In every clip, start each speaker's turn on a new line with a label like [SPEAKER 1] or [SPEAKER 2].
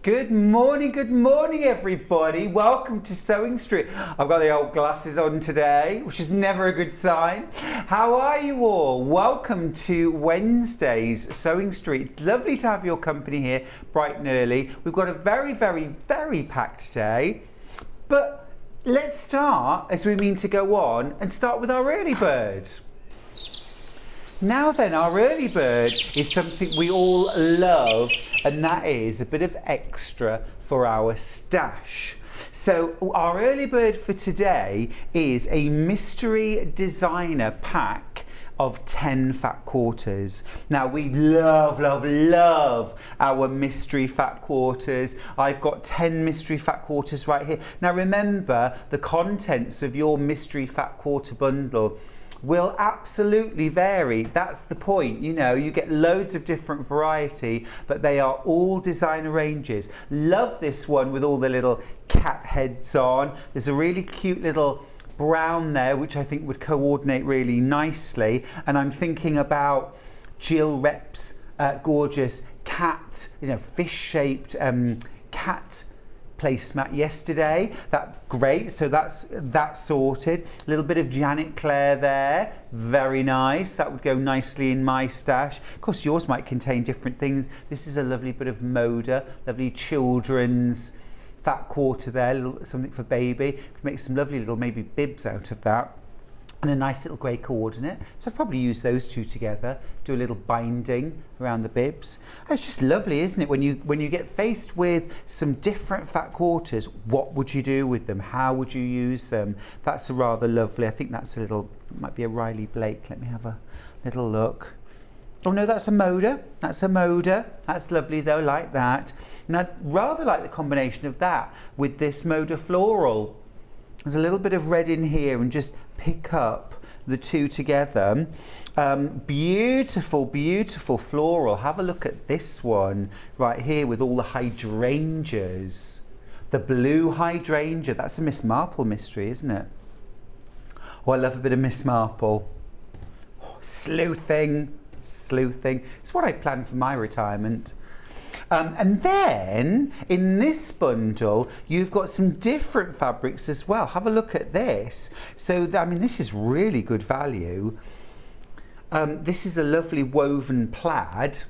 [SPEAKER 1] Good morning everybody. Welcome to Sewing Street. I've got the old glasses on today, which is never a good sign. How are you all? Welcome to Wednesday's Sewing Street. It's lovely to have your company here bright and early. We've got a very packed day, but let's start, as we mean to go on, and start with our early bird. Now then, our early bird is something we all love, and that is a bit of extra for our stash. So our early bird for today is a mystery designer pack of 10 fat quarters. Now we love our mystery fat quarters. I've got 10 mystery fat quarters right here. Now remember, the contents of your mystery fat quarter bundle will absolutely vary. That's the point, you know, you get loads of different variety, but they are all designer ranges. Love this one with all the little cat heads on. There's a really cute little brown there, which I think would coordinate really nicely. And I'm thinking about Jill Rep's gorgeous cat, you know, fish-shaped cat placemat yesterday. That great, so that's sorted. A little bit of Janet Claire there, very nice. That would go nicely in my stash. Of course, yours might contain different things. This is a lovely bit of Moda, lovely children's fat quarter there, something for baby. Could make some lovely little maybe bibs out of that. And a nice little grey coordinate. So I'd probably use those two together, do a little binding around the bibs. It's just lovely, isn't it? When you get faced with some different fat quarters, what would you do with them? How would you use them? That's a rather lovely, I think that's a little, it might be a Riley Blake. Let me have a little look. Oh no, that's a Moda. That's a Moda. That's lovely though, like that. And I'd rather like the combination of that with this Moda floral. There's a little bit of red in here, and just pick up the two together. Beautiful floral. Have a look at this one right here with all the hydrangeas. The blue hydrangea. That's a Miss Marple mystery, isn't it? Oh, I love a bit of Miss Marple. Oh, sleuthing. It's what I planned for my retirement. And then in this bundle you've got some different fabrics as well. Have a look at this. So I mean, this is really good value. This is a lovely woven plaid.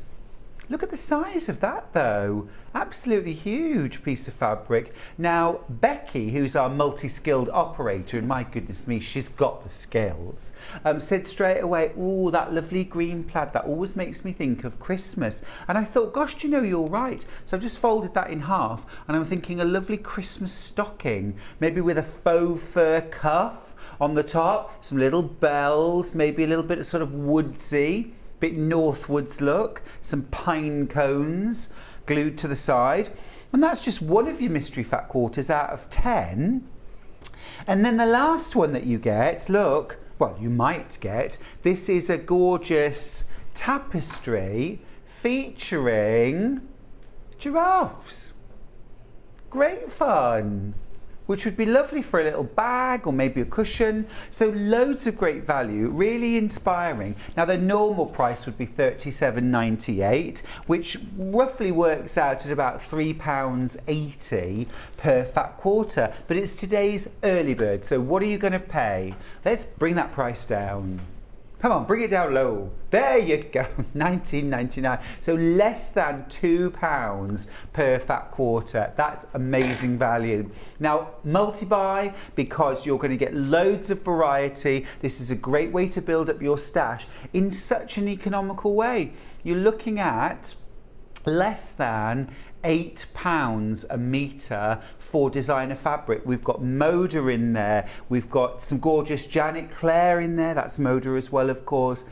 [SPEAKER 1] Look at the size of that though. Absolutely huge piece of fabric. Now Becky, who's our multi-skilled operator, and my goodness me, she's got the skills, said straight away, oh, that lovely green plaid, that always makes me think of Christmas. And I thought, gosh, do you know, you're right. So I've just folded that in half, and I'm thinking a lovely Christmas stocking, maybe with a faux fur cuff on the top, some little bells, maybe a little bit of sort of woodsy, bit Northwoods look, some pine cones glued to the side. And that's just one of your mystery fat quarters out of 10. And then the last one that you get, look, well, you might get, this is a gorgeous tapestry featuring giraffes. Great fun. Which would be lovely for a little bag or maybe a cushion. So loads of great value, really inspiring. Now the normal price would be £37.98, which roughly works out at about £3.80 per fat quarter. But it's today's early bird, so what are you going to pay? Let's bring that price down. Come on, bring it down low. There you go, £19.99. So less than £2 per fat quarter. That's amazing value. Now, multi-buy, because you're going to get loads of variety. This is a great way to build up your stash in such an economical way. You're looking at less than £8 a metre for designer fabric. We've got Moda in there. We've got some gorgeous Janet Claire in there. That's Moda as well, of course.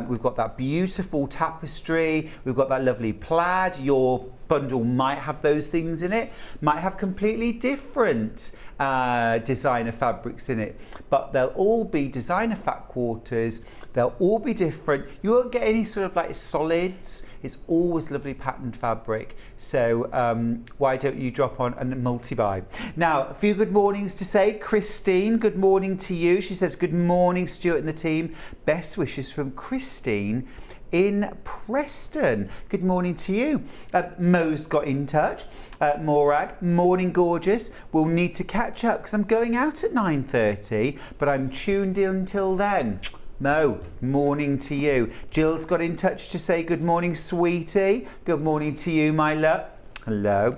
[SPEAKER 1] We've got that beautiful tapestry. We've got that lovely plaid. Your bundle might have those things in it, might have completely different designer fabrics in it, but they'll all be designer fat quarters. They'll all be different. You won't get any sort of like solids. It's always lovely patterned fabric. So why don't you drop on and multi-buy? Now, a few good mornings to say. Christine, good morning to you. She says, good morning, Stuart and the team. Best wishes from Christine in Preston. Good morning to you. Mo's got in touch. Morag, morning gorgeous. We'll need to catch up because I'm going out at 9:30, but I'm tuned in until then. Mo, morning to you. Jill's got in touch to say good morning, sweetie. Good morning to you, my love. Hello.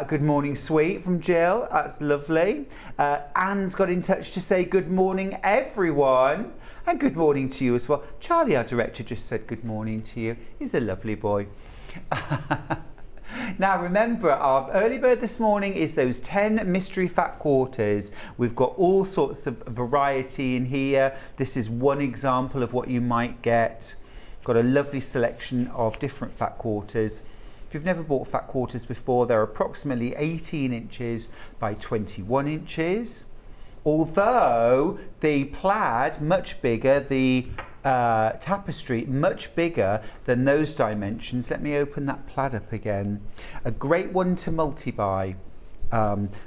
[SPEAKER 1] Good morning, sweet, from Jill. That's lovely. Anne's got in touch to say good morning, everyone. And good morning to you as well. Charlie, our director, just said good morning to you. He's a lovely boy. Now remember, our early bird this morning is those 10 mystery fat quarters. We've got all sorts of variety in here. This is one example of what you might get. Got a lovely selection of different fat quarters. If you've never bought fat quarters before, they're approximately 18 inches by 21 inches. Although the plaid, much bigger, the tapestry, much bigger than those dimensions. Let me open that plaid up again. A great one to multi-buy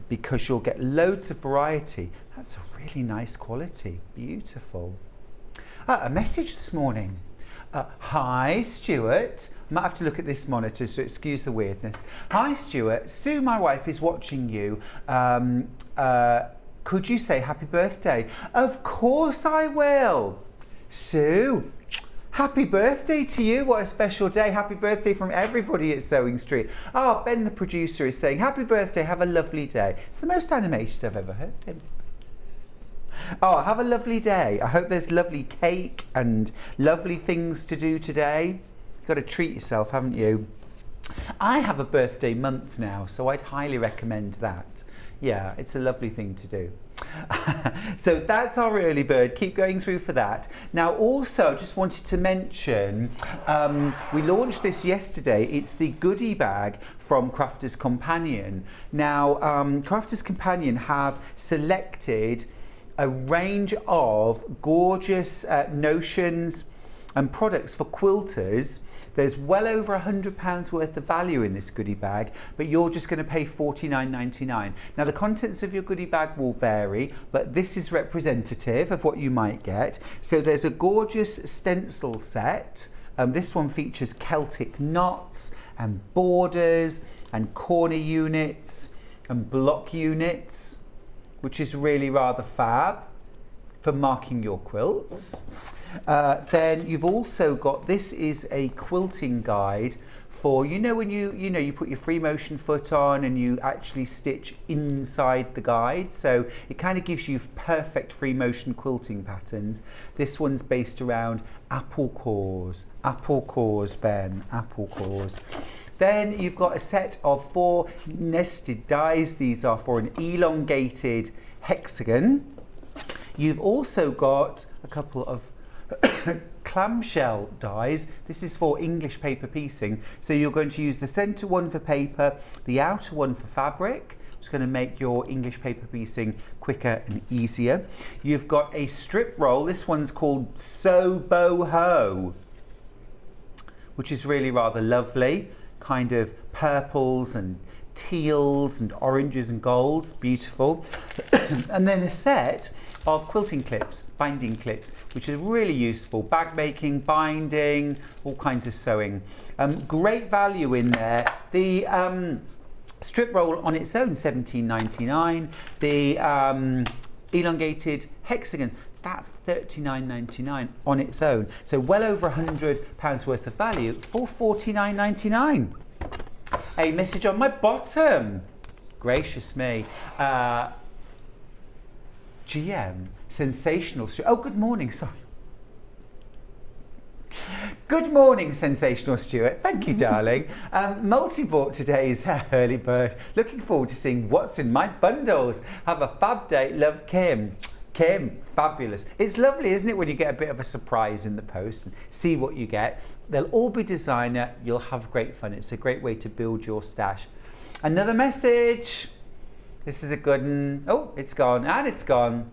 [SPEAKER 1] because you'll get loads of variety. That's a really nice quality, beautiful. A message this morning. Hi, Stuart. I might have to look at this monitor, so excuse the weirdness. Hi, Stuart. Sue, my wife, is watching you. Could you say happy birthday? Of course I will. Sue, happy birthday to you. What a special day. Happy birthday from everybody at Sewing Street. Oh, Ben, the producer, is saying happy birthday. Have a lovely day. It's the most animated I've ever heard him. Oh, have a lovely day. I hope there's lovely cake and lovely things to do today. You've got to treat yourself, haven't you? I have a birthday month now, so I'd highly recommend that. Yeah, it's a lovely thing to do. So that's our early bird. Keep going through for that. Now, also, just wanted to mention, we launched this yesterday. It's the goodie bag from Crafter's Companion. Now, Crafter's Companion have selected a range of gorgeous notions and products for quilters. There's well over £100 worth of value in this goodie bag, but you're just going to pay £49.99. Now the contents of your goodie bag will vary, but this is representative of what you might get. So there's a gorgeous stencil set. This one features Celtic knots and borders and corner units and block units, which is really rather fab for marking your quilts. Then you've also got, this is a quilting guide for, when you put your free motion foot on and you actually stitch inside the guide. So it kind of gives you perfect free motion quilting patterns. This one's based around apple cores, Ben, apple cores. Then you've got a set of 4 nested dies. These are for an elongated hexagon. You've also got a couple of clamshell dies. This is for English paper piecing. So you're going to use the center one for paper, the outer one for fabric. It's going to make your English paper piecing quicker and easier. You've got a strip roll. This one's called Sew Boho, which is really rather lovely. Kind of purples and teals and oranges and golds, beautiful. And then a set of quilting clips, binding clips, which is really useful. Bag making, binding, all kinds of sewing. Great value in there. The strip roll on its own, £17.99. The elongated hexagon, that's £39.99 on its own. So well over £100 worth of value for £49.99. A message on my bottom. Gracious me. GM, sensational. Oh, good morning, sorry. Good morning, Sensational Stuart. Thank you, darling. Multi-bought today's early bird. Looking forward to seeing what's in my bundles. Have a fab day. Love, Kim. Kim, fabulous. It's lovely, isn't it, when you get a bit of a surprise in the post and see what you get. They'll all be designer. You'll have great fun. It's a great way to build your stash. Another message. This is a good one. Oh, it's gone and it's gone.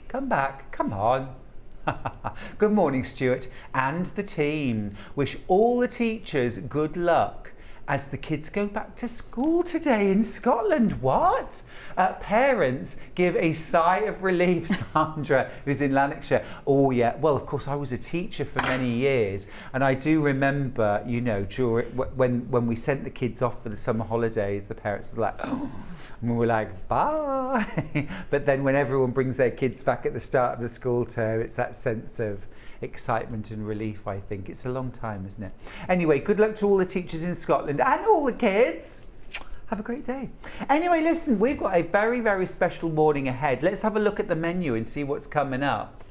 [SPEAKER 1] Come back. Come on. Good morning, Stuart and the team. Wish all the teachers good luck as the kids go back to school today in Scotland. What? Parents give a sigh of relief. Sandra, who's in Lanarkshire. Oh yeah, well of course I was a teacher for many years, and I do remember, you know, during when we sent the kids off for the summer holidays, the parents was like, oh, and we were like, bye. But then when everyone brings their kids back at the start of the school term, it's that sense of excitement and relief, I think. It's a long time, isn't it? Anyway, good luck to all the teachers in Scotland and all the kids. Have a great day. Anyway, listen, we've got a very, very special morning ahead. Let's have a look at the menu and see what's coming up.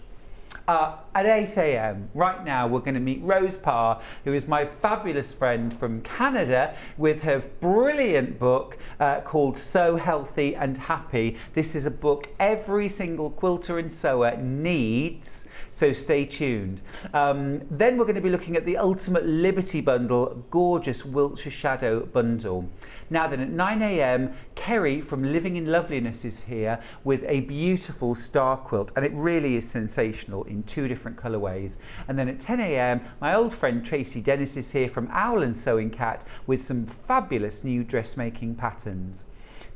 [SPEAKER 1] At 8 a.m. right now, we're going to meet Rose Parr, who is my fabulous friend from Canada, with her brilliant book called So Healthy and Happy. This is a book every single quilter and sewer needs, so stay tuned. Then we're going to be looking at the Ultimate Liberty Bundle, gorgeous Wiltshire Shadow bundle. Now then, at 9 a.m, Kerrie from Living in Loveliness is here with a beautiful star quilt, and it really is sensational in 2 different colourways. And then at 10 a.m, my old friend Tracey is here from Owl and Sewing Cat with some fabulous new dressmaking patterns.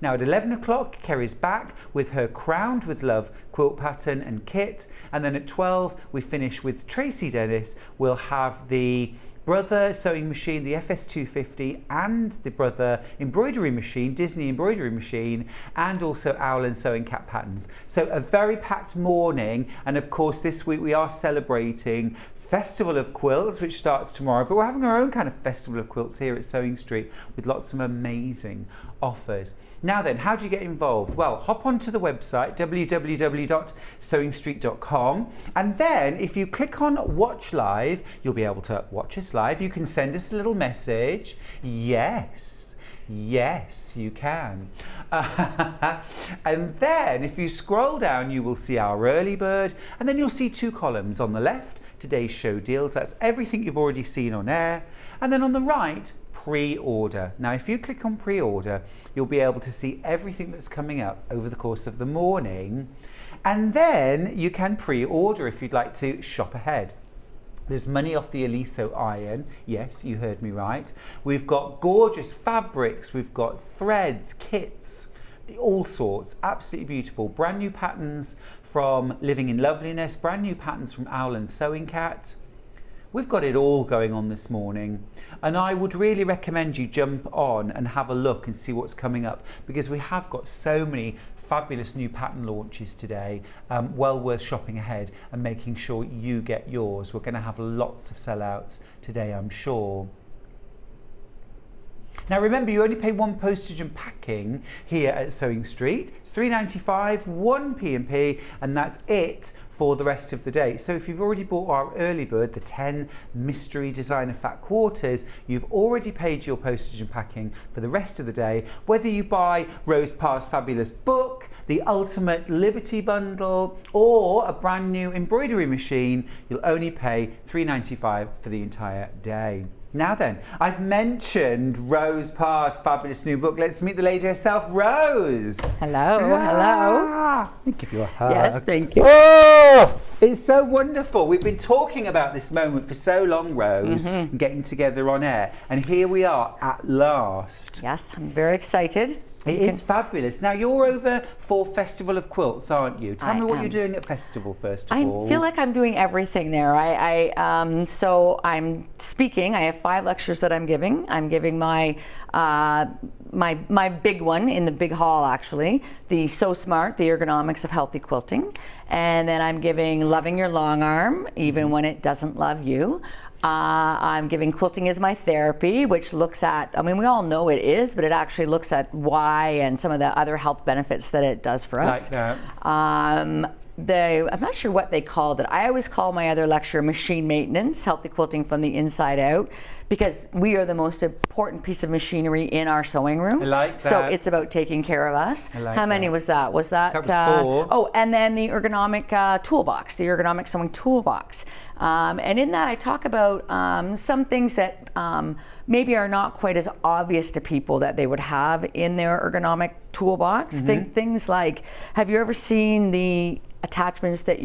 [SPEAKER 1] Now at 11 o'clock, Kerrie's back with her Crowned with Love quilt pattern and kit. And then at 12, we finish with Tracey Dennis. We'll have the Brother sewing machine, the FS250, and the Brother embroidery machine, Disney embroidery machine, and also Owl and Sewing Cat patterns. So a very packed morning, and of course this week we are celebrating Festival of Quilts, which starts tomorrow, but we're having our own kind of Festival of Quilts here at Sewing Street with lots of amazing offers. Now then, how do you get involved? Well, hop onto the website www.sewingstreet.com, and then if you click on Watch Live, you'll be able to watch us live. You can send us a little message. Yes, you can. And then if you scroll down, you will see our early bird, and then you'll see 2 columns. On the left, today's show deals. That's everything you've already seen on air. And then on the right, pre-order. Now if you click on pre-order, you'll be able to see everything that's coming up over the course of the morning, and then you can pre-order if you'd like to shop ahead. There's money off the Aliso iron. Yes, you heard me right. We've got gorgeous fabrics, we've got threads, kits, all sorts, absolutely beautiful. Brand new patterns from Living in Loveliness, brand new patterns from Owl and Sewing Cat. We've got it all going on this morning, and I would really recommend you jump on and have a look and see what's coming up, because we have got so many fabulous new pattern launches today. Well worth shopping ahead and making sure you get yours. We're going to have lots of sellouts today, I'm sure. Now remember, you only pay 1 postage and packing here at Sewing Street. It's £3.95, 1 P&P, and that's it for the rest of the day. So if you've already bought our early bird, the 10 mystery designer fat quarters, you've already paid your postage and packing for the rest of the day. Whether you buy Rose Parr's fabulous book, the Ultimate Liberty Bundle, or a brand new embroidery machine, you'll only pay £3.95 for the entire day. Now then, I've mentioned Rose Parr's fabulous new book. Let's meet the lady herself, Rose.
[SPEAKER 2] Hello, hello.
[SPEAKER 1] Let me give you a hug.
[SPEAKER 2] Yes, thank you.
[SPEAKER 1] Oh, it's so wonderful. We've been talking about this moment for so long, Rose, and getting together on air. And here we are at last.
[SPEAKER 2] Yes, I'm very excited.
[SPEAKER 1] It is fabulous. Now, you're over for Festival of Quilts, aren't you? Tell me what you're doing at Festival, first of all.
[SPEAKER 2] I feel like I'm doing everything there. So I'm speaking. I have 5 lectures that I'm giving. I'm giving my my big one in the big hall, actually, the So Smart, the ergonomics of healthy quilting. And then I'm giving Loving Your Long Arm, even when it doesn't love you. I'm giving Quilting is My Therapy, which looks at, I mean, we all know it is, but it actually looks at why and some of the other health benefits that it does for us.
[SPEAKER 1] Like that.
[SPEAKER 2] I'm not sure what they called it. I always call my other lecture Machine Maintenance, Healthy Quilting from the Inside Out, because we are the most important piece of machinery in our sewing room.
[SPEAKER 1] I like that.
[SPEAKER 2] So it's about taking care of us.
[SPEAKER 1] I like
[SPEAKER 2] How many
[SPEAKER 1] that.
[SPEAKER 2] was that? Was that?
[SPEAKER 1] That was 4.
[SPEAKER 2] Oh, and then the ergonomic toolbox, the ergonomic sewing toolbox. And in that I talk about some things that maybe are not quite as obvious to people that they would have in their ergonomic toolbox. Things like, have you ever seen the attachments that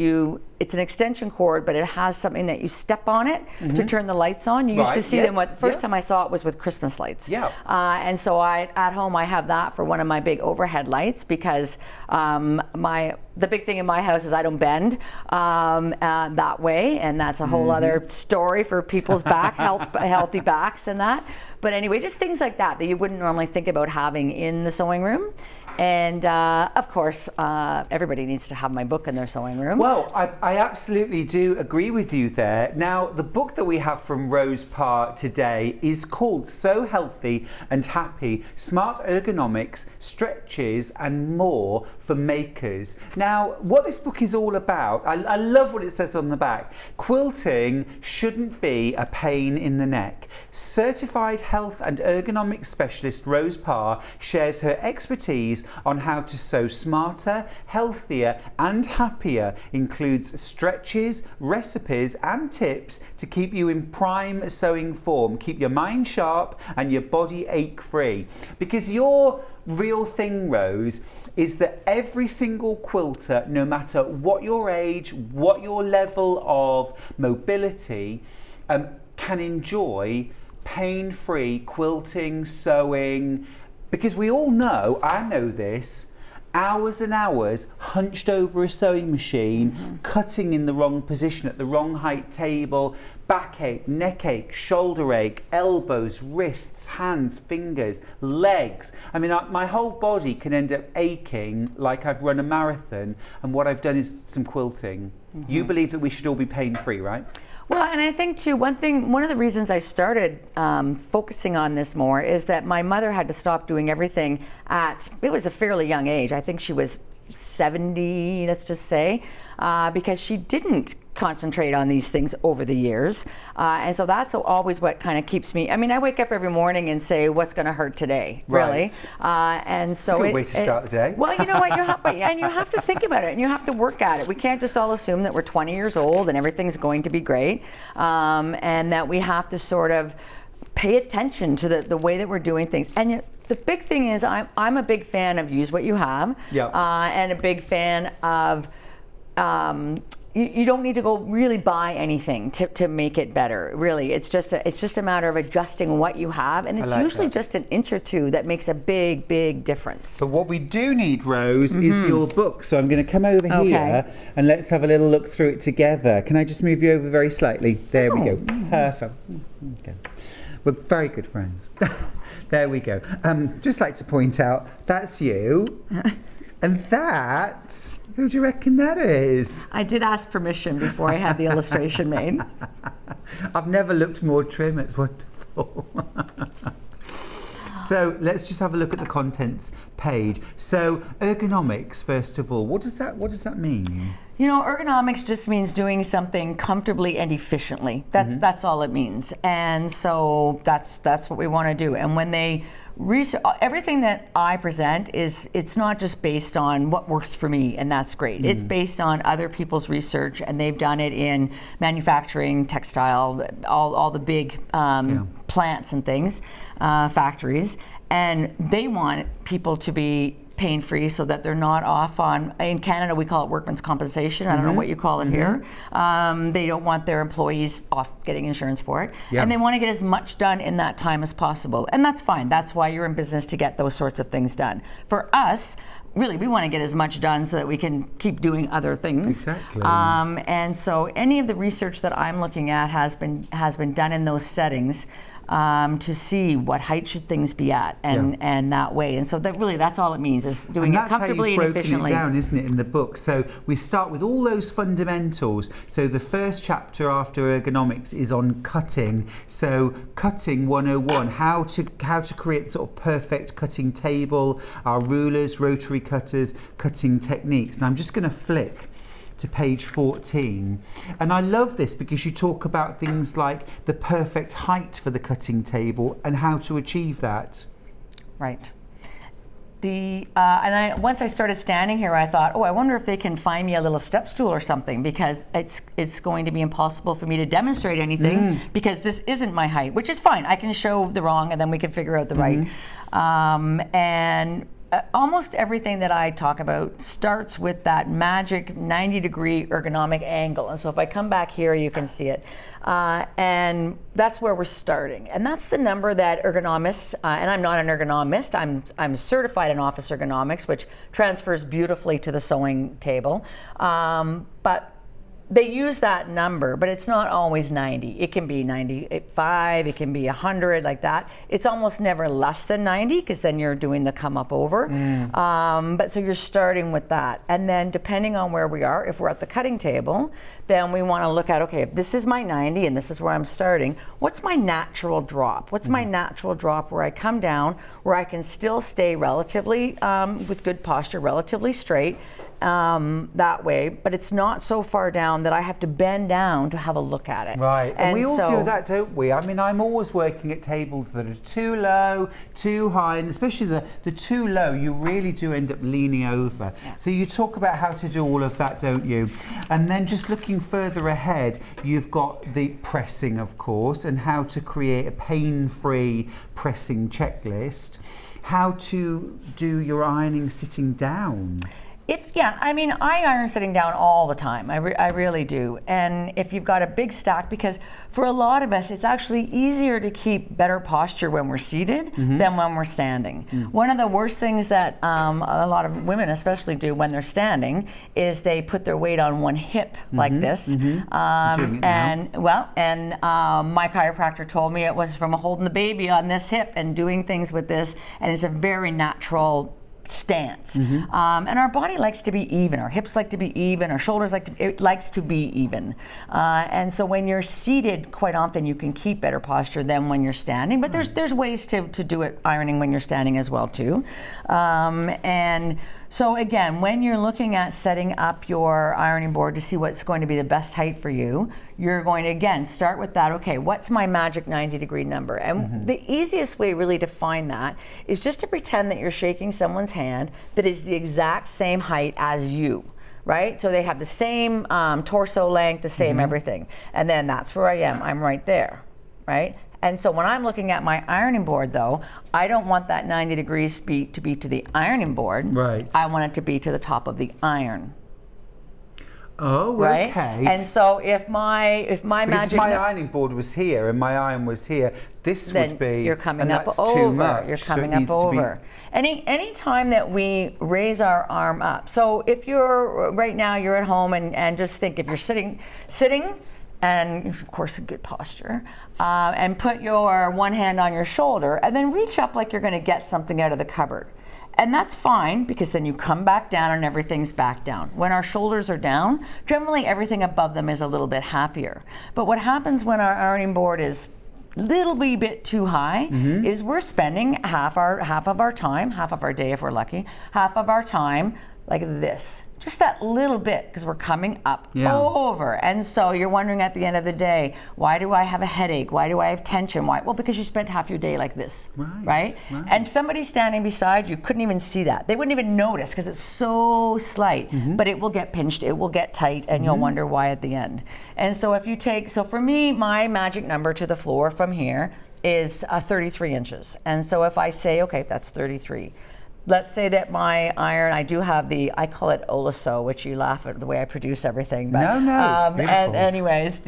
[SPEAKER 2] it's an extension cord, but it has something that you step on it to turn the lights on. You used to see them, the first time I saw it was with Christmas lights.
[SPEAKER 1] Yeah.
[SPEAKER 2] And so at home I have that for one of my big overhead lights because the big thing in my house is I don't bend that way, and that's a whole other story for people's healthy backs and that. But anyway, just things like that you wouldn't normally think about having in the sewing room. And of course, everybody needs to have my book in their sewing room.
[SPEAKER 1] Well, I absolutely do agree with you there. Now, the book that we have from Rose Parr today is called So Healthy and Happy, Smart Ergonomics, Stretches and More for Makers. Now, what this book is all about, I love what it says on the back. Quilting shouldn't be a pain in the neck. Certified health and ergonomics specialist Rose Parr shares her expertise on how to sew smarter, healthier and happier, includes stretches, recipes and tips to keep you in prime sewing form, keep your mind sharp and your body ache free. Because your real thing, Rose, is that every single quilter, no matter what your age, what your level of mobility, can enjoy pain-free quilting, sewing. Because we all know, I know this, hours and hours hunched over a sewing machine, cutting in the wrong position at the wrong height table, backache, neck ache, shoulder ache, elbows, wrists, hands, fingers, legs. I mean, my whole body can end up aching like I've run a marathon, and what I've done is some quilting. You believe that we should all be pain-free, right?
[SPEAKER 2] Well, and I think too, one of the reasons I started focusing on this more is that my mother had to stop doing everything it was a fairly young age. I think she was 70, let's just say, because she didn't concentrate on these things over the years. And so that's always what kind of keeps me, I mean, I wake up every morning and say, what's going to hurt today, really?
[SPEAKER 1] Right.
[SPEAKER 2] And so
[SPEAKER 1] it's a good way to start the day.
[SPEAKER 2] Well, you know what, and you have to think about it and you have to work at it. We can't just all assume that we're 20 years old and everything's going to be great, and that we have to sort of pay attention to the way that we're doing things. And the big thing is I'm a big fan of use what you have, and a big fan of you don't need to go really buy anything to make it better. Really, it's just a matter of adjusting what you have, and it's usually just an inch or two that makes a big difference.
[SPEAKER 1] But what we do need, Rose, is your book. So I'm going to come over here and let's have a little look through it together. Can I just move you over very slightly? There we go. Perfect. Okay. We're very good friends. There we go. Just like to point out, that's you, and that. Who do you reckon that is?
[SPEAKER 2] I did ask permission before I had the illustration made.
[SPEAKER 1] I've never looked more trim. It's wonderful. So let's just have a look at the contents page. So ergonomics, first of all, what does that mean?
[SPEAKER 2] You know, ergonomics just means doing something comfortably and efficiently. That's all it means. And so that's what we want to do. And when they everything that I present it's not just based on what works for me, and that's great. It's based on other people's research, and they've done it in manufacturing, textile, all the big plants and things, factories, and they want people to be pain-free so that they're not off on, in Canada we call it workman's compensation, I don't know what you call it here. They don't want their employees off getting insurance for it, and they want to get as much done in that time as possible, and that's fine. That's why you're in business, to get those sorts of things done. For us, really, we want to get as much done so that we can keep doing other things. Exactly. And so any of the research that I'm looking at has been done in those settings, to see what height should things be at, and that way. And so that's all it means, is doing it comfortably and efficiently.
[SPEAKER 1] That's how you've broken it down, isn't it, in the book? So we start with all those fundamentals. So the first chapter after ergonomics is on cutting. So cutting 101, how to create sort of perfect cutting table, our rulers, rotary cutters, cutting techniques. And I'm just going to flick to page 14, and I love this because you talk about things like the perfect height for the cutting table and how to achieve that.
[SPEAKER 2] Right. Once I started standing here, I thought, I wonder if they can find me a little step stool or something, because it's going to be impossible for me to demonstrate anything because this isn't my height, which is fine. I can show the wrong and then we can figure out the right. And almost everything that I talk about starts with that magic 90-degree ergonomic angle. And so if I come back here, you can see it. And that's where we're starting. And that's the number that ergonomists, and I'm not an ergonomist, I'm certified in office ergonomics, which transfers beautifully to the sewing table. But they use that number, but it's not always 90. It can be 95, it can be 100, like that. It's almost never less than 90, because then you're doing the come up over. But so you're starting with that. And then depending on where we are, if we're at the cutting table, then we want to look at, okay, if this is my 90 and this is where I'm starting, what's my natural drop? What's my natural drop where I come down, where I can still stay relatively, with good posture, relatively straight, that way, but it's not so far down that I have to bend down to have a look at it.
[SPEAKER 1] Right, and we all do that, don't we? I mean, I'm always working at tables that are too low, too high, and especially the too low, you really do end up leaning over. Yeah. So you talk about how to do all of that, don't you? And then just looking further ahead, you've got the pressing, of course, and how to create a pain-free pressing checklist. How to do your ironing sitting down.
[SPEAKER 2] I mean, I iron sitting down all the time. I really do. And if you've got a big stack, because for a lot of us, it's actually easier to keep better posture when we're seated than when we're standing. One of the worst things that a lot of women especially do when they're standing is they put their weight on one hip like this. My chiropractor told me it was from holding the baby on this hip and doing things with this, and it's a very natural stance. And our body likes to be even, our hips like to be even, our shoulders likes to be even. And so when you're seated, quite often you can keep better posture than when you're standing, but there's ways to do it ironing when you're standing as well too. And so again, when you're looking at setting up your ironing board to see what's going to be the best height for you, you're going to again start with that, okay, what's my magic 90-degree number? And the easiest way really to find that is just to pretend that you're shaking someone's hand that is the exact same height as you. Right? So they have the same torso length, the same everything. And then that's where I am. I'm right there, right? And so when I'm looking at my ironing board, though, I don't want that 90 degrees to be to the ironing board. Right. I want it to be to the top of the iron.
[SPEAKER 1] Oh,
[SPEAKER 2] right?
[SPEAKER 1] Okay.
[SPEAKER 2] And so if my
[SPEAKER 1] ironing board was here and my iron was here, this would be.
[SPEAKER 2] You're coming up over. You're coming up over. Any time that we raise our arm up. So if you're right now, you're at home and just think if you're sitting. And of course, a good posture, and put your one hand on your shoulder and then reach up like you're going to get something out of the cupboard. And that's fine, because then you come back down and everything's back down. When our shoulders are down, generally everything above them is a little bit happier. But what happens when our ironing board is a little wee bit too high is we're spending half of our time, half of our day if we're lucky, half of our time like this. Just that little bit, because we're coming up over. And so you're wondering at the end of the day, why do I have a headache? Why do I have tension? Why? Well, because you spent half your day like this, right? And somebody standing beside you couldn't even see that. They wouldn't even notice because it's so slight, but it will get pinched, it will get tight, and you'll wonder why at the end. And so if you take, so for me, my magic number to the floor from here is 33 inches. And so if I say, okay, that's 33. Let's say that my iron, I do have I call it Olaso, which you laugh at the way I produce everything. But,
[SPEAKER 1] no, it's beautiful.
[SPEAKER 2] And anyways,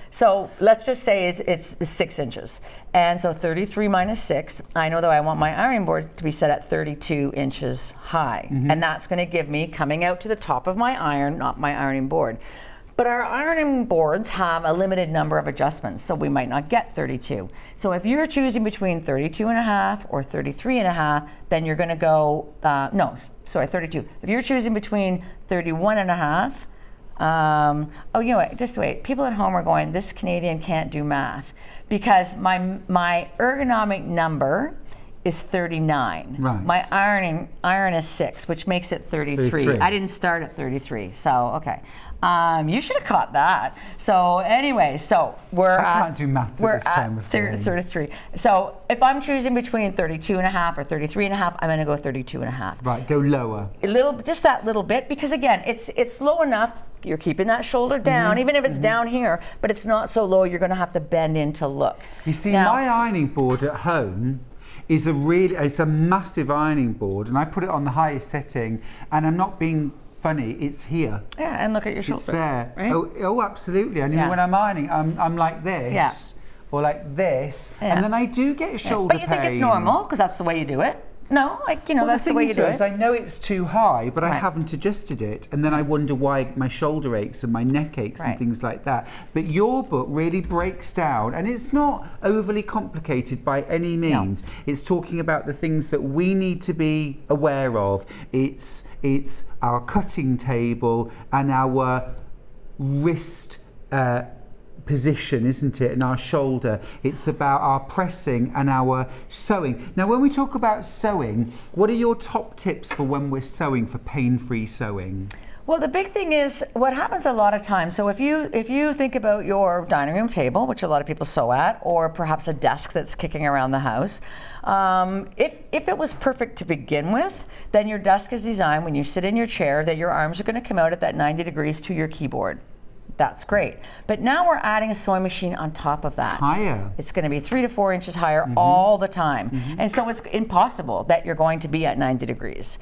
[SPEAKER 2] so let's just say it's 6 inches. And so 33 minus 6, I know that I want my ironing board to be set at 32 inches high. And that's gonna give me coming out to the top of my iron, not my ironing board. But our ironing boards have a limited number of adjustments, so we might not get 32. So if you're choosing between 32 and a half or 33 and a half, then you're gonna go, 32. If you're choosing between 31 and a half, just wait. People at home are going, this Canadian can't do math. Because my ergonomic number is 39. Right. My iron is 6, which makes it 33. I didn't start at 33, so okay. You should have caught that. So anyway, so I
[SPEAKER 1] can't do maths at this time of day.
[SPEAKER 2] 33. So if I'm choosing between 32 and a half or 33 and a half, I'm gonna go 32 and a half.
[SPEAKER 1] Right, go lower.
[SPEAKER 2] Just that little bit, because again, it's low enough. You're keeping that shoulder down, even if it's down here, but it's not so low you're gonna have to bend in to look.
[SPEAKER 1] You see, my ironing board at home is it's a massive ironing board, and I put it on the highest setting, and I'm not being funny, it's here.
[SPEAKER 2] Yeah, and look at your shoulder.
[SPEAKER 1] It's there.
[SPEAKER 2] Right?
[SPEAKER 1] Oh, absolutely. I mean, when I'm ironing, I'm like this, or like this, and then I do get a shoulder pain.
[SPEAKER 2] But you think it's normal because that's the way you do it? No, that's the way you do it.
[SPEAKER 1] I know it's too high, but I haven't adjusted it, and then I wonder why my shoulder aches and my neck aches and things like that. But your book really breaks down, and it's not overly complicated by any means. No. It's talking about the things that we need to be aware of. It's our cutting table and our wrist position, isn't it, and our shoulder. It's about our pressing and our sewing. Now, when we talk about sewing, what are your top tips for when we're sewing, for pain-free sewing?
[SPEAKER 2] Well, the big thing is what happens a lot of times. So if you think about your dining room table, which a lot of people sew at, or perhaps a desk that's kicking around the house, if it was perfect to begin with, then your desk is designed when you sit in your chair that your arms are going to come out at that 90 degrees to your keyboard. That's great. But now we're adding a sewing machine on top of that.
[SPEAKER 1] It's higher.
[SPEAKER 2] It's going to be 3 to 4 inches higher all the time. And so it's impossible that you're going to be at 90 degrees.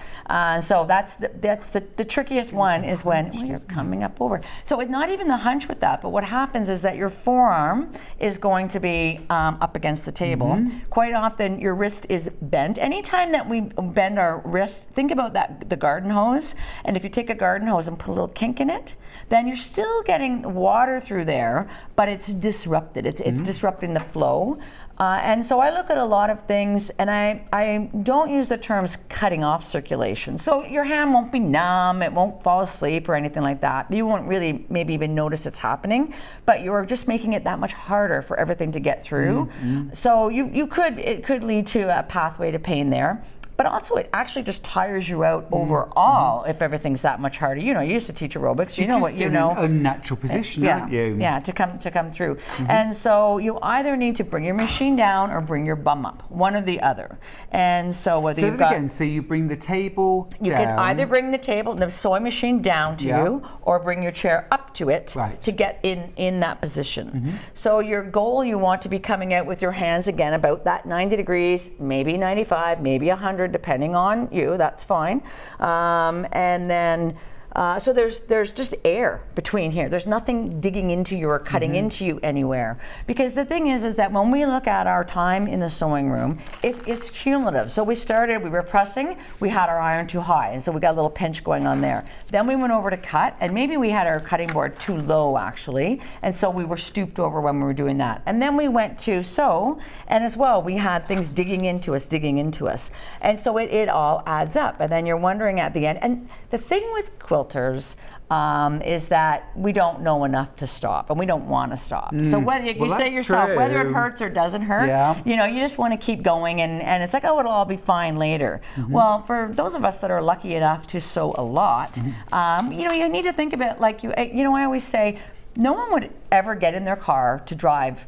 [SPEAKER 2] So that's the trickiest one is when you're coming up over. So it's not even the hunch with that, but what happens is that your forearm is going to be up against the table. Quite often your wrist is bent. Anytime that we bend our wrist, think about the garden hose. And if you take a garden hose and put a little kink in it, then you're still getting water through there, but it's disrupted. It's disrupting the flow. And so I look at a lot of things, and I don't use the terms cutting off circulation. So your hand won't be numb, it won't fall asleep or anything like that. You won't really maybe even notice it's happening, but you're just making it that much harder for everything to get through. So it could lead to a pathway to pain there. But also it actually just tires you out overall if everything's that much harder. You know, you used to teach aerobics, you know what you know.
[SPEAKER 1] You're just in a natural position, aren't you?
[SPEAKER 2] Yeah, to come through. And so you either need to bring your machine down or bring your bum up, one or the other. And so whether you've got...
[SPEAKER 1] so you bring the table down.
[SPEAKER 2] You can either bring the table, the sewing machine down to you, or bring your chair up to it to get in that position. So your goal, you want to be coming out with your hands again about that 90 degrees, maybe 95, maybe 100, depending on you, that's fine. And then so there's just air between here. There's nothing digging into you or cutting into you anywhere. Because the thing is that when we look at our time in the sewing room, it's cumulative. So we were pressing, we had our iron too high, and so we got a little pinch going on there. Then we went over to cut, and maybe we had our cutting board too low actually, and so we were stooped over when we were doing that. And then we went to sew, and as well, we had things digging into us. And so it all adds up. And then you're wondering at the end, and the thing with quilters is that we don't know enough to stop, and we don't want to stop. So whether you say yourself, whether it hurts or doesn't hurt, you know, you just want to keep going, and it's like, oh, it'll all be fine later. Well, for those of us that are lucky enough to sew a lot, you know, you need to think of it like you know, I always say, no one would ever get in their car to drive,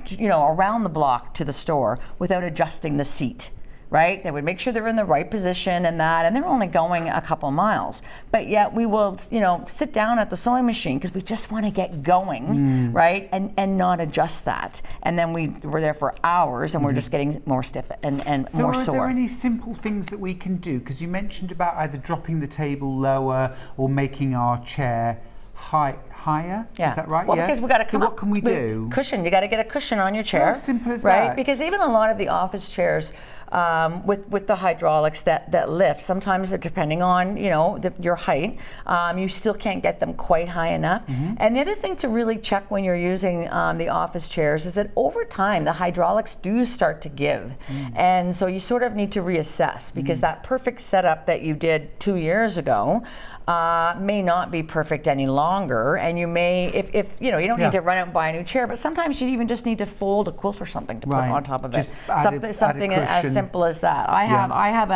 [SPEAKER 2] you know, around the block to the store without adjusting the seat. Right? They would make sure they're in the right position and they're only going a couple miles. But yet we will, you know, sit down at the sewing machine because we just want to get going, right? And not adjust that. And then we're there for hours and we're just getting more stiff and more sore.
[SPEAKER 1] So are there any simple things that we can do? Because you mentioned about either dropping the table lower or making our chair higher?
[SPEAKER 2] Yeah.
[SPEAKER 1] Is that right?
[SPEAKER 2] Well, because we got to come
[SPEAKER 1] what can we do?
[SPEAKER 2] Cushion. You got to get a cushion on your chair.
[SPEAKER 1] How simple is
[SPEAKER 2] right?
[SPEAKER 1] that?
[SPEAKER 2] Because even a lot of the office chairs with the hydraulics that lift, sometimes depending on, you know, your height, you still can't get them quite high enough. And the other thing to really check when you're using the office chairs is that over time the hydraulics do start to give. And so you sort of need to reassess, because that perfect setup that you did 2 years ago may not be perfect any longer, and you may, if you know, you don't need to run out and buy a new chair, but sometimes you even just need to fold a quilt or something to put on top of
[SPEAKER 1] just
[SPEAKER 2] it. Something as simple as that. I have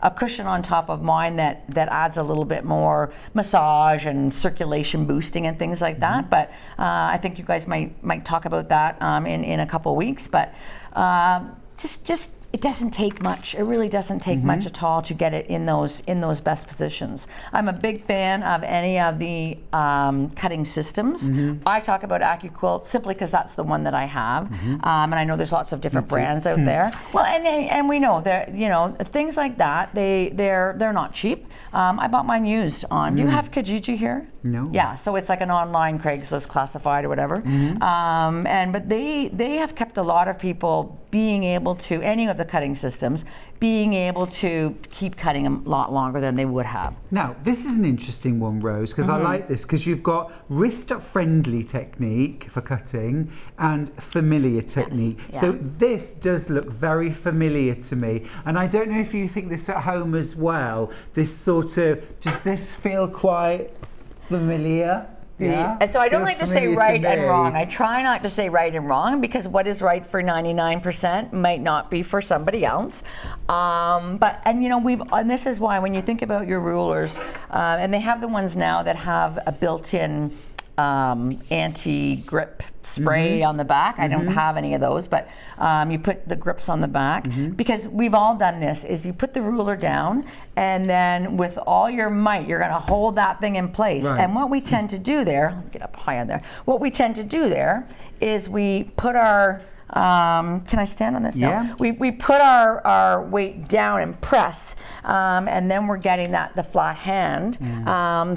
[SPEAKER 2] a cushion on top of mine that adds a little bit more massage and circulation boosting and things like that. But I think you guys might talk about that in a couple of weeks. But just it doesn't take much. It really doesn't take much at all to get it in those best positions. I'm a big fan of any of the cutting systems. I talk about AccuQuilt simply because that's the one that I have, and I know there's lots of different brands out there. Well, and we know that, you know, things like that, they're not cheap. I bought mine used on. Do you have Kijiji here?
[SPEAKER 1] No.
[SPEAKER 2] Yeah, so it's like an online Craigslist classified or whatever. But they have kept a lot of people being able to, any of the cutting systems, being able to keep cutting a lot longer than they would have.
[SPEAKER 1] Now, this is an interesting one, Rose, because I like this, because you've got wrist-friendly technique for cutting and familiar technique.
[SPEAKER 2] Yeah.
[SPEAKER 1] So this does look very familiar to me. And I don't know if you think this at home as well. This sort of, does this feel quite familiar? Yeah.
[SPEAKER 2] And so I don't like to say right and wrong. I
[SPEAKER 1] I
[SPEAKER 2] try not to say right and wrong, because what is right for 99% might not be for somebody else. And you know, and this is why when you think about your rulers, and they have the ones now that have a built-in anti-grip spray on the back. I don't have any of those, but you put the grips on the back, because we've all done this, is you put the ruler down and then with all your might you're going to hold that thing in place. And what we tend to do there, get up high on there, what we tend to do there is we put our can I stand on this?
[SPEAKER 1] Yeah.
[SPEAKER 2] No. We put our weight down and press, and then we're getting the flat hand.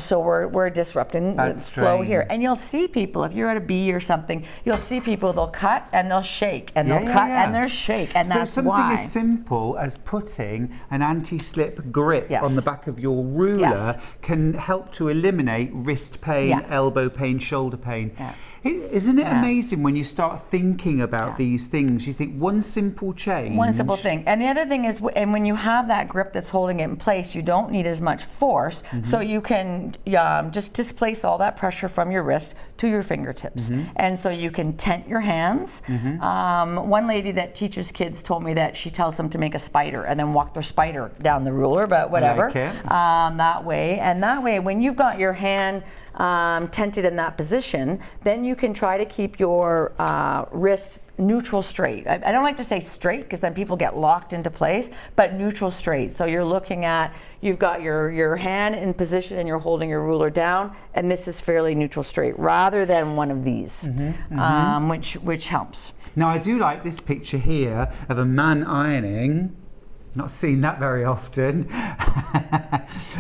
[SPEAKER 2] So we're disrupting the flow here. And you'll see people, if you're at a bee or something, you'll see people, they'll cut and they'll shake, and they'll cut and they'll shake, and
[SPEAKER 1] so
[SPEAKER 2] that's
[SPEAKER 1] something
[SPEAKER 2] why.
[SPEAKER 1] as simple as putting an anti-slip grip on the back of your ruler can help to eliminate wrist pain, elbow pain, shoulder pain. Isn't it amazing when you start thinking about these things? You think one simple change.
[SPEAKER 2] One simple thing. And the other thing is, and when you have that grip that's holding it in place, you don't need as much force, so you can just displace all that pressure from your wrist to your fingertips. And so you can tent your hands. One lady that teaches kids told me that she tells them to make a spider and then walk their spider down the ruler, but whatever. That way. And that way, when you've got your hand tented in that position, then you can try to keep your wrist neutral straight. I don't like to say straight, because then people get locked into place, but neutral straight. So you're looking at, you've got your hand in position and you're holding your ruler down, and this is fairly neutral straight, rather than one of these, which helps.
[SPEAKER 1] Now I do like this picture here of a man ironing. Not seen that very often.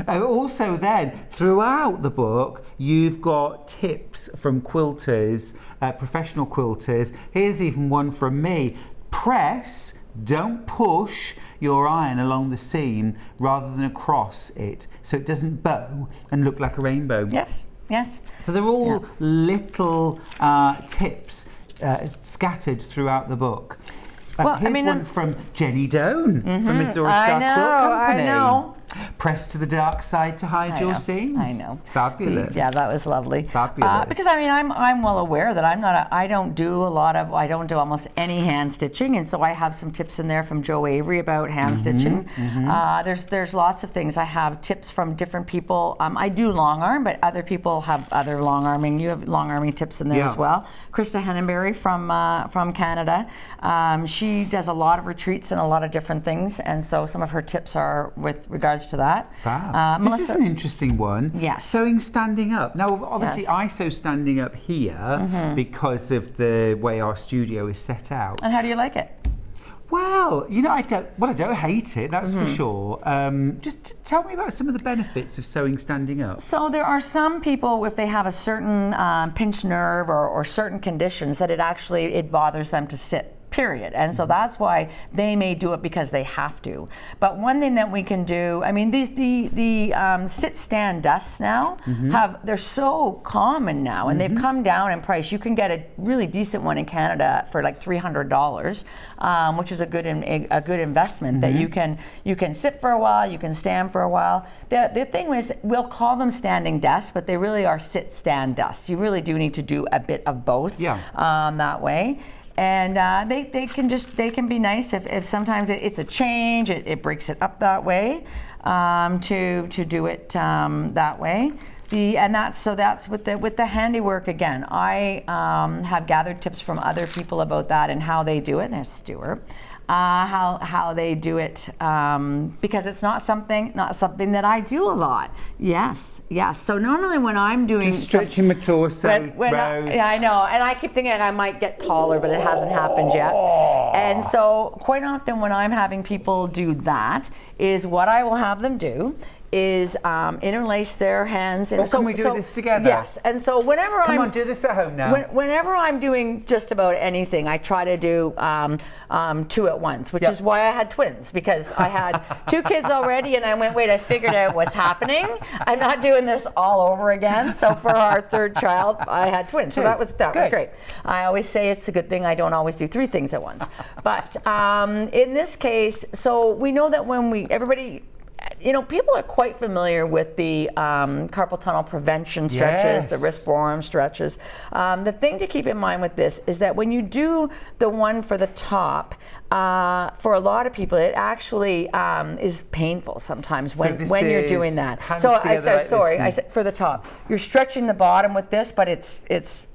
[SPEAKER 1] Also then, throughout the book, you've got tips from quilters, professional quilters. Here's even one from me. Press, don't push your iron along the seam rather than across it, so it doesn't bow and look like a rainbow.
[SPEAKER 2] Yes, yes.
[SPEAKER 1] So they're all little tips scattered throughout the book. Here's one from Jenny Doan from Missouri Star Quilt Company.
[SPEAKER 2] I know.
[SPEAKER 1] Press to the dark side to hide your seams.
[SPEAKER 2] I know.
[SPEAKER 1] Fabulous.
[SPEAKER 2] Yeah, that was lovely.
[SPEAKER 1] Fabulous.
[SPEAKER 2] Because I mean, I'm well aware that I don't do almost any hand stitching, and so I have some tips in there from Jo Avery about hand stitching. There's lots of things. I have tips from different people. I do long arm, but other people have other long arming. You have long arming tips in there as well. Krista Hennenberry from Canada. She does a lot of retreats and a lot of different things, and so some of her tips are with regards to that.
[SPEAKER 1] This is an interesting one.
[SPEAKER 2] Yes.
[SPEAKER 1] Sewing standing up. Now, obviously, I sew standing up here because of the way our studio is set out.
[SPEAKER 2] And how do you like it?
[SPEAKER 1] Well, you know, I don't hate it, that's for sure. Just tell me about some of the benefits of sewing standing up.
[SPEAKER 2] So there are some people, if they have a certain pinched nerve or certain conditions, that it bothers them to sit. Period. And so that's why they may do it, because they have to. But one thing that we can do, I mean, the sit stand dusts now they're so common now, and they've come down in price. You can get a really decent one in Canada for like $300, which is a good investment. That you can sit for a while, you can stand for a while. The thing is, we'll call them standing desks, but they really are sit stand dusts. You really do need to do a bit of both that way. And they can be nice if sometimes it's a change. It breaks it up that way to do it that way. That's with the handiwork again. I have gathered tips from other people about that and how they do it. There's Stuart. how they do it, because it's not something that I do a lot. Yes. So normally when I'm doing
[SPEAKER 1] just stretching my torso, Rose.
[SPEAKER 2] I know, and I keep thinking I might get taller, but it hasn't happened yet. And so quite often when I'm having people do that, is what I will have them do is interlace their hands. And
[SPEAKER 1] can we do this together?
[SPEAKER 2] Yes. And so whenever
[SPEAKER 1] Come on, do this at home now.
[SPEAKER 2] Whenever I'm doing just about anything, I try to do 2 at once, which is why I had twins, because I had 2 kids already, and I went, wait, I figured out what's happening. I'm not doing this all over again. So for our 3rd child, I had twins. So that was great. I always say it's a good thing I don't always do 3 things at once. But in this case, so we know that when everybody, people are quite familiar with the carpal tunnel prevention stretches, the wrist forearm stretches. The thing to keep in mind with this is that when you do the one for the top, for a lot of people, it actually is painful sometimes when you're doing that. So I said for the top, you're stretching the bottom with this, but it's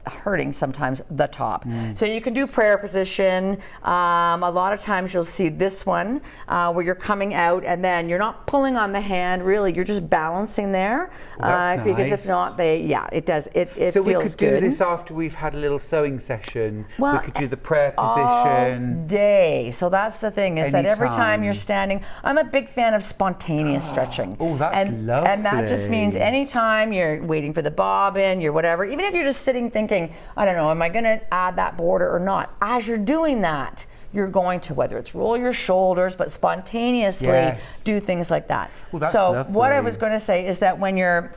[SPEAKER 2] hurting sometimes the top. So you can do prayer position. A lot of times you'll see this one where you're coming out and then you're not pulling on the hand, really, you're just balancing there. Because if not, it does. It
[SPEAKER 1] so
[SPEAKER 2] feels good.
[SPEAKER 1] we could do this after we've had a little sewing session.
[SPEAKER 2] Well,
[SPEAKER 1] we could do the prayer position.
[SPEAKER 2] All day. So that's the thing, is that every time you're standing, I'm a big fan of spontaneous stretching.
[SPEAKER 1] Oh, that's lovely.
[SPEAKER 2] And that just means anytime you're waiting for the bobbin, you're whatever, even if you're just sitting thinking, I don't know, am I going to add that border or not? As you're doing that, you're going to, whether it's roll your shoulders, but spontaneously do things like that.
[SPEAKER 1] Well, that's
[SPEAKER 2] so
[SPEAKER 1] lovely.
[SPEAKER 2] what I was going to say is that when you're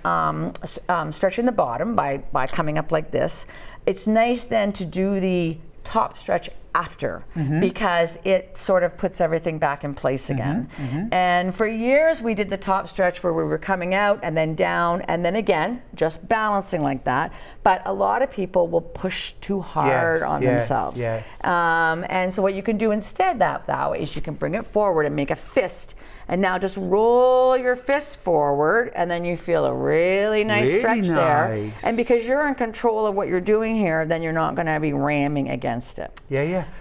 [SPEAKER 2] stretching the bottom by coming up like this, it's nice then to do the top stretch after, because it sort of puts everything back in place again. And for years we did the top stretch where we were coming out and then down and then again, just balancing like that. But a lot of people will push too hard on themselves. And so what you can do instead that way is you can bring it forward and make a fist. And now just roll your fist forward, and then you feel a really nice stretch there. And because you're in control of what you're doing here, then you're not going to be ramming against it.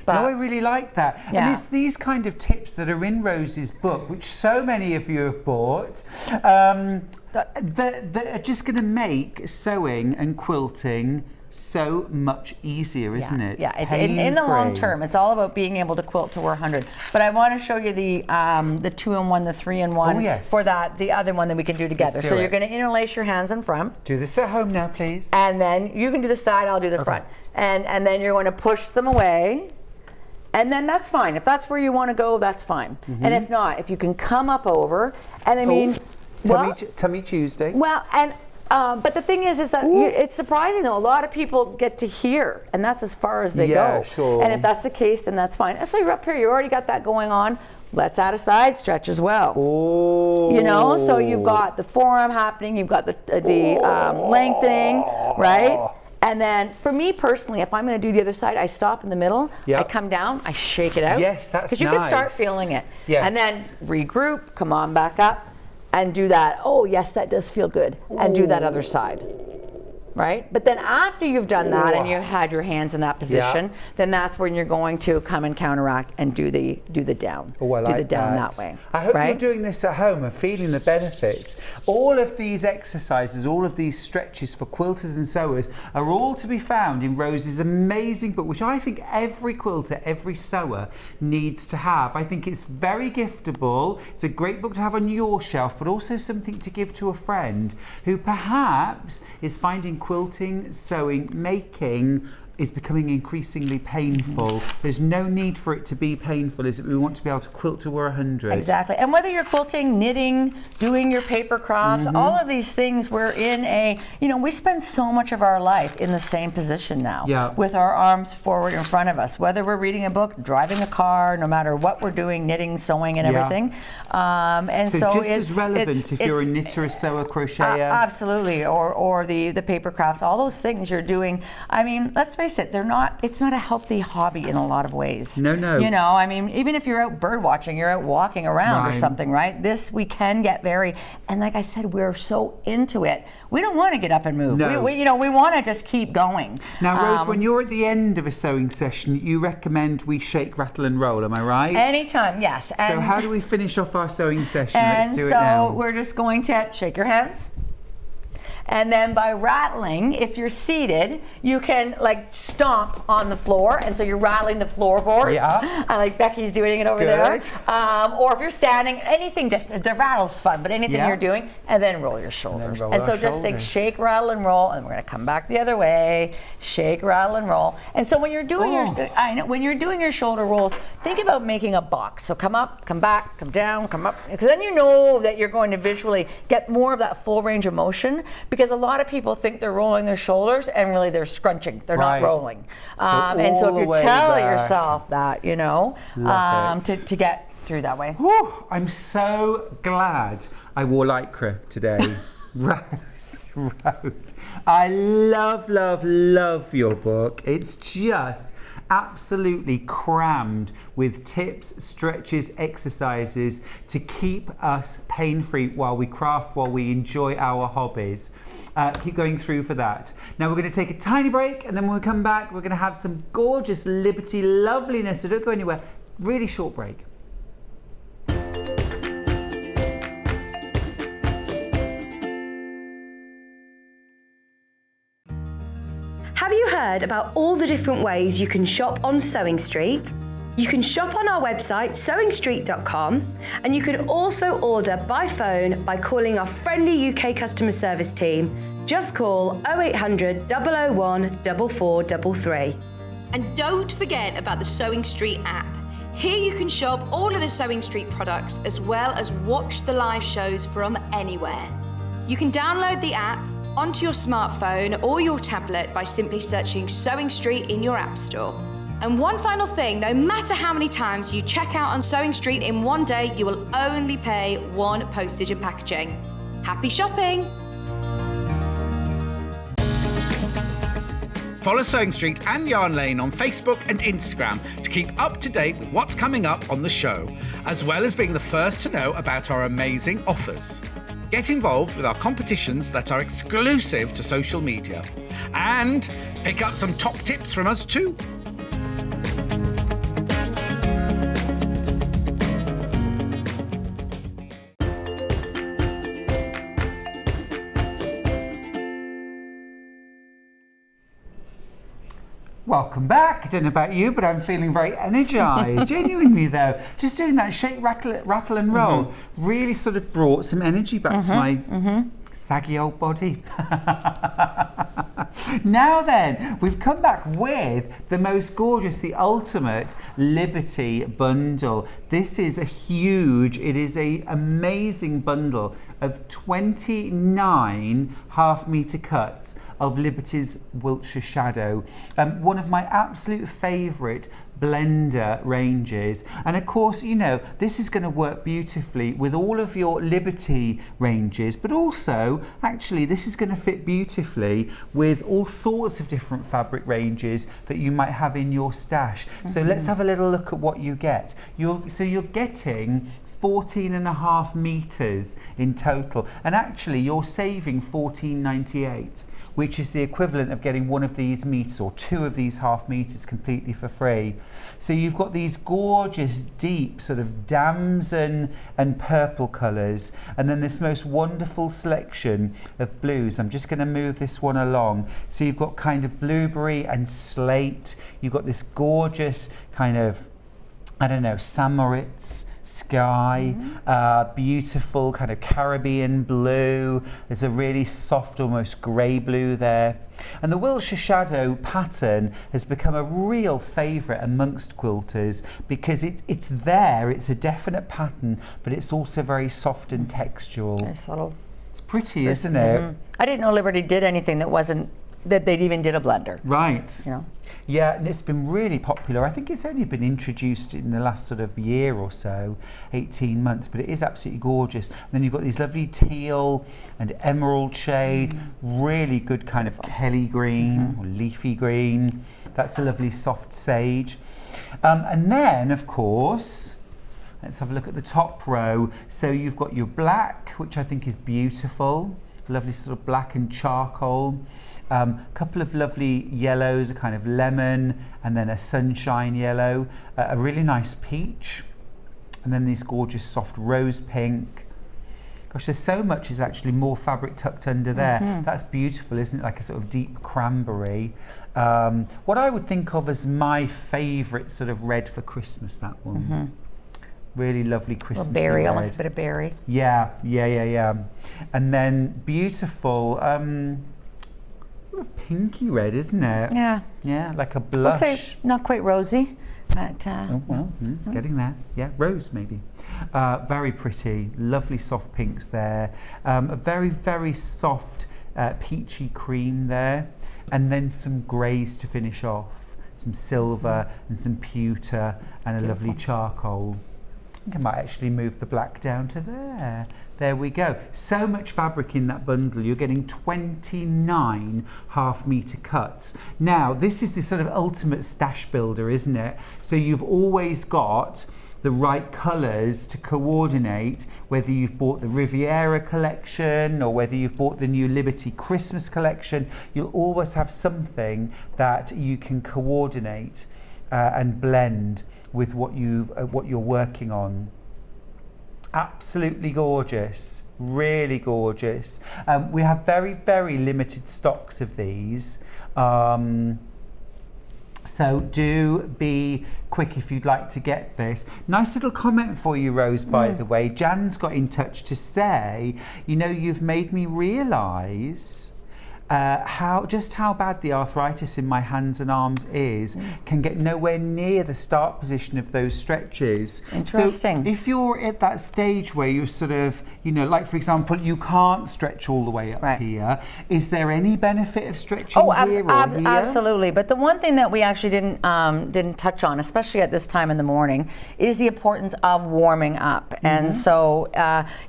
[SPEAKER 1] But, no, I really like that. And it's these kind of tips that are in Rose's book, which so many of you have bought, that are just going to make sewing and quilting so much easier, isn't it?
[SPEAKER 2] In the long term, it's all about being able to quilt to wear 100. But I want to show you the 2-in-1, the 3-in-1 for that, the other one that we can do together. So you're going to interlace your hands in front.
[SPEAKER 1] Do this at home now, please.
[SPEAKER 2] And then you can do the side, I'll do the front. And then you're going to push them away. And then that's fine. If that's where you want to go, that's fine. And if not, if you can come up over, and I mean,
[SPEAKER 1] Tummy Tuesday.
[SPEAKER 2] Well, and but the thing is that it's surprising though. A lot of people get to here, and that's as far as they go. And if that's the case, then that's fine. And so you're up here, you already got that going on. Let's add a side stretch as well. So you've got the forearm happening, you've got the lengthening, right? And then for me personally, if I'm going to do the other side, I stop in the middle, I come down, I shake it out.
[SPEAKER 1] Yes, that's nice.
[SPEAKER 2] Because you can start feeling it. And then regroup, come on back up. And do that. Oh, yes, that does feel good. And do that other side. Right? But then after you've done that and you've had your hands in that position, then that's when you're going to come and counteract and do the down.
[SPEAKER 1] Do the down that way. I hope you're doing this at home and feeling the benefits. All of these exercises, all of these stretches for quilters and sewers are all to be found in Rose's amazing book, which I think every quilter, every sewer needs to have. I think it's very giftable. It's a great book to have on your shelf, but also something to give to a friend who perhaps is finding quilting, sewing, making is becoming increasingly painful. There's no need for it to be painful, is it? We want to be able to quilt to wear 100.
[SPEAKER 2] Exactly. And whether you're quilting, knitting, doing your paper crafts, all of these things, we're in a, we spend so much of our life in the same position now, with our arms forward in front of us, whether we're reading a book, driving a car, no matter what we're doing, knitting, sewing, and everything. And so
[SPEAKER 1] just
[SPEAKER 2] it's
[SPEAKER 1] as relevant if you're a knitter, a sewer, crocheter.
[SPEAKER 2] Absolutely. Or the paper crafts, all those things you're doing. I mean, let's face face it, it's not a healthy hobby in a lot of ways.
[SPEAKER 1] No.
[SPEAKER 2] You know, I mean, even if you're out bird watching, you're out walking around or something, right? This, we can get and like I said, we're so into it. We don't want to get up and move.
[SPEAKER 1] No.
[SPEAKER 2] We want to just keep going.
[SPEAKER 1] Now, Rose, when you're at the end of a sewing session, you recommend we shake, rattle and roll, am I right?
[SPEAKER 2] Anytime, yes.
[SPEAKER 1] So how do we finish off our sewing session? Let's do it now.
[SPEAKER 2] So we're just going to shake your hands. And then by rattling, if you're seated, you can like stomp on the floor, and so you're rattling the floorboards.
[SPEAKER 1] Yeah.
[SPEAKER 2] Like Becky's doing it over there. Or if you're standing, anything, just the rattle's fun, but anything you're doing, and then roll your shoulders. And so just think shake, rattle, and roll, and we're gonna come back the other way. Shake, rattle, and roll. And so when you're doing when you're doing your shoulder rolls, think about making a box. So come up, come back, come down, come up, because then you know that you're going to visually get more of that full range of motion. Because a lot of people think they're rolling their shoulders and really they're scrunching. They're not rolling. And so if you tell yourself that, you know, to get through that way.
[SPEAKER 1] Whew, I'm so glad I wore Lycra today. Rose. I love your book. It's just absolutely crammed with tips, stretches, exercises to keep us pain-free while we craft, while we enjoy our hobbies. Keep going through for that. Now we're going to take a tiny break, and then when we come back, we're going to have some gorgeous Liberty loveliness. So don't go anywhere. Really short break.
[SPEAKER 3] Have you heard about all the different ways you can shop on Sewing Street? You can shop on our website, sewingstreet.com, and you can also order by phone by calling our friendly UK customer service team. Just call 0800 001 4433.
[SPEAKER 4] And don't forget about the Sewing Street app. Here you can shop all of the Sewing Street products as well as watch the live shows from anywhere. You can download the app onto your smartphone or your tablet by simply searching Sewing Street in your app store. And one final thing, no matter how many times you check out on Sewing Street in one day, you will only pay one postage and packaging. Happy shopping!
[SPEAKER 5] Follow Sewing Street and Yarn Lane on Facebook and Instagram to keep up to date with what's coming up on the show, as well as being the first to know about our amazing offers. Get involved with our competitions that are exclusive to social media. And pick up some top tips from us too.
[SPEAKER 1] Welcome back. I don't know about you, but I'm feeling very energized. Genuinely though, just doing that shake, rattle and roll really sort of brought some energy back to my saggy old body. Now then, we've come back with the most gorgeous, the ultimate Liberty bundle. This is it is an amazing bundle of 29 half-metre cuts of Liberty's Wiltshire Shadow. One of my absolute favourite blender ranges, and of course, you know, this is going to work beautifully with all of your Liberty ranges, but also actually this is going to fit beautifully with all sorts of different fabric ranges that you might have in your stash. So let's have a little look at what you get. You're getting 14.5 meters in total, and actually you're saving $14.98, which is the equivalent of getting one of these meters or two of these half meters completely for free. So you've got these gorgeous deep sort of damson and purple colors, and then this most wonderful selection of blues. I'm just going to move this one along. So you've got kind of blueberry and slate. You've got this gorgeous kind of, I don't know, Samoritz sky, beautiful kind of Caribbean blue. There's a really soft, almost grey blue there. And the Wiltshire Shadow pattern has become a real favourite amongst quilters because it's there, it's a definite pattern, but it's also very soft and textural.
[SPEAKER 2] Very subtle.
[SPEAKER 1] It's pretty, isn't it?
[SPEAKER 2] I didn't know Liberty did anything that wasn't that they even did a blender.
[SPEAKER 1] Right.
[SPEAKER 2] You know.
[SPEAKER 1] Yeah, and it's been really popular. I think it's only been introduced in the last sort of year or so, 18 months, but it is absolutely gorgeous. And then you've got these lovely teal and emerald shade, really good kind of Kelly green or leafy green. That's a lovely soft sage. And then, of course, let's have a look at the top row. So you've got your black, which I think is beautiful. Lovely sort of black and charcoal. Couple of lovely yellows, a kind of lemon, and then a sunshine yellow, a really nice peach, and then these gorgeous soft rose pink. Gosh, there's so much is actually more fabric tucked under there. That's beautiful, isn't it? Like a sort of deep cranberry. What I would think of as my favourite sort of red for Christmas, that one. Really lovely Christmassy
[SPEAKER 2] berry,
[SPEAKER 1] red.
[SPEAKER 2] almost a bit of berry.
[SPEAKER 1] Yeah. And then beautiful, sort of pinky red, isn't it?
[SPEAKER 2] Yeah.
[SPEAKER 1] Yeah, like a
[SPEAKER 2] I'll
[SPEAKER 1] blush.
[SPEAKER 2] say not quite rosy, but
[SPEAKER 1] Oh, well, getting there. Yeah, rose maybe. Very pretty, lovely soft pinks there. A very, very soft peachy cream there. And then some greys to finish off. Some silver and some pewter and a lovely charcoal. I think I might actually move the black down to there. There we go. So much fabric in that bundle. You're getting 29 half-metre cuts. Now, this is the sort of ultimate stash builder, isn't it? So you've always got the right colours to coordinate, whether you've bought the Riviera collection or whether you've bought the new Liberty Christmas collection. You'll always have something that you can coordinate and blend with what you're working on. Absolutely gorgeous, really gorgeous. We have very, very limited stocks of these. So do be quick if you'd like to get this. Nice little comment for you, Rose, by the way. Jan's got in touch to say, you know, you've made me realise how bad the arthritis in my hands and arms is, can get nowhere near the start position of those stretches.
[SPEAKER 2] Interesting.
[SPEAKER 1] So if you're at that stage where you're sort of, you know, like for example, you can't stretch all the way up here, is there any benefit of stretching here or here?
[SPEAKER 2] Absolutely. But the one thing that we actually didn't touch on, especially at this time in the morning, is the importance of warming up. And so,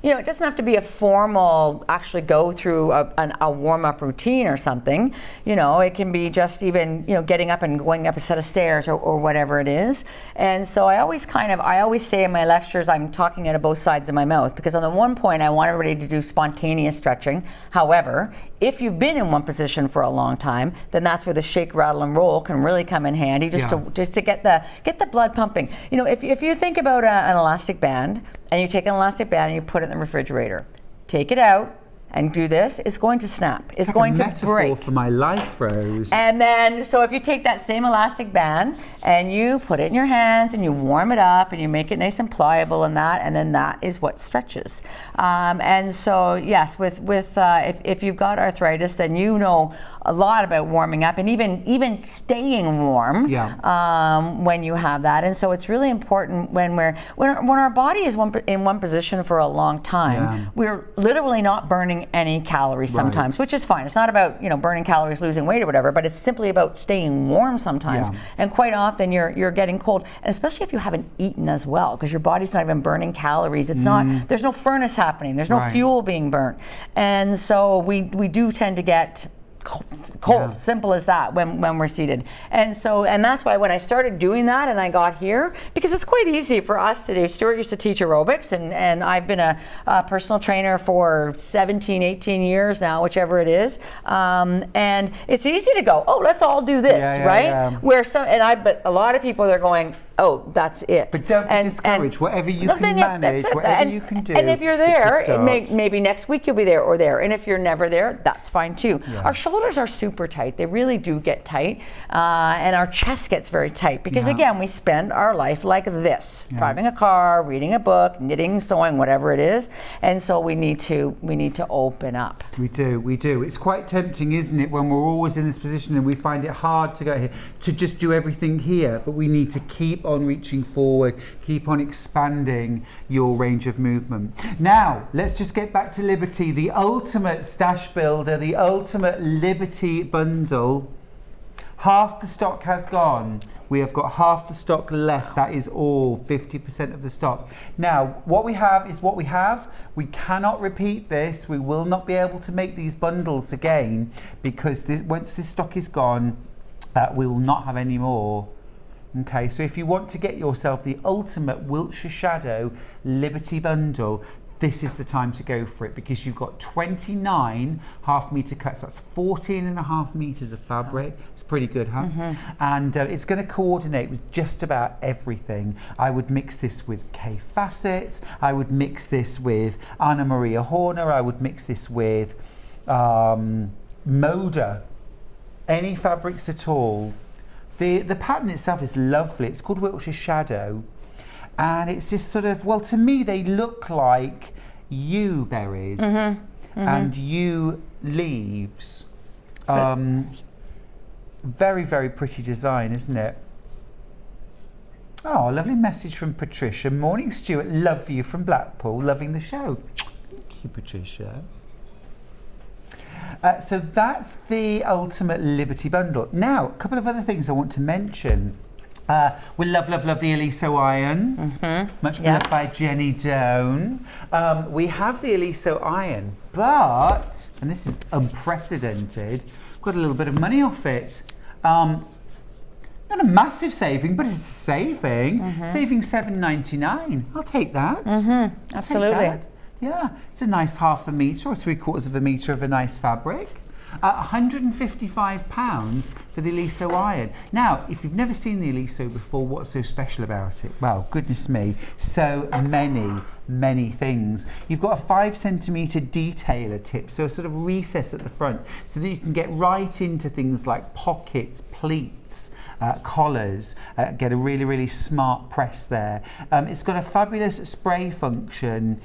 [SPEAKER 2] you know, it doesn't have to be a formal, actually go through a warm-up routine or something. You know, it can be just even, you know, getting up and going up a set of stairs or whatever it is. And so I always say in my lectures, I'm talking out of both sides of my mouth, because on the one point I want everybody to do spontaneous stretching. However, if you've been in one position for a long time, then that's where the shake, rattle, and roll can really come in handy, just to get the blood pumping. You know, if you think about an elastic band, and you take an elastic band and you put it in the refrigerator, take it out and do this, it's going to snap. It's going to break. It's like a metaphor
[SPEAKER 1] for my life, Rose.
[SPEAKER 2] And then, so if you take that same elastic band and you put it in your hands and you warm it up and you make it nice and pliable and then that is what stretches. And so, yes, if you've got arthritis, then you know a lot about warming up and even staying warm when you have that. And so it's really important when our body is in one position for a long time, we're literally not burning any calories sometimes, which is fine. It's not about, you know, burning calories, losing weight or whatever, but it's simply about staying warm sometimes. And quite often you're getting cold, and especially if you haven't eaten as well, because your body's not even burning calories. It's not, there's no furnace happening, there's no fuel being burnt. And so we do tend to get cold, simple as that, when we're seated. And that's why when I started doing that and I got here, because it's quite easy for us to do. Stuart used to teach aerobics, and I've been a personal trainer for 17, 18 years now, whichever it is. And it's easy to go, oh, let's all do this, right? But a lot of people, they're going, oh, that's it.
[SPEAKER 1] But don't be discouraged. Whatever you can manage, whatever you can do.
[SPEAKER 2] And if you're there, maybe next week you'll be there or there. And if you're never there, that's fine too. Our shoulders are super tight. They really do get tight. And our chest gets very tight because, again, we spend our life like this, driving a car, reading a book, knitting, sewing, whatever it is. And so we need to open up.
[SPEAKER 1] We do. It's quite tempting, isn't it, when we're always in this position and we find it hard to go here, to just do everything here. But we need to keep on reaching forward, keep on expanding your range of movement. Now, let's just get back to Liberty, the ultimate stash builder, the ultimate Liberty bundle. Half the stock has gone. We have got half the stock left. That is all, 50% of the stock. Now, what we have is what we have. We cannot repeat this. We will not be able to make these bundles again because once this stock is gone, we will not have any more. Okay, so if you want to get yourself the ultimate Wiltshire Shadow Liberty bundle, this is the time to go for it because you've got 29 half-metre cuts. That's 14.5 metres of fabric. It's pretty good, huh? And it's going to coordinate with just about everything. I would mix this with Kay Facets. I would mix this with Anna Maria Horner. I would mix this with Moda. Any fabrics at all. The pattern itself is lovely. It's called Wiltshire Shadow. And it's this sort of, well, to me, they look like yew berries and yew leaves. Very, very pretty design, isn't it? Oh, a lovely message from Patricia. Morning, Stuart. Love you from Blackpool. Loving the show. Thank you, Patricia. So that's the ultimate Liberty bundle. Now, a couple of other things I want to mention. We love the Eliso iron, much beloved by Jenny Doan. We have the Eliso iron, but, and this is unprecedented, got a little bit of money off it. Not a massive saving, but it's a saving. Saving £7.99. I'll take that.
[SPEAKER 2] Absolutely.
[SPEAKER 1] Take that. Yeah, it's a nice half a metre or 3/4 of a metre of a nice fabric. £155 for the Eliso iron. Now, if you've never seen the Eliso before, what's so special about it? Well, goodness me, so many things. You've got a 5 centimetre detailer tip, so a sort of recess at the front, so that you can get right into things like pockets, pleats, collars, get a really smart press there. It's got a fabulous spray function,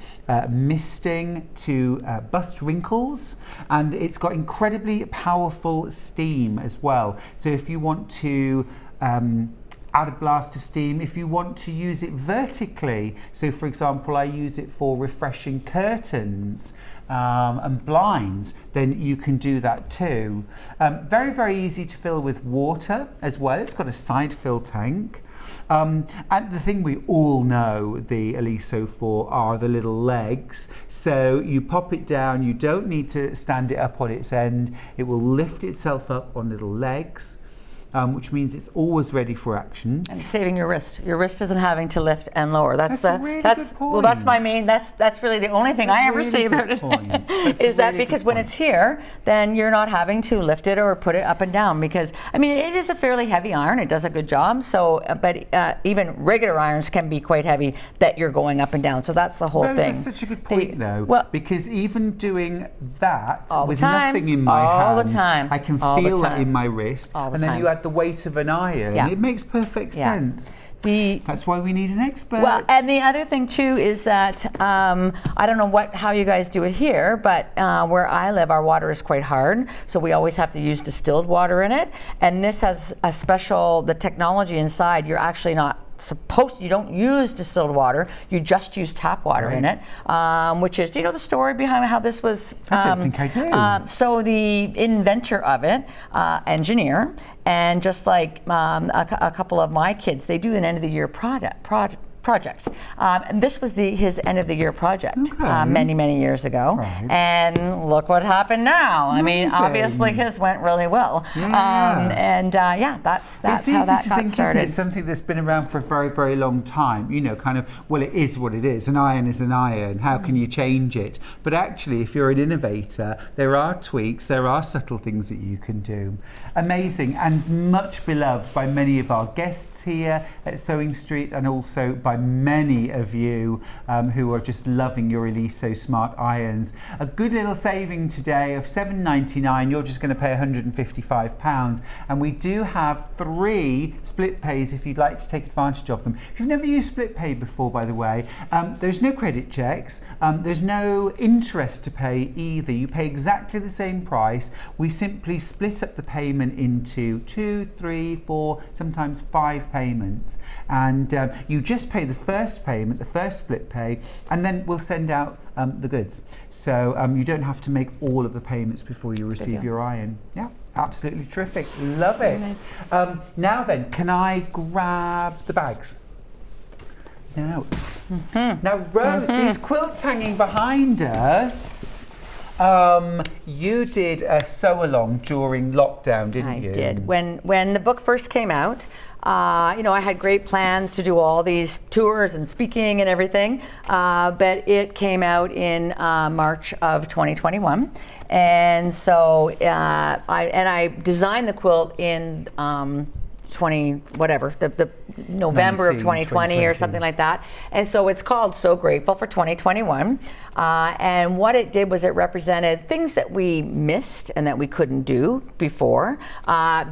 [SPEAKER 1] misting to bust wrinkles, and it's got incredibly powerful steam as well. So if you want to add a blast of steam, if you want to use it vertically, so for example I use it for refreshing curtains and blinds, then you can do that too. Very easy to fill with water as well. It's got a side fill tank. And the thing we all know the Eliso for are the little legs. So you pop it down, you don't need to stand it up on its end. It will lift itself up on little legs. Which means it's always ready for action. And
[SPEAKER 2] saving your wrist. Your wrist isn't having to lift and lower. That's
[SPEAKER 1] a really good point.
[SPEAKER 2] Well, that's my main. That's really the only thing I ever say about it. Is that because when it's here, then you're not having to lift it or put it up and down. Because I mean, it is a fairly heavy iron. It does a good job. So, but even regular irons can be quite heavy that you're going up and down. So that's the whole thing.
[SPEAKER 1] That's such a good point, though. Well, because even doing that with nothing in my hand, I can feel that in my wrist, and then you add the weight of an iron. It makes perfect sense. That's why we need an expert.
[SPEAKER 2] Well, and the other thing too is that I don't know how you guys do it here, but where I live, our water is quite hard, so we always have to use distilled water in it. And this has a special, the technology inside. You're actually not supposed, you don't use distilled water, you just use tap water in it, which is, do you know the story behind how this was?
[SPEAKER 1] I don't think I do.
[SPEAKER 2] So the inventor of it, engineer, and just like a couple of my kids, they do an end of the year project. And this was his end of the year project many years ago. And look what happened now. I mean, obviously his went really well. That's how that got started. It's easy to think, isn't it?
[SPEAKER 1] Something that's been around for a very long time. You know, kind of, well, it is what it is. An iron is an iron. How can you change it? But actually, if you're an innovator, there are tweaks, there are subtle things that you can do. Amazing, and much beloved by many of our guests here at Sewing Street, and also by by many of you who are just loving your Elise So Smart irons. A good little saving today of $7.99. You're just going to pay £155, and we do have 3 split pays if you'd like to take advantage of them. If you've never used split pay before, by the way, there's no credit checks, there's no interest to pay either. You pay exactly the same price. We simply split up the payment into 2, 3, 4, sometimes 5 payments, and you just pay the first payment, the first split pay, and then we'll send out the goods. So you don't have to make all of the payments before you receive your iron. Yeah, absolutely terrific. Love it. Nice. Now then, can I grab the bags? Now, now Rose, these quilts hanging behind us, you did a sew-along during lockdown, didn't you?
[SPEAKER 2] I did. When the book first came out, you know, I had great plans to do all these tours and speaking and everything, but it came out in March of 2021, and so I designed the quilt in the November of 2020 or something like that. And so it's called So Grateful for 2021. And what it did was it represented things that we missed and that we couldn't do before,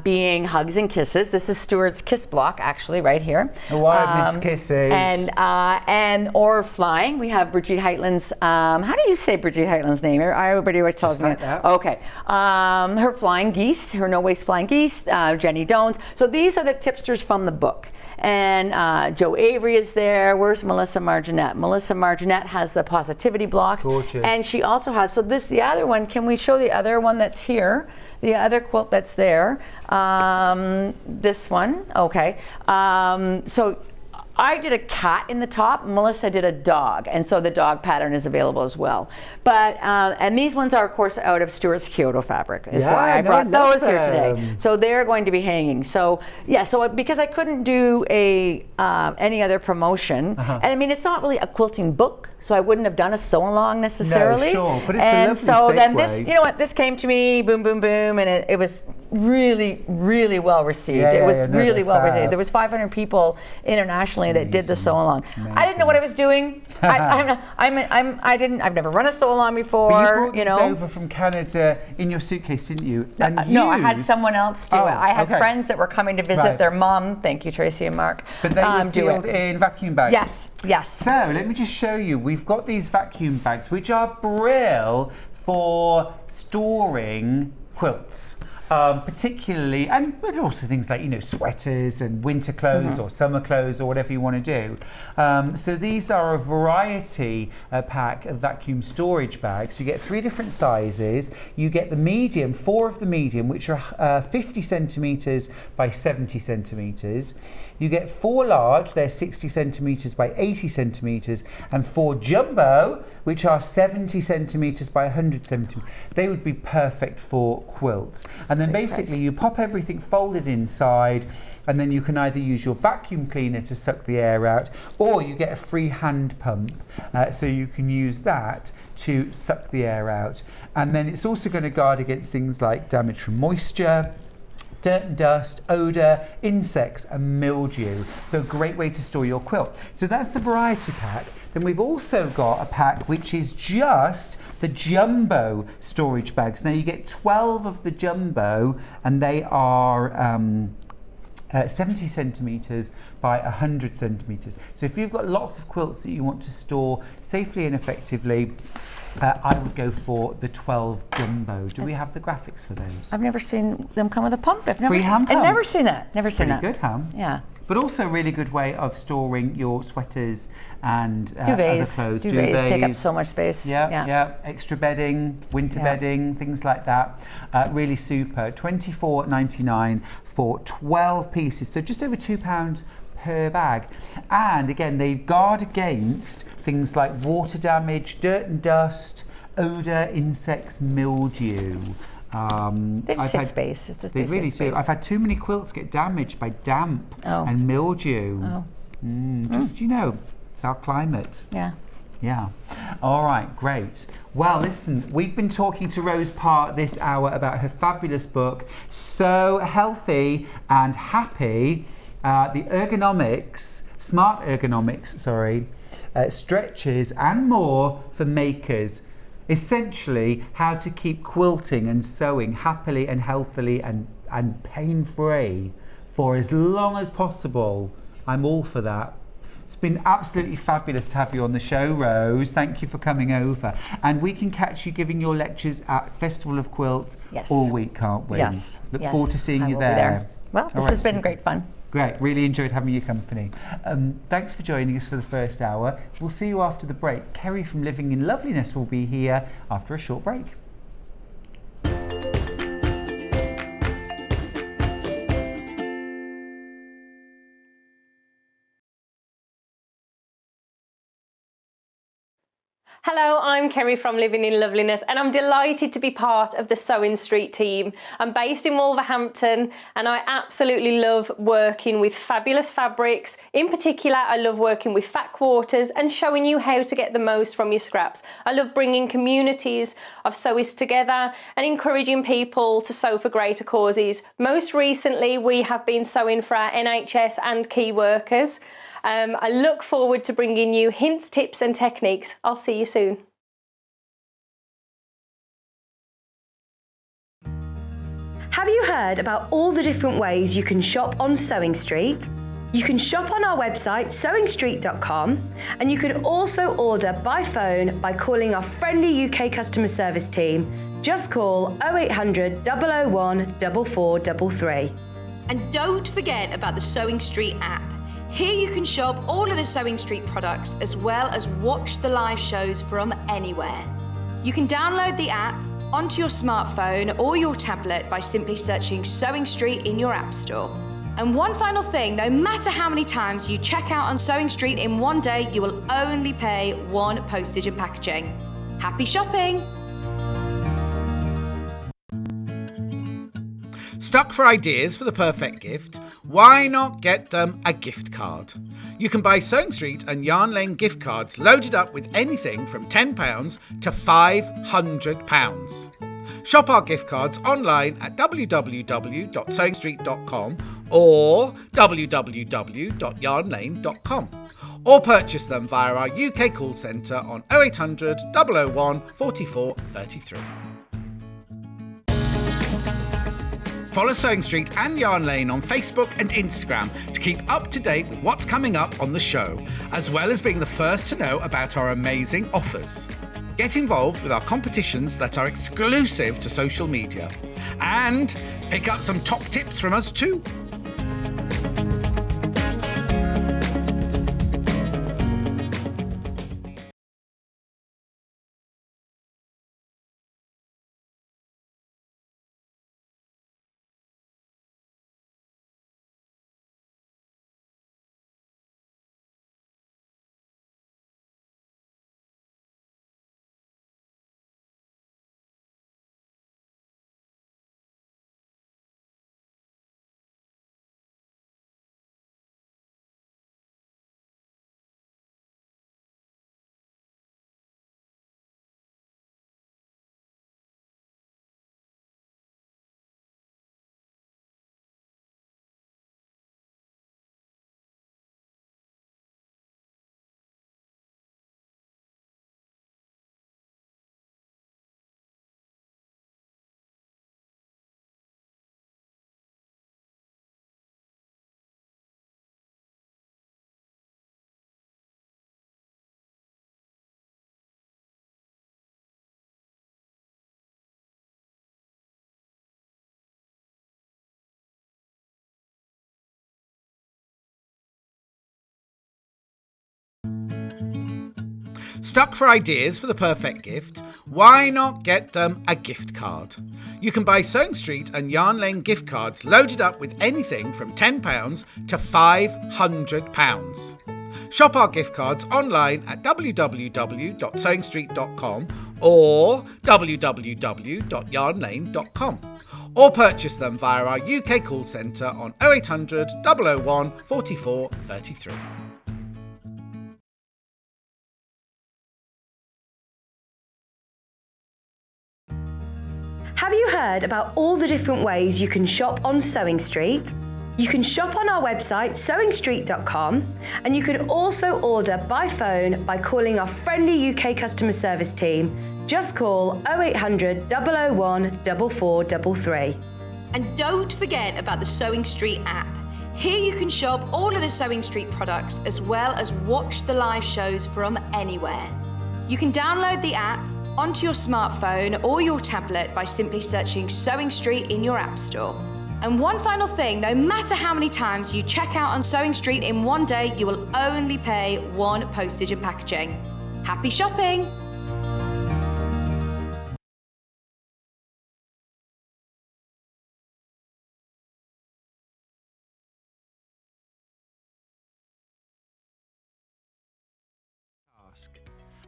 [SPEAKER 2] being hugs and kisses. This is Stuart's kiss block, actually, right here.
[SPEAKER 1] Oh, I miss kisses.
[SPEAKER 2] Or flying. We have Brigitte Heitland's, how do you say Brigitte Heitland's name? Everybody always tells me.
[SPEAKER 1] That.
[SPEAKER 2] Okay. Her flying geese, her no-waste flying geese, Jenny Dones. So these are the tipsters from the book. And Joe Avery is there. Where's Melissa Marginette? Melissa Marginette has the positivity blocks.
[SPEAKER 1] Gorgeous.
[SPEAKER 2] And she also has, so this, the other one, can we show the other one that's here? The other quilt that's there. This one, okay. So I did a cat in the top, Melissa did a dog, and so the dog pattern is available as well. But, and these ones are, of course, out of Stuart's Kyoto fabric, is why I brought those here today. So they're going to be hanging. So, yeah, so because I couldn't do any other promotion, and I mean, it's not really a quilting book, so I wouldn't have done a sew-along necessarily.
[SPEAKER 1] No, sure, but it's a lovely segue.
[SPEAKER 2] Then this, you know what, this came to me, boom, boom, boom, and it was really, really well received. It was really well received. There was 500 people internationally that did the sew-along. I didn't know what I was doing. I've never run a sew-along before.
[SPEAKER 1] But you brought these over from Canada in your suitcase, didn't you? And
[SPEAKER 2] no, I had someone else do it. I had friends that were coming to visit their mum. Thank you, Tracy and Mark.
[SPEAKER 1] But they were sealed in vacuum bags.
[SPEAKER 2] Yes, yes.
[SPEAKER 1] So let me just show you. We've got these vacuum bags, which are brill for storing quilts. Particularly, but also things like, you know, sweaters and winter clothes or summer clothes or whatever you want to do. So these are a variety pack of vacuum storage bags. You get 3 different sizes. You get the medium, 4 of the medium, which are 50 centimetres by 70 centimetres. You get 4 large, they're 60 centimetres by 80 centimetres, and 4 jumbo, which are 70 centimetres by 100 centimetres. They would be perfect for quilts. And then basically you pop everything folded inside, and then you can either use your vacuum cleaner to suck the air out, or you get a free hand pump, so you can use that to suck the air out. And then it's also going to guard against things like damage from moisture, dirt and dust, odour, insects and mildew. So a great way to store your quilt. So that's the variety pack. Then we've also got a pack which is just the jumbo storage bags. Now you get 12 of the jumbo, and they are 70 centimetres by 100 centimetres. So if you've got lots of quilts that you want to store safely and effectively, I would go for the 12 jumbo. Do we have the graphics for those?
[SPEAKER 2] I've never seen them come with a pump. I've
[SPEAKER 1] Free hand pump.
[SPEAKER 2] I've never seen that. Never seen that.
[SPEAKER 1] Pretty good, huh?
[SPEAKER 2] Yeah.
[SPEAKER 1] But also a really good way of storing your sweaters and other clothes.
[SPEAKER 2] Duvets take up so much space.
[SPEAKER 1] Yeah. Extra bedding, winter bedding, things like that. Really super. $24.99 for 12 pieces. So just over £2 per bag. And again, they guard against things like water damage, dirt and dust, odour, insects, mildew.
[SPEAKER 2] They just save space. It's just
[SPEAKER 1] they really do. I've had too many quilts get damaged by damp and mildew. Just, you know, it's our climate. Yeah. All right, great. Well, listen, we've been talking to Rose Parr this hour about her fabulous book, So Healthy and Happy, the ergonomics smart ergonomics, stretches and more for makers. Essentially, how to keep quilting and sewing happily and healthily and pain-free for as long as possible. I'm all for that. It's been absolutely fabulous to have you on the show, Rose. Thank you for coming over. And we can catch you giving your lectures at Festival of Quilts all week, can't we?
[SPEAKER 2] Yes.
[SPEAKER 1] Look forward to seeing you there.
[SPEAKER 2] Well, this has been great fun.
[SPEAKER 1] Great, really enjoyed having your company. Thanks for joining us for the first hour. We'll see you after the break. Kerrie from Living in Loveliness will be here after a short break.
[SPEAKER 6] Hello, I'm Kerrie from Living in Loveliness and I'm delighted to be part of the Sewing Street team. I'm based in Wolverhampton and I absolutely love working with fabulous fabrics. In particular, I love working with fat quarters and showing you how to get the most from your scraps. I love bringing communities of sewists together and encouraging people to sew for greater causes. Most recently, we have been sewing for our NHS and key workers. I look forward to bringing you hints, tips and techniques. I'll see you soon.
[SPEAKER 3] Have you heard about all the different ways you can shop on Sewing Street? You can shop on our website sewingstreet.com and you can also order by phone by calling our friendly UK customer service team. Just call 0800 001 4433.
[SPEAKER 4] And don't forget about the Sewing Street app. Here you can shop all of the Sewing Street products as well as watch the live shows from anywhere. You can download the app onto your smartphone or your tablet by simply searching Sewing Street in your app store. And one final thing, no matter how many times you check out on Sewing Street in one day, you will only pay one postage and packaging. Happy shopping!
[SPEAKER 5] Stuck for ideas for the perfect gift? Why not get them a gift card? You can buy Sewing Street and Yarn Lane gift cards loaded up with anything from £10 to £500. Shop our gift cards online at www.sewingstreet.com or www.yarnlane.com, or purchase them via our UK call centre on 0800 001 44 33. Follow Sewing Street and Yarn Lane on Facebook and Instagram to keep up to date with what's coming up on the show, as well as being the first to know about our amazing offers. Get involved with our competitions that are exclusive to social media. And pick up some top tips from us too. Stuck for ideas for the perfect gift? Why not get them a gift card? You can buy Sewing Street and Yarn Lane gift cards loaded up with anything from £10 to £500. Shop our gift cards online at www.sewingstreet.com or www.yarnlane.com, or purchase them via our UK call centre on 0800 001 44 33.
[SPEAKER 3] Have you heard about all the different ways you can shop on Sewing Street? You can shop on our website, sewingstreet.com, and you can also order by phone by calling our friendly UK customer service team. Just call 0800 001 4433.
[SPEAKER 4] And don't forget about the Sewing Street app. Here you can shop all of the Sewing Street products as well as watch the live shows from anywhere. You can download the app onto your smartphone or your tablet by simply searching Sewing Street in your app store. And one final thing, no matter how many times you check out on Sewing Street in one day, you will only pay one postage and packaging. Happy shopping!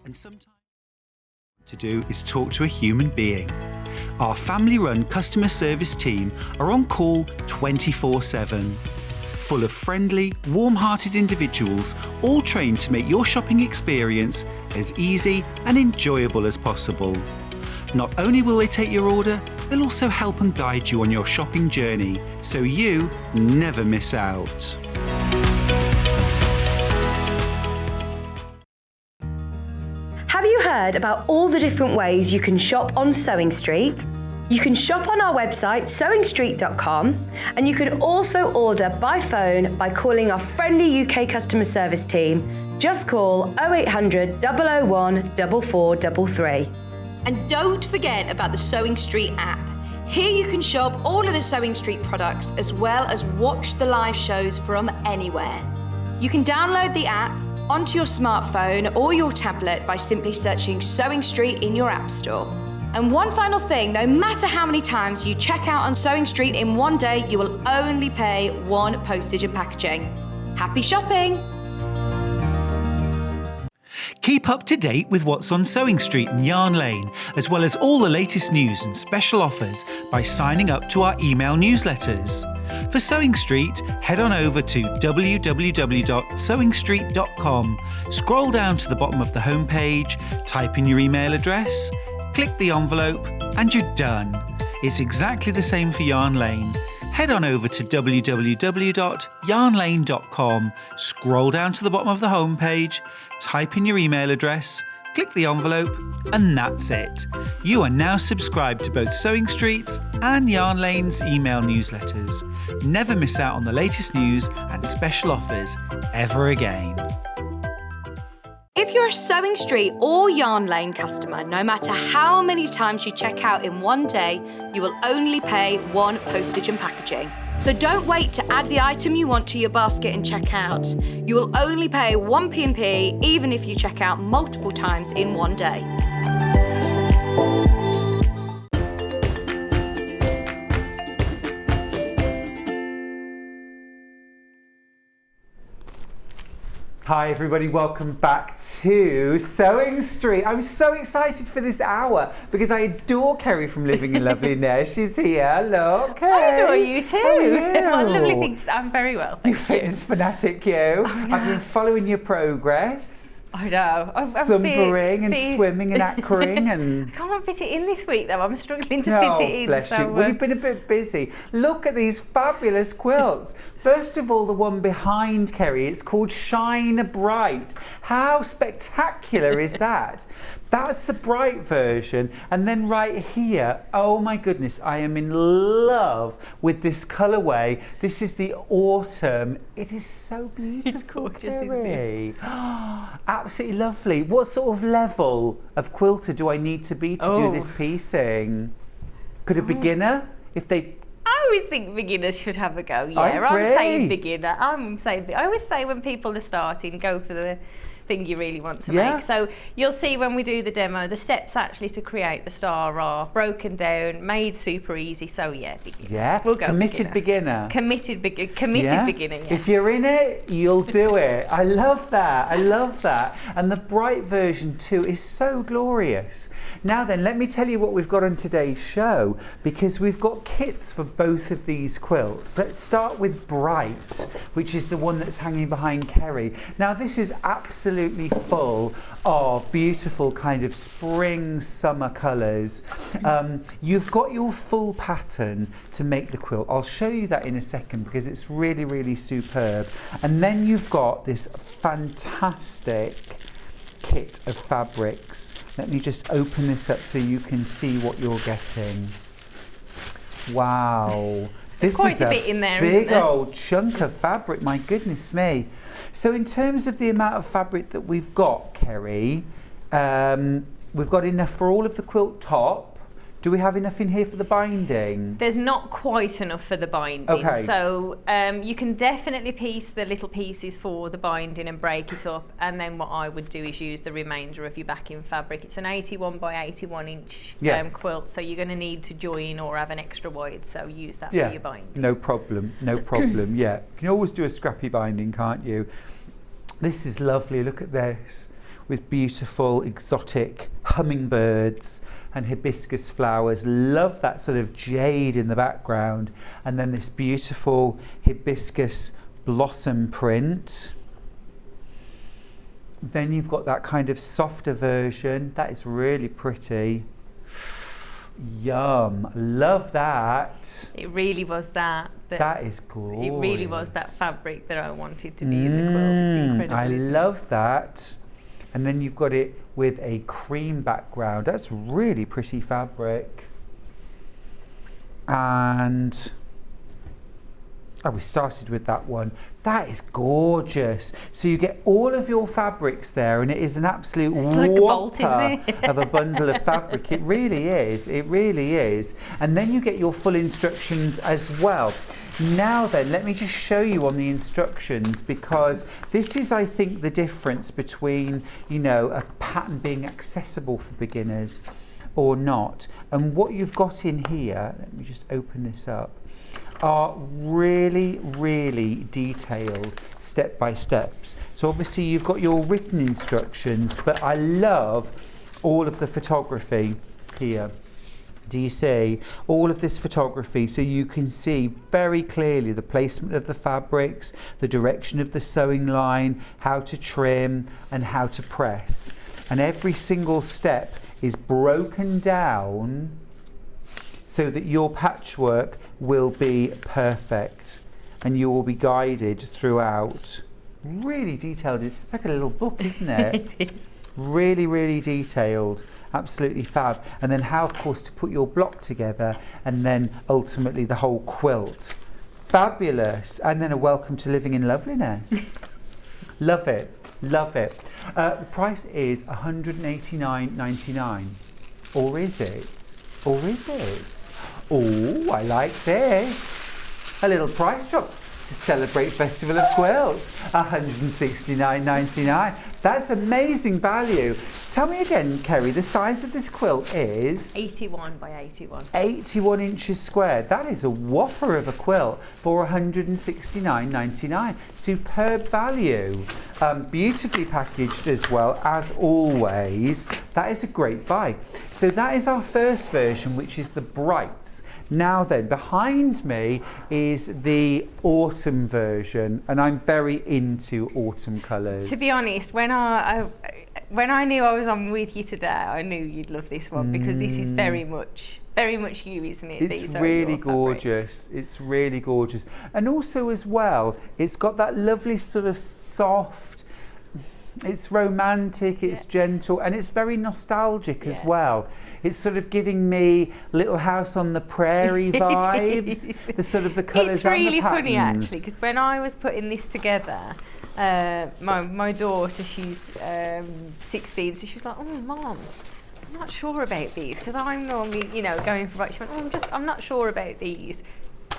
[SPEAKER 1] And sometimes to do is talk to a human being. Our family-run customer service team are on call 24/7, full of friendly, warm-hearted individuals, all trained to make your shopping experience as easy and enjoyable as possible. Not only will they take your order, they'll also help and guide you on your shopping journey, so you never miss out.
[SPEAKER 3] Have you heard about all the different ways you can shop on Sewing Street? You can shop on our website, sewingstreet.com, and you can also order by phone by calling our friendly UK customer service team. Just call 0800 001 4433.
[SPEAKER 4] And don't forget about the Sewing Street app. Here you can shop all of the Sewing Street products as well as watch the live shows from anywhere. You can download the app onto your smartphone or your tablet by simply searching Sewing Street in your app store. And one final thing, no matter how many times you check out on Sewing Street in one day, you will only pay one postage and packaging. Happy shopping!
[SPEAKER 1] Keep up to date with what's on Sewing Street and Yarn Lane, as well as all the latest news and special offers by signing up to our email newsletters. For Sewing Street, head on over to www.sewingstreet.com, scroll down to the bottom of the homepage, type in your email address, click the envelope, and you're done. It's exactly the same for Yarn Lane. Head on over to www.yarnlane.com, scroll down to the bottom of the homepage, type in your email address, click the envelope, and that's it. You are now subscribed to both Sewing Street's and Yarn Lane's email newsletters. Never miss out on the latest news and special offers ever again.
[SPEAKER 4] If you're a Sewing Street or Yarn Lane customer, no matter how many times you check out in one day, you will only pay one postage and packaging. So don't wait to add the item you want to your basket and check out. You will only pay one P&P even if you check out multiple times in one day.
[SPEAKER 1] Hi everybody, welcome back to Sewing Street. I'm so excited for this hour because I adore Kerrie from Living in Loveliness. She's here. Look, hey.
[SPEAKER 6] I adore you too.
[SPEAKER 1] How are you?
[SPEAKER 6] What lovely things. I'm very well, thank
[SPEAKER 1] You fitness fanatic, you. I've been following your progress.
[SPEAKER 6] I know.
[SPEAKER 1] Sumbering and swimming and aquaring and...
[SPEAKER 6] I can't fit it in this week though. I'm struggling to
[SPEAKER 1] Oh,
[SPEAKER 6] fit it in.
[SPEAKER 1] bless you. Well, you've been a bit busy. Look at these fabulous quilts. First of all, the one behind Kerrie, it's called Shine Bright. How spectacular is that? That's the bright version. And then right here, oh my goodness, I am in love with this colourway. This is the autumn. It is so beautiful,
[SPEAKER 6] It's gorgeous, isn't
[SPEAKER 1] Kerrie. Absolutely lovely. What sort of level of quilter do I need to be to do this piecing? Could a beginner, if they...
[SPEAKER 6] I always think beginners should have a go. Yeah,
[SPEAKER 1] I agree.
[SPEAKER 6] I'm saying beginner. I always say when people are starting, go for the thing you really want to make. So you'll see when we do the demo, the steps actually to create the star are broken down, made super easy. So yeah, beginner.
[SPEAKER 1] Yeah,
[SPEAKER 6] we'll go
[SPEAKER 1] committed beginner.
[SPEAKER 6] Committed beginner, yes.
[SPEAKER 1] If you're in it, you'll do it. I love that. I love that. And the bright version too is so glorious. Now then, let me tell you what we've got on today's show, because we've got kits for both of these quilts. Let's start with Bright, which is the one that's hanging behind Kerrie. Now this is absolutely absolutely full of beautiful kind of spring summer colours. You've got your full pattern to make the quilt. I'll show you that in a second because it's really, really superb. And then you've got this fantastic kit of fabrics. Let me just open this up so you can see what you're getting. Wow.
[SPEAKER 6] There's quite a bit in there,
[SPEAKER 1] big
[SPEAKER 6] isn't there?
[SPEAKER 1] old chunk of fabric, my goodness me. So in terms of the amount of fabric that we've got, Kerrie, we've got enough for all of the quilt top. Do we have enough in here for the binding?
[SPEAKER 6] There's not quite enough for the binding.
[SPEAKER 1] Okay.
[SPEAKER 6] So you can definitely piece the little pieces for the binding and break it up. And then what I would do is use the remainder of your backing fabric. It's an 81 by 81 inch quilt. So you're going to need to join or have an extra wide. So use that for your binding.
[SPEAKER 1] No problem, no problem. Yeah, you can always do a scrappy binding, can't you? This is lovely. Look at this. With beautiful exotic hummingbirds and hibiscus flowers. Love that sort of jade in the background. And then this beautiful hibiscus blossom print. Then you've got that kind of softer version. That is really pretty. Yum. Love that.
[SPEAKER 6] It really was that.
[SPEAKER 1] That is gorgeous.
[SPEAKER 6] It really was that fabric that I wanted to be in the quilt. It's incredible.
[SPEAKER 1] I love that. And then you've got it with a cream background. That's really pretty fabric. And we started with that one. That is gorgeous. So you get all of your fabrics there, and it is an absolute whopper of a bundle of fabric. It really is. It really is. And then you get your full instructions as well. Now then, let me just show you on the instructions, because this is, I think, the difference between, you know, a pattern being accessible for beginners or not. And what you've got in here, let me just open this up, are really, really detailed step-by-steps. So obviously you've got your written instructions, but I love all of the photography here. Do you see all of this photography? So you can see very clearly the placement of the fabrics, the direction of the sewing line, how to trim and how to press. And every single step is broken down so that your patchwork will be perfect and you will be guided throughout. Really detailed. It's like a little book, isn't it?
[SPEAKER 6] It is.
[SPEAKER 1] Really, really detailed. Absolutely fab. And then how, of course, to put your block together, and then ultimately the whole quilt. Fabulous. And then a welcome to living in loveliness. Love it. Love it. The price is $189.99. Or is it? Or is it? Oh, I like this. A little price drop to celebrate Festival of Quilts. $169.99. That's amazing value. Tell me again, Kerrie, the size of this quilt is?
[SPEAKER 6] 81 by 81.
[SPEAKER 1] 81 inches square. That is a whopper of a quilt for $169.99. Superb value. Beautifully packaged as well, as always. That is a great buy. So that is our first version, which is the brights. Now then, behind me is the autumn version, and I'm very into autumn colours.
[SPEAKER 6] To be honest, when I knew I was on with you today, I knew you'd love this one, because this is very much you, isn't it?
[SPEAKER 1] It's really gorgeous. It's really gorgeous. And also as well, it's got that lovely sort of soft, it's romantic, it's gentle, and it's very nostalgic as well. It's sort of giving me Little House on the Prairie vibes, the sort of the colours and the patterns.
[SPEAKER 6] It's really funny actually, because when I was putting this together, my daughter, she's 16, so she was like, "Oh, Mom, I'm not sure about these," because I'm normally, going for. She went, "Oh, I'm not sure about these."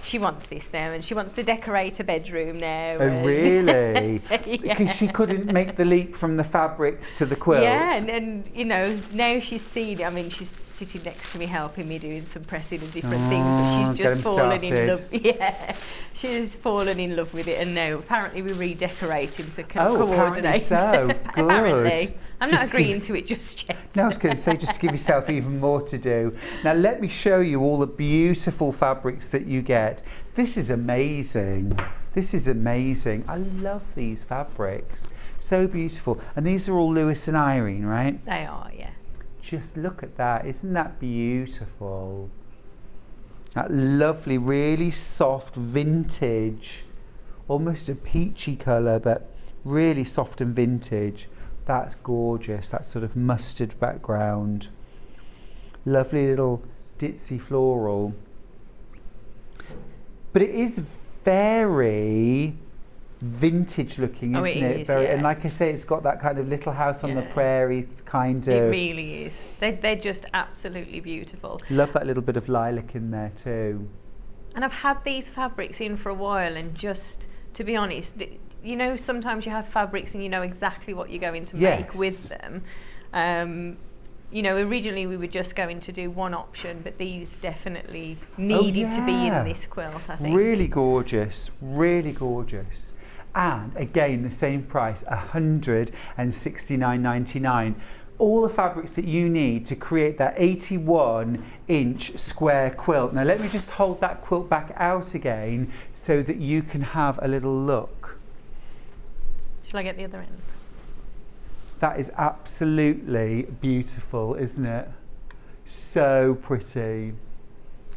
[SPEAKER 6] She wants this now, and she wants to decorate a bedroom now.
[SPEAKER 1] Oh, really?
[SPEAKER 6] Yeah.
[SPEAKER 1] Because she couldn't make the leap from the fabrics to the quilt.
[SPEAKER 6] Yeah, and now she's seen it. I mean, she's sitting next to me helping me doing some pressing and different things, but she's just fallen in love. Yeah, she's fallen in love with it, and now apparently we're redecorating to coordinate.
[SPEAKER 1] So good.
[SPEAKER 6] Apparently. I'm not agreeing to it just yet.
[SPEAKER 1] No, I was going to say, just give yourself even more to do. Now, let me show you all the beautiful fabrics that you get. This is amazing. This is amazing. I love these fabrics. So beautiful. And these are all Lewis and Irene, right?
[SPEAKER 6] They are, yeah.
[SPEAKER 1] Just look at that. Isn't that beautiful? That lovely, really soft vintage, almost a peachy colour, but really soft and vintage. That's gorgeous. That sort of mustard background. Lovely little ditzy floral. But it is very vintage looking, isn't it?
[SPEAKER 6] Is,
[SPEAKER 1] Very,
[SPEAKER 6] yeah.
[SPEAKER 1] And like I say, it's got that kind of Little House on the
[SPEAKER 6] Yeah.
[SPEAKER 1] Prairie kind of.
[SPEAKER 6] It really is. They're just absolutely beautiful.
[SPEAKER 1] Love that little bit of lilac in there too.
[SPEAKER 6] And I've had these fabrics in for a while, and just to be honest, you know, sometimes you have fabrics and you know exactly what you're going to make
[SPEAKER 1] Yes.
[SPEAKER 6] with them. You know, originally we were just going to do one option, but these definitely needed to be
[SPEAKER 1] yeah.
[SPEAKER 6] in this quilt, I think.
[SPEAKER 1] Really gorgeous, really gorgeous. And again, the same price, $169.99. All the fabrics that you need to create that 81-inch square quilt. Now let me just hold that quilt back out again so that you can have a little look.
[SPEAKER 6] Shall I get the other end?
[SPEAKER 1] That is absolutely beautiful, isn't it? So pretty.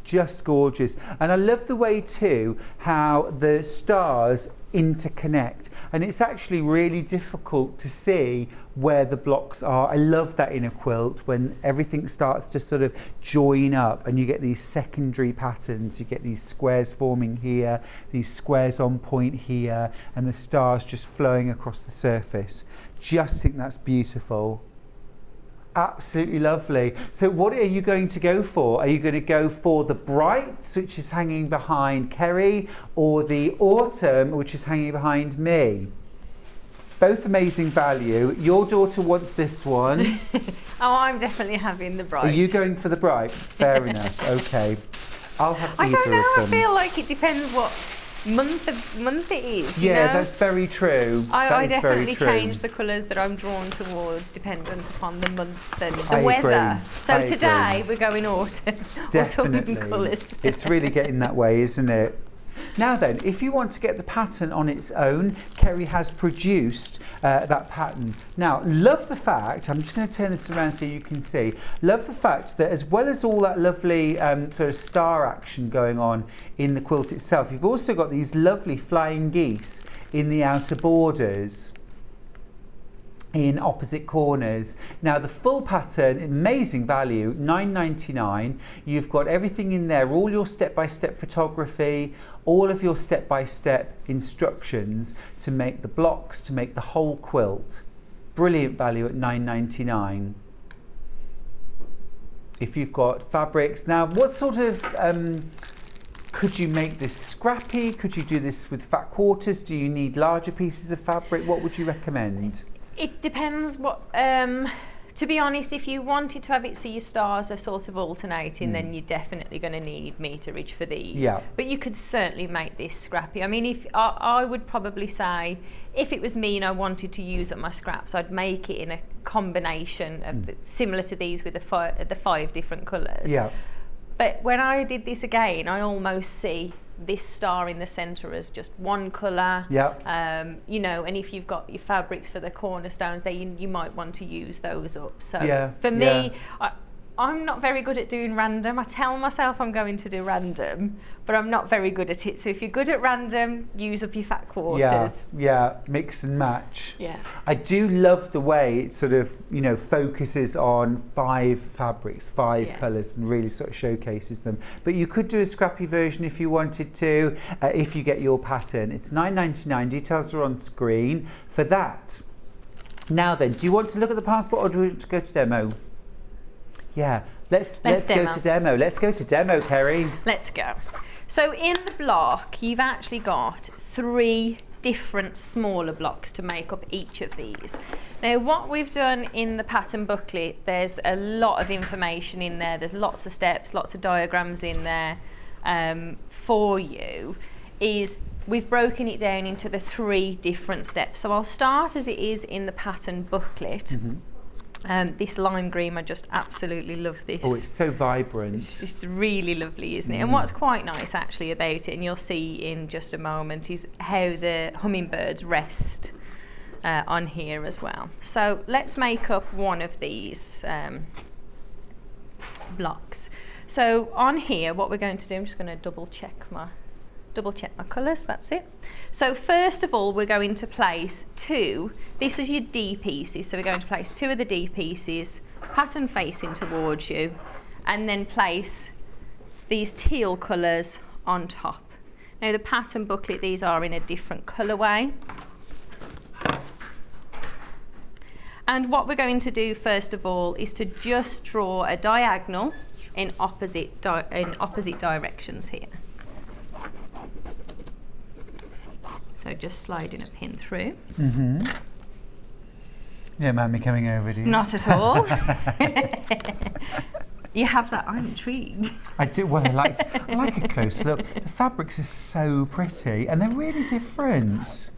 [SPEAKER 1] Just gorgeous. And I love the way too how the stars interconnect, and it's actually really difficult to see where the blocks are. I love that in a quilt when everything starts to sort of join up and you get these secondary patterns. You get these squares forming here, these squares on point here, and the stars just flowing across the surface. Just think that's beautiful. Absolutely lovely. So what are you going to go for? Are you going to go for the Brights, which is hanging behind Kerrie, or the Autumn, which is hanging behind me? Both amazing value. Your daughter wants this one.
[SPEAKER 6] Oh, I'm definitely having the Bright.
[SPEAKER 1] Are you going for the Bright? Fair enough. Okay. I'll have either
[SPEAKER 6] I don't know.
[SPEAKER 1] of them.
[SPEAKER 6] I feel like it depends what month it is. You
[SPEAKER 1] Yeah,
[SPEAKER 6] know?
[SPEAKER 1] that's very true.
[SPEAKER 6] I
[SPEAKER 1] That is very
[SPEAKER 6] definitely
[SPEAKER 1] true.
[SPEAKER 6] change the colours that I'm drawn towards dependent upon the month and the
[SPEAKER 1] I
[SPEAKER 6] weather.
[SPEAKER 1] agree.
[SPEAKER 6] So
[SPEAKER 1] I
[SPEAKER 6] today
[SPEAKER 1] agree.
[SPEAKER 6] we're going autumn.
[SPEAKER 1] Definitely.
[SPEAKER 6] Autumn colours.
[SPEAKER 1] It's really getting that way, isn't it? Now then, if you want to get the pattern on its own, Kerrie has produced that pattern. Now, love the fact, I'm just going to turn this around so you can see, love the fact that as well as all that lovely sort of star action going on in the quilt itself, you've also got these lovely flying geese in the outer borders, in opposite corners. Now the full pattern, amazing value, $9.99. You've got everything in there, all your step-by-step photography, all of your step-by-step instructions to make the blocks, to make the whole quilt. Brilliant value at $9.99. If you've got fabrics, now what sort of could you make this scrappy? Could you do this with fat quarters? Do you need larger pieces of fabric? What would you recommend?
[SPEAKER 6] It depends what, to be honest, if you wanted to have it so your stars are sort of alternating, then you're definitely going to need meterage for these.
[SPEAKER 1] Yeah.
[SPEAKER 6] But you could certainly make this scrappy. I mean, if I would probably say, if it was me and I wanted to use up my scraps, I'd make it in a combination of similar to these with the five different colours.
[SPEAKER 1] Yeah.
[SPEAKER 6] But when I did this again, I almost see this star in the centre as just one colour.
[SPEAKER 1] Yeah.
[SPEAKER 6] You know, and if you've got your fabrics for the cornerstones there, you might want to use those up. So
[SPEAKER 1] Yeah,
[SPEAKER 6] for me,
[SPEAKER 1] yeah.
[SPEAKER 6] I'm not very good at doing random. I tell myself I'm going to do random, but I'm not very good at it. So if you're good at random, use up your fat quarters.
[SPEAKER 1] Yeah, mix and match.
[SPEAKER 6] Yeah.
[SPEAKER 1] I do love the way it sort of, you know, focuses on 5 fabrics, 5 colours, and really sort of showcases them. But you could do a scrappy version if you wanted to, if you get your pattern. It's $9.99, details are on screen for that. Now then, do you want to look at the passport or do we want to go to demo? Yeah, let's go to demo. Let's go to demo, Kerrie.
[SPEAKER 6] Let's go. So in the block, you've actually got 3 different smaller blocks to make up each of these. Now what we've done in the pattern booklet, there's a lot of information in there, there's lots of steps, lots of diagrams in there for you, is we've broken it down into the 3 different steps. So I'll start as it is in the pattern booklet. This lime green, I just absolutely love this.
[SPEAKER 1] Oh, it's so vibrant.
[SPEAKER 6] It's just really lovely, isn't it? And what's quite nice actually about it, and you'll see in just a moment, is how the hummingbirds rest on here as well. So let's make up one of these blocks. So on here, what we're going to do, I'm just going to double check my colours, that's it. So first of all, we're going to place two, this is your D pieces, so we're going to place two of the D pieces, pattern facing towards you, and then place these teal colours on top. Now the pattern booklet, these are in a different colourway. And what we're going to do first of all is to just draw a diagonal in opposite directions here. So just sliding a pin through.
[SPEAKER 1] Mm-hmm. You don't mind me coming over, do you?
[SPEAKER 6] Not at all. You have that, I'm intrigued.
[SPEAKER 1] I do, well, I like a close look. The fabrics are so pretty and they're really different.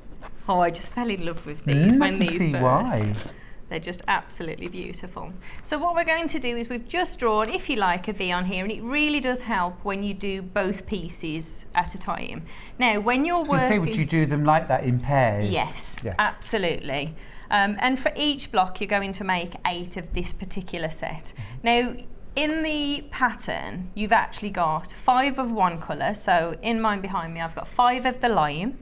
[SPEAKER 6] Oh, I just fell in love with these when these
[SPEAKER 1] I can see
[SPEAKER 6] burst.
[SPEAKER 1] why.
[SPEAKER 6] They're just absolutely beautiful. So what we're going to do is we've just drawn, if you like, a V on here, and it really does help when you do both pieces at a time. Now, when you're working...
[SPEAKER 1] Say, would you do them like that in pairs?
[SPEAKER 6] Yes,
[SPEAKER 1] yeah.
[SPEAKER 6] Absolutely. And for each block, you're going to make 8 of this particular set. Now, in the pattern, you've actually got 5 of one colour. So in mine behind me, I've got 5 of the lime,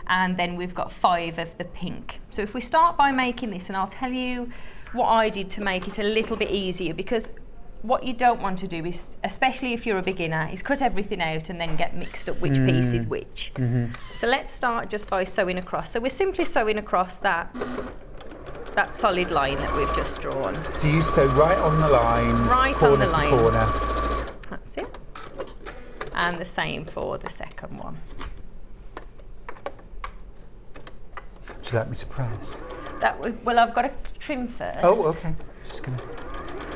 [SPEAKER 6] and then we've got 5 of the pink. So if we start by making this, and I'll tell you what I did to make it a little bit easier, because what you don't want to do is, especially if you're a beginner, is cut everything out and then get mixed up which piece is which. So let's start just by sewing across. So we're simply sewing across that solid line that we've just drawn.
[SPEAKER 1] So you sew right on the line,
[SPEAKER 6] Right
[SPEAKER 1] corner
[SPEAKER 6] on the
[SPEAKER 1] to
[SPEAKER 6] line.
[SPEAKER 1] corner.
[SPEAKER 6] That's it. And the same for the second one.
[SPEAKER 1] Would you like me to press?
[SPEAKER 6] Well, I've got to trim first.
[SPEAKER 1] Oh, okay. Just gonna...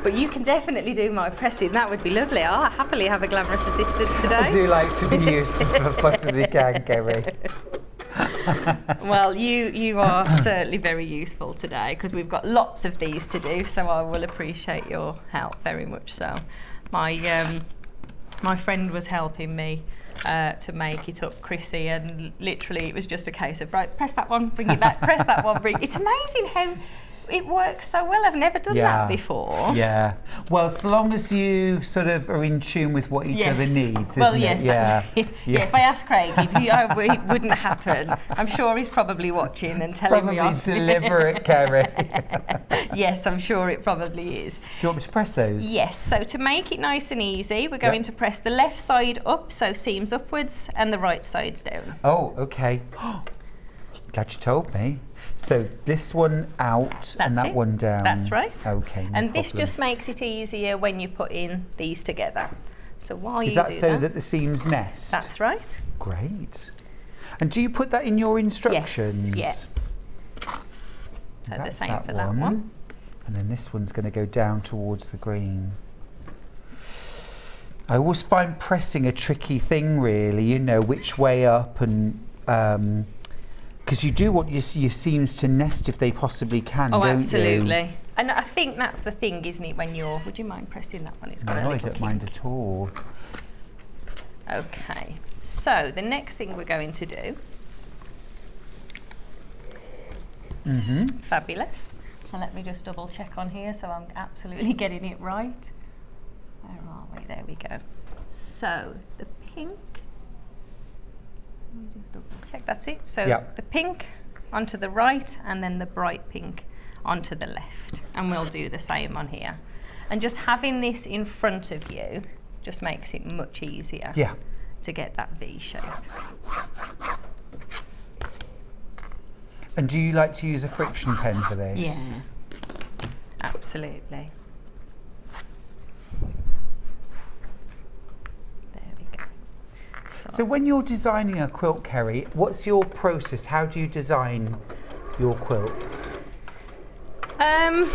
[SPEAKER 6] But you can definitely do my pressing. That would be lovely. I'll happily have a glamorous assistant today.
[SPEAKER 1] I do like to be useful if I possibly can, Kerrie.
[SPEAKER 6] Well, you are certainly very useful today, because we've got lots of these to do, so I will appreciate your help very much so. My friend was helping me to make it up, Chrissy, and literally it was just a case of, right, press that one, bring it back, press that one, bring it. It's amazing how it works so well. I've never done that before.
[SPEAKER 1] Yeah. Well, so long as you sort of are in tune with what each other needs,
[SPEAKER 6] well,
[SPEAKER 1] isn't
[SPEAKER 6] yes,
[SPEAKER 1] it? Yeah.
[SPEAKER 6] Yeah. If I ask Craig, it wouldn't happen. I'm sure he's probably watching and telling me off.
[SPEAKER 1] Probably deliberate, Kerrie.
[SPEAKER 6] Yes, I'm sure it probably is.
[SPEAKER 1] Do you want me to press those?
[SPEAKER 6] Yes, so to make it nice and easy, we're going to press the left side up, so seams upwards, and the right sides down.
[SPEAKER 1] Oh, okay. Glad you told me. So this one out and that one down.
[SPEAKER 6] That's right.
[SPEAKER 1] Okay, no
[SPEAKER 6] And this
[SPEAKER 1] problem.
[SPEAKER 6] just makes it easier when you put in these together. So while
[SPEAKER 1] Is
[SPEAKER 6] you
[SPEAKER 1] that
[SPEAKER 6] do
[SPEAKER 1] so that the seams nest?
[SPEAKER 6] That's right.
[SPEAKER 1] Great. And do you put that in your instructions?
[SPEAKER 6] Yes, yeah. So the
[SPEAKER 1] That's
[SPEAKER 6] same
[SPEAKER 1] that
[SPEAKER 6] for that one.
[SPEAKER 1] And then this one's going to go down towards the green. I always find pressing a tricky thing, really, you know, which way up, and because you do want your seams to nest if they possibly can, don't you?
[SPEAKER 6] Oh, absolutely. And I think that's the thing, isn't it, when you're... Would you mind pressing that one? It's got a
[SPEAKER 1] No, I
[SPEAKER 6] little
[SPEAKER 1] don't mind at all.
[SPEAKER 6] Okay, so the next thing we're going to do... Fabulous. So let me just double check on here so I'm absolutely getting it right. Where are we? There we go. So the pink... Let me just double check, that's it. So the pink onto the right, and then the bright pink onto the left. And we'll do the same on here. And just having this in front of you just makes it much easier to get that V shape.
[SPEAKER 1] And do you like to use a friction pen for this?
[SPEAKER 6] Yeah, absolutely.
[SPEAKER 1] So when you're designing a quilt, Kerrie, what's your process? How do you design your quilts?
[SPEAKER 6] How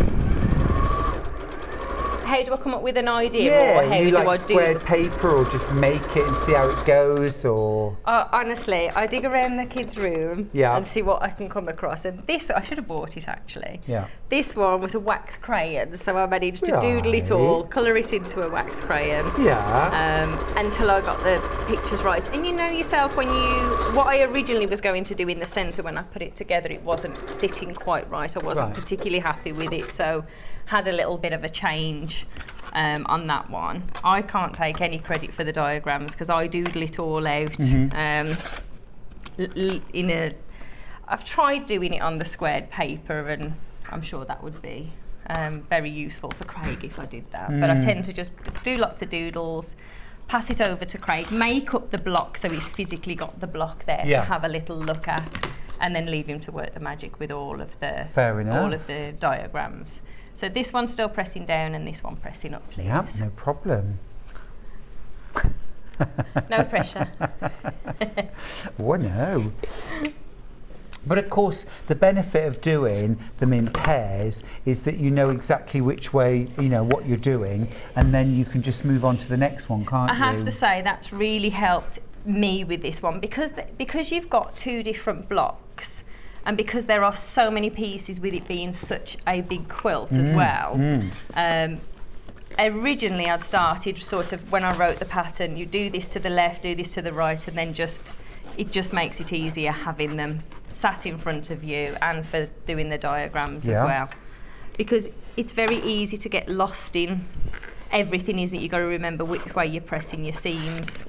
[SPEAKER 6] how do I come up with an idea?
[SPEAKER 1] Yeah,
[SPEAKER 6] or how
[SPEAKER 1] you
[SPEAKER 6] do
[SPEAKER 1] like
[SPEAKER 6] I
[SPEAKER 1] squared
[SPEAKER 6] do
[SPEAKER 1] paper or just make it and see how it goes, or...
[SPEAKER 6] honestly, I dig around the kids' room
[SPEAKER 1] Yeah.
[SPEAKER 6] and see what I can come across. And this, I should have bought it actually.
[SPEAKER 1] Yeah.
[SPEAKER 6] This one was a wax crayon, so I managed to doodle it all, colour it into a wax crayon.
[SPEAKER 1] Yeah.
[SPEAKER 6] Until I got the pictures right. And you know yourself, what I originally was going to do in the centre when I put it together, it wasn't sitting quite right. I wasn't particularly happy with it, so had a little bit of a change on that one. I can't take any credit for the diagrams because I doodle it all out. I've tried doing it on the squared paper, and I'm sure that would be very useful for Craig if I did that. But I tend to just do lots of doodles, pass it over to Craig, make up the block so he's physically got the block there to have a little look at, and then leave him to work the magic with all of the diagrams. So this one's still pressing down and this one pressing up, please.
[SPEAKER 1] Yeah, no problem.
[SPEAKER 6] No pressure.
[SPEAKER 1] Oh no. But of course, the benefit of doing them in pairs is that you know exactly which way, you know, what you're doing, and then you can just move on to the next one, can't you?
[SPEAKER 6] I have to say that's really helped me with this one because you've got two different blocks, and because there are so many pieces with it being such a big quilt as well. Originally I'd started sort of when I wrote the pattern, you do this to the left, do this to the right, and then it just makes it easier having them sat in front of you and for doing the diagrams as well. Because it's very easy to get lost in everything, isn't it? You've got to remember which way you're pressing your seams.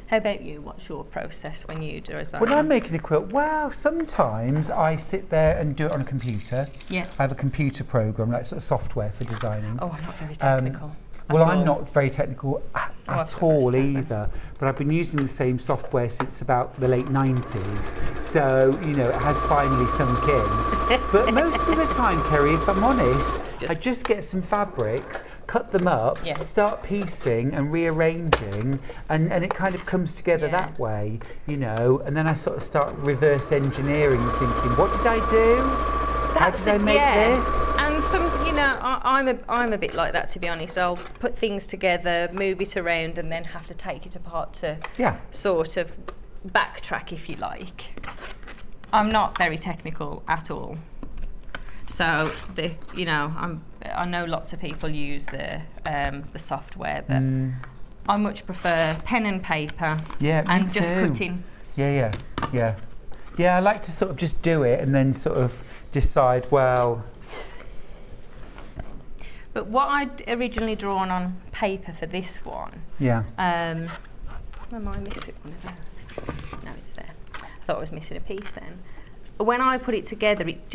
[SPEAKER 6] How about you? What's your process when you design?
[SPEAKER 1] When I'm making a quilt, well, sometimes I sit there and do it on a computer.
[SPEAKER 6] Yeah.
[SPEAKER 1] I have a computer program, like sort of software for designing.
[SPEAKER 6] Oh, I'm not very technical.
[SPEAKER 1] Well, I'm not very technical at all either, but I've been using the same software since about the late 90s, so, you know, it has finally sunk in. But most of the time, Kerrie, if I'm honest, I just get some fabrics, cut them up, start piecing and rearranging, and it kind of comes together that way, you know, and then I sort of start reverse engineering, thinking, what did I do? How did I make this?
[SPEAKER 6] And you know, I'm a bit like that, to be honest. I'll put things together, move it around, and then have to take it apart to sort of backtrack, if you like. I'm not very technical at all. So you know, I know lots of people use the software, but I much prefer pen and paper and just cutting.
[SPEAKER 1] Yeah, I like to sort of just do it and then sort of decide, well...
[SPEAKER 6] But what I'd originally drawn on paper for this one... Am I missing one of those? No, it's there. I thought I was missing a piece then. When I put it together, it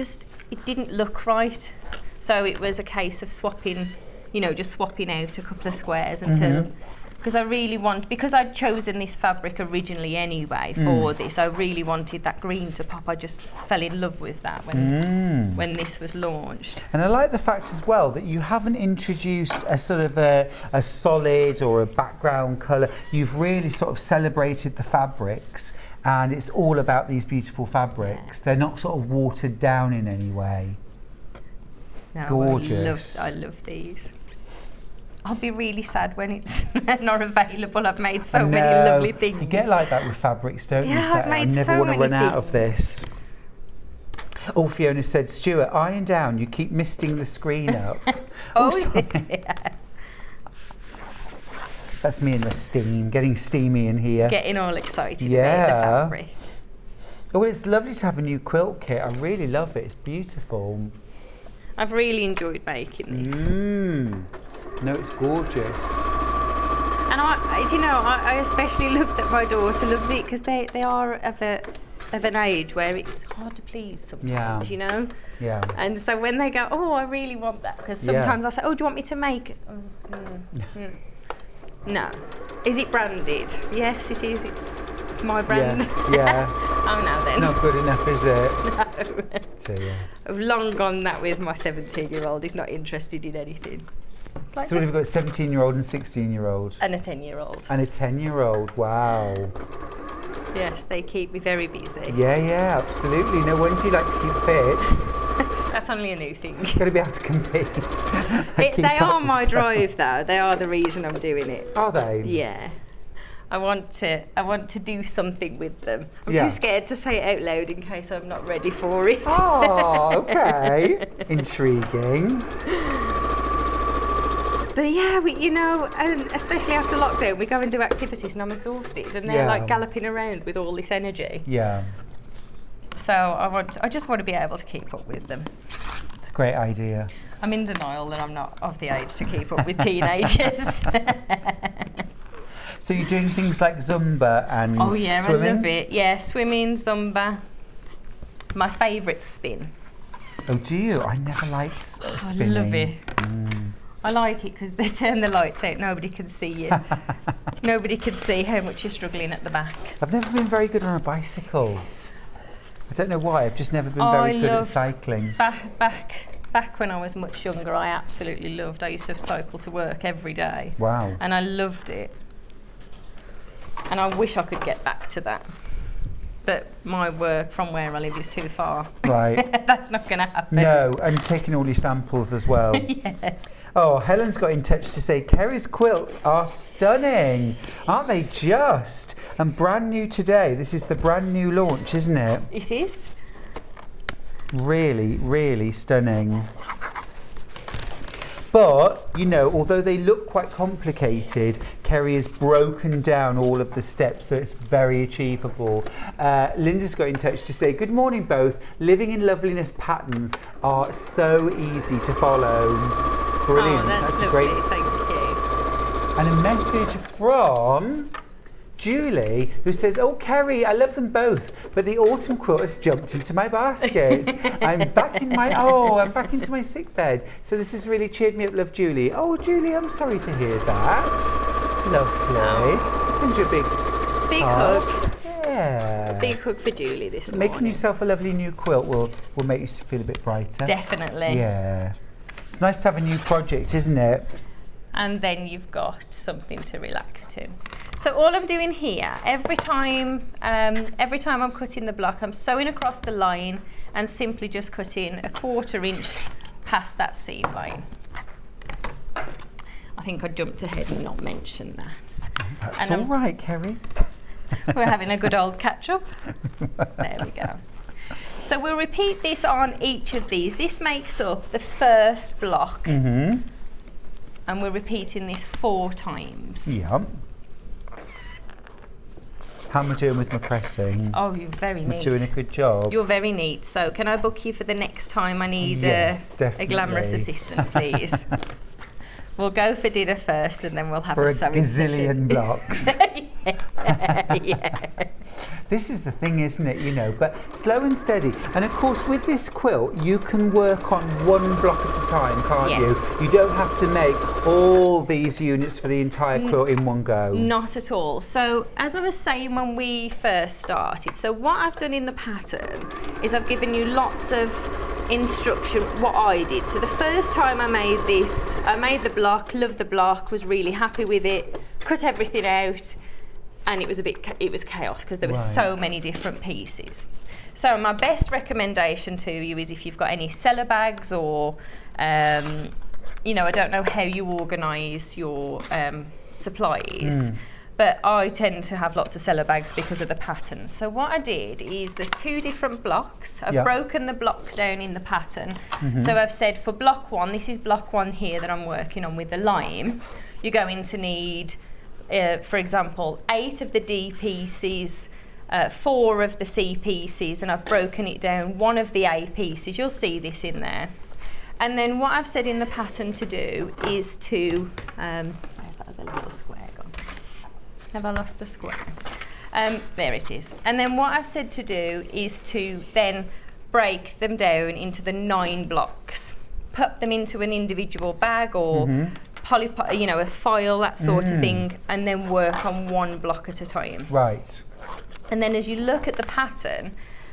[SPEAKER 6] didn't look right. So it was a case of swapping, you know, just swapping out a couple of squares until... Because I really because I'd chosen this fabric originally anyway for this, I really wanted that green to pop. I just fell in love with that when this was launched.
[SPEAKER 1] And I like the fact as well that you haven't introduced a sort of a solid or a background colour. You've really sort of celebrated the fabrics, and it's all about these beautiful fabrics. They're not sort of watered down in any way.
[SPEAKER 6] No,
[SPEAKER 1] gorgeous.
[SPEAKER 6] I love these. I'll be really sad when it's not available. I've made so many lovely things.
[SPEAKER 1] You get like that with fabrics, don't you?
[SPEAKER 6] I've made
[SPEAKER 1] I never
[SPEAKER 6] so
[SPEAKER 1] want to
[SPEAKER 6] many
[SPEAKER 1] run out
[SPEAKER 6] things.
[SPEAKER 1] of this. Oh, Fiona said, Stuart, iron down. You keep misting the screen up. Sorry. That's me and the steam, getting steamy in here.
[SPEAKER 6] Getting all excited about the fabric.
[SPEAKER 1] Oh, it's lovely to have a new quilt kit. I really love it. It's beautiful.
[SPEAKER 6] I've really enjoyed making this.
[SPEAKER 1] No, it's gorgeous.
[SPEAKER 6] And I especially love that my daughter loves it because they are of an age where it's hard to please sometimes, you know?
[SPEAKER 1] Yeah.
[SPEAKER 6] And so when they go, oh, I really want that, because sometimes I say, oh, do you want me to make? No. Is it branded? Yes, it is. It's my brand.
[SPEAKER 1] Yeah.
[SPEAKER 6] Oh, no then.
[SPEAKER 1] Not good enough, is it?
[SPEAKER 6] No.
[SPEAKER 1] So, yeah.
[SPEAKER 6] I've long gone that with my 17-year-old. He's not interested in anything. Like
[SPEAKER 1] so we've got a 17-year-old and 16-year-old.
[SPEAKER 6] And a 10-year-old.
[SPEAKER 1] And a 10-year-old, wow.
[SPEAKER 6] Yes, they keep me very busy.
[SPEAKER 1] Yeah, absolutely. No wonder you like to keep fit.
[SPEAKER 6] That's only a new thing.
[SPEAKER 1] Got to be able to compete.
[SPEAKER 6] They are my drive, though. They are the reason I'm doing it.
[SPEAKER 1] Are they?
[SPEAKER 6] Yeah. I want to do something with them. I'm
[SPEAKER 1] Yeah.
[SPEAKER 6] too scared to say it out loud in case I'm not ready for it.
[SPEAKER 1] Oh, okay. Intriguing.
[SPEAKER 6] But yeah, and especially after lockdown, we go and do activities and I'm exhausted and they're
[SPEAKER 1] Yeah.
[SPEAKER 6] like galloping around with all this energy.
[SPEAKER 1] Yeah.
[SPEAKER 6] So I just want to be able to keep up with them.
[SPEAKER 1] It's a great idea.
[SPEAKER 6] I'm in denial that I'm not of the age to keep up with teenagers.
[SPEAKER 1] So you're doing things like Zumba and
[SPEAKER 6] Oh yeah,
[SPEAKER 1] swimming?
[SPEAKER 6] I love it. Yeah, swimming, Zumba. My favourite's spin.
[SPEAKER 1] Oh, do you? I never liked spinning.
[SPEAKER 6] I love it. I like it because they turn the lights out, nobody can see you. Nobody can see how much you're struggling at the back.
[SPEAKER 1] I've never been very good on a bicycle. I don't know why, I've just never been very good at cycling.
[SPEAKER 6] Back when I was much younger, I absolutely loved. I used to cycle to work every day.
[SPEAKER 1] Wow.
[SPEAKER 6] And I loved it. And I wish I could get back to that. But my work from where I live is too far.
[SPEAKER 1] Right.
[SPEAKER 6] That's not going to happen.
[SPEAKER 1] No, and taking all your samples as well.
[SPEAKER 6] Yeah.
[SPEAKER 1] Oh, Helen's got in touch to say Kerrie's quilts are stunning. Aren't they just? And brand new today. This is the brand new launch, isn't it?
[SPEAKER 6] It is.
[SPEAKER 1] Really, really stunning. But, although they look quite complicated, Kerrie has broken down all of the steps, so it's very achievable. Linda's got in touch to say, good morning both. Living in Loveliness patterns are so easy to follow. Brilliant.
[SPEAKER 6] Oh, that's
[SPEAKER 1] a
[SPEAKER 6] lovely.
[SPEAKER 1] great.
[SPEAKER 6] Thank you.
[SPEAKER 1] And a message from Julie, who says, oh, Kerrie, I love them both, but the autumn quilt has jumped into my basket. I'm back into my sick bed. So this has really cheered me up, love Julie. Oh, Julie, I'm sorry to hear that. Lovely. I'll send you a big hug.
[SPEAKER 6] Hug.
[SPEAKER 1] Yeah.
[SPEAKER 6] Big hug for Julie this morning.
[SPEAKER 1] Making yourself a lovely new quilt will make you feel a bit brighter.
[SPEAKER 6] Definitely.
[SPEAKER 1] Yeah. It's nice to have a new project, isn't it?
[SPEAKER 6] And then you've got something to relax to. So all I'm doing here, every time I'm cutting the block, I'm sewing across the line and simply just cutting a 1/4 inch past that seam line. I think I jumped ahead and not mentioned that.
[SPEAKER 1] That's
[SPEAKER 6] And
[SPEAKER 1] all right, Kerrie.
[SPEAKER 6] We're having a good old catch up. There we go. So we'll repeat this on each of these. This makes up the first block.
[SPEAKER 1] Mm-hmm.
[SPEAKER 6] And we're repeating this 4 times.
[SPEAKER 1] Yeah. How am I doing with my pressing?
[SPEAKER 6] Oh, you're very
[SPEAKER 1] I'm
[SPEAKER 6] neat.
[SPEAKER 1] doing a good job.
[SPEAKER 6] You're very neat. So can I book you for the next time I need
[SPEAKER 1] Yes,
[SPEAKER 6] a glamorous
[SPEAKER 1] definitely.
[SPEAKER 6] assistant, please? We'll go for dinner first and then we'll have
[SPEAKER 1] For a
[SPEAKER 6] sewing
[SPEAKER 1] gazillion blocks.
[SPEAKER 6] yeah.
[SPEAKER 1] This is the thing, isn't it? But slow and steady. And of course, with this quilt, you can work on one block at a time, can't
[SPEAKER 6] Yes.
[SPEAKER 1] you? You don't have to make all these units for the entire quilt in one go.
[SPEAKER 6] Not at all. So as I was saying when we first started, so what I've done in the pattern is I've given you lots of instruction what I did. So the first time I made this, I made the block, loved the block, was really happy with it, cut everything out, and it was chaos because there were so many different pieces. So my best recommendation to you is if you've got any cellar bags or I don't know how you organise your supplies. But I tend to have lots of cellar bags because of the pattern. So what I did is there's 2 different blocks. I've broken the blocks down in the pattern. So I've said for block 1, this is block 1 here that I'm working on with the lime. You're going to need, for example, 8 of the D pieces, 4 of the C pieces, and I've broken it down, 1 of the A pieces. You'll see this in there. And then what I've said in the pattern to do is to, where's that other little square gone? Have I lost a square? There it is. And then what I've said to do is to then break them down into the 9 blocks, put them into an individual bag or a file, that sort of thing, and then work on 1 block at a time.
[SPEAKER 1] Right.
[SPEAKER 6] And then as you look at the pattern,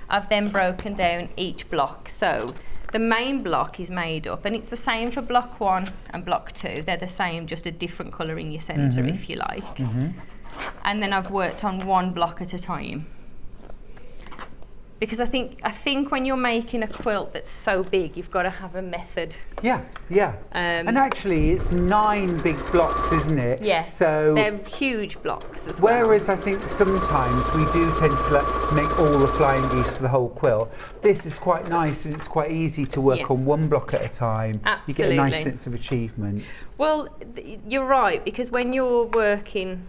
[SPEAKER 6] I've then broken down each block. So the main block is made up, and it's the same for block 1 and block 2. They're the same, just a different colour in your centre, if you like. And then I've worked on 1 block at a time. because I think when you're making a quilt that's so big, you've got to have a method.
[SPEAKER 1] Yeah. And actually, it's 9 big blocks, isn't it?
[SPEAKER 6] Yes.
[SPEAKER 1] So
[SPEAKER 6] they're huge blocks as well.
[SPEAKER 1] whereas I think sometimes we do tend to make all the flying geese for the whole quilt, this is quite nice and it's quite easy to work on one block at a time.
[SPEAKER 6] Absolutely.
[SPEAKER 1] You get a nice sense of achievement.
[SPEAKER 6] Well, you're right, because when you're working,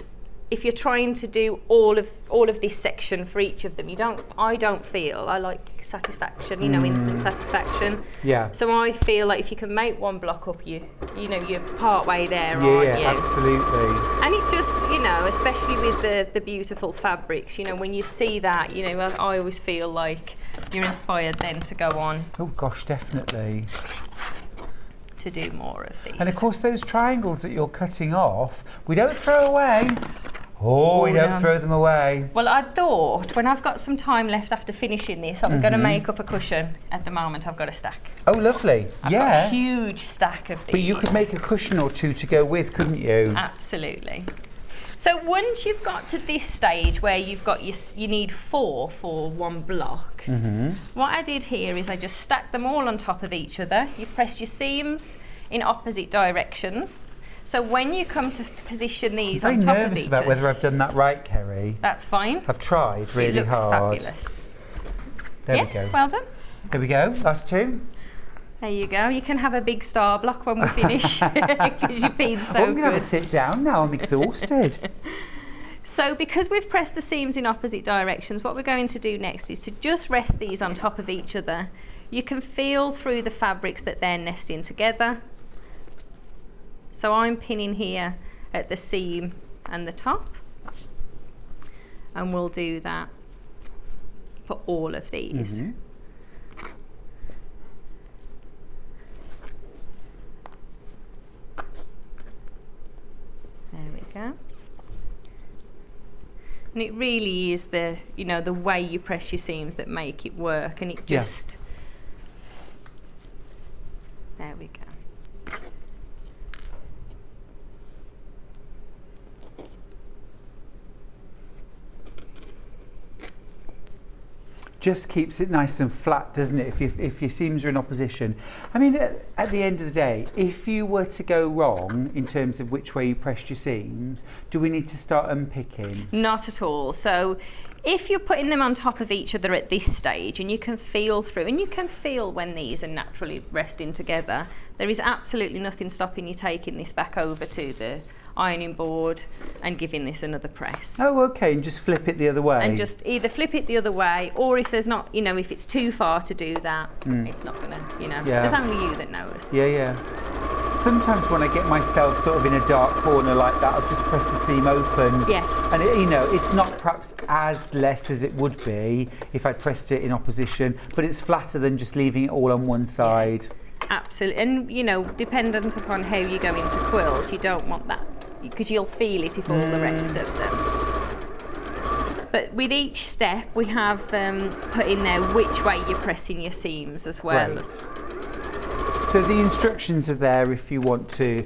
[SPEAKER 6] if you're trying to do all of this section for each of them, I like satisfaction, instant satisfaction.
[SPEAKER 1] Yeah.
[SPEAKER 6] So I feel like if you can make one block up, you're part way there, aren't you?
[SPEAKER 1] Yeah, absolutely.
[SPEAKER 6] And it just, especially with the beautiful fabrics, when you see that, I always feel like you're inspired then to go on.
[SPEAKER 1] Oh gosh, definitely.
[SPEAKER 6] To do more of these.
[SPEAKER 1] And of course, those triangles that you're cutting off, we don't throw away. We don't throw them away.
[SPEAKER 6] Well, I thought when I've got some time left after finishing this, I'm going to make up a cushion. At the moment, I've got a stack.
[SPEAKER 1] Oh, lovely.
[SPEAKER 6] I've got a huge stack of these.
[SPEAKER 1] But you could make a cushion or two to go with, couldn't you?
[SPEAKER 6] Absolutely. So once you've got to this stage where you've got you need 4 for one block, what I did here is I just stacked them all on top of each other. You've pressed your seams in opposite directions. So when you come to position these on top of each other...
[SPEAKER 1] I'm very nervous about whether I've done that right, Kerrie.
[SPEAKER 6] That's fine.
[SPEAKER 1] I've tried really
[SPEAKER 6] it looks
[SPEAKER 1] hard.
[SPEAKER 6] Fabulous.
[SPEAKER 1] There we go.
[SPEAKER 6] Well done.
[SPEAKER 1] There we go, last 2.
[SPEAKER 6] There you go. You can have a big star block when we finish, because you've been so
[SPEAKER 1] I'm going to have a
[SPEAKER 6] good.
[SPEAKER 1] sit down now, I'm exhausted.
[SPEAKER 6] So because we've pressed the seams in opposite directions, what we're going to do next is to just rest these on top of each other. You can feel through the fabrics that they're nesting together. So I'm pinning here at the seam and the top, and we'll do that for all of these. There we go. And it really is the way you press your seams that make it work, and it just there we go.
[SPEAKER 1] Just keeps it nice and flat, doesn't it? If your seams are in opposition. I mean, at the end of the day, if you were to go wrong in terms of which way you pressed your seams, do we need to start unpicking?
[SPEAKER 6] Not at all. So if you're putting them on top of each other at this stage, and you can feel through, and you can feel when these are naturally resting together, there is absolutely nothing stopping you taking this back over to the ironing board and giving this another press.
[SPEAKER 1] Oh, okay, and just flip it the other way.
[SPEAKER 6] And just either flip it the other way, or if there's not, if it's too far to do that, it's not gonna, there's only you that knows.
[SPEAKER 1] Yeah. Sometimes when I get myself sort of in a dark corner like that, I'll just press the seam open. Yeah. And it's not perhaps as less as it would be if I pressed it in opposition, but it's flatter than just leaving it all on one side.
[SPEAKER 6] Yeah. Absolutely, and dependent upon how you go into quilt, you don't want that, because you'll feel it if all the rest of them. But with each step, we have put in there which way you're pressing your seams as well.
[SPEAKER 1] Right. So the instructions are there if you want to,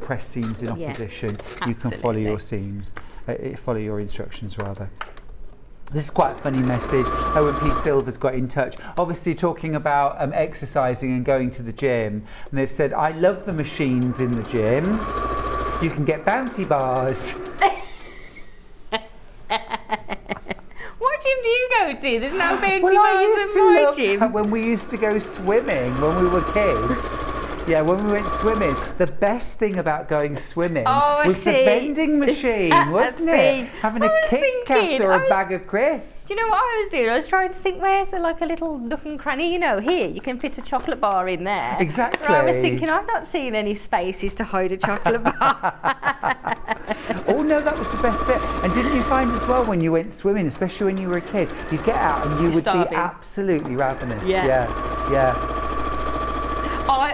[SPEAKER 1] press seams in opposition. You can follow your seams, follow your instructions rather. This is quite a funny message. Owen P. Silver's got in touch. Obviously talking about exercising and going to the gym. And they've said, I love the machines in the gym. You can get bounty bars.
[SPEAKER 6] What gym do you go to? There's no bounty
[SPEAKER 1] Well, I
[SPEAKER 6] bars
[SPEAKER 1] used
[SPEAKER 6] in
[SPEAKER 1] to
[SPEAKER 6] my
[SPEAKER 1] love
[SPEAKER 6] gym.
[SPEAKER 1] when we used to go swimming when we were kids. Yeah, when we went swimming, the best thing about going swimming was the vending machine, wasn't it? Having a Kit Kat or a bag of crisps.
[SPEAKER 6] Do you know what I was doing? I was trying to think, where's there like a little nook and cranny? Here, you can fit a chocolate bar in there.
[SPEAKER 1] Exactly.
[SPEAKER 6] But I was thinking, I've not seen any spaces to hide a chocolate bar.
[SPEAKER 1] Oh no, that was the best bit. And didn't you find as well when you went swimming, especially when you were a kid, you'd get out and you would be absolutely ravenous. Yeah.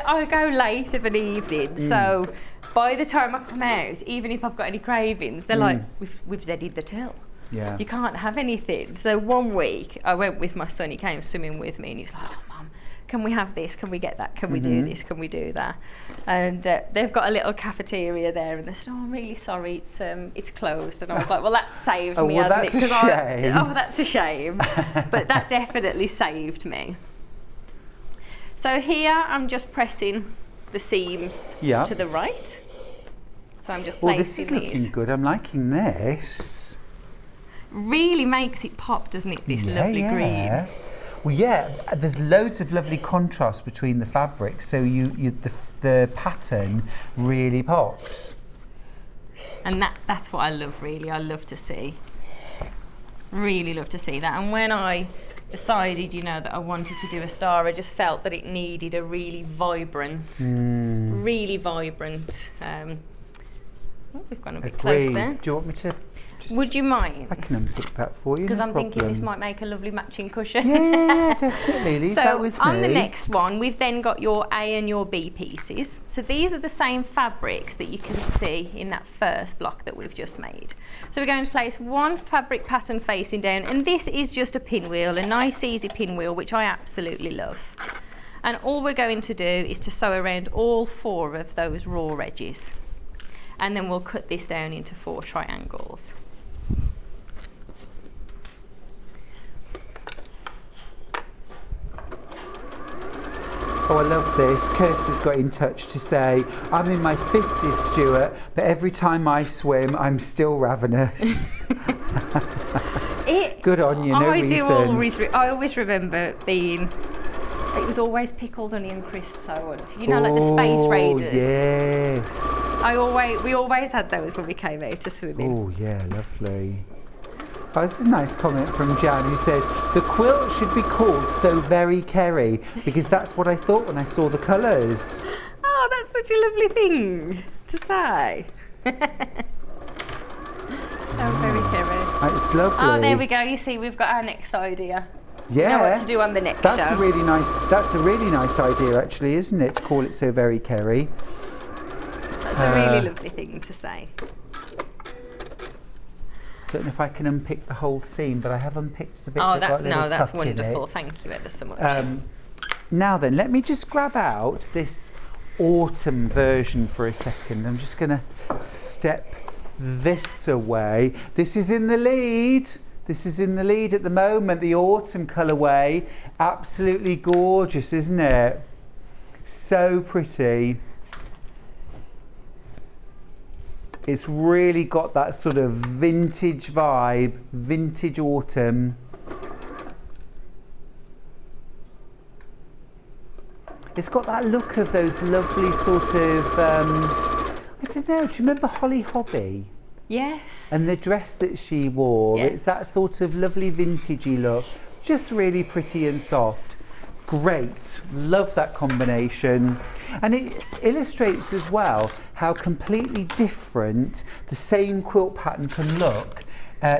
[SPEAKER 6] I go late of an evening, so by the time I come out, even if I've got any cravings, they're like, we've Zeddied the till.
[SPEAKER 1] Yeah.
[SPEAKER 6] You can't have anything. So one week I went with my son, he came swimming with me, and he was like, oh Mum, can we have this? Can we get that? Can we do this? Can we do that? And they've got a little cafeteria there, and they said, oh, I'm really sorry, it's closed. And I was like, well, that saved me,
[SPEAKER 1] well,
[SPEAKER 6] hasn't
[SPEAKER 1] that's
[SPEAKER 6] it?
[SPEAKER 1] a shame.
[SPEAKER 6] Oh, that's a shame. But that definitely saved me. So here I'm just pressing the seams to the right. So I'm just placing
[SPEAKER 1] this is looking good. I'm liking this.
[SPEAKER 6] Really makes it pop, doesn't it, this lovely green?
[SPEAKER 1] Well, yeah, there's loads of lovely contrast between the fabrics, so the pattern really pops.
[SPEAKER 6] And that's what I love, really. I love to see. Really love to see that. And when I decided, you know, that I wanted to do a star, I just felt that it needed a really vibrant, really vibrant. We've gone a bit close there.
[SPEAKER 1] Do you want me to?
[SPEAKER 6] Would you mind?
[SPEAKER 1] I can unpick that for you.
[SPEAKER 6] Because
[SPEAKER 1] no
[SPEAKER 6] I'm
[SPEAKER 1] problem.
[SPEAKER 6] thinking this might make a lovely matching cushion.
[SPEAKER 1] Yeah, definitely. Leave that with me.
[SPEAKER 6] So on the next one, we've then got your A and your B pieces. So these are the same fabrics that you can see in that first block that we've just made. So we're going to place one fabric pattern facing down, and this is just a pinwheel, a nice easy pinwheel, which I absolutely love. And all we're going to do is to sew around all 4 of those raw edges. And then we'll cut this down into 4 triangles.
[SPEAKER 1] Oh, I love this. Kirsty's got in touch to say, I'm in my 50s, Stuart, but every time I swim, I'm still ravenous. Good on you, no reason.
[SPEAKER 6] I always remember being, it was always pickled onion crisps I wanted. You know, like the Space Raiders.
[SPEAKER 1] Yes.
[SPEAKER 6] We always had those when we came out to swimming.
[SPEAKER 1] Oh, yeah, lovely. Oh, this is a nice comment from Jan, who says, the quilt should be called So Very Kerrie, because that's what I thought when I saw the colours.
[SPEAKER 6] Oh, that's such a lovely thing to say. So Very Kerrie.
[SPEAKER 1] It's lovely.
[SPEAKER 6] Oh, there we go. You see, we've got our next idea.
[SPEAKER 1] Yeah.
[SPEAKER 6] You know what to do on the next
[SPEAKER 1] That's
[SPEAKER 6] show.
[SPEAKER 1] a really nice idea, actually, isn't it? To call it So Very Kerrie.
[SPEAKER 6] That's a really lovely thing to say.
[SPEAKER 1] Don't know if I can unpick the whole seam, but I have unpicked the bit
[SPEAKER 6] Oh,
[SPEAKER 1] that got a little
[SPEAKER 6] that's
[SPEAKER 1] tuck in
[SPEAKER 6] wonderful.
[SPEAKER 1] it.
[SPEAKER 6] Thank you ever so much.
[SPEAKER 1] Now then, let me just grab out this autumn version for a second. I'm just going to step this away. This is in the lead. This is in the lead at the moment, the autumn colourway. Absolutely gorgeous, isn't it? So pretty. It's really got that sort of vintage vibe, vintage autumn. It's got that look of those lovely sort of, I don't know, do you remember Holly Hobby?
[SPEAKER 6] Yes.
[SPEAKER 1] And the dress that she wore,
[SPEAKER 6] Yes.
[SPEAKER 1] It's that sort of lovely vintagey look. Just really pretty and soft. Great, love that combination. And it illustrates as well how completely different the same quilt pattern can look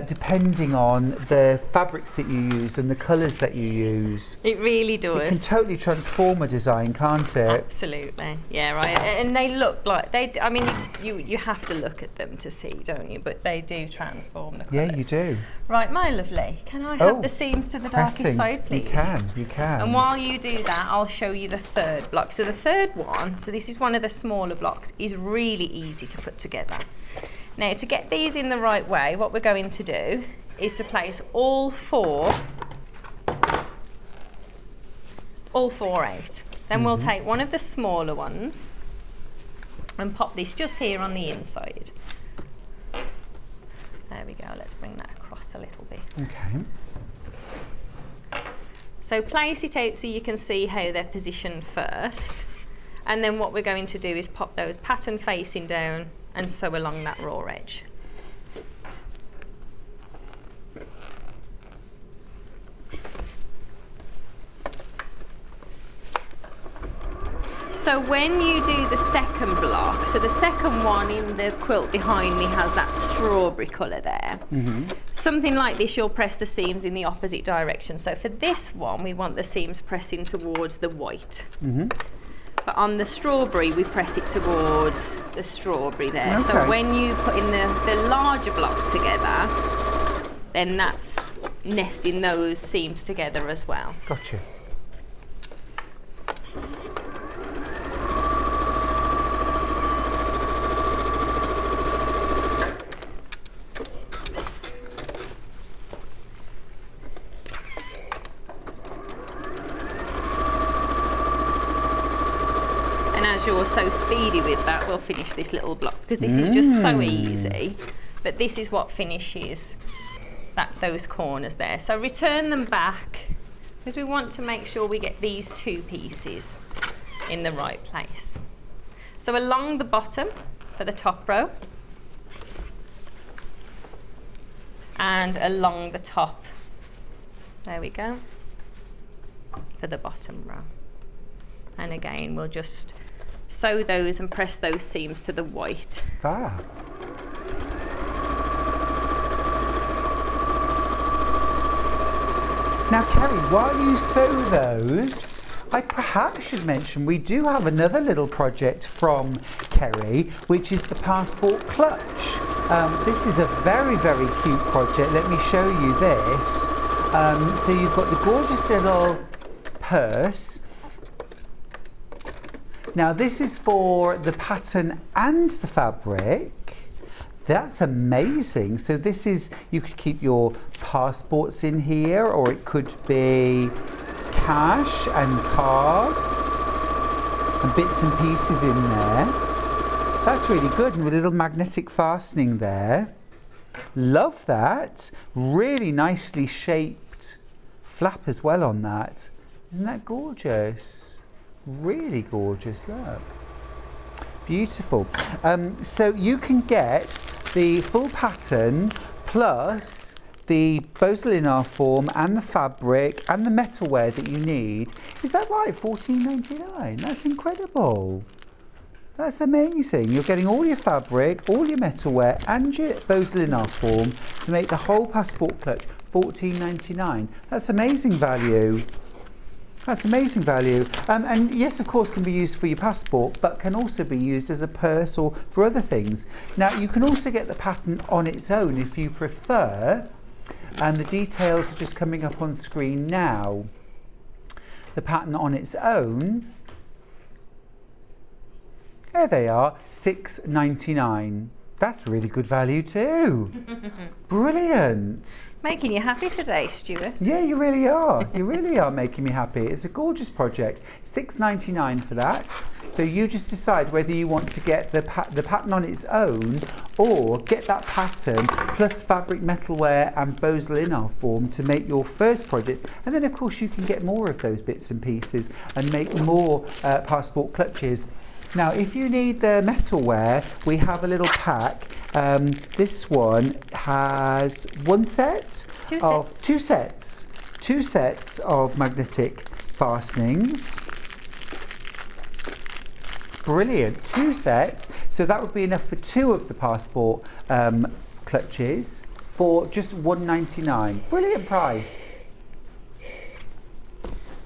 [SPEAKER 1] depending on the fabrics that you use and the colours that you use.
[SPEAKER 6] It really does.
[SPEAKER 1] It can totally transform a design, can't it?
[SPEAKER 6] Absolutely, yeah, right. And they look like I mean, you have to look at them to see, don't you? But they do transform the colours.
[SPEAKER 1] Yeah, you do.
[SPEAKER 6] Right, my lovely. Can I have the seams to the darkest side, please?
[SPEAKER 1] You can.
[SPEAKER 6] And while you do that, I'll show you the third block. So the third one, so this is one of the smaller blocks, is really easy to put together. Now, to get these in the right way, what we're going to do is to place all four out. Then we'll take one of the smaller ones and pop this just here on the inside. There we go, let's bring that across a little bit.
[SPEAKER 1] Okay.
[SPEAKER 6] So place it out so you can see how they're positioned first. And then what we're going to do is pop those pattern facing down and sew along that raw edge. So when you do the second block, so the second one in the quilt behind me has that strawberry colour there. Something like this, you'll press the seams in the opposite direction. So for this one, we want the seams pressing towards the white. But on the strawberry, we press it towards the strawberry there.
[SPEAKER 1] Okay.
[SPEAKER 6] So when you put in the larger block together, then that's nesting those seams together as well.
[SPEAKER 1] Gotcha.
[SPEAKER 6] as you're so speedy with that, we'll finish this little block because this is just so easy. But this is what finishes those corners there. So return them back because we want to make sure we get these two pieces in the right place. So along the bottom for the top row and along the top, there we go, for the bottom row. And again, we'll just sew those and press those seams to the white.
[SPEAKER 1] Fab. Now, Kerrie, while you sew those, I perhaps should mention we do have another little project from Kerrie, which is the passport clutch. This is a very, very cute project. Let me show you this. So you've got the gorgeous little purse. Now this is for the pattern and the fabric. That's amazing. So this is, you could keep your passports in here, or it could be cash and cards and bits and pieces in there. That's really good, and with a little magnetic fastening there. Love that. Really nicely shaped flap as well on that. Isn't that gorgeous? Really gorgeous, look. Beautiful. So you can get the full pattern plus the bows linen form and the fabric and the metalware that you need. Is that right? $14.99. That's incredible. That's amazing. You're getting all your fabric, all your metalware and your bows linen form to make the whole passport clutch. $14.99. That's amazing value. That's amazing value. And yes, of course, can be used for your passport, but can also be used as a purse or for other things. Now, you can also get the pattern on its own if you prefer, and the details are just coming up on screen now. The pattern on its own, there they are, $6.99. That's really good value too. Brilliant.
[SPEAKER 6] Making you happy today, Stuart.
[SPEAKER 1] Yeah, you really are. You really are making me happy. It's a gorgeous project. $6.99 for that. So you just decide whether you want to get the pattern on its own, or get that pattern plus fabric, metalware and bows linen form to make your first project. And then of course you can get more of those bits and pieces and make more passport clutches. Now, if you need the metalware, we have a little pack. This one has two sets of magnetic fastenings. Brilliant, 2 sets. So that would be enough for 2 of the passport clutches for just $1.99. Brilliant price.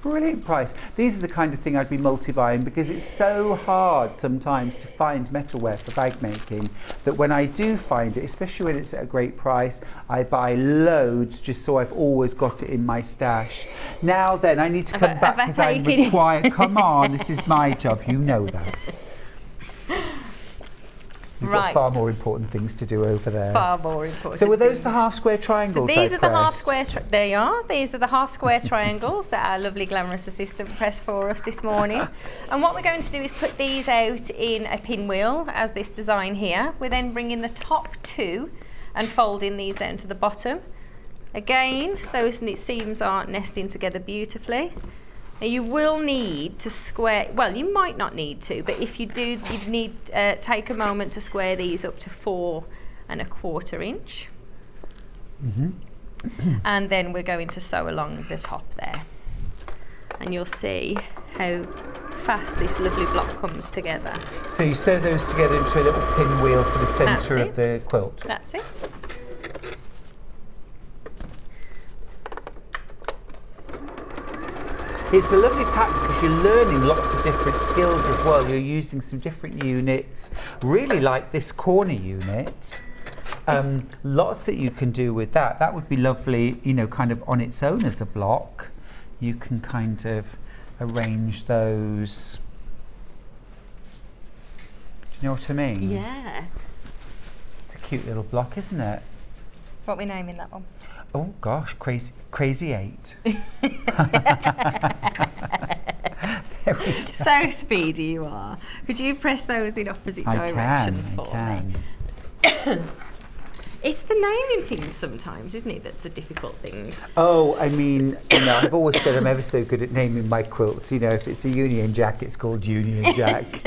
[SPEAKER 1] Brilliant price. These are the kind of thing I'd be multi-buying, because it's so hard sometimes to find metalware for bag making, that when I do find it, especially when it's at a great price, I buy loads just so I've always got it in my stash. Now then, I need to come back because I'm required. Come on, this is my job, you know that. You've got far more important things to do over there.
[SPEAKER 6] Far more important.
[SPEAKER 1] So were those the half square triangles?
[SPEAKER 6] So these are the half square. They are. These are the half square triangles that our lovely glamorous assistant pressed for us this morning. And what we're going to do is put these out in a pinwheel as this design here. We're then bringing the top 2 and folding these down to the bottom. Again, those seams are nesting together beautifully. Now you will need to square, well, you might not need to, but if you do, you'd need take a moment to square these up to 4 1/4 inch. And then we're going to sew along the top there. And you'll see how fast this lovely block comes together.
[SPEAKER 1] So you sew those together into a little pinwheel for the centre of the quilt.
[SPEAKER 6] That's it.
[SPEAKER 1] It's a lovely pack because you're learning lots of different skills as well. You're using some different units, really like this corner unit. Lots that you can do with that. That would be lovely, you know, kind of on its own as a block. You can kind of arrange those. Do you know what I mean?
[SPEAKER 6] Yeah.
[SPEAKER 1] It's a cute little block, isn't it?
[SPEAKER 6] What are we naming that one?
[SPEAKER 1] Oh gosh, Crazy 8. There we go.
[SPEAKER 6] So speedy you are. Could you press those in opposite directions for me? It's the naming things sometimes, isn't it, that's the difficult thing.
[SPEAKER 1] Oh, I mean, I've always said I'm ever so good at naming my quilts. If it's a Union Jack, it's called Union Jack.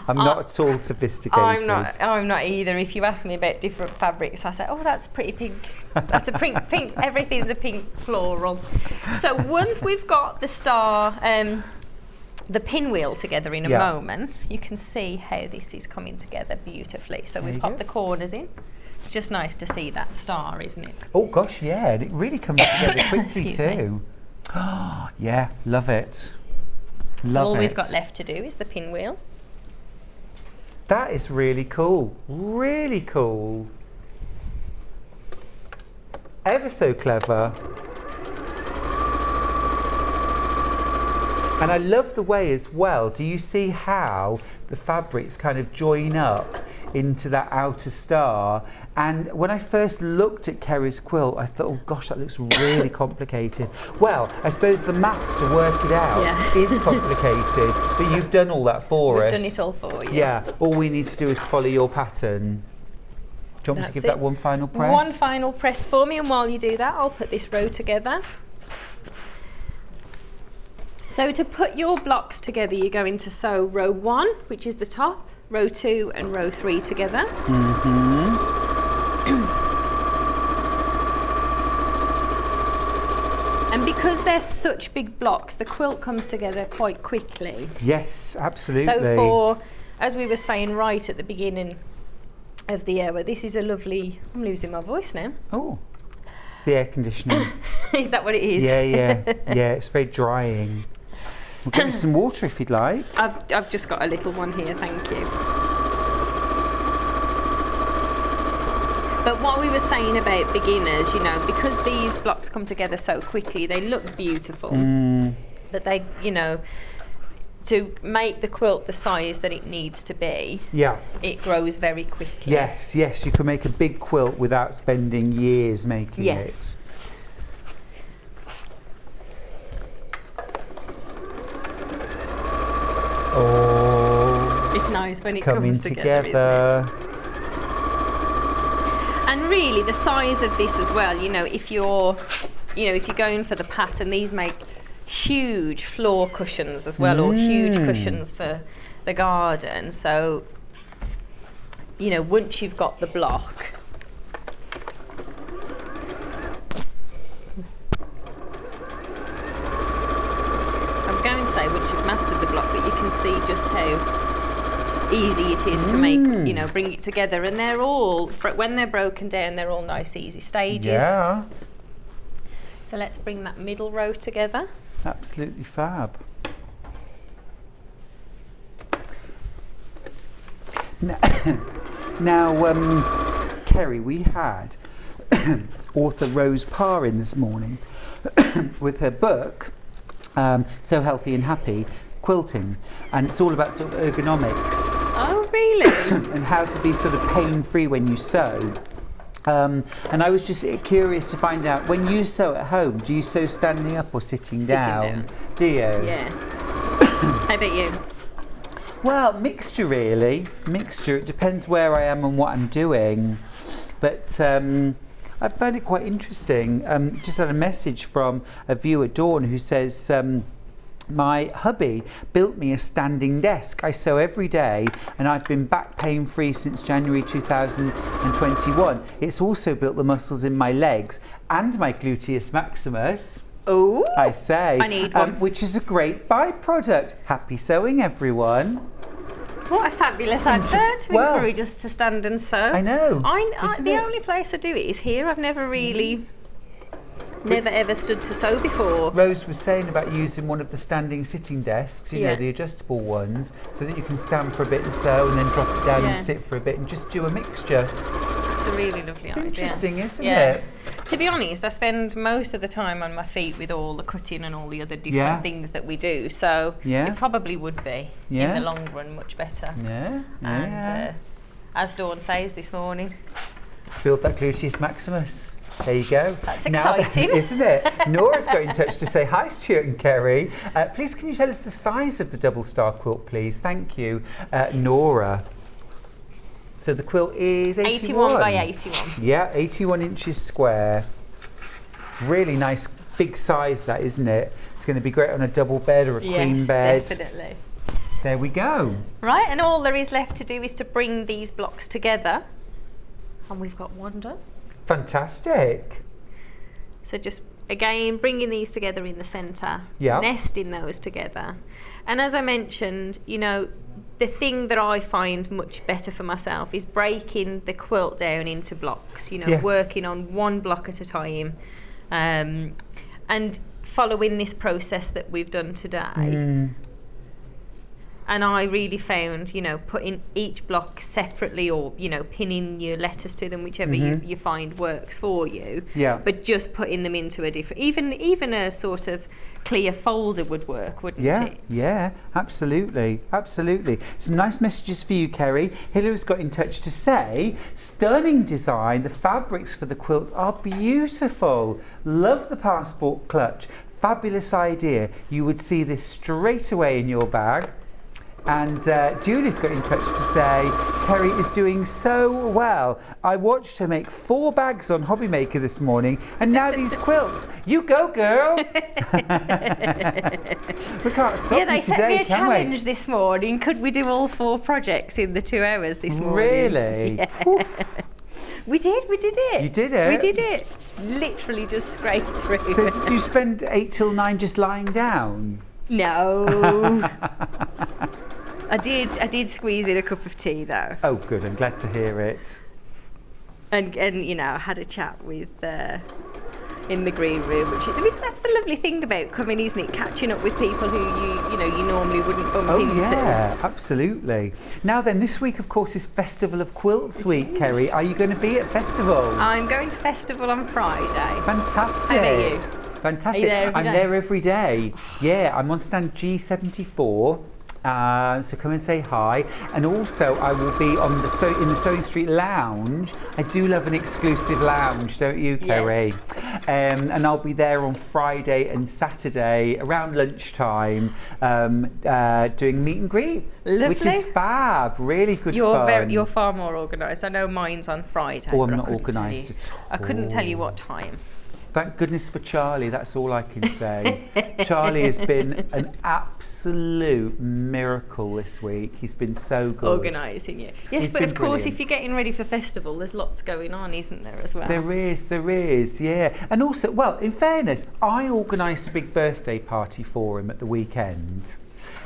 [SPEAKER 1] I'm not at all sophisticated.
[SPEAKER 6] I'm not either. If you ask me about different fabrics, I say, oh, that's pretty pink. That's a pink. Everything's a pink floral. So once we've got the star, the pinwheel together in a moment, you can see how this is coming together beautifully. So we've popped the corners in. Just nice to see that star, isn't it?
[SPEAKER 1] Oh gosh, yeah, and it really comes together quickly too. Oh, yeah, love it.
[SPEAKER 6] So all we've got left to do is the pinwheel.
[SPEAKER 1] That is really cool. Really cool. Ever so clever. And I love the way as well, do you see how the fabrics kind of join up into that outer star? And when I first looked at Kerrie's quilt, I thought, oh gosh, that looks really complicated. Well, I suppose the maths to work it out is complicated, but you've done all that for us.
[SPEAKER 6] We've done it all for you.
[SPEAKER 1] Yeah, all we need to do is follow your pattern. Do you want me to give that one final press?
[SPEAKER 6] One final press for me, and while you do that, I'll put this row together. So to put your blocks together, you're going to sew row 1, which is the top, row 2 and row 3 together. And because they're such big blocks, the quilt comes together quite quickly.
[SPEAKER 1] Yes, absolutely.
[SPEAKER 6] So as we were saying right at the beginning of the hour, this is a lovely, I'm losing my voice now.
[SPEAKER 1] Oh, it's the air conditioning.
[SPEAKER 6] Is that what it is?
[SPEAKER 1] Yeah, it's very drying. We'll get you some water if you'd like.
[SPEAKER 6] I've just got a little one here, thank you. But what we were saying about beginners, because these blocks come together so quickly, they look beautiful. But they, to make the quilt the size that it needs to be, it grows very quickly.
[SPEAKER 1] Yes, you can make a big quilt without spending years making it. Oh,
[SPEAKER 6] it's nice when it
[SPEAKER 1] coming
[SPEAKER 6] comes together. Isn't it? And really, the size of this as well. If you're going for the pattern, these make huge floor cushions as well, or huge cushions for the garden. So, once you've got the block. I was going to say once you've mastered the block, but you can see just how easy it is to make, bring it together, and they're all, when they're broken down, they're all nice easy stages.
[SPEAKER 1] Yeah.
[SPEAKER 6] So let's bring that middle row together.
[SPEAKER 1] Absolutely fab. Now, Kerrie, we had author Rose Parr in this morning with her book, So Healthy and Happy, Quilting, and it's all about sort of ergonomics.
[SPEAKER 6] Oh, really?
[SPEAKER 1] And how to be sort of pain-free when you sew. And I was just curious to find out, when you sew at home, do you sew standing up or sitting down? Do you?
[SPEAKER 6] Yeah. How about you?
[SPEAKER 1] Well, mixture really. Mixture. It depends where I am and what I'm doing. But I found it quite interesting. Just had a message from a viewer, Dawn, who says, my hubby built me a standing desk. I sew every day and I've been back pain free since January 2021. It's also built the muscles in my legs and my gluteus maximus.
[SPEAKER 6] Oh,
[SPEAKER 1] I say.
[SPEAKER 6] I need one.
[SPEAKER 1] Which is a great byproduct. Happy sewing, everyone.
[SPEAKER 6] What a fabulous advert to encourage us to stand and sew.
[SPEAKER 1] I know.
[SPEAKER 6] The only place I do it is here. I've never really... Never ever stood to sew before.
[SPEAKER 1] Rose was saying about using one of the standing sitting desks, you know, the adjustable ones, so that you can stand for a bit and sew and then drop it down and sit for a bit and just do a mixture.
[SPEAKER 6] It's a really lovely idea.
[SPEAKER 1] It's interesting, isn't it?
[SPEAKER 6] To be honest, I spend most of the time on my feet with all the cutting and all the other different things that we do, so it probably would be, in the long run, much better. And as Dawn says this morning,
[SPEAKER 1] build that gluteus maximus. There you go.
[SPEAKER 6] That's
[SPEAKER 1] Now
[SPEAKER 6] exciting.
[SPEAKER 1] isn't it? Nora's got in touch to say hi, Stuart and Kerrie. Please, can you tell us the size of the double star quilt, please? Thank you, Nora. So the quilt is 81
[SPEAKER 6] by 81.
[SPEAKER 1] Yeah, 81 inches square. Really nice, big size that, isn't it? It's going to be great on a double bed or a queen bed.
[SPEAKER 6] Definitely.
[SPEAKER 1] There we go.
[SPEAKER 6] Right, and all there is left to do is to bring these blocks together. And we've got one done.
[SPEAKER 1] Fantastic.
[SPEAKER 6] So just, again, bringing these together in the centre,
[SPEAKER 1] Yeah.
[SPEAKER 6] nesting those together. And as I mentioned, you know, the thing that I find much better for myself is breaking the quilt down into blocks, you know,
[SPEAKER 1] Yeah.
[SPEAKER 6] working on one block at a time, and following this process that we've done today. And I really found, you know, putting each block separately, or, you know, pinning your letters to them, whichever you find works for you.
[SPEAKER 1] Yeah.
[SPEAKER 6] But just putting them into a different, even a sort of clear folder would work, wouldn't it?
[SPEAKER 1] Yeah, absolutely, absolutely. Some nice messages for you, Kerrie. Hillary's got in touch to say, stunning design. The fabrics for the quilts are beautiful. Love the passport clutch. Fabulous idea. You would see this straight away in your bag. And Julie's got in touch to say, Kerrie is doing so well. I watched her make 4 bags on Hobby Maker this morning, and now these quilts. You go, girl. We can't stop
[SPEAKER 6] Yeah, they
[SPEAKER 1] you
[SPEAKER 6] set
[SPEAKER 1] today,
[SPEAKER 6] me a
[SPEAKER 1] can
[SPEAKER 6] challenge this morning. Could we do all 4 projects in the 2 hours this morning?
[SPEAKER 1] Really?
[SPEAKER 6] Yeah.
[SPEAKER 1] Oof.
[SPEAKER 6] We did it.
[SPEAKER 1] You did it?
[SPEAKER 6] We did it. Literally just scraped through.
[SPEAKER 1] So did you spend 8 till 9 just lying down?
[SPEAKER 6] No. I did squeeze in a cup of tea though.
[SPEAKER 1] Oh, good. I'm glad to hear it.
[SPEAKER 6] And you know, I had a chat with in the green room, which that's the lovely thing about coming, isn't it? Catching up with people who you normally wouldn't bump into.
[SPEAKER 1] Oh yeah, absolutely. Now then, this week of course is Festival of Quilts week, Kerrie. Are you going to be at Festival?
[SPEAKER 6] I'm going to Festival on Friday.
[SPEAKER 1] Fantastic.
[SPEAKER 6] How about you?
[SPEAKER 1] Fantastic.
[SPEAKER 6] Are you there every
[SPEAKER 1] I'm
[SPEAKER 6] day?
[SPEAKER 1] there every day. Yeah, I'm on stand G74. So come and say hi, and also I will be on in the Sewing Street Lounge. I do love an exclusive lounge, don't you, Kerrie?
[SPEAKER 6] Yes.
[SPEAKER 1] And I'll be there on Friday and Saturday around lunchtime, doing meet and greet,
[SPEAKER 6] Lovely.
[SPEAKER 1] which is fab. Really good fun.
[SPEAKER 6] You're far more organised. I know mine's on Friday.
[SPEAKER 1] Oh, I'm
[SPEAKER 6] but
[SPEAKER 1] not organised at all.
[SPEAKER 6] I couldn't tell you what time.
[SPEAKER 1] Thank goodness for Charlie, that's all I can say. Charlie has been an absolute miracle this week. He's been so good.
[SPEAKER 6] Organising you. Yes,
[SPEAKER 1] He's
[SPEAKER 6] but
[SPEAKER 1] been
[SPEAKER 6] of course,
[SPEAKER 1] brilliant.
[SPEAKER 6] if you're getting ready for Festival, there's lots going on, isn't there, as well?
[SPEAKER 1] There is, yeah. And also, well, in fairness, I organised a big birthday party for him at the weekend.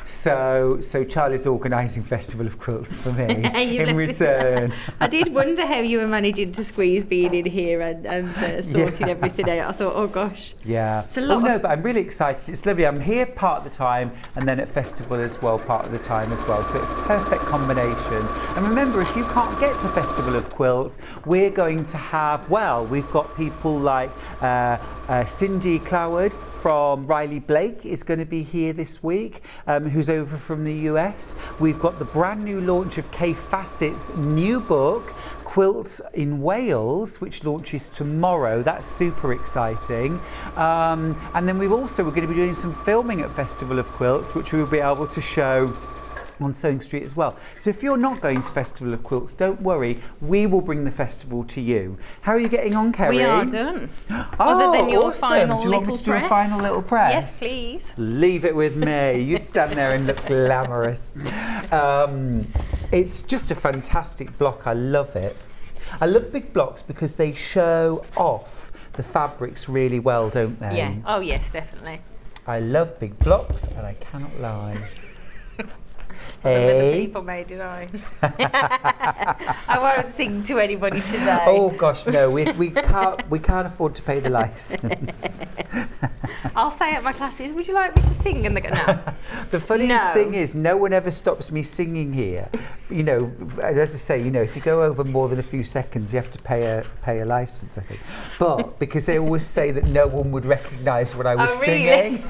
[SPEAKER 1] So Charlie's organising Festival of Quilts for me in return.
[SPEAKER 6] I did wonder how you were managing to squeeze being in here and sorting everything out. I thought, oh gosh.
[SPEAKER 1] Yeah.
[SPEAKER 6] It's a lot
[SPEAKER 1] no,
[SPEAKER 6] of-
[SPEAKER 1] but I'm really excited. It's lovely. I'm here part of the time, and then at Festival as well, part of the time as well. So it's a perfect combination. And remember, if you can't get to Festival of Quilts, we're going to have, well, we've got people like Cindy Cloward from Riley Blake is going to be here this week, who's over from the US. We've got the brand new launch of Kay Fassett's new book, Quilts in Wales, which launches tomorrow. That's super exciting. And then we're going to be doing some filming at Festival of Quilts, which we'll be able to show on Sewing Street as well. So if you're not going to Festival of Quilts, don't worry, we will bring the festival to you. How are you getting on, Kerrie?
[SPEAKER 6] We are done.
[SPEAKER 1] Oh,
[SPEAKER 6] Other than your
[SPEAKER 1] awesome.
[SPEAKER 6] final
[SPEAKER 1] Do you want me
[SPEAKER 6] little
[SPEAKER 1] to do a
[SPEAKER 6] press?
[SPEAKER 1] final little press?
[SPEAKER 6] Yes, please.
[SPEAKER 1] Leave it with me. You stand there and look glamorous. It's just a fantastic block. I love it. I love big blocks because they show off the fabrics really well, don't they?
[SPEAKER 6] Yeah. Oh, yes, definitely.
[SPEAKER 1] I love big blocks, and I cannot lie.
[SPEAKER 6] Some of the
[SPEAKER 1] Hey.
[SPEAKER 6] people made it, I won't sing to anybody today.
[SPEAKER 1] Oh gosh, no, we can't afford to pay the license.
[SPEAKER 6] I'll say at my classes, would you like me to sing? And they go, no.
[SPEAKER 1] The funniest
[SPEAKER 6] No.
[SPEAKER 1] thing is, no one ever stops me singing here. You know, and as I say, you know, if you go over more than a few seconds, you have to pay a license, I think. But because they always say that no one would recognise what I was
[SPEAKER 6] Oh, really?
[SPEAKER 1] singing.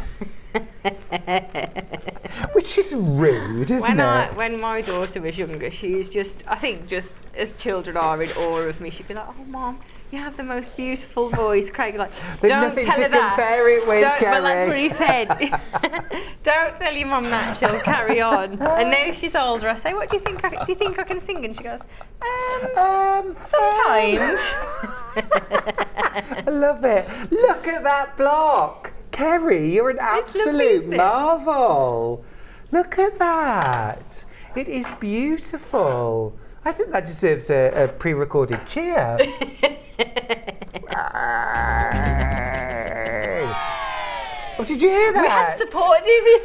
[SPEAKER 1] Which is rude, isn't it?
[SPEAKER 6] When my daughter was younger, she was just, I think just as children are in awe of me, she'd be like, oh, Mom, You have the most beautiful voice, Craig. Like,
[SPEAKER 1] There's
[SPEAKER 6] don't
[SPEAKER 1] nothing
[SPEAKER 6] tell
[SPEAKER 1] to
[SPEAKER 6] her that.
[SPEAKER 1] compare it with,
[SPEAKER 6] Well, that's what
[SPEAKER 1] Kerrie.
[SPEAKER 6] he said. Don't tell your mum that. She'll carry on. And now she's older, I say, "What do you think? Do you think I can sing?" And she goes, "Sometimes."
[SPEAKER 1] I love it. Look at that block. Kerrie, you're an
[SPEAKER 6] lovely,
[SPEAKER 1] absolute
[SPEAKER 6] isn't it?
[SPEAKER 1] marvel. Look at that. It is beautiful. I think that deserves a pre-recorded cheer. Oh, did you hear that?
[SPEAKER 6] We had support, did you?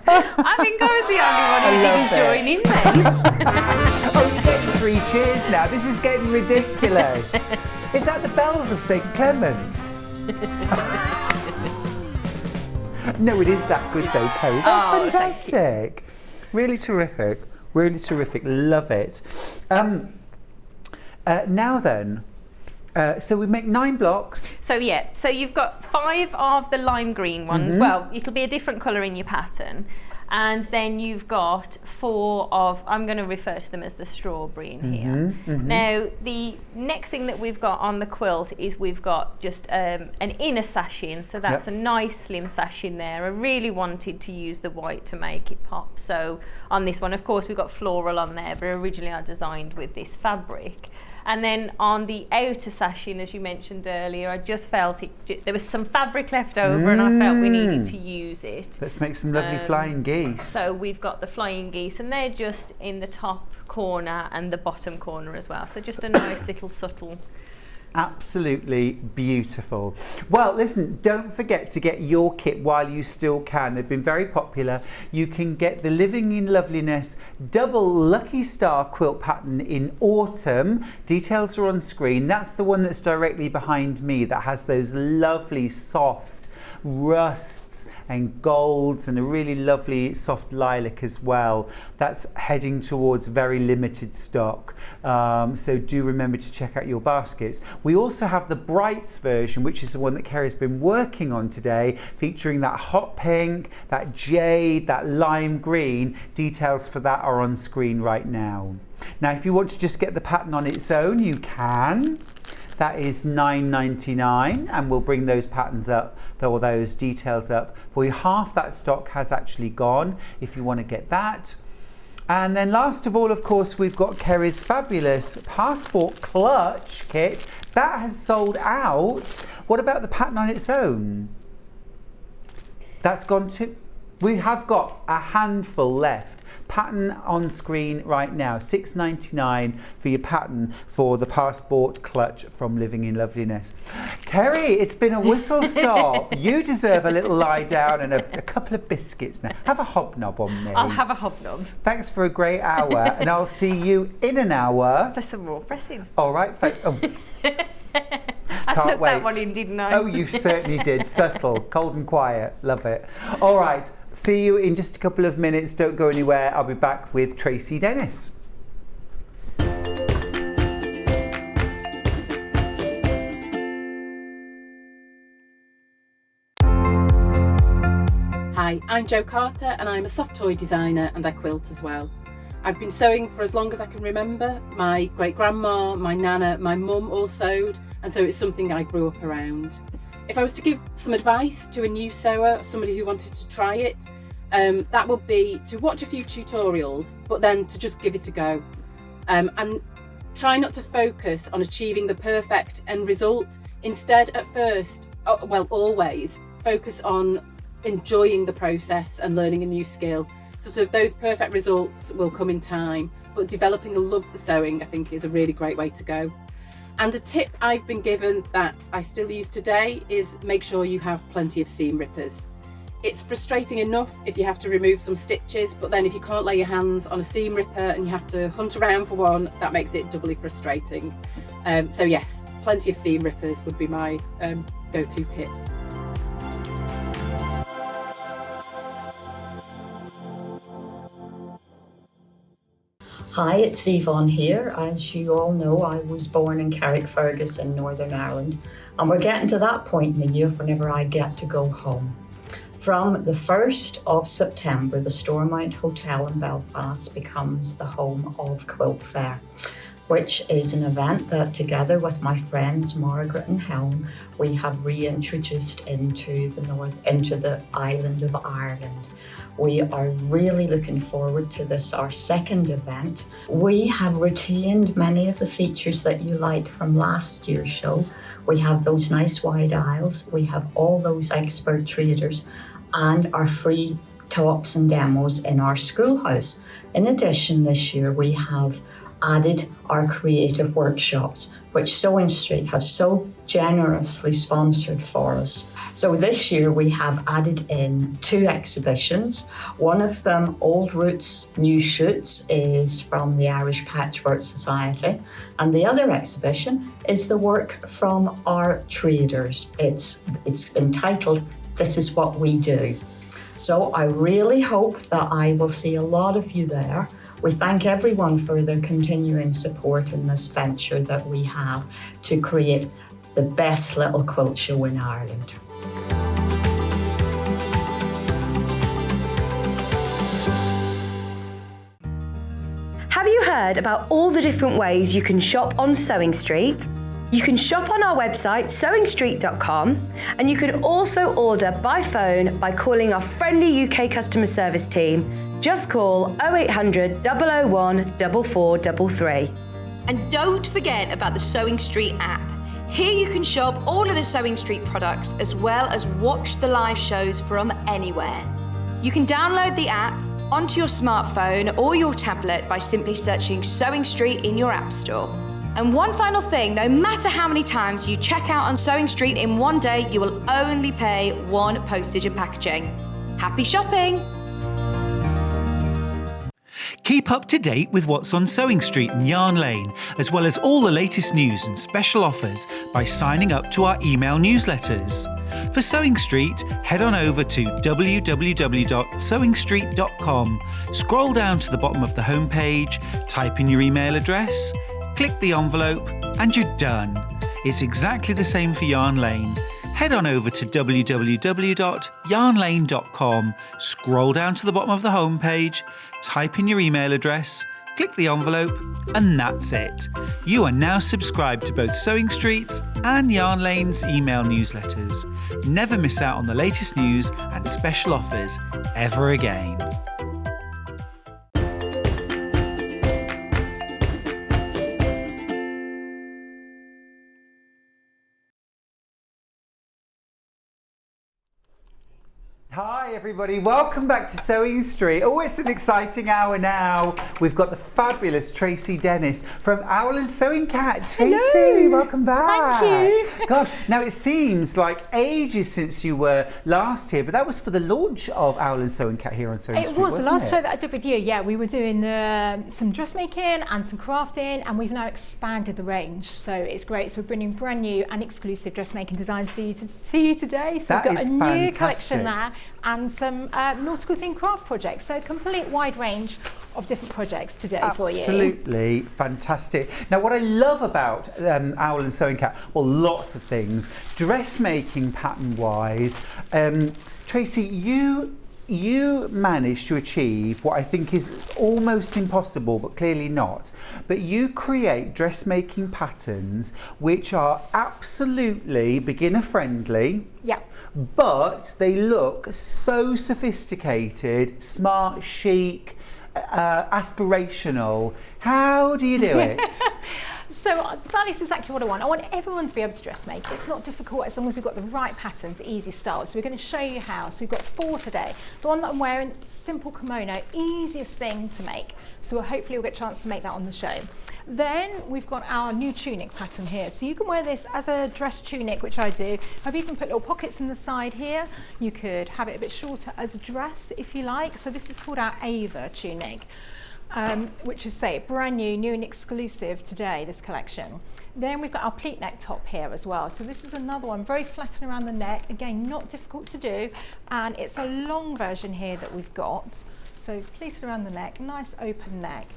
[SPEAKER 6] I think I was the only one who didn't join in then.
[SPEAKER 1] Oh, he's getting 3 cheers now. This is getting ridiculous. Is that the bells of St. Clement's? No, it is that good though, Kerrie. That's fantastic. Really terrific. Really terrific. Love it. Now then, so we make 9 blocks.
[SPEAKER 6] So yeah, so you've got 5 of the lime green ones. Well, it'll be a different colour in your pattern. And then you've got 4 of, I'm going to refer to them as the strawberry in here. Now, the next thing that we've got on the quilt is we've got just an inner sash in. So that's a nice slim sash in there. I really wanted to use the white to make it pop. So on this one, of course, we've got floral on there, but originally I designed with this fabric. And then on the outer sashing, as you mentioned earlier, I just felt there was some fabric left over and I felt we needed to use it.
[SPEAKER 1] Let's make some lovely flying geese.
[SPEAKER 6] So we've got the flying geese and they're just in the top corner and the bottom corner as well. So just a nice little subtle.
[SPEAKER 1] Absolutely beautiful. Well, listen, don't forget to get your kit while you still can. They've been very popular. You can get the Living in Loveliness double Lucky Star quilt pattern in autumn. Details are on screen. That's the one that's directly behind me that has those lovely soft rusts and golds and a really lovely soft lilac as well. That's heading towards very limited stock, so do remember to check out your baskets. We also have the Brights version, which is the one that Kerrie's been working on today, featuring that hot pink, that jade, that lime green. Details for that are on screen right now. Now if you want to just get the pattern on its own, you can. That is $9.99 and we'll bring those patterns up, or those details up for you. Half that stock has actually gone if you want to get that. And then last of all, of course, we've got Kerrie's fabulous passport clutch kit. That has sold out. What about the pattern on its own? That's gone too. We have got a handful left. Pattern on screen right now, $6.99 for your pattern for the passport clutch from Living in Loveliness. Kerrie, it's been a whistle stop. You deserve a little lie down and a couple of biscuits now. Have a hobnob on me.
[SPEAKER 6] I'll have a hobnob.
[SPEAKER 1] Thanks for a great hour, and I'll see you in an hour.
[SPEAKER 6] For some more pressing.
[SPEAKER 1] All right. Oh.
[SPEAKER 6] I snuck
[SPEAKER 1] wait.
[SPEAKER 6] that one in, didn't I?
[SPEAKER 1] Oh, you certainly did. Subtle, cold and quiet. Love it. All right. See you in just a couple of minutes. Don't go anywhere. I'll be back with Tracey Dennis.
[SPEAKER 7] Hi, I'm Jo Carter and I'm a soft toy designer and I quilt as well. I've been sewing for as long as I can remember. My great-grandma, my nana, my mum all sewed, and so it's something I grew up around. If I was to give some advice to a new sewer, somebody who wanted to try it, that would be to watch a few tutorials, but then to just give it a go. And try not to focus on achieving the perfect end result. Instead, at first, always, focus on enjoying the process and learning a new skill. Sort of those perfect results will come in time, but developing a love for sewing, I think, is a really great way to go. And a tip I've been given that I still use today is make sure you have plenty of seam rippers. It's frustrating enough if you have to remove some stitches, but then if you can't lay your hands on a seam ripper and you have to hunt around for one, that makes it doubly frustrating. So yes, plenty of seam rippers would be my go-to tip.
[SPEAKER 8] Hi, it's Yvonne here. As you all know, I was born in Carrickfergus in Northern Ireland, and we're getting to that point in the year whenever I get to go home. From the 1st of September, the Stormont Hotel in Belfast becomes the home of Quilt Fair. which is an event that together with my friends Margaret and Helen, we have reintroduced into the island of Ireland. We are really looking forward to this, our second event. We have retained many of the features that you liked from last year's show. We have those nice wide aisles, we have all those expert traders, and our free talks and demos in our schoolhouse. In addition, this year we have added our creative workshops, which Sewing Street have so generously sponsored for us. So this year we have added in 2 exhibitions. One of them, Old Roots, New Shoots, is from the Irish Patchwork Society. And the other exhibition is the work from our traders. It's entitled, This Is What We Do. So I really hope that I will see a lot of you there. We thank everyone for their continuing support in this venture that we have to create the best little quilt show in Ireland.
[SPEAKER 3] Have you heard about all the different ways you can shop on Sewing Street? You can shop on our website, sewingstreet.com, and you can also order by phone by calling our friendly UK customer service team. Just call 0800 001 4433.
[SPEAKER 4] And don't forget about the Sewing Street app. Here you can shop all of the Sewing Street products as well as watch the live shows from anywhere. You can download the app onto your smartphone or your tablet by simply searching Sewing Street in your app store. And one final thing, no matter how many times you check out on Sewing Street in one day, you will only pay 1 postage and packaging. Happy shopping!
[SPEAKER 1] Keep up to date with what's on Sewing Street and Yarn Lane, as well as all the latest news and special offers by signing up to our email newsletters. For Sewing Street, head on over to www.sewingstreet.com, scroll down to the bottom of the homepage, type in your email address, click the envelope, and you're done. It's exactly the same for Yarn Lane. Head on over to www.yarnlane.com, scroll down to the bottom of the homepage, type in your email address, click the envelope, and that's it. You are now subscribed to both Sewing Street's and Yarn Lane's email newsletters. Never miss out on the latest news and special offers ever again. Hi everybody, welcome back to Sewing Street. Oh, it's an exciting hour now. We've got the fabulous Tracey Dennis from Owl and Sewing Cat. Tracey,
[SPEAKER 9] hello.
[SPEAKER 1] Welcome back.
[SPEAKER 9] Thank you.
[SPEAKER 1] Gosh, now it seems like ages since you were last here, but that was for the launch of Owl and Sewing Cat here on Sewing Street,
[SPEAKER 9] It was the last
[SPEAKER 1] it?
[SPEAKER 9] show that I did with you. Yeah, we were doing some dressmaking and some crafting, and we've now expanded the range. So it's great. So we're bringing brand new and exclusive dressmaking designs to you today. So
[SPEAKER 1] That
[SPEAKER 9] we've got
[SPEAKER 1] is
[SPEAKER 9] a new
[SPEAKER 1] fantastic.
[SPEAKER 9] collection there and some nautical themed craft projects. So a complete wide range of different projects today for you.
[SPEAKER 1] Absolutely fantastic. Now, what I love about Owl and Sewing Cat, well, lots of things. Dressmaking pattern-wise, Tracey, you managed to achieve what I think is almost impossible, but clearly not. But you create dressmaking patterns which are absolutely beginner-friendly.
[SPEAKER 9] Yeah.
[SPEAKER 1] But they look so sophisticated, smart, chic, aspirational. How do you do it?
[SPEAKER 9] So that is exactly what I want. I want everyone to be able to dressmake. It's not difficult as long as we've got the right patterns, easy styles. So we're going to show you how. So we've got 4 today. The one that I'm wearing, simple kimono, easiest thing to make. So hopefully we'll get a chance to make that on the show. Then we've got our new tunic pattern here. So you can wear this as a dress tunic, which I do. I've even put little pockets in the side here. You could have it a bit shorter as a dress if you like. So this is called our Ava tunic. Which is brand new and exclusive today, this collection. Then we've got our pleat neck top here as well. So this is another one, very flat and around the neck. Again, not difficult to do. And it's a long version here that we've got. So pleated around the neck, nice open neck.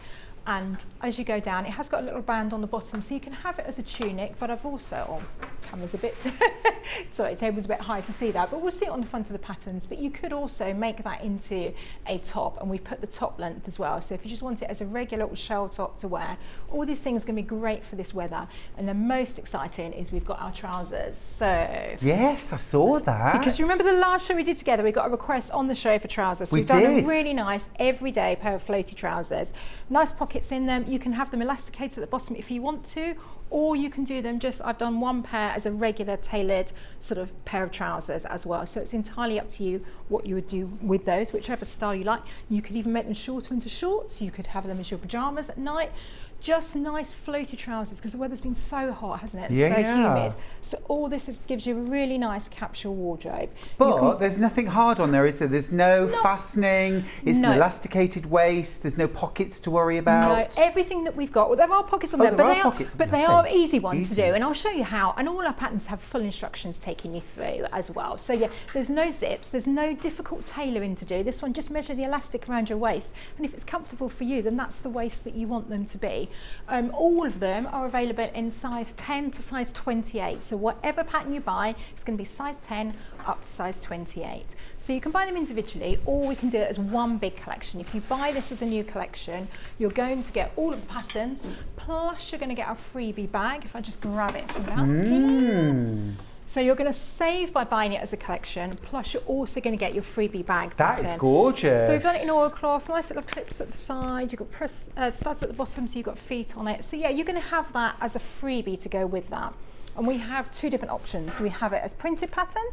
[SPEAKER 9] And as you go down, it has got a little band on the bottom, so you can have it as a tunic, but I've also, camera's a bit, sorry, table's a bit high to see that, but we'll see it on the front of the patterns. But you could also make that into a top, and we put the top length as well. So if you just want it as a regular little shell top to wear, all these things are going to be great for this weather. And the most exciting is we've got our trousers. So
[SPEAKER 1] yes, I saw that.
[SPEAKER 9] because you remember the last show we did together, we got a request on the show for trousers. So
[SPEAKER 1] We
[SPEAKER 9] we've done
[SPEAKER 1] did.
[SPEAKER 9] a really nice everyday pair of floaty trousers. Nice pockets in them. You can have them elasticated at the bottom if you want to, or you can do them just, I've done one pair as a regular tailored sort of pair of trousers as well. So it's entirely up to you what you would do with those, whichever style you like. You could even make them shorter into shorts. You could have them as your pajamas at night. Just nice floaty trousers, because the weather's been so hot, hasn't it?
[SPEAKER 1] Yeah.
[SPEAKER 9] So humid. So all this gives you a really nice capsule wardrobe.
[SPEAKER 1] But there's nothing hard on there, is there? There's no fastening, it's
[SPEAKER 9] No.
[SPEAKER 1] an elasticated waist, there's no pockets to worry about.
[SPEAKER 9] No, everything that we've got, well, there are pockets on there,
[SPEAKER 1] there
[SPEAKER 9] but,
[SPEAKER 1] are
[SPEAKER 9] they,
[SPEAKER 1] pockets,
[SPEAKER 9] but they
[SPEAKER 1] lovely.
[SPEAKER 9] are easy ones
[SPEAKER 1] Easy.
[SPEAKER 9] to do, and I'll show you how. And all our patterns have full instructions taking you through as well. So yeah, there's no zips, there's no difficult tailoring to do. This one, just measure the elastic around your waist, and if it's comfortable for you, then that's the waist that you want them to be. All of them are available in size 10 to size 28. So whatever pattern you buy, it's going to be size 10 up to size 28. So you can buy them individually, or we can do it as one big collection. If you buy this as a new collection, you're going to get all of the patterns, plus you're going to get our freebie bag. If I just grab it from that. So you're going to save by buying it as a collection, plus you're also going to get your freebie bag pattern.
[SPEAKER 1] That is gorgeous.
[SPEAKER 9] So we've done it in oilcloth, nice little clips at the side, you've got studs at the bottom, so you've got feet on it. So yeah, you're going to have that as a freebie to go with that. And we have two different options. We have it as printed pattern,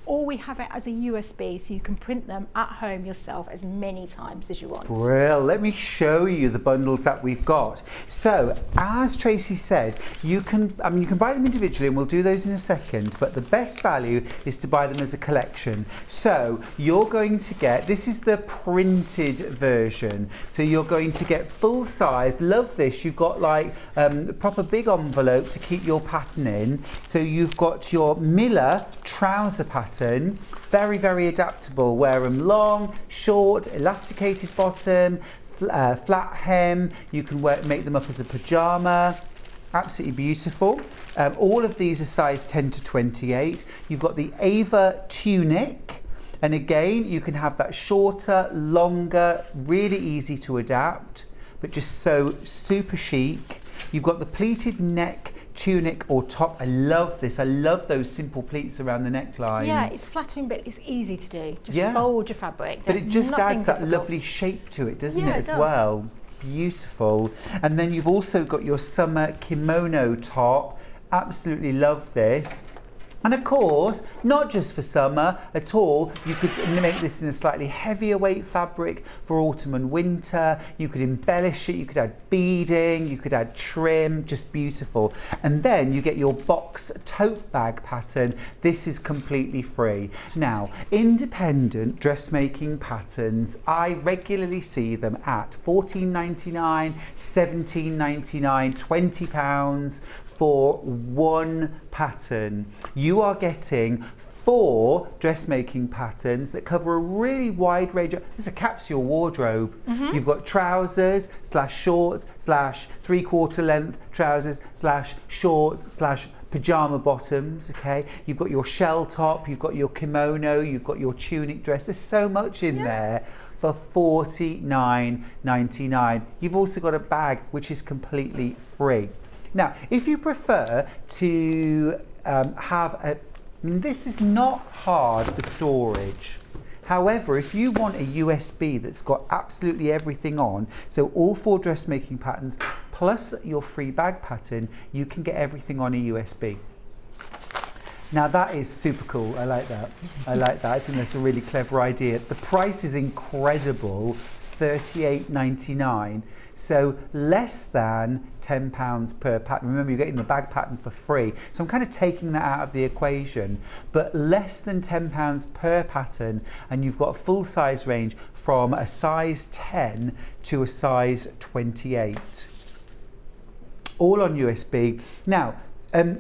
[SPEAKER 9] or we have it as a USB, so you can print them at home yourself as many times as you want.
[SPEAKER 1] Brill. Let me show you the bundles that we've got. So, as Tracey said, you can buy them individually, and we'll do those in a second, but the best value is to buy them as a collection. So, you're going to get, this is the printed version, so you're going to get full size. Love this. You've got like a proper big envelope to keep your pattern in. So, you've got your Miller trouser pattern. Very, very adaptable. Wear them long, short, elasticated bottom, flat hem. You can make them up as a pajama. Absolutely beautiful. All of these are size 10 to 28. You've got the Ava tunic. And again, you can have that shorter, longer, really easy to adapt, but just so super chic. You've got the pleated neck tunic or top. I love this. I love those simple pleats around the neckline.
[SPEAKER 9] Yeah, it's flattering, but it's easy to do. Just fold your fabric.
[SPEAKER 1] But it just
[SPEAKER 9] Nothing
[SPEAKER 1] adds that
[SPEAKER 9] difficult.
[SPEAKER 1] lovely shape to it, doesn't
[SPEAKER 9] Yeah,
[SPEAKER 1] it,
[SPEAKER 9] it
[SPEAKER 1] as
[SPEAKER 9] does.
[SPEAKER 1] well? Beautiful. And then you've also got your summer kimono top. Absolutely love this. And of course, not just for summer at all, you could make this in a slightly heavier weight fabric for autumn and winter. You could embellish it, you could add beading, you could add trim, just beautiful. And then you get your box tote bag pattern. This is completely free. Now, independent dressmaking patterns, I regularly see them at $14.99, $17.99, £20 for one pattern. You are getting 4 dressmaking patterns that cover a really wide range. It's a capsule wardrobe. You've got trousers / shorts / 3/4 length trousers / shorts / pajama bottoms. Okay, you've got your shell top, you've got your kimono, you've got your tunic dress. There's so much in there for $49.99. You've also got a bag which is completely free. Now, if you prefer to this is not hard for storage. However, if you want a USB that's got absolutely everything on, so all 4 dressmaking patterns plus your free bag pattern, you can get everything on a USB. Now that is super cool. I like that. I like that. I think that's a really clever idea. The price is incredible, $38.99. So less than £10 per pattern. Remember, you're getting the bag pattern for free. So I'm kind of taking that out of the equation. But less than £10 per pattern, and you've got a full size range from a size 10 to a size 28. All on USB. Now,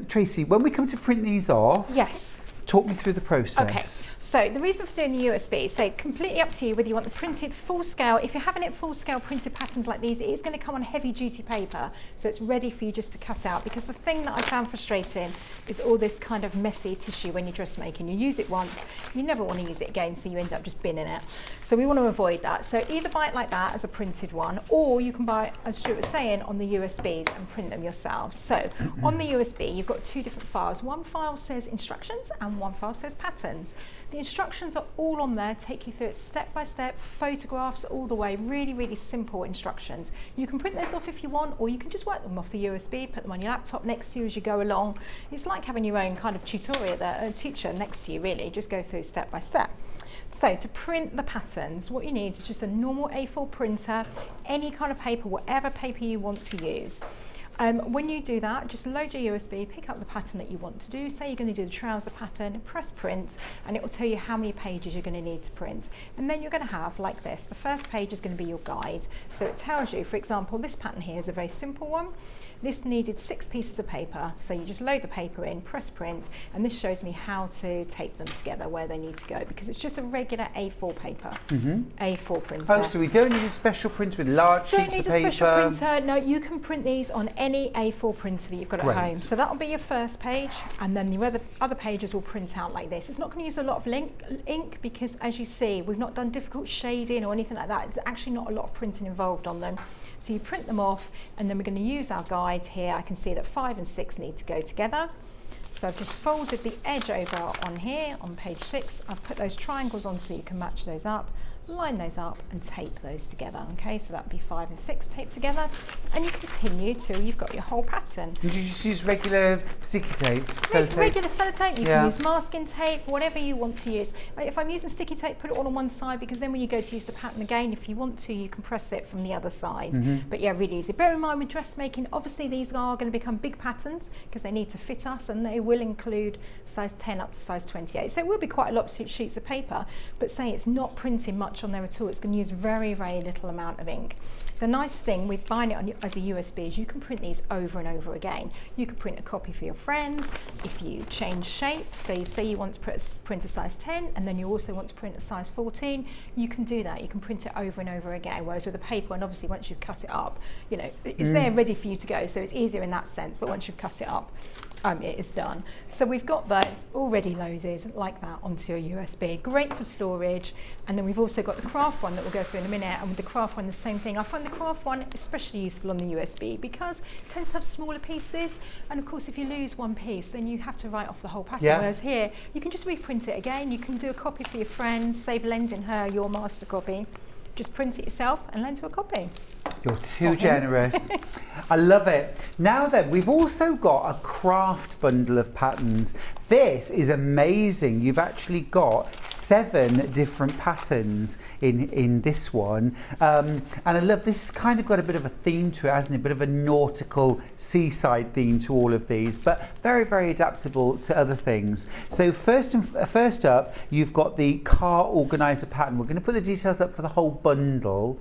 [SPEAKER 1] Tracey, when we come to print these off,
[SPEAKER 9] Yes.
[SPEAKER 1] talk me through the process.
[SPEAKER 9] Okay, so the reason for doing the USB, so completely up to you whether you want the printed full scale. If you're having it full scale printed patterns like these, it is going to come on heavy duty paper, so it's ready for you just to cut out, because the thing that I found frustrating is all this kind of messy tissue when you're dressmaking. You use it once, you never want to use it again, so you end up just binning it. So we want to avoid that. So either buy it like that as a printed one, or you can buy it, as Stuart was saying, on the USBs and print them yourselves. So on the USB, you've got two different files. One file says instructions and one file says patterns. The instructions are all on there, take you through it step by step, photographs all the way, really, really simple instructions. You can print those off if you want, or you can just work them off the USB, put them on your laptop next to you as you go along. It's like having your own kind of tutorial there, a teacher next to you really, just go through step by step. So to print the patterns, what you need is just a normal A4 printer, any kind of paper, whatever paper you want to use. When you do that, just load your USB, pick up the pattern that you want to do. Say you're going to do the trouser pattern, press print, and it will tell you how many pages you're going to need to print. And then you're going to have like this. The first page is going to be your guide. So it tells you, for example, this pattern here is a very simple one. This needed 6 pieces of paper, so you just load the paper in, press print, and this shows me how to tape them together, where they need to go, because it's just a regular A4 paper, A4 printer.
[SPEAKER 1] Oh, so we don't need a special printer with large sheets of paper?
[SPEAKER 9] Don't need a special printer, no, you can print these on any A4 printer that you've got at home. So that'll be your first page, and then the other pages will print out like this. It's not going to use a lot of ink, because as you see, we've not done difficult shading or anything like that. There's actually not a lot of printing involved on them. So you print them off, and then we're going to use our guide here. I can see that 5 and 6 need to go together. So I've just folded the edge over on here on page 6. I've put those triangles on so you can match those up, line those up and tape those together. Okay, so that'd be 5 and 6 taped together, and you continue till you've got your whole pattern.
[SPEAKER 1] Did you just use regular sticky tape?
[SPEAKER 9] Regular sellotape, you can use masking tape, whatever you want to use. If I'm using sticky tape, put it all on one side, because then when you go to use the pattern again, if you want to, you can press it from the other side. But yeah, really easy. Bear in mind with dressmaking, obviously these are going to become big patterns because they need to fit us, and they will include size 10 up to size 28. So it will be quite a lot of sheets of paper, but say it's not printing much on there at all. It's going to use very, very little amount of ink. The nice thing with buying it on, as a USB is you can print these over and over again. You can print a copy for your friend if you change shape. So you say you want to print a size 10 and then you also want to print a size 14, you can do that. You can print it over and over again. Whereas with a paper, and obviously once you've cut it up, you know, it's there ready for you to go. So it's easier in that sense, but once you've cut it up, it is done. So we've got those already loaded like that onto your USB. Great for storage. And then we've also got the craft one that we'll go through in a minute. And with the craft one, the same thing. I find the craft one especially useful on the USB because it tends to have smaller pieces. And of course, if you lose one piece, then you have to write off the whole pattern. Whereas here, you can just reprint it again. You can do a copy for your friends, save lending her your master copy. Just print it yourself and lend her a copy.
[SPEAKER 1] You're too generous. I love it. Now then, we've also got a craft bundle of patterns. This is amazing. You've actually got 7 different patterns in this one. And I love, this has kind of got a bit of a theme to it, hasn't it? A bit of a nautical seaside theme to all of these, but very, very adaptable to other things. So first up, you've got the car organizer pattern. We're going to put the details up for the whole bundle.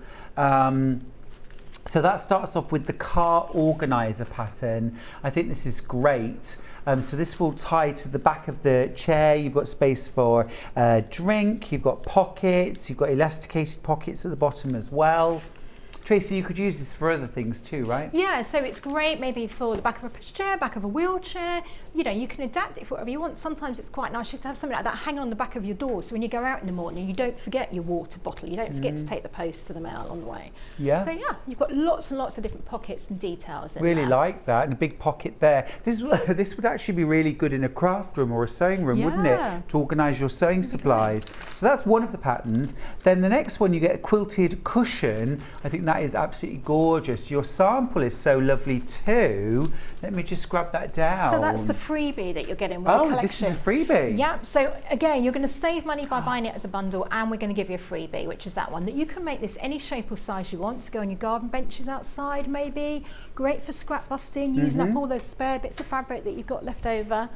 [SPEAKER 1] So that starts off with the car organizer pattern. I think this is great. So this will tie to the back of the chair. You've got space for a drink, you've got pockets, you've got elasticated pockets at the bottom as well. Tracey, you could use this for other things too, right?
[SPEAKER 9] Yeah, so it's great maybe for the back of a chair, back of a wheelchair. You know, you can adapt it for whatever you want. Sometimes it's quite nice just to have something like that hanging on the back of your door, so when you go out in the morning, you don't forget your water bottle. You don't forget to take the post to the mail on the way. Yeah. So yeah, you've got lots and lots of different pockets and details in
[SPEAKER 1] really
[SPEAKER 9] there.
[SPEAKER 1] Like that, and a big pocket there. This would actually be really good in a craft room or a sewing room, wouldn't it? To organise your sewing supplies. So that's one of the patterns. Then the next one, you get a quilted cushion. I think that is absolutely gorgeous. Your sample is so lovely too. Let me just grab that down.
[SPEAKER 9] So that's the freebie that you're getting with the collection.
[SPEAKER 1] Oh, this is a freebie.
[SPEAKER 9] Yeah, so again, you're going to save money by buying it as a bundle, and we're going to give you a freebie, which is that one, that you can make this any shape or size you want to go on your garden benches outside maybe. Great for scrap busting, using up all those spare bits of fabric that you've got left over.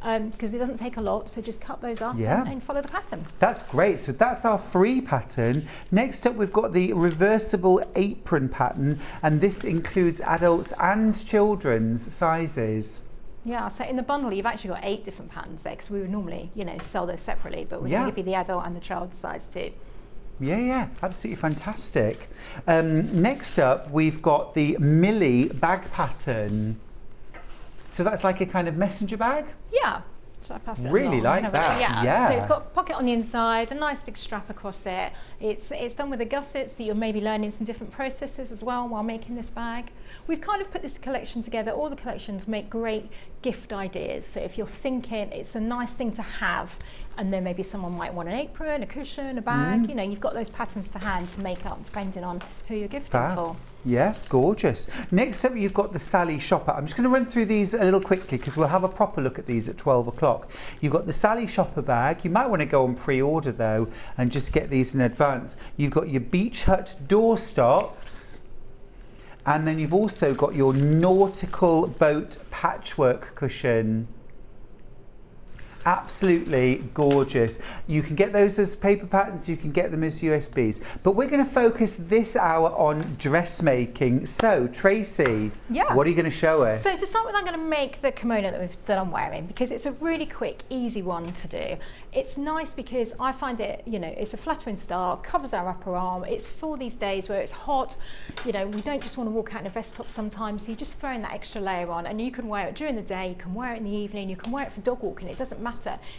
[SPEAKER 9] Because it doesn't take a lot, so just cut those up and follow the pattern.
[SPEAKER 1] That's great. So that's our free pattern. Next up, we've got the reversible apron pattern, and this includes adults and children's sizes.
[SPEAKER 9] Yeah, so in the bundle you've actually got 8 different patterns there, because we would normally, sell those separately, but we're going to give you the adult and the child size too.
[SPEAKER 1] Yeah, absolutely fantastic. Next up, we've got the Millie bag pattern. So that's like a kind of messenger bag?
[SPEAKER 9] Yeah. Should I pass it
[SPEAKER 1] Really
[SPEAKER 9] along?
[SPEAKER 1] like that.
[SPEAKER 9] Yeah. So it's got a pocket on the inside, a nice big strap across it. It's done with a gusset, so you're maybe learning some different processes as well while making this bag. We've kind of put this collection together. All the collections make great gift ideas. So if you're thinking, it's a nice thing to have, and then maybe someone might want an apron, a cushion, a bag. You've got those patterns to hand to make up depending on who you're gifting for.
[SPEAKER 1] Yeah, gorgeous. Next up, you've got the Sally Shopper. I'm just going to run through these a little quickly because we'll have a proper look at these at 12 o'clock. You've got the Sally Shopper bag. You might want to go on pre-order though and just get these in advance. You've got your Beach Hut doorstops. And then you've also got your nautical boat patchwork cushion. Absolutely gorgeous. You can get those as paper patterns, you can get them as USBs. But we're going to focus this hour on dressmaking. So, Tracy, what are you going to show us?
[SPEAKER 9] So to start with, I'm going to make the kimono that I'm wearing, because it's a really quick, easy one to do. It's nice because I find it, it's a flattering style, covers our upper arm. It's for these days where it's hot. We don't just want to walk out in a vest top sometimes, so you just throw in that extra layer on, and you can wear it during the day, you can wear it in the evening, you can wear it for dog walking. It doesn't matter.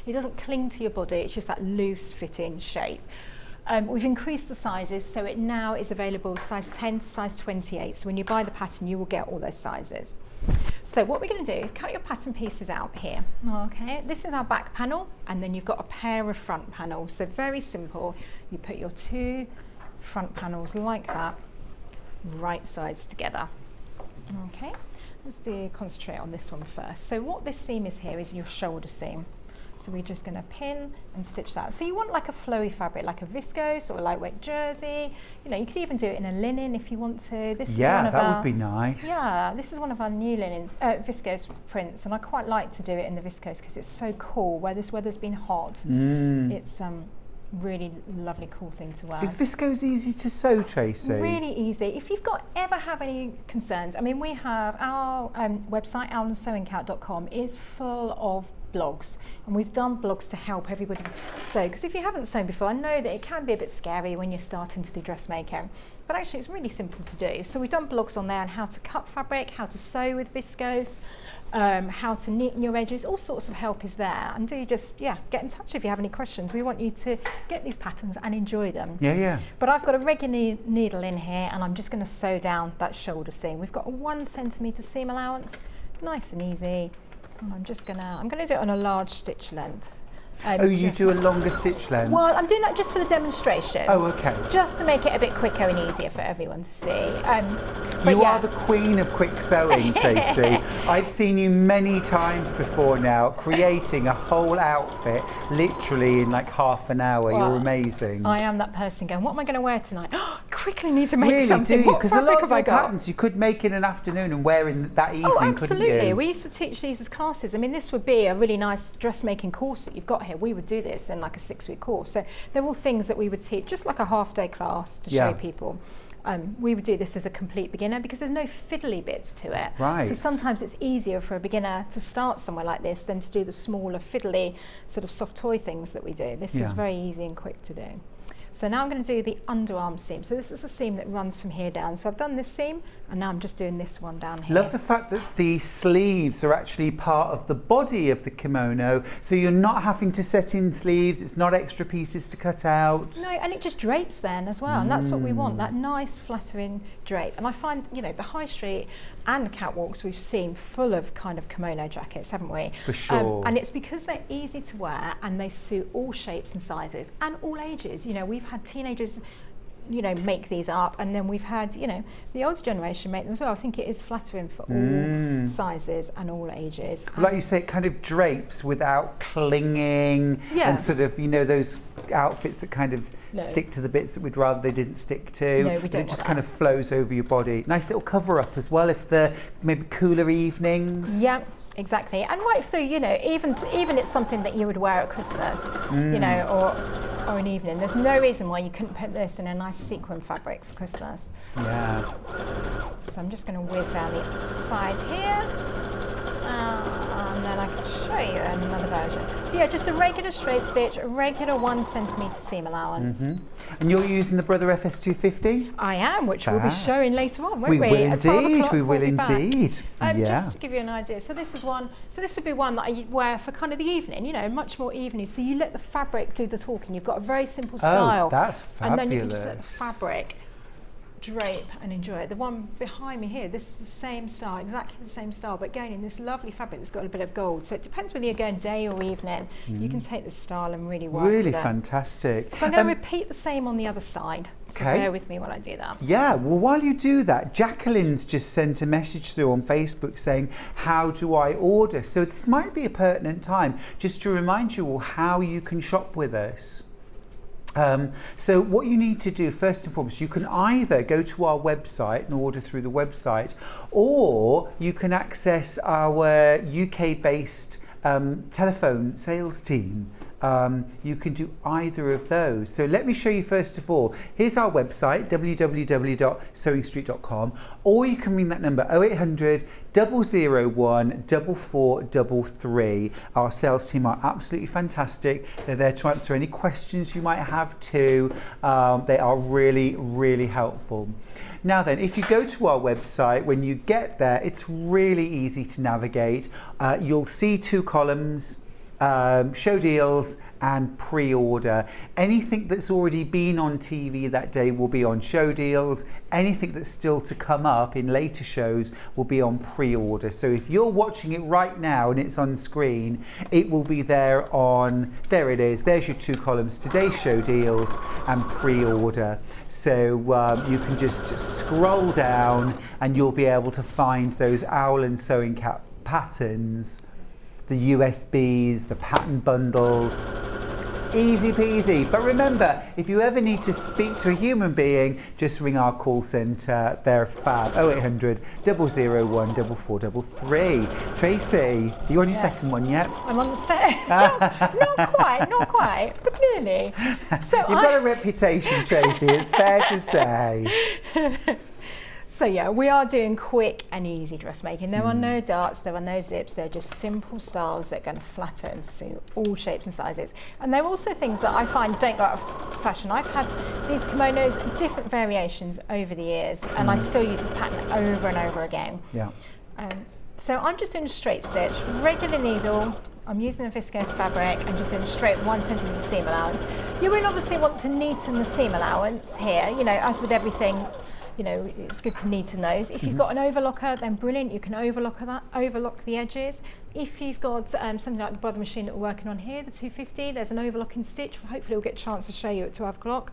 [SPEAKER 9] It doesn't cling to your body, it's just that loose fitting shape. We've increased the sizes, so it now is available size 10 to size 28. So when you buy the pattern, you will get all those sizes. So what we're going to do is cut your pattern pieces out here. Okay, this is our back panel, and then you've got a pair of front panels. So very simple. You put your 2 front panels like that, right sides together. Okay, let's concentrate on this one first. So what this seam is here is your shoulder seam. So we're just going to pin and stitch that. So you want like a flowy fabric, like a viscose or a lightweight jersey. You could even do it in a linen if you want to. This is one of
[SPEAKER 1] that would be nice.
[SPEAKER 9] Yeah, this is one of our new linens, viscose prints, and I quite like to do it in the viscose because it's so cool. Where this weather's been hot, it's really lovely, cool thing to wear.
[SPEAKER 1] Is viscose easy to sew, Tracy?
[SPEAKER 9] Really easy. If you've ever have any concerns, we have our website, owlandsewingcat.com, is full of blogs, and we've done blogs to help everybody sew, because if you haven't sewn before, I know that it can be a bit scary when you're starting to do dressmaking, but actually it's really simple to do. So we've done blogs on there on how to cut fabric, how to sew with viscose, how to neaten your edges, all sorts of help is there. And do just get in touch if you have any questions. We want you to get these patterns and enjoy them. But I've got a regular needle in here, and I'm just going to sew down that shoulder seam. We've got a 1 centimetre seam allowance, nice and easy. And I'm going to do it on a large stitch length.
[SPEAKER 1] You do a longer stitch length?
[SPEAKER 9] Well, I'm doing that just for the demonstration.
[SPEAKER 1] Oh, okay.
[SPEAKER 9] Just to make it a bit quicker and easier for everyone to see.
[SPEAKER 1] You are the queen of quick sewing, Tracey. I've seen you many times before now, creating a whole outfit literally in like half an hour.
[SPEAKER 9] Well,
[SPEAKER 1] you're amazing.
[SPEAKER 9] I am that person going, what am I going to wear tonight? Quickly need to make something.
[SPEAKER 1] Really, do you?
[SPEAKER 9] Because a lot of
[SPEAKER 1] patterns you could make in an afternoon and wear in that evening,
[SPEAKER 9] absolutely.
[SPEAKER 1] couldn't you?
[SPEAKER 9] We used to teach these as classes. This would be a really nice dressmaking course that you've got here. We would do this in like a 6-week course. So they're all things that we would teach, just like a half-day class to show people. We would do this as a complete beginner because there's no fiddly bits to it.
[SPEAKER 1] Right.
[SPEAKER 9] So sometimes it's easier for a beginner to start somewhere like this than to do the smaller fiddly sort of soft toy things that we do. This is very easy and quick to do. So now I'm going to do the underarm seam. So this is a seam that runs from here down. So I've done this seam, and now I'm just doing this one down here.
[SPEAKER 1] Love the fact that the sleeves are actually part of the body of the kimono, so you're not having to set in sleeves, it's not extra pieces to cut out.
[SPEAKER 9] No, and it just drapes then as well, and that's what we want, that nice flattering drape. And I find, the high street and the catwalks we've seen full of kind of kimono jackets, haven't we?
[SPEAKER 1] For sure.
[SPEAKER 9] And it's because they're easy to wear and they suit all shapes and sizes and all ages. We've had teenagers make these up, and then we've had the older generation make them as well. I think it is flattering for all sizes and all ages.
[SPEAKER 1] Like you say, it kind of drapes without clinging, and sort of those outfits that kind of stick to the bits that we'd rather they didn't stick to.
[SPEAKER 9] No, we don't.
[SPEAKER 1] It just kind of flows over your body. Nice little cover up as well if they're maybe cooler evenings.
[SPEAKER 9] Yeah. Exactly, and right through, even it's something that you would wear at Christmas, or an evening. There's no reason why you couldn't put this in a nice sequin fabric for Christmas.
[SPEAKER 1] Yeah.
[SPEAKER 9] So I'm just going to whiz down the side here. and then I can show you another version. So yeah, just a regular straight stitch, a regular 1 centimetre seam allowance.
[SPEAKER 1] And you're using the Brother FS250?
[SPEAKER 9] I am, which we'll be showing later on, won't we?
[SPEAKER 1] We will
[SPEAKER 9] At 12
[SPEAKER 1] indeed,
[SPEAKER 9] o'clock,
[SPEAKER 1] we will
[SPEAKER 9] we'll be back.
[SPEAKER 1] indeed.
[SPEAKER 9] Just to give you an idea, so this is one, so this would be one that I wear for kind of the evening, you know, much more evening. So you let the fabric do the talking. You've got a very simple style.
[SPEAKER 1] Oh, that's fabulous.
[SPEAKER 9] And then you can just let the fabric drape and enjoy it. The one behind me here, this is the same style, exactly the same style, but again in this lovely fabric that's got a bit of gold. So it depends whether you're going day or evening. You can take this style and really work
[SPEAKER 1] Really
[SPEAKER 9] with it.
[SPEAKER 1] fantastic.
[SPEAKER 9] So I'm going to repeat the same on the other side. So
[SPEAKER 1] Okay.
[SPEAKER 9] bear with me while I do that.
[SPEAKER 1] Yeah, well, while you do that, Jacqueline's just sent a message through on Facebook saying, how do I order? So this might be a pertinent time just to remind you all how you can shop with us. So what you need to do first and foremost, you can either go to our website and order through the website, or you can access our UK-based telephone sales team. You can do either of those. So let me show you first of all. Here's our website, www.sewingstreet.com, or you can ring that number 0800 001 4433. Our sales team are absolutely fantastic. They're there to answer any questions you might have too. They are really, really helpful. Now then, if you go to our website, when you get there, it's really easy to navigate. You'll see 2 columns. Show deals and pre-order. Anything that's already been on TV that day will be on show deals. Anything that's still to come up in later shows will be on pre-order. So if you're watching it right now and it's on screen, it will be there on, there it is, there's your 2 columns, today's show deals and pre-order. So you can just scroll down and you'll be able to find those owl and sewing cap patterns, the USBs, the pattern bundles. Easy peasy. But remember, if you ever need to speak to a human being, just ring our call centre. They're fab. 0800 001 4433. Tracy, are you on your second one yet?
[SPEAKER 9] I'm on the set. Not quite, but nearly. So
[SPEAKER 1] You've got a reputation, Tracy, it's fair to say.
[SPEAKER 9] So yeah, we are doing quick and easy dressmaking. There are no darts, there are no zips, they're just simple styles that are going to flatter and suit all shapes and sizes. And they're also things that I find don't go out of fashion. I've had these kimonos, different variations over the years, and I still use this pattern over and over again.
[SPEAKER 1] Yeah.
[SPEAKER 9] So I'm just doing a straight stitch, regular needle. I'm using a viscose fabric and just doing a straight 1 centimetre seam allowance. You will obviously want to neaten the seam allowance here, you know, as with everything. You know, it's good to neaten those. If you've got an overlocker, then brilliant, you can overlock the edges. If you've got something like the Brother machine that we're working on here, the 250, there's an overlocking stitch. Hopefully we'll get a chance to show you at 12 o'clock.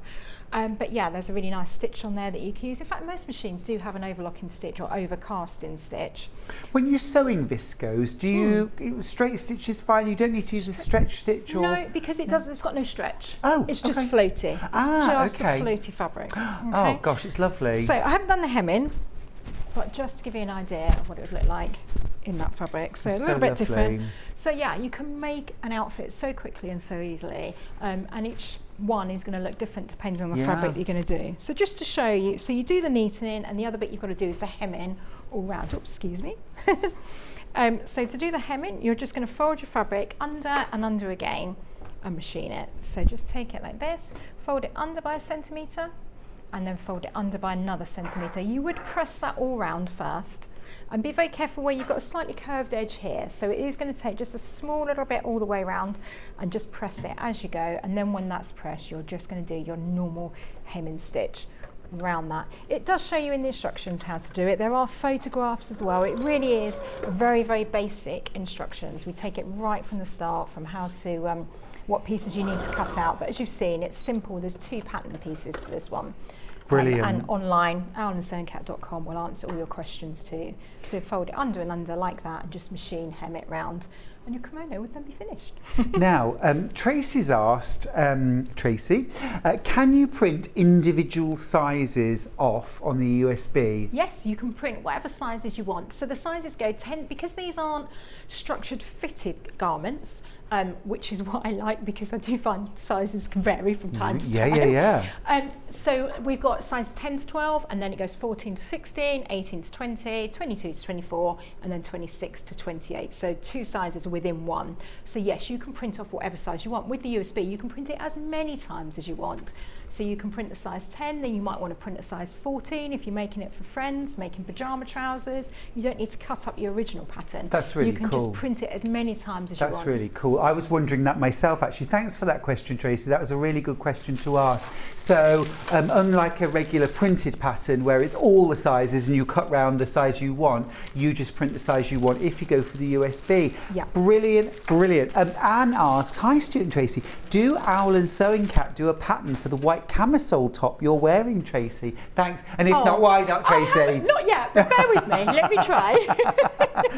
[SPEAKER 9] But yeah, there's a really nice stitch on there that you can use. In fact, most machines do have an overlocking stitch or overcasting stitch.
[SPEAKER 1] When you're sewing viscose, do you straight stitch is fine? You don't need to use a stretch stitch, or
[SPEAKER 9] no, because it does. It's got no stretch.
[SPEAKER 1] Oh,
[SPEAKER 9] it's just floaty. It's just a floaty fabric. Okay?
[SPEAKER 1] Oh gosh, it's lovely.
[SPEAKER 9] So I haven't done the hemming, but just to give you an idea of what it would look like in that fabric. So a little bit different. So yeah, you can make an outfit so quickly and so easily, and each one is going to look different depending on the fabric that you're going to do. So just to show you, so you do the neatening, and the other bit you've got to do is the hemming all round. Oops, excuse me. So to do the hemming, you're just going to fold your fabric under and under again and machine it. So just take it like this, fold it under by 1 centimetre, and then fold it under by another centimetre. You would press that all round first, and be very careful where you've got a slightly curved edge here. So it is going to take just a small little bit all the way around, and just press it as you go. And then when that's pressed, you're just going to do your normal hemming stitch around that. It does show you in the instructions how to do it. There are photographs as well. It really is very, very basic instructions. We take it right from the start, from how to, what pieces you need to cut out. But as you've seen, it's simple. There's 2 pattern pieces to this one.
[SPEAKER 1] Brilliant.
[SPEAKER 9] And online, owlandsewingcat.com will answer all your questions too. So fold it under and under like that, and just machine hem it round, and your kimono would then be finished.
[SPEAKER 1] Now, Tracy's asked, Tracy, can you print individual sizes off on the USB?
[SPEAKER 9] Yes, you can print whatever sizes you want. So the sizes go 10, because these aren't structured fitted garments, which is what I like because I do find sizes can vary from time to time.
[SPEAKER 1] Yeah.
[SPEAKER 9] So we've got size 10 to 12, and then it goes 14 to 16, 18 to 20, 22 to 24, and then 26 to 28. So 2 sizes within one. So yes, you can print off whatever size you want. With the USB, you can print it as many times as you want. So you can print the size 10, then you might want to print a size 14 if you're making it for friends, making pyjama trousers. You don't need to cut up your original pattern.
[SPEAKER 1] That's really cool.
[SPEAKER 9] You can just print it as many times as you want.
[SPEAKER 1] That's really cool. I was wondering that myself, actually. Thanks for that question, Tracey. That was a really good question to ask. So unlike a regular printed pattern where it's all the sizes and you cut round the size you want, you just print the size you want if you go for the USB.
[SPEAKER 9] Yeah.
[SPEAKER 1] Brilliant, brilliant. Anne asks, hi Stuart and Tracey, do Owl and Sewing Cat do a pattern for the white camisole top you're wearing, Tracey? Thanks. And if not, why not, Tracey?
[SPEAKER 9] Not yet, but bear with me. Let me try.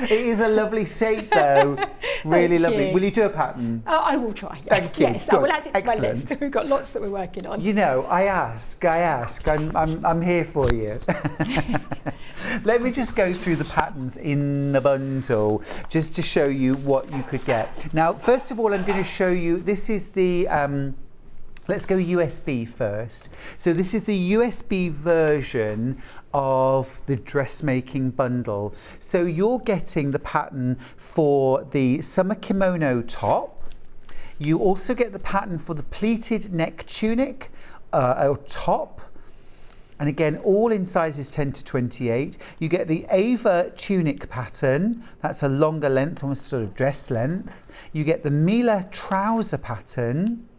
[SPEAKER 1] It is a lovely shape, though. Really lovely.
[SPEAKER 9] you.
[SPEAKER 1] Will you do a pattern?
[SPEAKER 9] I will try. Yes,
[SPEAKER 1] Thank you.
[SPEAKER 9] yes.
[SPEAKER 1] Good.
[SPEAKER 9] I will add it to my
[SPEAKER 1] Excellent.
[SPEAKER 9] list. We've got lots that we're working on.
[SPEAKER 1] You know, I ask. I'm here for you. Let me just go through the patterns in the bundle just to show you what you could get. Now, first of all, I'm going to show you, this is the, let's go USB first. So this is the USB version of the dressmaking bundle. So you're getting the pattern for the summer kimono top. You also get the pattern for the pleated neck tunic or top. And again, all in sizes 10 to 28. You get the Ava tunic pattern. That's a longer length, almost sort of dress length. You get the Mila trouser pattern.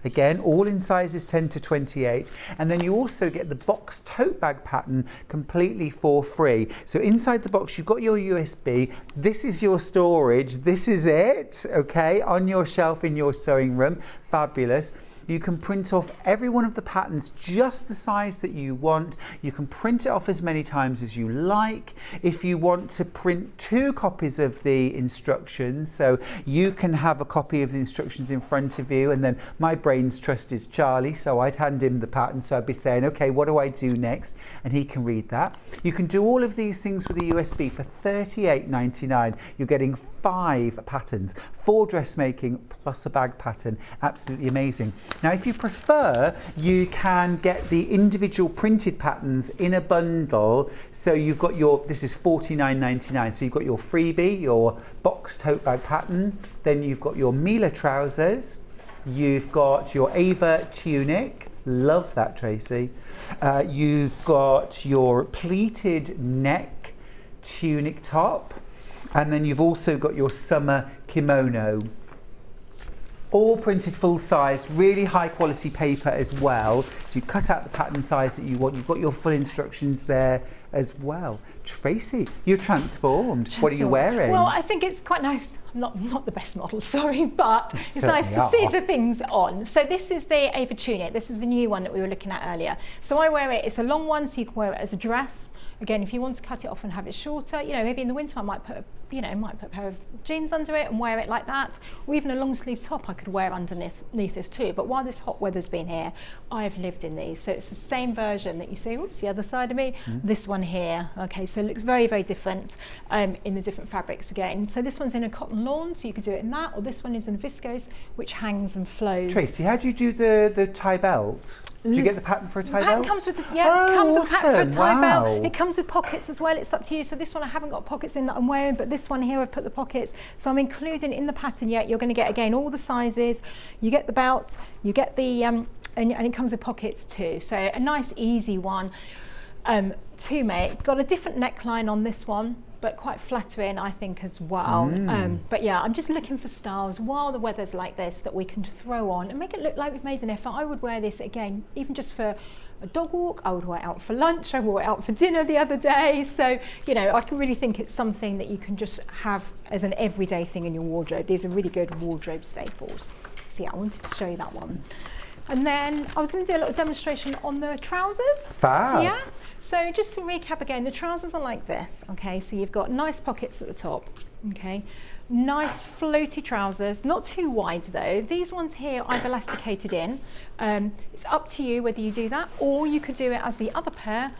[SPEAKER 1] Again, all in sizes 10 to 28. And then you also get the box tote bag pattern completely for free. So inside the box, you've got your USB. This is your storage. This is it, okay, on your shelf in your sewing room. Fabulous. You can print off every one of the patterns just the size that you want. You can print it off as many times as you like. If you want to print 2 copies of the instructions, so you can have a copy of the instructions in front of you, and then my brain's trust is Charlie, so I'd hand him the pattern, so I'd be saying, okay, what do I do next? And he can read that. You can do all of these things with a USB for $38.99. You're getting 5 patterns, 4 dressmaking plus a bag pattern. Absolutely amazing. Now, if you prefer, you can get the individual printed patterns in a bundle. So you've got your, this is $49.99. So you've got your freebie, your box tote bag pattern. Then you've got your Mila trousers. You've got your Ava tunic. Love that, Tracey. You've got your pleated neck tunic top. And then you've also got your summer kimono. All printed full size, really high quality paper as well. So you cut out the pattern size that you want. You've got your full instructions there as well. Tracey, you're transformed. What are you wearing?
[SPEAKER 9] Well, I think it's quite nice. I'm not the best model, sorry, but it's nice to see the things on. So this is the Ava tunic. This is the new one that we were looking at earlier. So I wear it, it's a long one, so you can wear it as a dress. Again, if you want to cut it off and have it shorter, you know, maybe in the winter I might put a pair of jeans under it and wear it like that, or even a long sleeve top I could wear underneath this too. But while this hot weather's been here, I've lived in these. So it's the same version that you see, oops, the other side of me, this one here. Okay, so it looks very, very different in the different fabrics again. So this one's in a cotton lawn, so you could do it in that, or this one is in viscose, which hangs and flows.
[SPEAKER 1] Tracey, how do you do the tie belt? Do you get the pattern for a tie belt?
[SPEAKER 9] It comes with the, it comes with a pattern for a tie
[SPEAKER 1] Wow.
[SPEAKER 9] belt. It comes with pockets as well. It's up to you. So this one I haven't got pockets in that I'm wearing, but this one here I've put the pockets. So I'm including in the pattern. You're going to get again all the sizes. You get the belt. You get the and it comes with pockets too. So a nice easy one to make. Got a different neckline on this one, but quite flattering, I think, as well. But yeah, I'm just looking for styles while the weather's like this that we can throw on and make it look like we've made an effort. I would wear this again, even just for a dog walk. I would wear it out for lunch. I wore it out for dinner the other day. So, you know, I can really think it's something that you can just have as an everyday thing in your wardrobe. These are really good wardrobe staples. So yeah, I wanted to show you that one. And then I was going to do a little demonstration on the trousers.
[SPEAKER 1] Fab.
[SPEAKER 9] Yeah. So just to recap again, the trousers are like this. Okay, so you've got nice pockets at the top. Okay, nice floaty trousers, not too wide though. These ones here I've elasticated in. It's up to you whether you do that, or you could do it as the other pair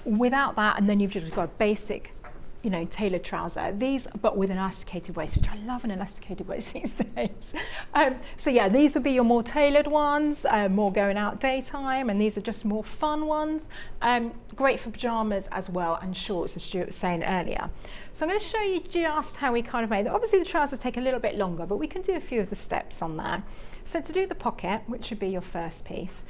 [SPEAKER 9] without that, and then you've just got a basic tailored trouser. These, but with an elasticated waist, which I love an elasticated waist these days. So yeah, these would be your more tailored ones, more going out daytime, and these are just more fun ones. Great for pajamas as well, and shorts, as Stuart was saying earlier. So I'm going to show you just how we kind of made it. Obviously the trousers take a little bit longer, but we can do a few of the steps on there. So to do the pocket, which would be your first piece,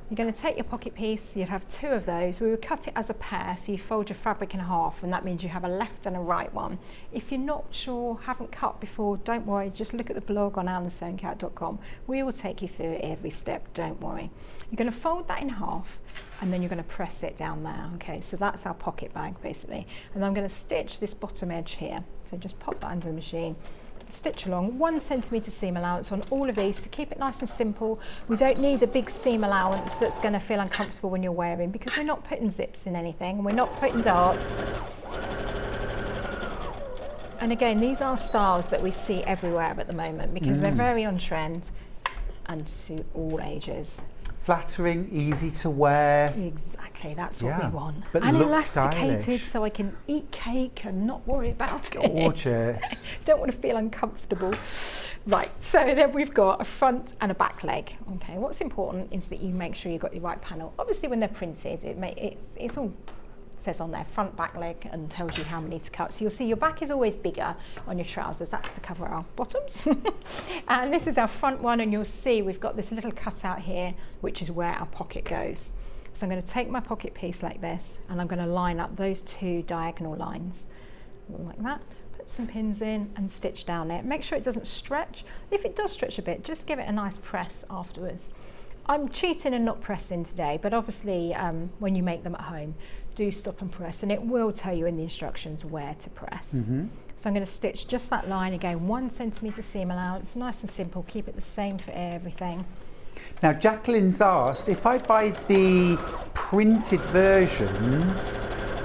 [SPEAKER 9] you're going to take your pocket piece, you'd have 2 of those. We would cut it as a pair, so you fold your fabric in half, and that means you have a left and a right one. If you're not sure, haven't cut before, don't worry, just look at the blog on alandsewingcat.com. We will take you through every step, don't worry. You're going to fold that in half, and then you're going to press it down there. Okay, so that's our pocket bag basically. And I'm going to stitch this bottom edge here. So just pop that under the machine. Stitch along 1 centimetre seam allowance on all of these to keep it nice and simple. We don't need a big seam allowance that's going to feel uncomfortable when you're wearing, because we're not putting zips in anything, we're not putting darts. And again, these are styles that we see everywhere at the moment because they're very on trend and suit all ages.
[SPEAKER 1] Flattering, easy to wear.
[SPEAKER 9] Exactly, that's what we want.
[SPEAKER 1] But
[SPEAKER 9] and
[SPEAKER 1] look
[SPEAKER 9] elasticated,
[SPEAKER 1] stylish.
[SPEAKER 9] so I can eat cake and not worry about it.
[SPEAKER 1] Gorgeous.
[SPEAKER 9] Don't want to feel uncomfortable. Right, so then we've got a front and a back leg. Okay, what's important is that you make sure you've got the right panel. Obviously when they're printed, it's all says on there front, back leg, and tells you how many to cut. So you'll see your back is always bigger on your trousers. That's to cover our bottoms. And this is our front one, and you'll see we've got this little cutout here, which is where our pocket goes. So I'm going to take my pocket piece like this, and I'm going to line up those 2 diagonal lines like that. Put some pins in and stitch down it. Make sure it doesn't stretch. If it does stretch a bit, just give it a nice press afterwards. I'm cheating and not pressing today, but obviously when you make them at home, do stop and press, and it will tell you in the instructions where to press. So I'm going to stitch just that line again, 1 centimetre seam allowance, nice and simple, keep it the same for everything.
[SPEAKER 1] Now Jacqueline's asked, if I buy the printed versions,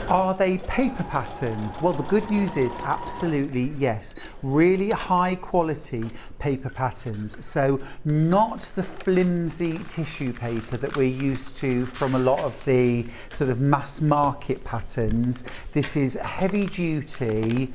[SPEAKER 1] are they paper patterns? Well, the good news is absolutely yes. Really high quality paper patterns. So not the flimsy tissue paper that we're used to from a lot of the sort of mass market patterns. This is heavy duty.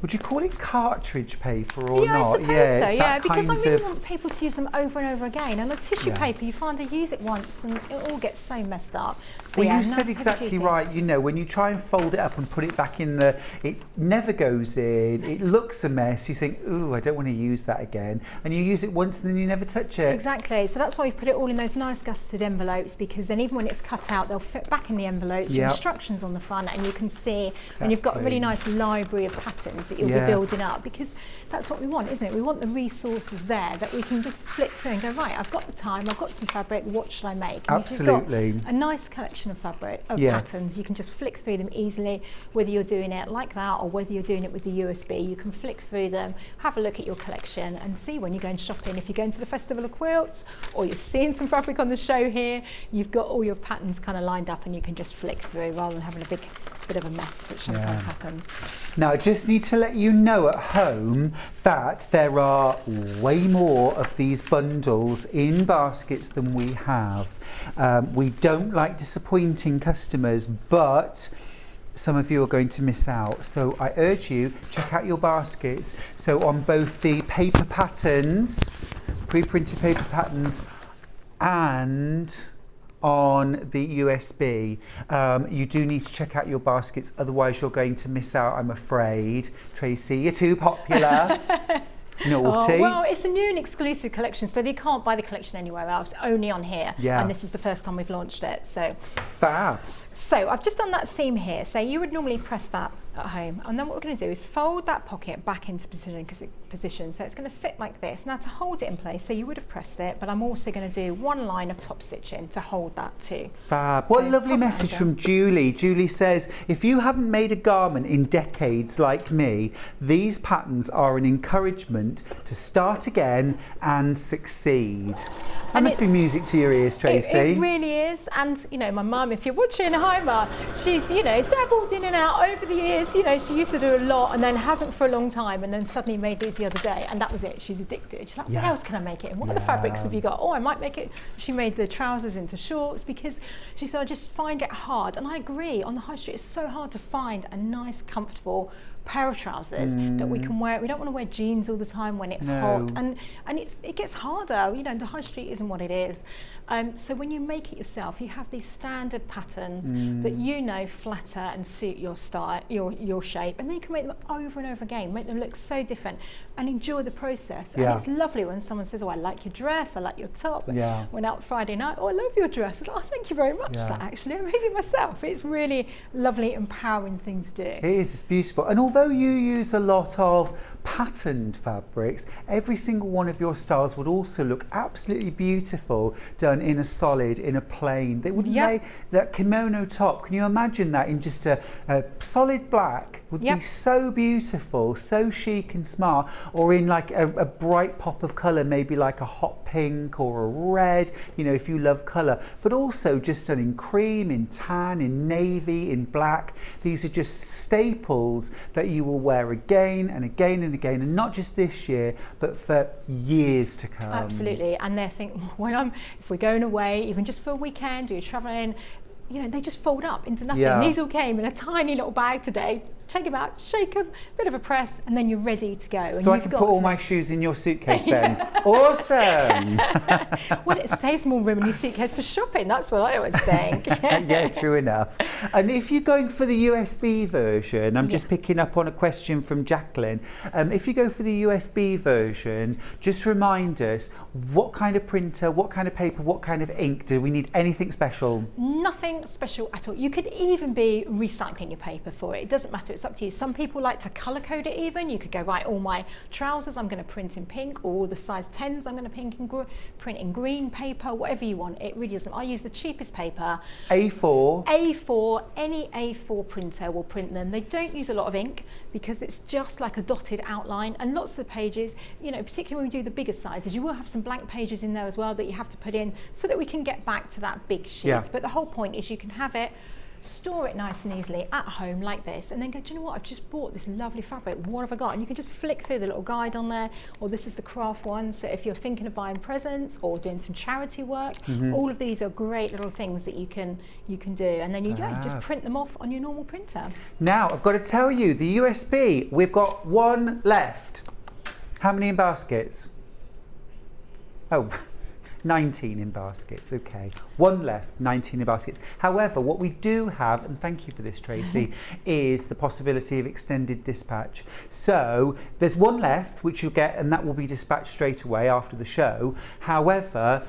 [SPEAKER 1] Would you call it cartridge paper or
[SPEAKER 9] yeah,
[SPEAKER 1] not?
[SPEAKER 9] I suppose so, yeah, because I really
[SPEAKER 1] of
[SPEAKER 9] want people to use them over and over again. And on tissue paper, you find to use it once and it all gets so messed up. So
[SPEAKER 1] well,
[SPEAKER 9] yeah,
[SPEAKER 1] you said exactly right. You know, when you try and fold it up and put it back in the, it never goes in. It looks a mess. You think, ooh, I don't want to use that again. And you use it once and then you never touch it.
[SPEAKER 9] Exactly. So that's why we put it all in those nice gusseted envelopes, because then even when it's cut out, they'll fit back in the envelopes with instructions on the front, and you can see, and you've got a really nice library of patterns that you'll be building up, because that's what we want, isn't it? We want the resources there that we can just flick through and go, right, I've got the time, I've got some fabric, what should I make? And
[SPEAKER 1] absolutely.
[SPEAKER 9] If you've got a nice collection of fabric, of patterns, you can just flick through them easily, whether you're doing it like that or whether you're doing it with the USB. You can flick through them, have a look at your collection, and see when you're going shopping. If you're going to the Festival of Quilts or you're seeing some fabric on the show here, you've got all your patterns kind of lined up and you can just flick through rather than having a big bit of a mess, which sometimes happens.
[SPEAKER 1] Now, I just need to let you know at home that there are way more of these bundles in baskets than we have. We don't like disappointing customers, but some of you are going to miss out. So I urge you, check out your baskets. So on both the paper patterns, pre-printed paper patterns, and on the USB, you do need to check out your baskets, otherwise you're going to miss out, I'm afraid. Tracey, you're too popular. Naughty.
[SPEAKER 9] Oh, well, it's a new and exclusive collection, so you can't buy the collection anywhere else, only on here. And this is the first time we've launched it, so.
[SPEAKER 1] Fab.
[SPEAKER 9] So I've just done that seam here. So you would normally press that at home, and then what we're going to do is fold that pocket back into position. So it's going to sit like this. Now to hold it in place, so you would have pressed it, but I'm also going to do one line of top stitching to hold that too.
[SPEAKER 1] Fab.
[SPEAKER 9] So
[SPEAKER 1] what a lovely message from Julie. Julie says, if you haven't made a garment in decades like me, these patterns are an encouragement to start again and succeed. That must be music to your ears, Tracey.
[SPEAKER 9] It really is. And, you know, my mum, if you're watching, hi Ma, she's, you know, dabbled in and out over the years. You know, she used to do a lot and then hasn't for a long time, and then suddenly made these the other day, and that was it. She's addicted. She's like, what else can I make it in? What other fabrics have you got? Oh, I might make it. She made the trousers into shorts because she said, I just find it hard. And I agree, on the high street, it's so hard to find a nice, comfortable pair of trousers that we can wear. We don't want to wear jeans all the time when it's hot, and it gets harder. You know, the high street isn't what it is. So when you make it yourself, you have these standard patterns that you know flatter and suit your style, your shape, and then you can make them over and over again, make them look so different, and enjoy the process. And it's lovely when someone says, oh, I like your dress, I like your top. Went out Friday night, oh, I love your dress. Like, oh, thank you very much. Like, actually, I made it myself. It's really lovely, empowering thing to do.
[SPEAKER 1] It is, it's beautiful. And although you use a lot of patterned fabrics, every single one of your styles would also look absolutely beautiful done in a solid, in a plain. They would lay that kimono top. Can you imagine that in just a solid black? Would be so beautiful, so chic and smart, or in like a bright pop of colour, maybe like a hot pink or a red, you know, if you love colour, but also just done in cream, in tan, in navy, in black. These are just staples that you will wear again and again and again, and not just this year, but for years to come.
[SPEAKER 9] Absolutely. And they think, if we're going away, even just for a weekend, or you're travelling, you know, they just fold up into nothing. These all came in a tiny little bag today. Take them out, shake them, bit of a press, and then you're ready to go. And
[SPEAKER 1] so I can put all my shoes in your suitcase then. Awesome.
[SPEAKER 9] Well, it saves more room in your suitcase for shopping. That's what I always think.
[SPEAKER 1] Yeah, true enough. And if you're going for the USB version, I'm just picking up on a question from Jacqueline. If you go for the USB version, just remind us what kind of printer, what kind of paper, what kind of ink. Do we need anything special?
[SPEAKER 9] Nothing special at all. You could even be recycling your paper for it. It doesn't matter. It's up to you. Some people like to colour code it even. You could go, right, all my trousers I'm going to print in pink, or the size 10s I'm going to print in green paper, whatever you want. It really doesn't. I use the cheapest paper.
[SPEAKER 1] A4.
[SPEAKER 9] A4, any A4 printer will print them. They don't use a lot of ink because it's just like a dotted outline, and lots of the pages, you know, particularly when we do the bigger sizes, you will have some blank pages in there as well that you have to put in so that we can get back to that big sheet. But the whole point is you can have it, store it nice and easily at home like this, and then go, do you know what, I've just bought this lovely fabric, what have I got? And you can just flick through the little guide on there, or this is the craft one, so if you're thinking of buying presents or doing some charity work, all of these are great little things that you can do, and then you just print them off on your normal printer. Now
[SPEAKER 1] I've got to tell you, the USB, we've got one left. How many in baskets? Oh, 19 in baskets, okay. One left, 19 in baskets. However, what we do have, and thank you for this, Tracey, is the possibility of extended dispatch. So there's one left, which you'll get, and that will be dispatched straight away after the show. However,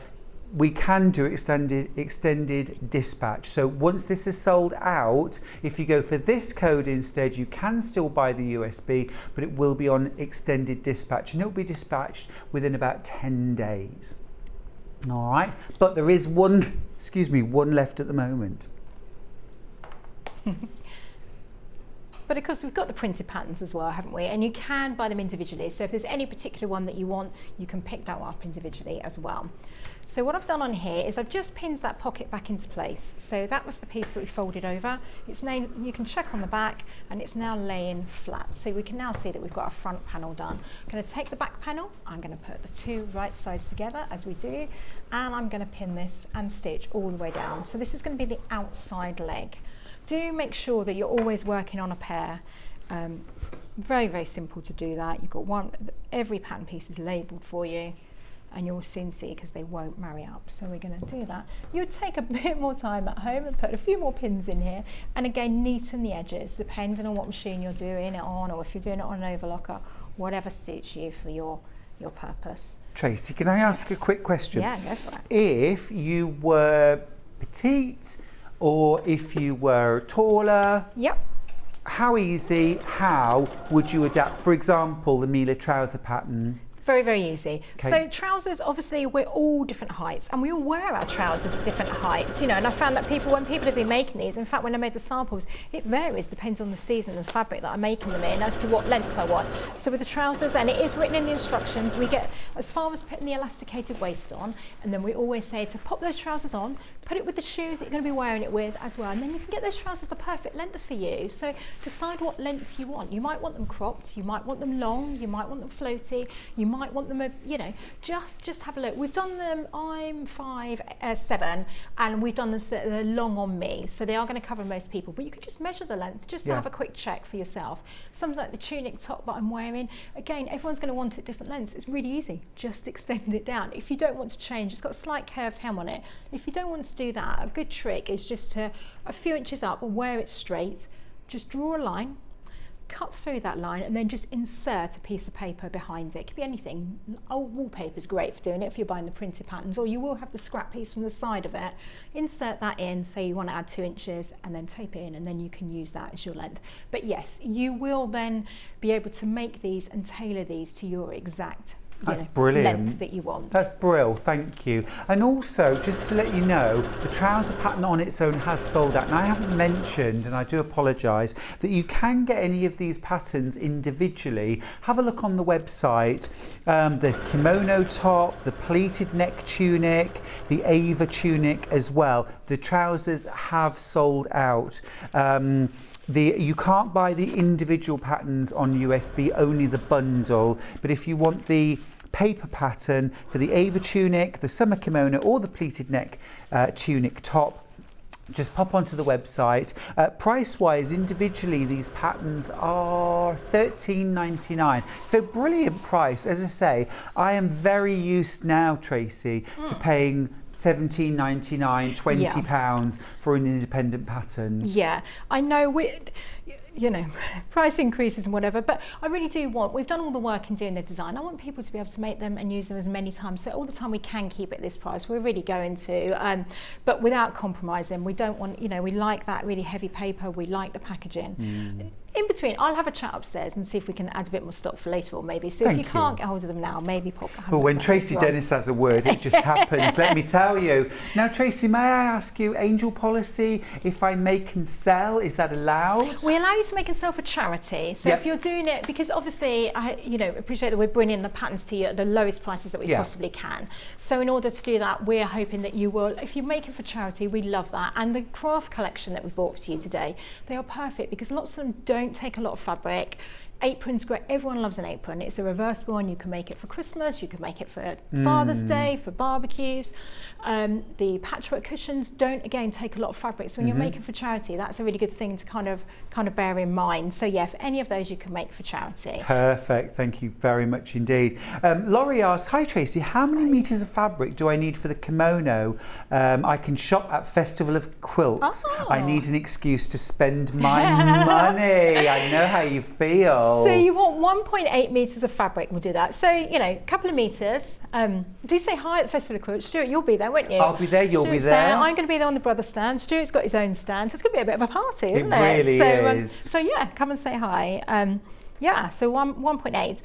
[SPEAKER 1] we can do extended dispatch. So once this is sold out, if you go for this code instead, you can still buy the USB, but it will be on extended dispatch, and it will be dispatched within about 10 days. All right, but there is one left at the moment.
[SPEAKER 9] But of course we've got the printed patterns as well, haven't we? And you can buy them individually. So if there's any particular one that you want, you can pick that up individually as well. So what I've done on here is I've just pinned that pocket back into place. So that was the piece that we folded over. It's now, you can check on the back, and it's now laying flat. So we can now see that we've got our front panel done. I'm going to take the back panel, I'm going to put the two right sides together as we do, and I'm going to pin this and stitch all the way down. So this is going to be the outside leg. Do make sure that you're always working on a pair. Very, very simple to do that. You've got one, every pattern piece is labelled for you, and you'll soon see because they won't marry up. So we're going to do that. You would take a bit more time at home and put a few more pins in here, and again neaten the edges depending on what machine you're doing it on, or if you're doing it on an overlocker, whatever suits you for your purpose.
[SPEAKER 1] Tracey, can I ask a quick question?
[SPEAKER 9] Yeah, go for it.
[SPEAKER 1] If you were petite, or if you were taller, how would you adapt, for example, the Mila trouser pattern?
[SPEAKER 9] Very, very easy.
[SPEAKER 1] Okay.
[SPEAKER 9] So trousers, obviously we're all different heights and we all wear our trousers at different heights, you know, and I found that when people have been making these, in fact when I made the samples, it varies, depends on the season and fabric that I'm making them in as to what length I want. So with the trousers, and it is written in the instructions, we get as far as putting the elasticated waist on, and then we always say to pop those trousers on, put it with the shoes that you're going to be wearing it with as well, and then you can get those trousers the perfect length for you. So decide what length you want. You might want them cropped, you might want them long, you might want them floaty, you might want them, you know, just have a look. We've done them, I'm 5'7", and we've done them so they're long on me, so they are going to cover most people, but you can just measure the length, just to have a quick check for yourself. Something like the tunic top that I'm wearing, again, everyone's going to want it different lengths. It's really easy, just extend it down. If you don't want to change, it's got a slight curved hem on it. If you don't want to do that, a good trick is just to a few inches up and wear it straight, just draw a line, cut through that line, and then just insert a piece of paper behind it. It could be anything. Old wallpaper is great for doing it if you're buying the printed patterns, or you will have the scrap piece from the side of it. Insert that in, say you want to add 2 inches, and then tape it in, and then you can use that as your length. But yes, you will then be able to make these and tailor these to your exact
[SPEAKER 1] brilliant
[SPEAKER 9] length that you want.
[SPEAKER 1] That's brilliant, thank you. And also, just to let you know, the trouser pattern on its own has sold out. And I haven't mentioned, and I do apologise, that you can get any of these patterns individually. Have a look on the website. The kimono top, the pleated neck tunic, the Ava tunic as well. The trousers have sold out. You can't buy the individual patterns on USB, only the bundle. But if you want the paper pattern for the Ava tunic, the summer kimono, or the pleated neck tunic top, just pop onto the website. Price-wise, individually, these patterns are $13.99. So brilliant price. As I say, I am very used now, Tracy, to paying £17.99, £20 for an independent pattern.
[SPEAKER 9] Yeah, I know you know, price increases and whatever, but I really do want, we've done all the work in doing the design. I want people to be able to make them and use them as many times. So all the time we can keep it this price, we're really going to, but without compromising. We don't want, you know, we like that really heavy paper, we like the packaging. In between, I'll have a chat upstairs and see if we can add a bit more stock for later on maybe. So if you can't get hold of them now, maybe pop.
[SPEAKER 1] Well, when Tracy Dennis has a word, it just happens, let me tell you. Now, Tracy, may I ask you, angel policy, if I make and sell, is that allowed?
[SPEAKER 9] We allow you to make and sell for charity. So if you're doing it, because obviously, I appreciate that we're bringing the patterns to you at the lowest prices that we possibly can. So in order to do that, we're hoping that you will, if you make it for charity, we love that. And the craft collection that we brought to you today, they are perfect because lots of them don't take a lot of fabric. Apron's great, everyone loves an apron. It's a reversible one, you can make it for Christmas, you can make it for Father's Day, for barbecues. The patchwork cushions don't, again, take a lot of fabric. So when you're making for charity, that's a really good thing to kind of bear in mind. So yeah, for any of those you can make for charity.
[SPEAKER 1] Perfect, thank you very much indeed. Laurie asks, hi Tracy, how many metres of fabric do I need for the kimono? I can shop at Festival of Quilts. I need an excuse to spend my money. I know how you feel.
[SPEAKER 9] So you want 1.8 metres of fabric, we'll do that. So, you know, a couple of metres. Do say hi at the Festival of Quilts. Stuart, you'll be there, won't you?
[SPEAKER 1] I'll be there, you'll be there.
[SPEAKER 9] I'm going to be there on the brother stand. Stuart's got his own stand. So it's going to be a bit of a party, isn't it?
[SPEAKER 1] It really is.
[SPEAKER 9] So yeah, come and say hi. Yeah, so 1.8.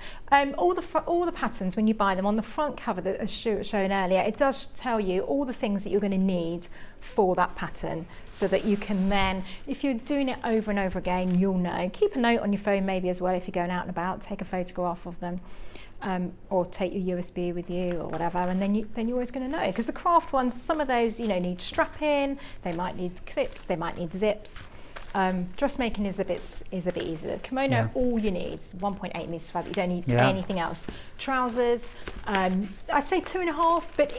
[SPEAKER 9] All the patterns, when you buy them, on the front cover that as Stuart was showing earlier, it does tell you all the things that you're going to need for that pattern, so that you can then, if you're doing it over and over again, you'll know. Keep a note on your phone maybe as well if you're going out and about. Take a photograph of them, or take your USB with you or whatever, and then you're always going to know. Because the craft ones, some of those, you know, need strapping. They might need clips. They might need zips. Dressmaking is a bit easier. The kimono, all you need is 1.8 metres of fabric. You don't need anything else. Trousers, I'd say 2.5. But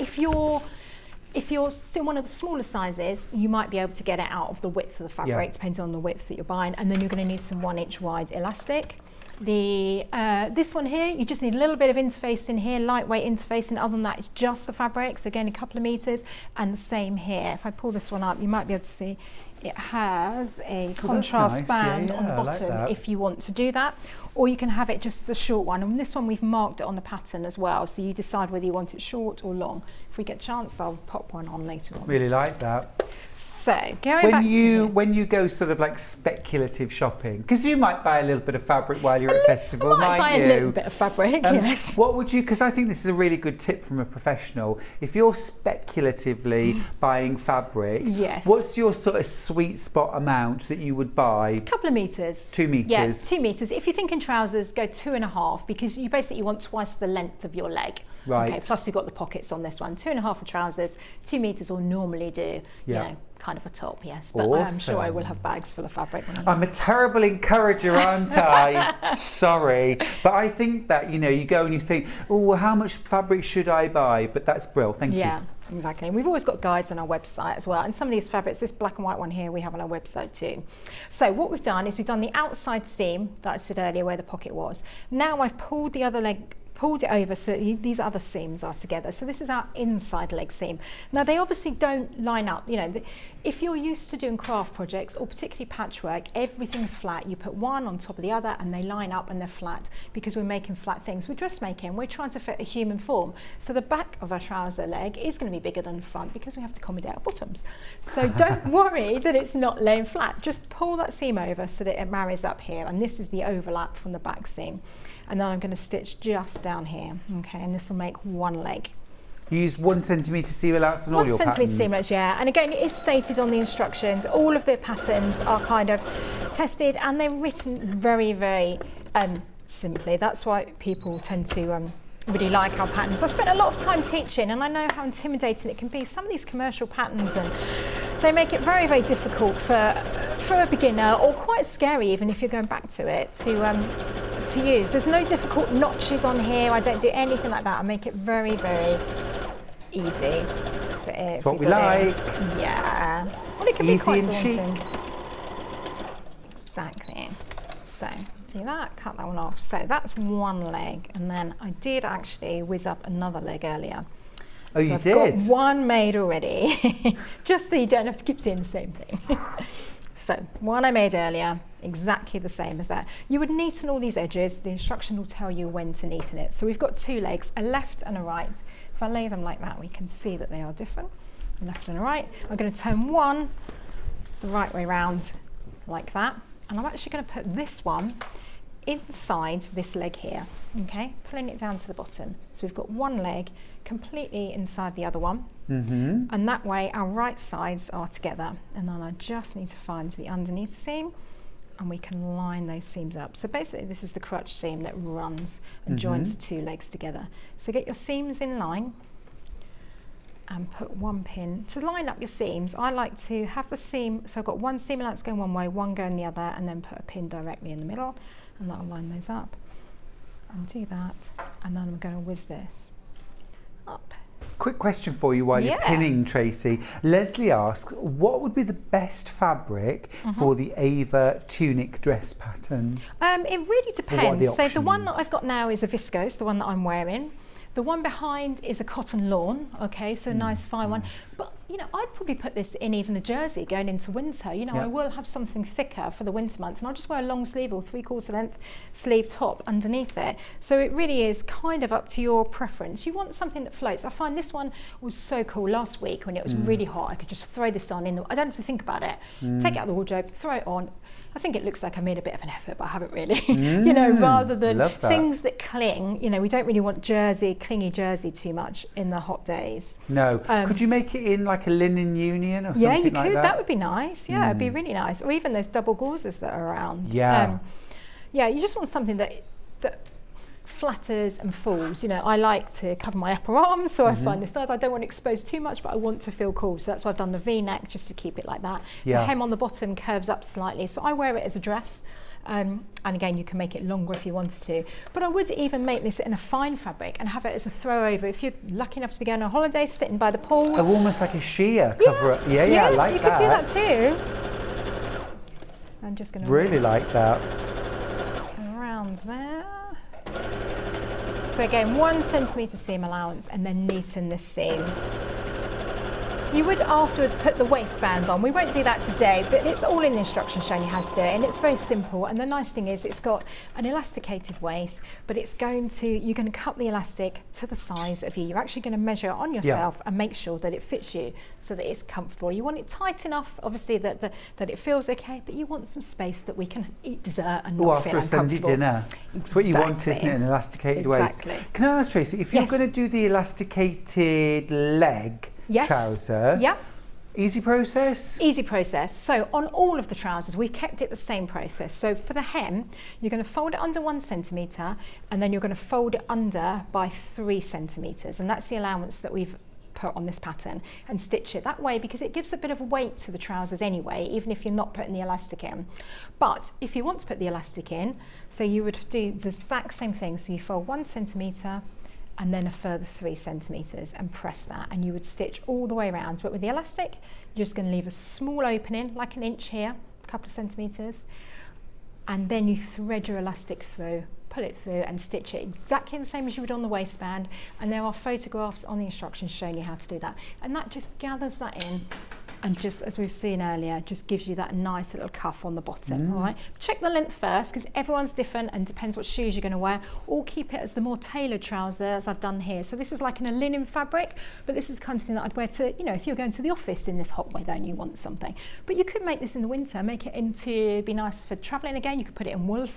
[SPEAKER 9] if you're still one of the smaller sizes, you might be able to get it out of the width of the fabric, depending on the width that you're buying. And then you're going to need some 1 inch wide elastic. This one here, you just need a little bit of interface in here, lightweight interface, and other than that, it's just the fabric. So again, a couple of metres, and the same here. If I pull this one up, you might be able to see it has a contrast band on the bottom if you want to do that. or you can have it just as a short one. And this one we've marked it on the pattern as well, so you decide whether you want it short or long. If we get a chance, I'll pop one on later on.
[SPEAKER 1] Really like that.
[SPEAKER 9] So going back
[SPEAKER 1] when you go sort of like speculative shopping, because you might buy a little bit of fabric while you're at a festival,
[SPEAKER 9] I might buy
[SPEAKER 1] you?
[SPEAKER 9] a little bit of fabric, yes.
[SPEAKER 1] What would you, because I think this is a really good tip from a professional, if you're speculatively buying fabric,
[SPEAKER 9] yes,
[SPEAKER 1] what's your sort of sweet spot amount that you would buy?
[SPEAKER 9] A couple of meters.
[SPEAKER 1] 2 meters?
[SPEAKER 9] Yeah, 2 meters. If you're thinking trousers, go 2.5, because you basically want twice the length of your leg.
[SPEAKER 1] Right.
[SPEAKER 9] Okay, plus you've got the pockets on this one. 2.5 for trousers, 2 meters will normally do, you know, kind of a top, yes. But I'm sure I will have bags full of fabric.
[SPEAKER 1] I'm a terrible encourager, aren't I? Sorry. But I think that, you know, you go and you think, oh, well, how much fabric should I buy? But that's brilliant. Thank you.
[SPEAKER 9] Yeah, exactly. And we've always got guides on our website as well. And some of these fabrics, this black and white one here, we have on our website too. So what we've done is we've done the outside seam that I said earlier where the pocket was. Now I've pulled the other leg, pulled it over so these other seams are together. So this is our inside leg seam. Now they obviously don't line up. You know, if you're used to doing craft projects or particularly patchwork, everything's flat. You put one on top of the other and they line up and they're flat because we're making flat things. With dressmaking, we're trying to fit a human form. So the back of our trouser leg is going to be bigger than the front because we have to accommodate our bottoms. So don't worry that it's not laying flat. Just pull that seam over so that it marries up here. And this is the overlap from the back seam. And then I'm going to stitch just down here, okay, and this will make one leg.
[SPEAKER 1] You use 1 centimetre seam allowance on all your patterns? 1
[SPEAKER 9] centimetre seam allowance, yeah. And again, it is stated on the instructions. All of the patterns are kind of tested and they're written very, very simply. That's why people tend to really like our patterns. I spent a lot of time teaching and I know how intimidating it can be. Some of these commercial patterns, and they make it very, very difficult for a beginner, or quite scary even if you're going back to it, to use. There's no difficult notches on here. I don't do anything like that. I make it very, very easy.
[SPEAKER 1] That's what we like.
[SPEAKER 9] Yeah. Well, it can
[SPEAKER 1] easy
[SPEAKER 9] be quite
[SPEAKER 1] and
[SPEAKER 9] daunting.
[SPEAKER 1] chic.
[SPEAKER 9] Exactly. So do that, cut that one off. So that's one leg, and then I did actually whiz up another leg earlier.
[SPEAKER 1] Oh,
[SPEAKER 9] so
[SPEAKER 1] you
[SPEAKER 9] I've
[SPEAKER 1] did?
[SPEAKER 9] got one made already, just so you don't have to keep seeing the same thing. So one I made earlier, exactly the same as that. You would neaten all these edges. The instruction will tell you when to neaten it. So we've got 2 legs, a left and a right. If I lay them like that, we can see that they are different, a left and a right. I'm going to turn one the right way round like that. And I'm actually going to put this one inside this leg here, okay, pulling it down to the bottom. So we've got one leg completely inside the other one, and that way our right sides are together. And then I just need to find the underneath seam and we can line those seams up. So basically this is the crutch seam that runs and joins the 2 legs together. So get your seams in line and put one pin. To line up your seams, I like to have the seam, so I've got one seam allowance going one way, one going the other, and then put a pin directly in the middle, and that'll line those up. And do that, and then I'm going to whiz this up.
[SPEAKER 1] Quick question for you while you're pinning, Tracy. Leslie asks, what would be the best fabric for the Ava tunic dress pattern?
[SPEAKER 9] It really depends.
[SPEAKER 1] So
[SPEAKER 9] the one that I've got now is a viscose, the one that I'm wearing. The one behind is a cotton lawn, okay, so a nice fine one. But, you know, I'd probably put this in even a jersey going into winter. You know, I will have something thicker for the winter months, and I'll just wear a long sleeve or 3/4 length sleeve top underneath it. So it really is kind of up to your preference. You want something that floats. I find this one was so cool last week when it was really hot. I could just throw this on. I don't have to think about it. Take it out of the wardrobe, throw it on. I think it looks like I made a bit of an effort, but I haven't really. You know, rather than things that cling, you know, we don't really want clingy jersey too much in the hot days.
[SPEAKER 1] No. Could you make it in like a linen union or something like that?
[SPEAKER 9] Yeah, you could. That would be nice. Yeah, it'd be really nice. Or even those double gauzes that are around.
[SPEAKER 1] Yeah.
[SPEAKER 9] Yeah, you just want something that flatters and falls. You know, I like to cover my upper arms, so I find the stars. I don't want to expose too much, but I want to feel cool. So that's why I've done the V-neck, just to keep it like that. The hem on the bottom curves up slightly, so I wear it as a dress. And again, you can make it longer if you wanted to. But I would even make this in a fine fabric and have it as a throw over. If you're lucky enough to be going on holiday, sitting by the pool.
[SPEAKER 1] Oh, almost like a sheer cover up. Yeah, I like
[SPEAKER 9] you
[SPEAKER 1] that.
[SPEAKER 9] You could do that too. I'm just going to
[SPEAKER 1] really like that.
[SPEAKER 9] Around there. So again, 1 centimetre seam allowance and then neaten this seam. You would afterwards put the waistband on. We won't do that today, but it's all in the instructions showing you how to do it, and it's very simple. And the nice thing is it's got an elasticated waist, but it's you're going to cut the elastic to the size of you. You're actually going to measure it on yourself and make sure that it fits you so that it's comfortable. You want it tight enough, obviously, that it feels okay, but you want some space that we can eat dessert and not feel
[SPEAKER 1] after a Sunday dinner. That's what you want, isn't it? An elasticated waist. Can I ask, Tracey, if you're going to do the elasticated leg trouser, easy process?
[SPEAKER 9] Easy process. So on all of the trousers, we've kept it the same process. So for the hem, you're going to fold it under 1 centimetre, and then you're going to fold it under by 3 centimetres, and that's the allowance that we've put on this pattern, and stitch it that way because it gives a bit of weight to the trousers anyway, even if you're not putting the elastic in. But if you want to put the elastic in, so you would do the exact same thing. So you fold 1 centimetre and then a further 3 centimetres and press that, and you would stitch all the way around. But with the elastic, you're just going to leave a small opening, like an inch here, a couple of centimetres, and then you thread your elastic through, pull it through and stitch it exactly the same as you would on the waistband. And there are photographs on the instructions showing you how to do that. And that just gathers that in, and just as we've seen earlier, just gives you that nice little cuff on the bottom. All right, check the length first because everyone's different and depends what shoes you're going to wear, or keep it as the more tailored trouser as I've done here. So this is like in a linen fabric, but this is the kind of thing that I'd wear to, you know, if you're going to the office in this hot weather and you want something. But you could make this in the winter, make it into, be nice for traveling again. You could put it in wool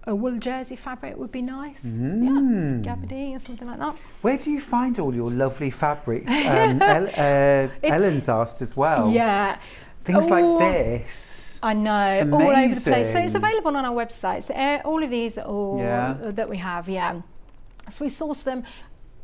[SPEAKER 9] a wool jersey fabric would be nice. Gabardine or something like that.
[SPEAKER 1] Where do you find all your lovely fabrics? Ellen's asked as well.
[SPEAKER 9] Yeah.
[SPEAKER 1] Things like this.
[SPEAKER 9] I know, all over the place. So it's available on our website. So all of these are all that we have, So we source them.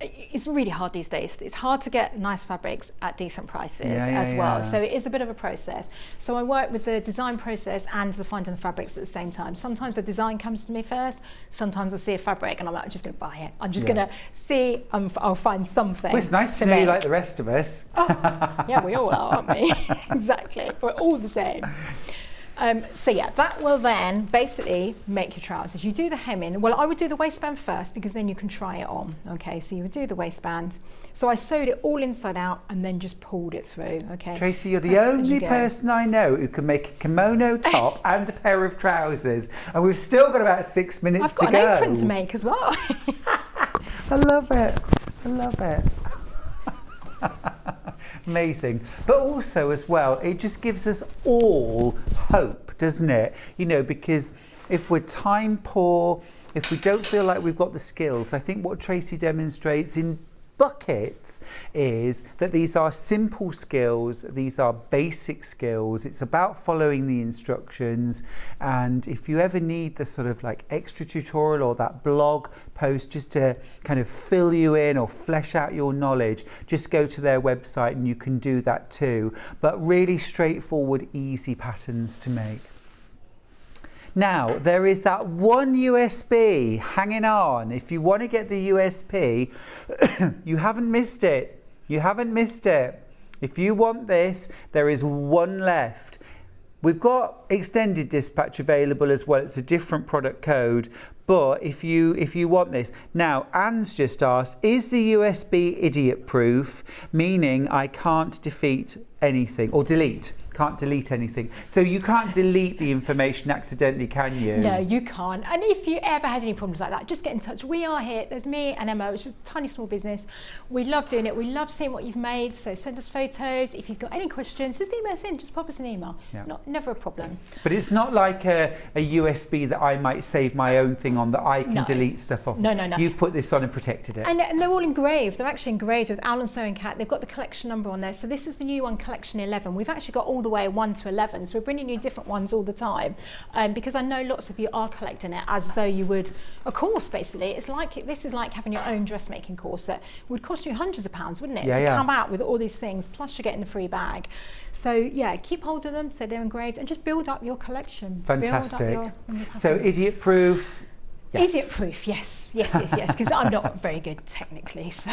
[SPEAKER 9] It's really hard these days. It's hard to get nice fabrics at decent prices as well. So it is a bit of a process. So I work with the design process and the finding the fabrics at the same time. Sometimes the design comes to me first. Sometimes I see a fabric and I'm like, I'm just going to buy it. I'm just going to see, I'll find something.
[SPEAKER 1] Well, it's nice to know you like the rest of us.
[SPEAKER 9] Yeah, we all are, aren't we? Exactly. We're all the same. So that will then basically make your trousers. You do the hemming. Well, I would do the waistband first because then you can try it on. Okay, so you would do the waistband. So I sewed it all inside out and then just pulled it through. Okay.
[SPEAKER 1] Tracey, you're the only person I know who can make a kimono top and a pair of trousers, and we've still got about 6 minutes to go.
[SPEAKER 9] I've got an apron to make as well.
[SPEAKER 1] I love it. I love it. Amazing. But also as well, it just gives us all hope, doesn't it? You know, because if we're time poor, if we don't feel like we've got the skills, I think what Tracey demonstrates in buckets is that these are simple skills, these are basic skills. It's about following the instructions, and if you ever need the sort of like extra tutorial or that blog post just to kind of fill you in or flesh out your knowledge, just go to their website and you can do that too. But really straightforward, easy patterns to make. Now, there is that one USB hanging on. If you want to get the USP, you haven't missed it. You haven't missed it. If you want this, there is one left. We've got extended dispatch available as well. It's a different product code. But if you want this. Now, Anne's just asked, is the USB idiot proof, meaning I can't defeat anything or delete? Can't delete anything. So you can't delete the information accidentally, can you?
[SPEAKER 9] No, you can't. And if you ever had any problems like that, just get in touch. We are here. There's me and Emma, which is a tiny small business. We love doing it. We love seeing what you've made. So send us photos. If you've got any questions, just email us in. Just pop us an email. Never a problem.
[SPEAKER 1] But it's not like a USB that I might save my own thing on that I can delete stuff off.
[SPEAKER 9] No.
[SPEAKER 1] You've put this on and protected it.
[SPEAKER 9] And they're all engraved. They're actually engraved with Owl and Sewing Cat. They've got the collection number on there. So this is the new one, collection 11. We've actually got all the way 1 to 11. So we're bringing you different ones all the time. Because I know lots of you are collecting it as though you would a course, basically. This is like having your own dressmaking course that would cost you hundreds of pounds, wouldn't it? To come out with all these things, plus you're getting the free bag. So yeah, keep hold of them, so they're engraved, and just build up your collection.
[SPEAKER 1] Fantastic. So idiot proof. Yes.
[SPEAKER 9] Idiot proof, yes, because I'm not very good technically, so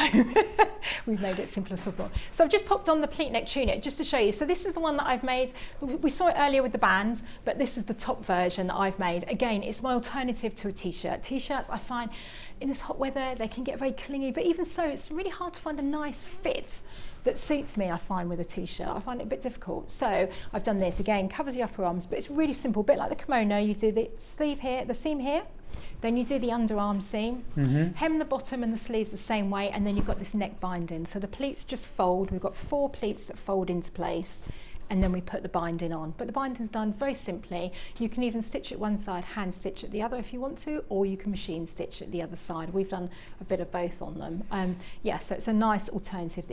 [SPEAKER 9] we've made it simple as possible. So I've just popped on the pleat neck tunic just to show you. So this is the one that I've made. We saw it earlier with the band, but this is the top version that I've made. Again, it's my alternative to a t-shirt. T-shirts, I find, in this hot weather, they can get very clingy, but even so, it's really hard to find a nice fit that suits me, I find, with a t-shirt. I find it a bit difficult. So I've done this, again, covers the upper arms, but it's really simple, a bit like the kimono. You do the sleeve here, the seam here, then you do the underarm seam, hem the bottom and the sleeves the same way, and then you've got this neck binding. So the pleats just fold. We've got 4 pleats that fold into place, and then we put the binding on. But the binding's done very simply. You can even stitch at one side, hand stitch at the other if you want to, or you can machine stitch at the other side. We've done a bit of both on them. Yeah, so it's a nice alternative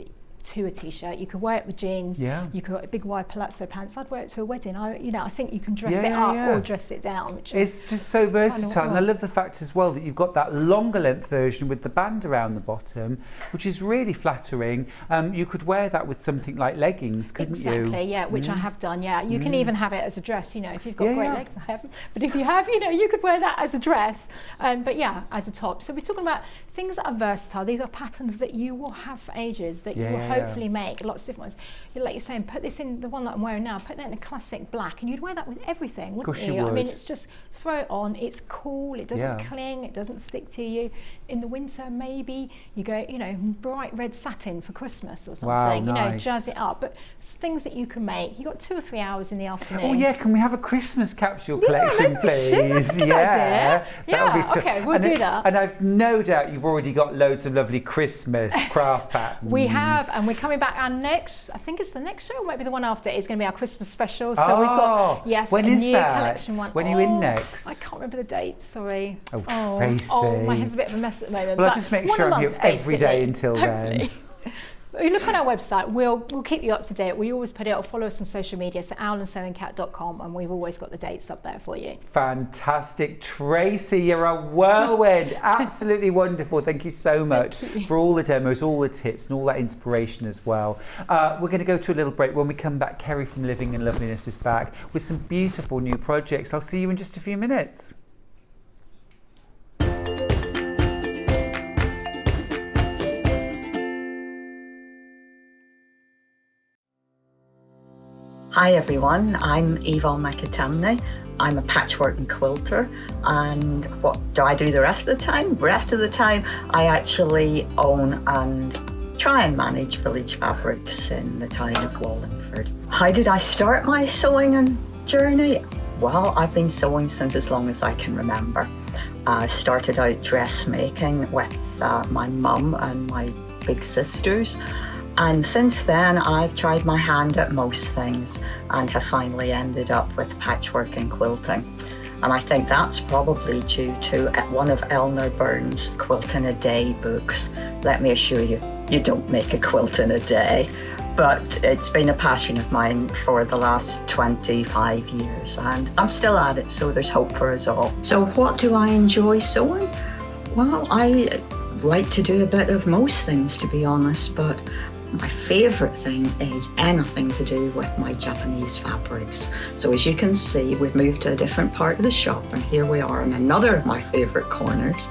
[SPEAKER 9] to a t-shirt. You could wear it with jeans.
[SPEAKER 1] Yeah.
[SPEAKER 9] You could wear a big wide palazzo pants. I'd wear it to a wedding. I think you can dress it up or dress it down. Which
[SPEAKER 1] it's just so versatile, and I love the fact as well that you've got that longer length version with the band around the bottom, which is really flattering. You could wear that with something like leggings, couldn't you?
[SPEAKER 9] Exactly, yeah, which I have done, yeah. You can even have it as a dress, if you've got great legs. I haven't, but if you have, you could wear that as a dress, but yeah, as a top. So we're talking about things that are versatile. These are patterns that you will have for ages, that you will hopefully make lots of different ones. Like you're saying, put this in, the one that I'm wearing now, put that in a classic black, and you'd wear that with everything, wouldn't you?
[SPEAKER 1] Would.
[SPEAKER 9] I mean, it's just throw it on, it's cool, it doesn't cling, it doesn't stick to you. In the winter, maybe you go, bright red satin for Christmas or something,
[SPEAKER 1] wow, nice.
[SPEAKER 9] Jazz it up. But things that you can make. You've got 2 or 3 hours in the afternoon.
[SPEAKER 1] Oh yeah, can we have a Christmas capsule collection, please?
[SPEAKER 9] That's a good idea.
[SPEAKER 1] That'll be so,
[SPEAKER 9] okay, we'll do that.
[SPEAKER 1] And I've no doubt you've already got loads of lovely Christmas craft patterns.
[SPEAKER 9] We have, and we're coming back. Our next, I think it's the next show, or maybe the one after, is going to be our Christmas special. So we've got,
[SPEAKER 1] when
[SPEAKER 9] a
[SPEAKER 1] is
[SPEAKER 9] new
[SPEAKER 1] that?
[SPEAKER 9] collection one.
[SPEAKER 1] When are you in next?
[SPEAKER 9] I can't remember the date, sorry.
[SPEAKER 1] Oh, Tracey.
[SPEAKER 9] Oh, my head's a bit of a mess at the moment.
[SPEAKER 1] Well, I'll just make sure I'm here every day until then.
[SPEAKER 9] You look on our website, we'll keep you up to date. We always put it, or follow us on social media, so owlandsewingcat.com, and we've always got the dates up there for you.
[SPEAKER 1] Fantastic. Tracey, you're a whirlwind. Absolutely wonderful. Thank you so much for all the demos, all the tips, and all that inspiration as well. We're going to go to a little break. When we come back, Kerrie from Living in Loveliness is back with some beautiful new projects. I'll see you in just a few minutes.
[SPEAKER 8] Hi everyone, I'm Yvonne McAtamney. I'm a patchwork and quilter, and what do I do the rest of the time? The rest of the time I actually own and try and manage Village Fabrics in the town of Wallingford. How did I start my sewing and journey? Well, I've been sewing since as long as I can remember. I started out dressmaking with my mum and my big sisters. And since then, I've tried my hand at most things and have finally ended up with patchwork and quilting. And I think that's probably due to one of Eleanor Burns' Quilt in a Day books. Let me assure you, you don't make a quilt in a day. But it's been a passion of mine for the last 25 years, and I'm still at it, so there's hope for us all. So what do I enjoy sewing? Well, I like to do a bit of most things, to be honest, but my favourite thing is anything to do with my Japanese fabrics. So as you can see, we've moved to a different part of the shop, and here we are in another of my favourite corners.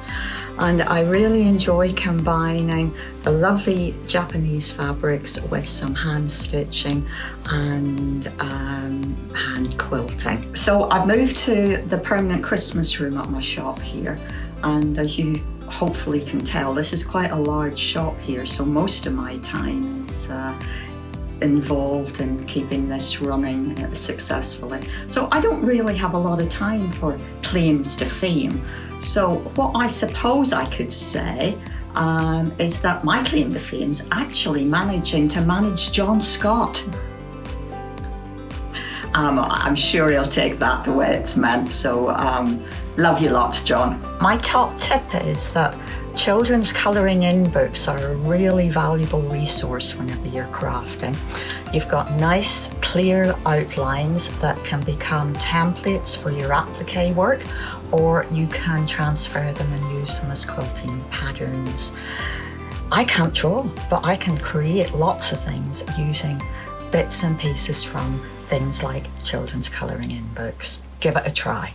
[SPEAKER 8] And I really enjoy combining the lovely Japanese fabrics with some hand stitching and hand quilting. So I've moved to the permanent Christmas room at my shop here, and as you hopefully can tell, this is quite a large shop here, so most of my time is involved in keeping this running successfully. So I don't really have a lot of time for claims to fame. So what I suppose I could say is that my claim to fame is actually managing to manage John Scott. I'm sure he'll take that the way it's meant, so love you lots, John. My top tip is that children's colouring in books are a really valuable resource whenever you're crafting. You've got nice, clear outlines that can become templates for your applique work, or you can transfer them and use them as quilting patterns. I can't draw, but I can create lots of things using bits and pieces from things like children's colouring in books. Give it a try.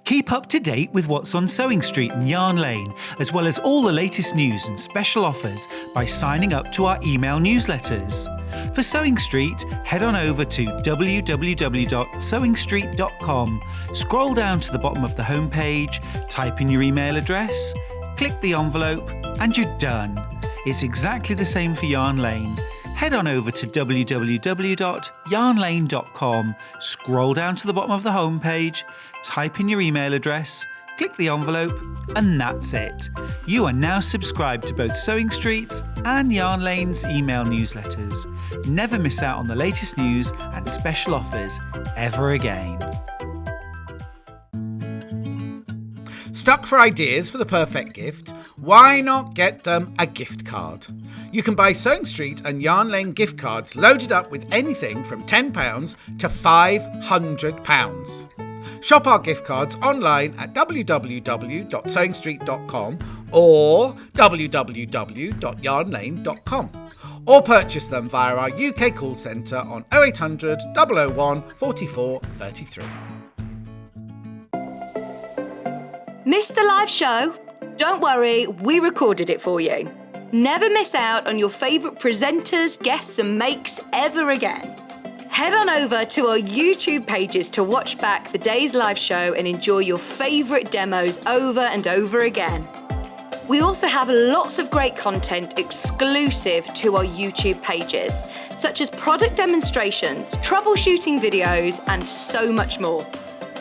[SPEAKER 1] Keep up to date with what's on Sewing Street and Yarn Lane, as well as all the latest news and special offers by signing up to our email newsletters. For Sewing Street, head on over to www.sewingstreet.com, scroll down to the bottom of the homepage, type in your email address, click the envelope, and you're done. It's exactly the same for Yarn Lane. Head on over to www.yarnlane.com, scroll down to the bottom of the homepage, type in your email address, click the envelope, and that's it. You are now subscribed to both Sewing Street's and Yarn Lane's email newsletters. Never miss out on the latest news and special offers ever again.
[SPEAKER 5] Stuck for ideas for the perfect gift? Why not get them a gift card? You can buy Sewing Street and Yarn Lane gift cards loaded up with anything from £10 to £500. Shop our gift cards online at www.sewingstreet.com or www.yarnlane.com, or purchase them via our UK call centre on 0800 001 44 33.
[SPEAKER 4] Missed the live show? Don't worry, we recorded it for you. Never miss out on your favourite presenters, guests and makes ever again. Head on over to our YouTube pages to watch back the day's live show and enjoy your favourite demos over and over again. We also have lots of great content exclusive to our YouTube pages, such as product demonstrations, troubleshooting videos, and so much more.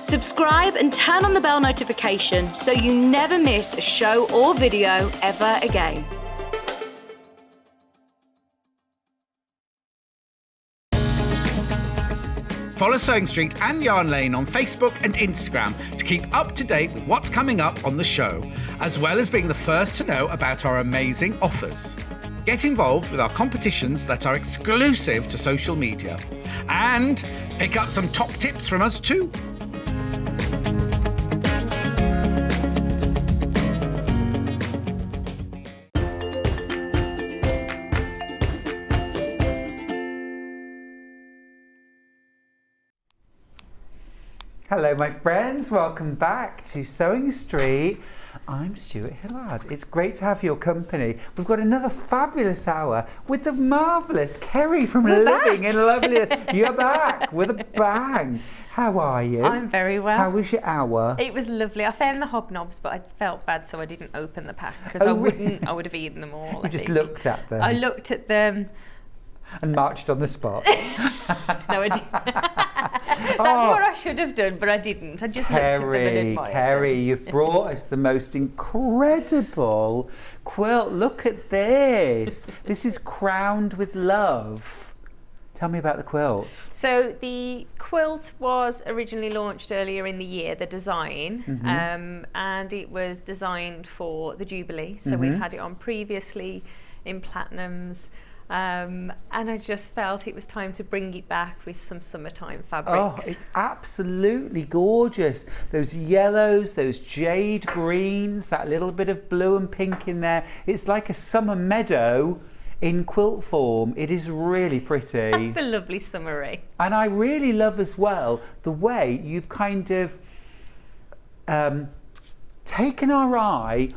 [SPEAKER 4] Subscribe and turn on the bell notification so you never miss a show or video ever again.
[SPEAKER 5] Follow Sewing Street and Yarn Lane on Facebook and Instagram to keep up to date with what's coming up on the show, as well as being the first to know about our amazing offers. Get involved with our competitions that are exclusive to social media. And pick up some top tips from us too.
[SPEAKER 1] Hello my friends, welcome back to Sewing Street. I'm Stuart Hillard. It's great to have your company. We've got another fabulous hour with the marvellous Kerrie from Living in Loveliness. You're back with a bang. How are you?
[SPEAKER 6] I'm very well.
[SPEAKER 1] How was your hour?
[SPEAKER 6] It was lovely. I found the hobnobs, but I felt bad, so I didn't open the pack because I would have eaten them all.
[SPEAKER 1] You just looked at them.
[SPEAKER 6] I looked at them.
[SPEAKER 1] And marched on the spot.
[SPEAKER 6] No, I didn't. That's what I should have done, but I didn't. I just looked at them and admired
[SPEAKER 1] Kerrie,
[SPEAKER 6] them.
[SPEAKER 1] you've brought us the most incredible quilt. Look at this. This is crowned with love. Tell me about the quilt.
[SPEAKER 6] So the quilt was originally launched earlier in the year, the design, and it was designed for the Jubilee. So we've had it on previously in platinums. And I just felt it was time to bring it back with some summertime fabrics.
[SPEAKER 1] Oh, it's absolutely gorgeous. Those yellows, those jade greens, that little bit of blue and pink in there. It's like a summer meadow in quilt form. It is really pretty.
[SPEAKER 6] It's a lovely summery.
[SPEAKER 1] And I really love as well the way you've kind of taken our eye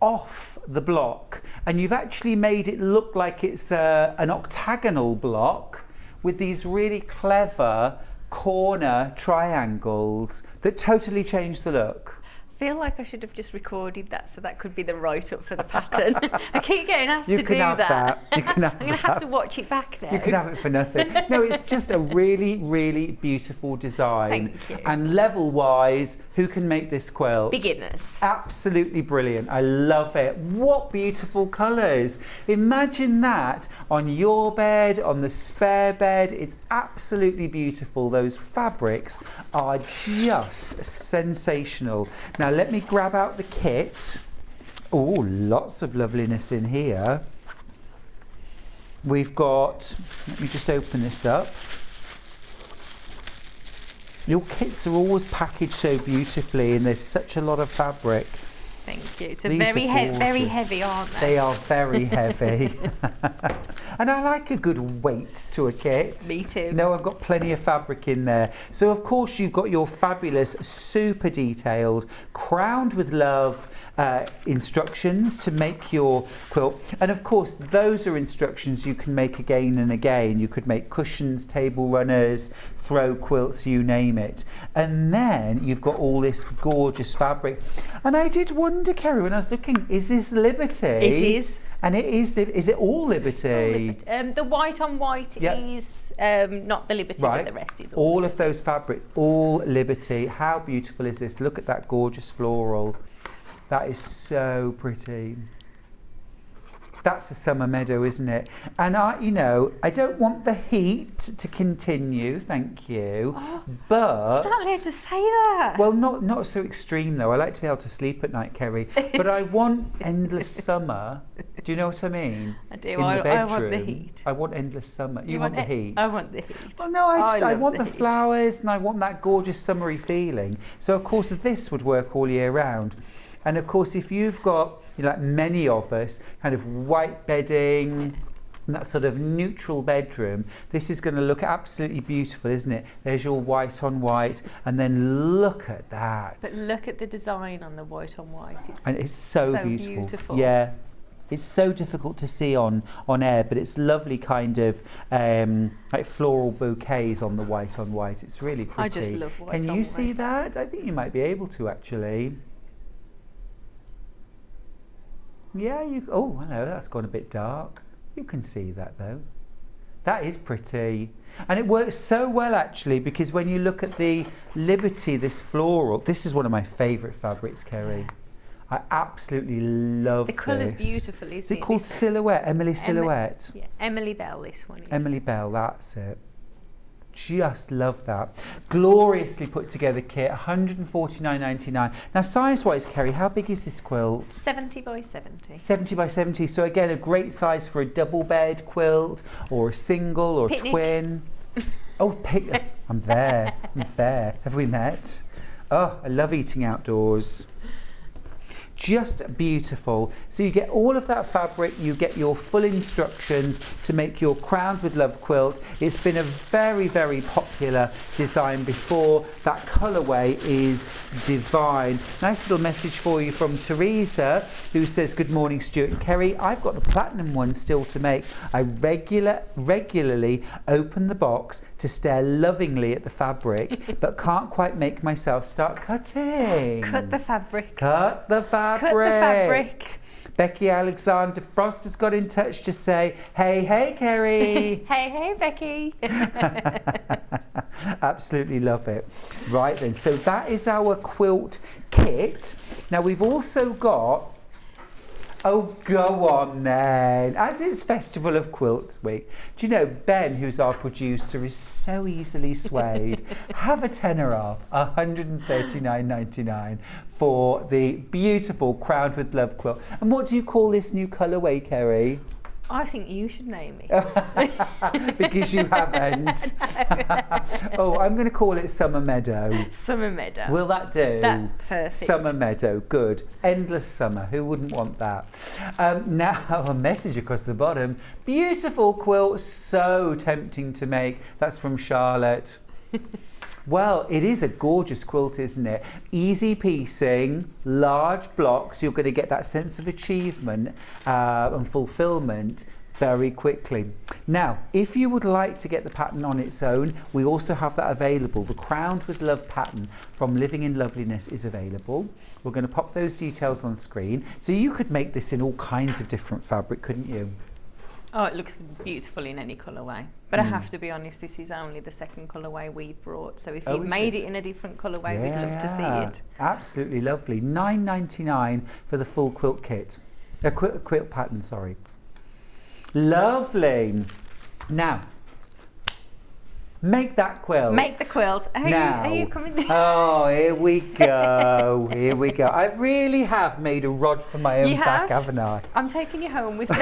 [SPEAKER 1] off the block, and you've actually made it look like it's an octagonal block with these really clever corner triangles that totally change the look.
[SPEAKER 6] I feel like I should have just recorded that so that could be the write-up for the pattern. I keep getting asked to do that.
[SPEAKER 1] You can have
[SPEAKER 6] I'm going to have to watch it back now.
[SPEAKER 1] You can have it for nothing. No, it's just a really, really beautiful design.
[SPEAKER 6] Thank you.
[SPEAKER 1] And level-wise, who can make this quilt?
[SPEAKER 6] Beginners.
[SPEAKER 1] Absolutely brilliant. I love it. What beautiful colours. Imagine that on your bed, on the spare bed. It's absolutely beautiful. Those fabrics are just sensational. Now let me grab out the kit. Oh, lots of loveliness in here. We've got, let me just open this up. Your kits are always packaged so beautifully and there's such a lot of fabric.
[SPEAKER 6] Thank you. It's
[SPEAKER 1] These
[SPEAKER 6] very
[SPEAKER 1] are
[SPEAKER 6] heavy, aren't they?
[SPEAKER 1] They are very heavy. And I like a good weight to a kit.
[SPEAKER 6] Me too.
[SPEAKER 1] No, I've got plenty of fabric in there. So of course you've got your fabulous, super detailed, crowned with love instructions to make your quilt. And of course those are instructions you can make again and again. You could make cushions, table runners, throw quilts, you name it. And then you've got all this gorgeous fabric. And I did wonder, Kerrie, when I was looking, is this Liberty?
[SPEAKER 6] It is.
[SPEAKER 1] And it is it all Liberty?
[SPEAKER 6] The white on white is not the Liberty, but the rest is all
[SPEAKER 1] of those fabrics, all Liberty. How beautiful is this? Look at that gorgeous floral. That is so pretty. That's a summer meadow, isn't it? And I don't want the heat to continue, thank you. But
[SPEAKER 6] you're not allowed to say that.
[SPEAKER 1] Well, not so extreme though. I like to be able to sleep at night, Kerrie. But I want endless summer. Do you know what I mean?
[SPEAKER 6] I do.
[SPEAKER 1] In the bedroom,
[SPEAKER 6] I want the heat.
[SPEAKER 1] I want endless summer. You want the heat?
[SPEAKER 6] I want the heat.
[SPEAKER 1] Well, no, I want the
[SPEAKER 6] heat.
[SPEAKER 1] flowers and I want that gorgeous summery feeling. So of course this would work all year round. And of course, if you've got, like many of us, kind of white bedding, and that sort of neutral bedroom, this is going to look absolutely beautiful, isn't it? There's your white on white, and then look at that.
[SPEAKER 6] But look at the design on the white on white.
[SPEAKER 1] It's so beautiful. Yeah. It's so difficult to see on air, but it's lovely kind of like floral bouquets on the white on white. It's really pretty.
[SPEAKER 6] I just love white on white.
[SPEAKER 1] Can you see that? I think you might be able to actually. Yeah, oh, hello, that's gone a bit dark. You can see that though. That is pretty. And it works so well actually, because when you look at the Liberty, this floral, this is one of my favourite fabrics, Kerrie. I absolutely love this.
[SPEAKER 6] The colour's beautiful, isn't it?
[SPEAKER 1] Is it called Silhouette? Emily Silhouette?
[SPEAKER 6] Yeah, Emily Bell, this one is.
[SPEAKER 1] Emily Bell, that's it. Just love that. Gloriously put together kit, £149.99. Now size-wise, Kerrie, how big is this quilt?
[SPEAKER 6] 70 by 70.
[SPEAKER 1] 70 by 70. So again, a great size for a double bed quilt or a single or
[SPEAKER 6] Picnic.
[SPEAKER 1] Twin. Oh, picnic. I'm there. Have we met? Oh, I love eating outdoors. Just beautiful. So you get all of that fabric, you get your full instructions to make your Crowned with Love quilt. It's been a very, very popular design before. That colourway is divine. Nice little message for you from Teresa, who says, good morning, Stuart and Kerrie. I've got the platinum one still to make. I regularly open the box to stare lovingly at the fabric, but can't quite make myself start cutting.
[SPEAKER 6] Cut the fabric.
[SPEAKER 1] Cut the fabric.
[SPEAKER 6] Cut the fabric.
[SPEAKER 1] Becky Alexander Frost has got in touch to say, hey, Kerrie.
[SPEAKER 6] Hey, Becky.
[SPEAKER 1] Absolutely love it. Right then, so that is our quilt kit. Now we've also got, oh, go on then. As it's Festival of Quilts Week, do you know, Ben, who's our producer, is so easily swayed. Have a tenner off, £139.99 for the beautiful Crowned with Love quilt. And what do you call this new colourway, Kerrie?
[SPEAKER 6] I think you should name it.
[SPEAKER 1] Because you haven't. Oh, I'm going to call it Summer Meadow.
[SPEAKER 6] Summer Meadow.
[SPEAKER 1] Will that do?
[SPEAKER 6] That's perfect.
[SPEAKER 1] Summer Meadow, good. Endless summer, who wouldn't want that? Now, a message across the bottom. Beautiful quilt, so tempting to make. That's from Charlotte. Well, it is a gorgeous quilt, isn't it? Easy piecing, large blocks. You're going to get that sense of achievement and fulfillment very quickly. Now, if you would like to get the pattern on its own, we also have that available. The Crowned with Love pattern from Living in Loveliness is available. We're going to pop those details on screen. So you could make this in all kinds of different fabric, couldn't you?
[SPEAKER 6] Oh, it looks beautiful in any colourway. But I have to be honest, this is only the second colourway we've brought. So if you've made it in a different colourway, we'd love to see it.
[SPEAKER 1] Absolutely lovely. £9.99 for the full quilt kit. Quilt pattern, sorry. Lovely. Now, make that quilt.
[SPEAKER 6] Make the quilt. Are you coming?
[SPEAKER 1] Oh, here we go. Here we go. I really have made a rod for my own back, haven't I?
[SPEAKER 6] I'm taking you home with me.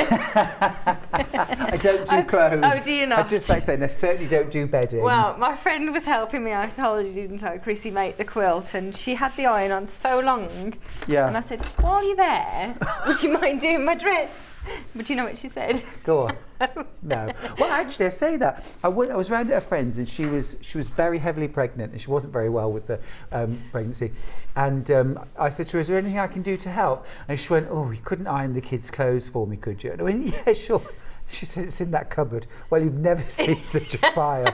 [SPEAKER 1] I don't do clothes.
[SPEAKER 6] Oh, do you not?
[SPEAKER 1] I just like saying I certainly don't do bedding.
[SPEAKER 6] Well, my friend was helping me out. I told you, didn't I? Chrissy made the quilt, and she had the iron on so long.
[SPEAKER 1] Yeah.
[SPEAKER 6] And I said, while you're there, would you mind doing my dress? But you know what she said?
[SPEAKER 1] Go on. No. Well, actually, I say that. I was round at a friend's and she was very heavily pregnant and she wasn't very well with the pregnancy. And I said to her, is there anything I can do to help? And she went, oh, you couldn't iron the kids' clothes for me, could you? And I went, yeah, sure. She said, it's in that cupboard. Well, you've never seen such a pile.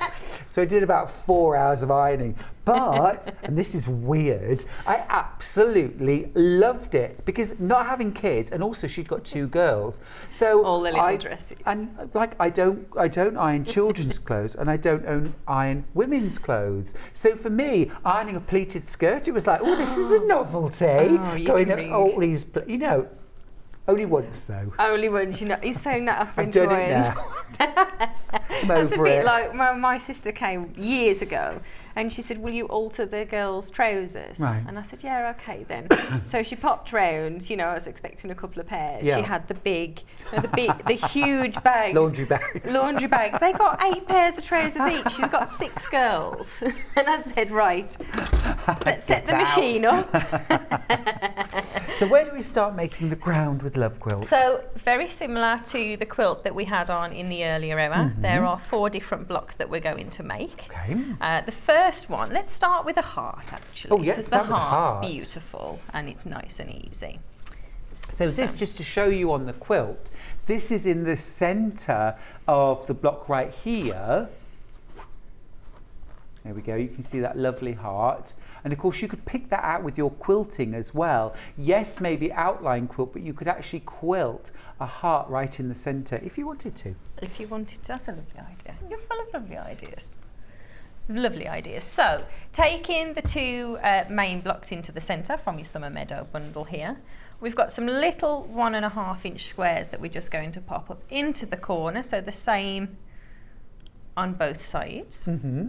[SPEAKER 1] So I did about 4 hours of ironing. But, and this is weird, I absolutely loved it because not having kids, and also she'd got 2 girls. So
[SPEAKER 6] all the little dresses.
[SPEAKER 1] And like I don't iron children's clothes and I don't iron women's clothes. So for me, ironing a pleated skirt, it was like, oh, this is a novelty. Going at all these, you know. Only once though.
[SPEAKER 6] Only once, you know. You're so not offering
[SPEAKER 1] I've
[SPEAKER 6] to
[SPEAKER 1] done it
[SPEAKER 6] iron.
[SPEAKER 1] now.
[SPEAKER 6] That's a bit like my sister came years ago and she said, will you alter the girls' trousers?
[SPEAKER 1] Right.
[SPEAKER 6] And I said, yeah, okay then. So she popped round, you know, I was expecting a couple of pairs.
[SPEAKER 1] Yeah.
[SPEAKER 6] She had the huge bags.
[SPEAKER 1] Laundry bags.
[SPEAKER 6] Laundry bags. They got 8 pairs of trousers each. She's got 6 girls. And I said, right, let's set the machine up.
[SPEAKER 1] So where do we start making the ground with Love Quilt?
[SPEAKER 6] So very similar to the quilt that we had on in the earlier hour. There are 4 different blocks that we're going to make.
[SPEAKER 1] Okay.
[SPEAKER 6] The first one, let's start with a heart actually.
[SPEAKER 1] Oh, yes,
[SPEAKER 6] because
[SPEAKER 1] start
[SPEAKER 6] the
[SPEAKER 1] with the
[SPEAKER 6] heart's
[SPEAKER 1] heart.
[SPEAKER 6] beautiful and it's nice and easy.
[SPEAKER 1] So this, just to show you on the quilt, this is in the centre of the block right here. There we go, you can see that lovely heart. And of course you could pick that out with your quilting as well. Yes, maybe outline quilt, but you could actually quilt a heart right in the centre if you wanted to.
[SPEAKER 6] If you wanted to, that's a lovely idea. You're full of lovely ideas. Lovely ideas. So, taking the 2 main blocks into the centre from your Summer Meadow bundle here, we've got some little 1.5 inch squares that we're just going to pop up into the corner, so the same on both sides. I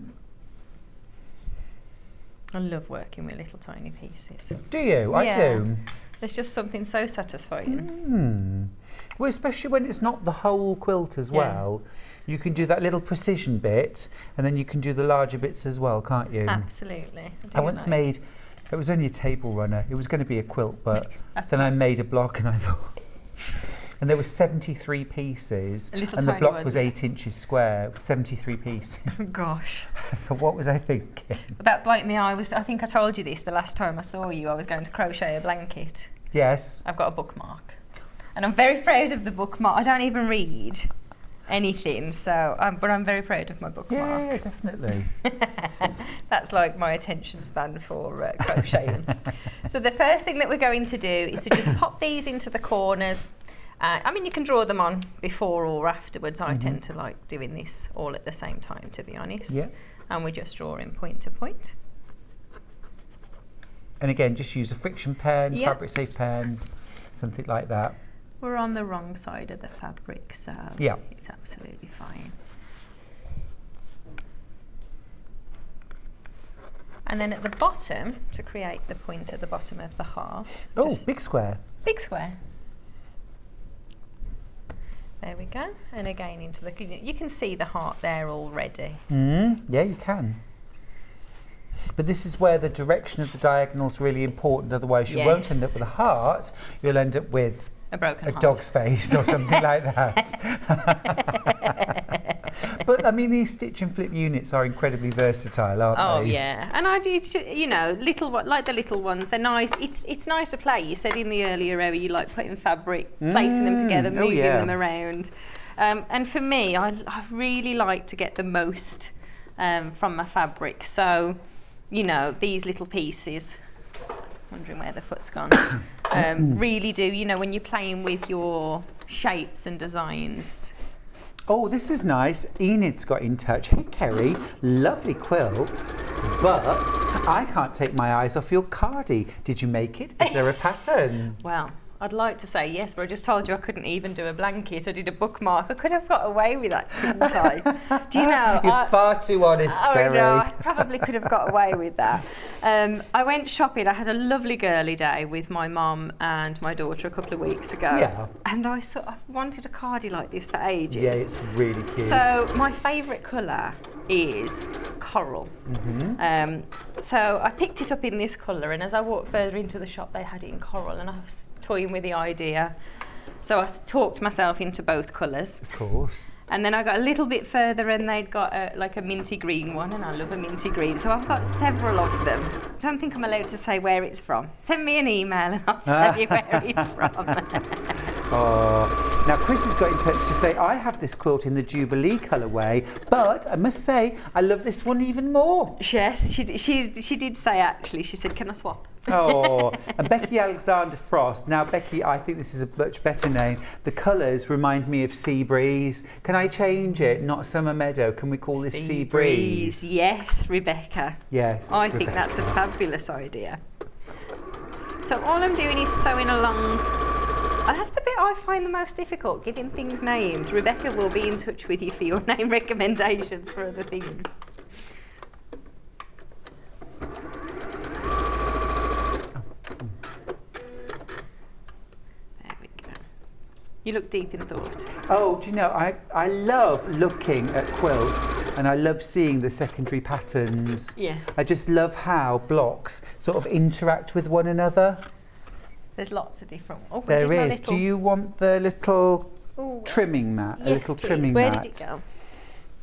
[SPEAKER 6] love working with little tiny pieces.
[SPEAKER 1] Do you? I do.
[SPEAKER 6] There's just something so satisfying.
[SPEAKER 1] Well, especially when it's not the whole quilt as well. You can do that little precision bit and then you can do the larger bits as well, can't you?
[SPEAKER 6] Absolutely.
[SPEAKER 1] I once made, it was only a table runner. It was going to be a quilt, but then I made a block and I thought, and there were 73 pieces and the block was 8 inches square. It was 73 pieces.
[SPEAKER 6] Gosh.
[SPEAKER 1] I thought, what was I thinking?
[SPEAKER 6] That's like me. I think I told you this the last time I saw you. I was going to crochet a blanket.
[SPEAKER 1] Yes.
[SPEAKER 6] I've got a bookmark. And I'm very proud of the bookmark. I don't even read anything, but I'm very proud of my bookmark.
[SPEAKER 1] Yeah, definitely.
[SPEAKER 6] That's like my attention span for crocheting. So the first thing that we're going to do is to just pop these into the corners. I mean, you can draw them on before or afterwards. I tend to like doing this all at the same time, to be honest.
[SPEAKER 1] Yeah.
[SPEAKER 6] And we're just drawing point to point.
[SPEAKER 1] And again, just use a friction pen, fabric safe pen, something like that.
[SPEAKER 6] We're on the wrong side of the fabric, so it's absolutely fine. And then at the bottom, to create the point at the bottom of the heart.
[SPEAKER 1] Oh, big square.
[SPEAKER 6] Big square. There we go. And again into the, you can see the heart there already.
[SPEAKER 1] Yeah, you can. But this is where the direction of the diagonal is really important, otherwise you won't end up with a heart, you'll end up with
[SPEAKER 6] a broken heart.
[SPEAKER 1] Dog's face or something like that. But I mean, these stitch and flip units are incredibly versatile, aren't they?
[SPEAKER 6] Oh yeah, and I do, you know, like the little ones, they're nice. It's nice to play. You said in the earlier area you like putting fabric, placing them together, moving them around. And for me, I really like to get the most from my fabric. So, you know, these little pieces, wondering where the foot's gone, really do, you know, when you're playing with your shapes and designs.
[SPEAKER 1] Oh, this is nice. Enid's got in touch. Hey, Kerrie, lovely quilts, but I can't take my eyes off your cardie. Did you make it? Is there a pattern?
[SPEAKER 6] Well, I'd like to say yes, but I just told you I couldn't even do a blanket. I did a bookmark. I could have got away with that, couldn't I? Do you know?
[SPEAKER 1] You're far too honest, Kerrie.
[SPEAKER 6] No, I probably could have got away with that. I went shopping. I had a lovely girly day with my mum and my daughter a couple of weeks ago. Yeah. And I wanted a cardie like this for ages.
[SPEAKER 1] Yeah, it's really cute.
[SPEAKER 6] So my favourite colour is coral. So I picked it up in this colour, and as I walked further into the shop, they had it in coral, and I was toying with the idea. So I talked myself into both colours.
[SPEAKER 1] Of course.
[SPEAKER 6] And then I got a little bit further and they'd got like a minty green one, and I love a minty green. So I've got several of them. I don't think I'm allowed to say where it's from. Send me an email and I'll tell you where it's from.
[SPEAKER 1] Oh. Now Chris has got in touch to say, I have this quilt in the Jubilee colourway, but I must say I love this one even more.
[SPEAKER 6] Yes, she did say actually. She said, can I swap?
[SPEAKER 1] Oh, and Becky Alexander Frost. Now, Becky, I think this is a much better name. The colours remind me of Sea Breeze. Can I change it? Not Summer Meadow. Can we call this Sea Breeze?
[SPEAKER 6] Yes, Rebecca.
[SPEAKER 1] Yes.
[SPEAKER 6] I think that's a fabulous idea. So all I'm doing is sewing along. Oh, that's the bit I find the most difficult, giving things names. Rebecca will be in touch with you for your name recommendations for other things. You look deep in thought.
[SPEAKER 1] Oh, do you know, I love looking at quilts and I love seeing the secondary patterns.
[SPEAKER 6] Yeah.
[SPEAKER 1] I just love how blocks sort of interact with one another.
[SPEAKER 6] There's lots of different... Oh,
[SPEAKER 1] there is. Do you want the little trimming mat?
[SPEAKER 6] Yes,
[SPEAKER 1] a little
[SPEAKER 6] please.
[SPEAKER 1] trimming
[SPEAKER 6] Where
[SPEAKER 1] mat?
[SPEAKER 6] did it go?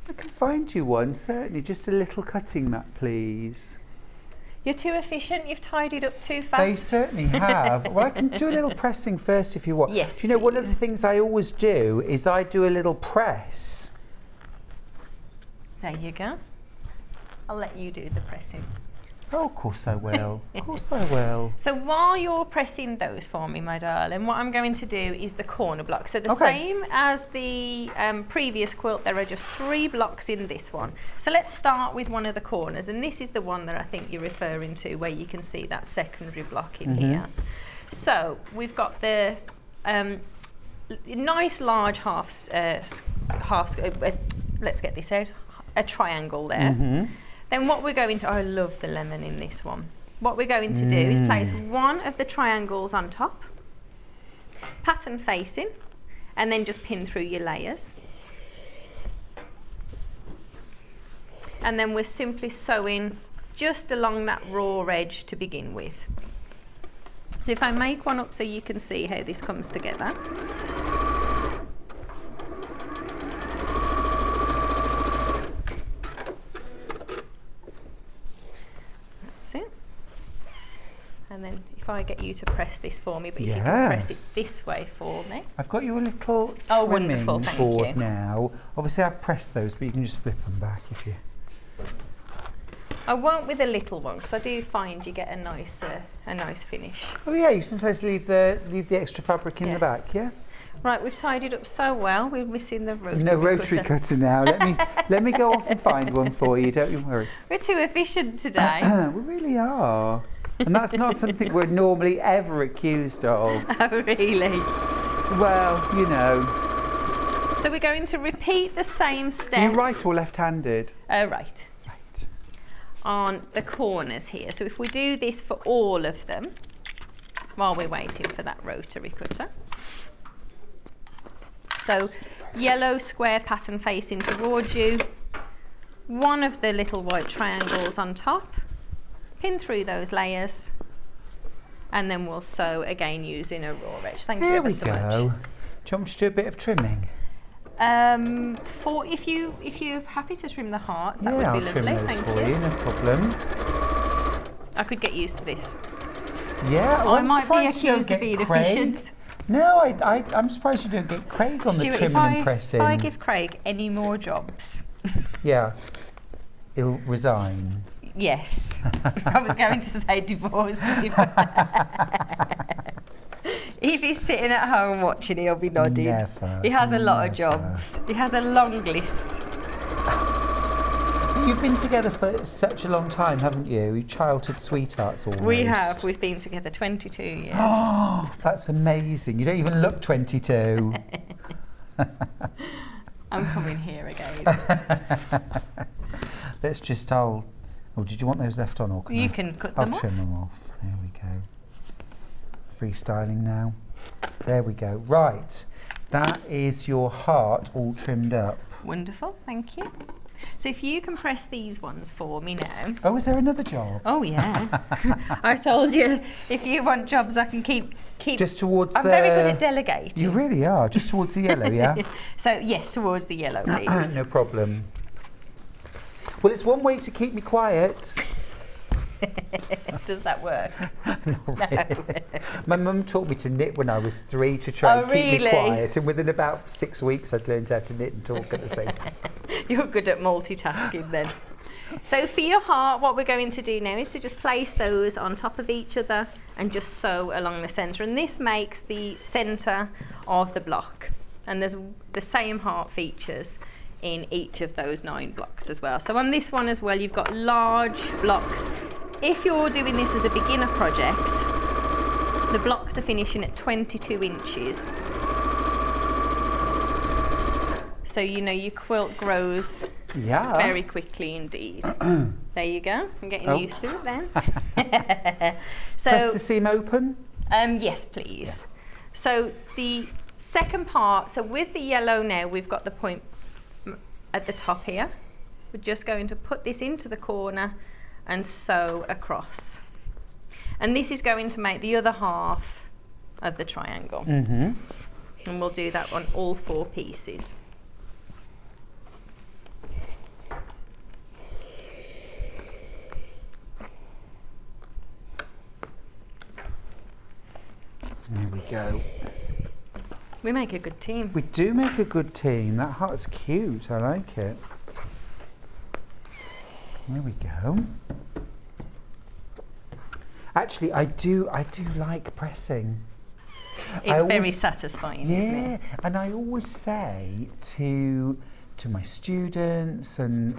[SPEAKER 1] I can find you one, certainly. Just a little cutting mat, please.
[SPEAKER 6] You're too efficient. You've tidied up too fast.
[SPEAKER 1] They certainly have. Well, I can do a little pressing first if you want.
[SPEAKER 6] Yes,
[SPEAKER 1] Do you know, one of the things I always do is I do a little press.
[SPEAKER 6] There you go. I'll let you do the pressing.
[SPEAKER 1] Oh, of course I will. Of course I will.
[SPEAKER 6] So while you're pressing those for me, my darling, what I'm going to do is the corner block. So the
[SPEAKER 1] Okay.
[SPEAKER 6] same as the previous quilt, there are just 3 blocks in this one. So let's start with one of the corners, and this is the one that I think you're referring to, where you can see that secondary block in here. So we've got the nice large let's get this out, a triangle there. Then what we're going to, I love the lemon in this one. What we're going to do is place one of the triangles on top, pattern facing, and then just pin through your layers. And then we're simply sewing just along that raw edge to begin with. So if I make one up so you can see how this comes together. And then if I get you to press this for me, but if you can press it this way for me.
[SPEAKER 1] I've got you a little
[SPEAKER 6] wonderful,
[SPEAKER 1] trimming
[SPEAKER 6] thank
[SPEAKER 1] board
[SPEAKER 6] you.
[SPEAKER 1] now. Obviously I've pressed those, but you can just flip them back if you...
[SPEAKER 6] I won't with a little one, because I do find you get a nice finish.
[SPEAKER 1] Oh yeah, you sometimes leave the extra fabric in the back, yeah?
[SPEAKER 6] Right, we've tied it up so well, we're missing the rotary
[SPEAKER 1] No rotary cutter now. Let me go off and find one for you, don't you worry.
[SPEAKER 6] We're too efficient today.
[SPEAKER 1] We really are. And that's not something we're normally ever accused of.
[SPEAKER 6] Oh, really?
[SPEAKER 1] Well, you know.
[SPEAKER 6] So we're going to repeat the same step.
[SPEAKER 1] Are you right or left-handed?
[SPEAKER 6] Right.
[SPEAKER 1] Right.
[SPEAKER 6] On the corners here. So if we do this for all of them, while we're waiting for that rotary cutter. So yellow square pattern facing towards you, one of the little white triangles on top, pin through those layers, and then we'll sew again using a raw edge. Thank you ever so much.
[SPEAKER 1] There we go. Do you want me to do a bit of trimming?
[SPEAKER 6] If you're happy to trim the hearts, that would be
[SPEAKER 1] I'll
[SPEAKER 6] lovely.
[SPEAKER 1] trim those
[SPEAKER 6] Thank
[SPEAKER 1] for you, no problem.
[SPEAKER 6] I could get used to this.
[SPEAKER 1] Yeah, well,
[SPEAKER 6] I
[SPEAKER 1] I'm
[SPEAKER 6] might be
[SPEAKER 1] surprised you don't
[SPEAKER 6] accused of
[SPEAKER 1] get
[SPEAKER 6] being
[SPEAKER 1] Craig.
[SPEAKER 6] efficient.
[SPEAKER 1] No, I'm surprised you don't get Craig on the
[SPEAKER 6] Stuart,
[SPEAKER 1] trimming and pressing.
[SPEAKER 6] if I give Craig any more jobs,
[SPEAKER 1] Yeah, he'll resign.
[SPEAKER 6] yes. I was going to say divorce him. If he's sitting at home watching, he'll be nodding.
[SPEAKER 1] Never.
[SPEAKER 6] He has a lot of jobs. He has a long list.
[SPEAKER 1] You've been together for such a long time, haven't you? Your childhood sweethearts almost.
[SPEAKER 6] We have. We've been together 22 years.
[SPEAKER 1] Oh, that's amazing. You don't even look 22.
[SPEAKER 6] I'm coming here again.
[SPEAKER 1] Let's just Oh, did you want those left on or can
[SPEAKER 6] You
[SPEAKER 1] I?
[SPEAKER 6] can cut
[SPEAKER 1] I'll
[SPEAKER 6] them off.
[SPEAKER 1] trim them off. There we go. Freestyling now. There we go. Right. That is your heart all trimmed up.
[SPEAKER 6] Wonderful. Thank you. So if you can press these ones for me now.
[SPEAKER 1] Oh, is there another job?
[SPEAKER 6] Oh yeah. I told you, if you want jobs I can keep
[SPEAKER 1] just towards
[SPEAKER 6] I'm very good at delegating.
[SPEAKER 1] You really are, just towards the yellow, yeah?
[SPEAKER 6] So yes, towards the yellow, please.
[SPEAKER 1] No problem. Well, it's one way to keep me quiet.
[SPEAKER 6] Does that work?
[SPEAKER 1] Not really. My mum taught me to knit when I was 3 to try and keep me quiet, and within about 6 weeks I'd learned how to knit and talk at the same time.
[SPEAKER 6] You're good at multitasking then. So for your heart, what we're going to do now is to just place those on top of each other and just sew along the centre, and this makes the centre of the block, and there's the same heart features in each of those 9 blocks as well. So on this one as well, you've got large blocks. If you're doing this as a beginner project, the blocks are finishing at 22 inches. So you know your quilt grows very quickly indeed. There you go. I'm getting used to it then. So,
[SPEAKER 1] press the seam open?
[SPEAKER 6] Yes, please. Yeah. So the second part, so with the yellow now, we've got the point at the top here. We're just going to put this into the corner and sew across. And this is going to make the other half of the triangle.
[SPEAKER 1] Mm-hmm.
[SPEAKER 6] And we'll do that on all 4 pieces.
[SPEAKER 1] There we go.
[SPEAKER 6] We make a good team.
[SPEAKER 1] We do make a good team. That heart's cute. I like it. There we go. Actually, I do like pressing.
[SPEAKER 6] It's very satisfying, isn't it?
[SPEAKER 1] And I always say to my students, and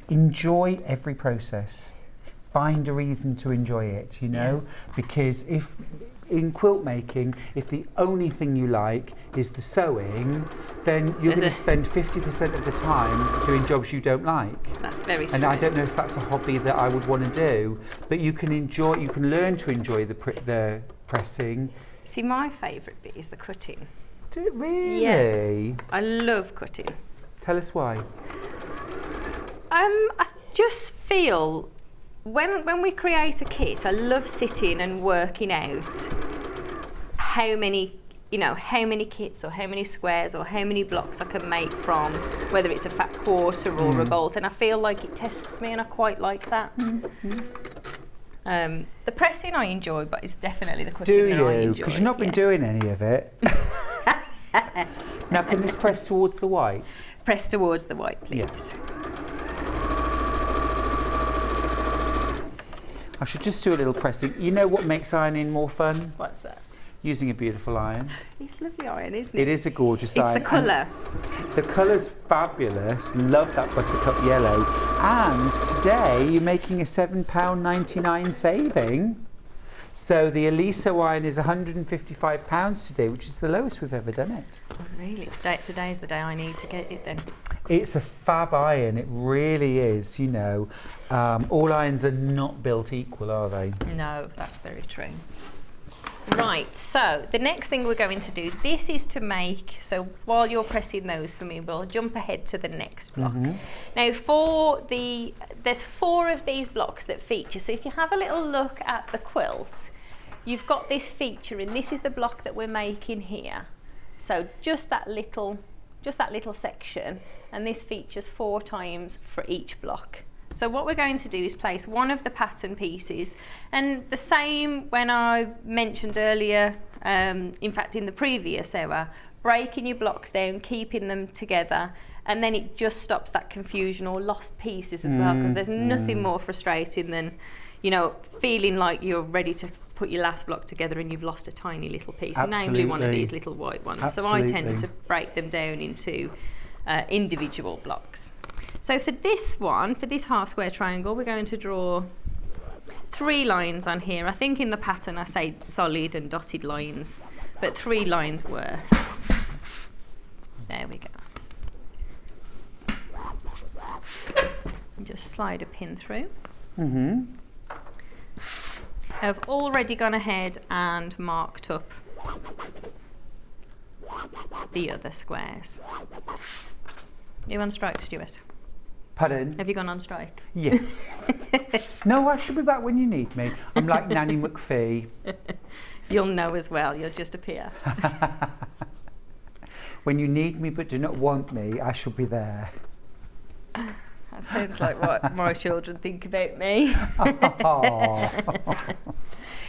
[SPEAKER 1] enjoy every process. Find a reason to enjoy it, because if in quilt making, if the only thing you like is the sewing, then you're going to spend 50% of the time doing jobs you don't like.
[SPEAKER 6] That's very true.
[SPEAKER 1] And I don't know if that's a hobby that I would want to do, but you can learn to enjoy the pressing.
[SPEAKER 6] See, my favourite bit is the cutting.
[SPEAKER 1] Really?
[SPEAKER 6] Yeah. I love cutting.
[SPEAKER 1] Tell us why.
[SPEAKER 6] I just feel when we create a kit, I love sitting and working out how many kits or how many squares or how many blocks I can make from, whether it's a fat quarter or a bolt, and I feel like it tests me, and I quite like that. The pressing I enjoy, but it's definitely the cutting that I enjoy.
[SPEAKER 1] Because you've not been doing any of it. Now, can this press towards the white?
[SPEAKER 6] Press towards the white, please.
[SPEAKER 1] Yes. I should just do a little pressing. You know what makes ironing more fun?
[SPEAKER 6] What's that?
[SPEAKER 1] Using a beautiful iron.
[SPEAKER 6] It's lovely iron, isn't it?
[SPEAKER 1] It is a gorgeous iron.
[SPEAKER 6] It's the colour.
[SPEAKER 1] The colour's fabulous. Love that buttercup yellow. And today you're making a £7.99 saving. So the Elisa iron is £155 today, which is the lowest we've ever done it.
[SPEAKER 6] Oh, really? Today's the day I need to get it then.
[SPEAKER 1] It's a fab iron, it really is, all irons are not built equal, are they?
[SPEAKER 6] No, that's very true. Right, so the next thing we're going to do, this is to make, so while you're pressing those for me, we'll jump ahead to the next block. Now there's 4 of these blocks that feature, so if you have a little look at the quilt, you've got this feature, and this is the block that we're making here. So just that little section, and this features 4 times for each block. So what we're going to do is place one of the pattern pieces, and the same when I mentioned earlier, in fact in the previous hour, breaking your blocks down, keeping them together, and then it just stops that confusion or lost pieces as well, because there's nothing more frustrating than, feeling like you're ready to put your last block together and you've lost a tiny little piece, namely one of these little white ones.
[SPEAKER 1] Absolutely.
[SPEAKER 6] So I tend to break them down into individual blocks. So for this half square triangle, we're going to draw 3 lines on here. I think in the pattern I say solid and dotted lines, but 3 lines were. There we go. And just slide a pin through. I've already gone ahead and marked up the other squares. You on strike, Stuart?
[SPEAKER 1] Pardon?
[SPEAKER 6] Have you gone on strike?
[SPEAKER 1] Yeah. No, I should be back when you need me. I'm like Nanny McPhee.
[SPEAKER 6] You'll know as well, you'll just appear.
[SPEAKER 1] When you need me but do not want me, I shall be there.
[SPEAKER 6] That sounds like what my children think about me.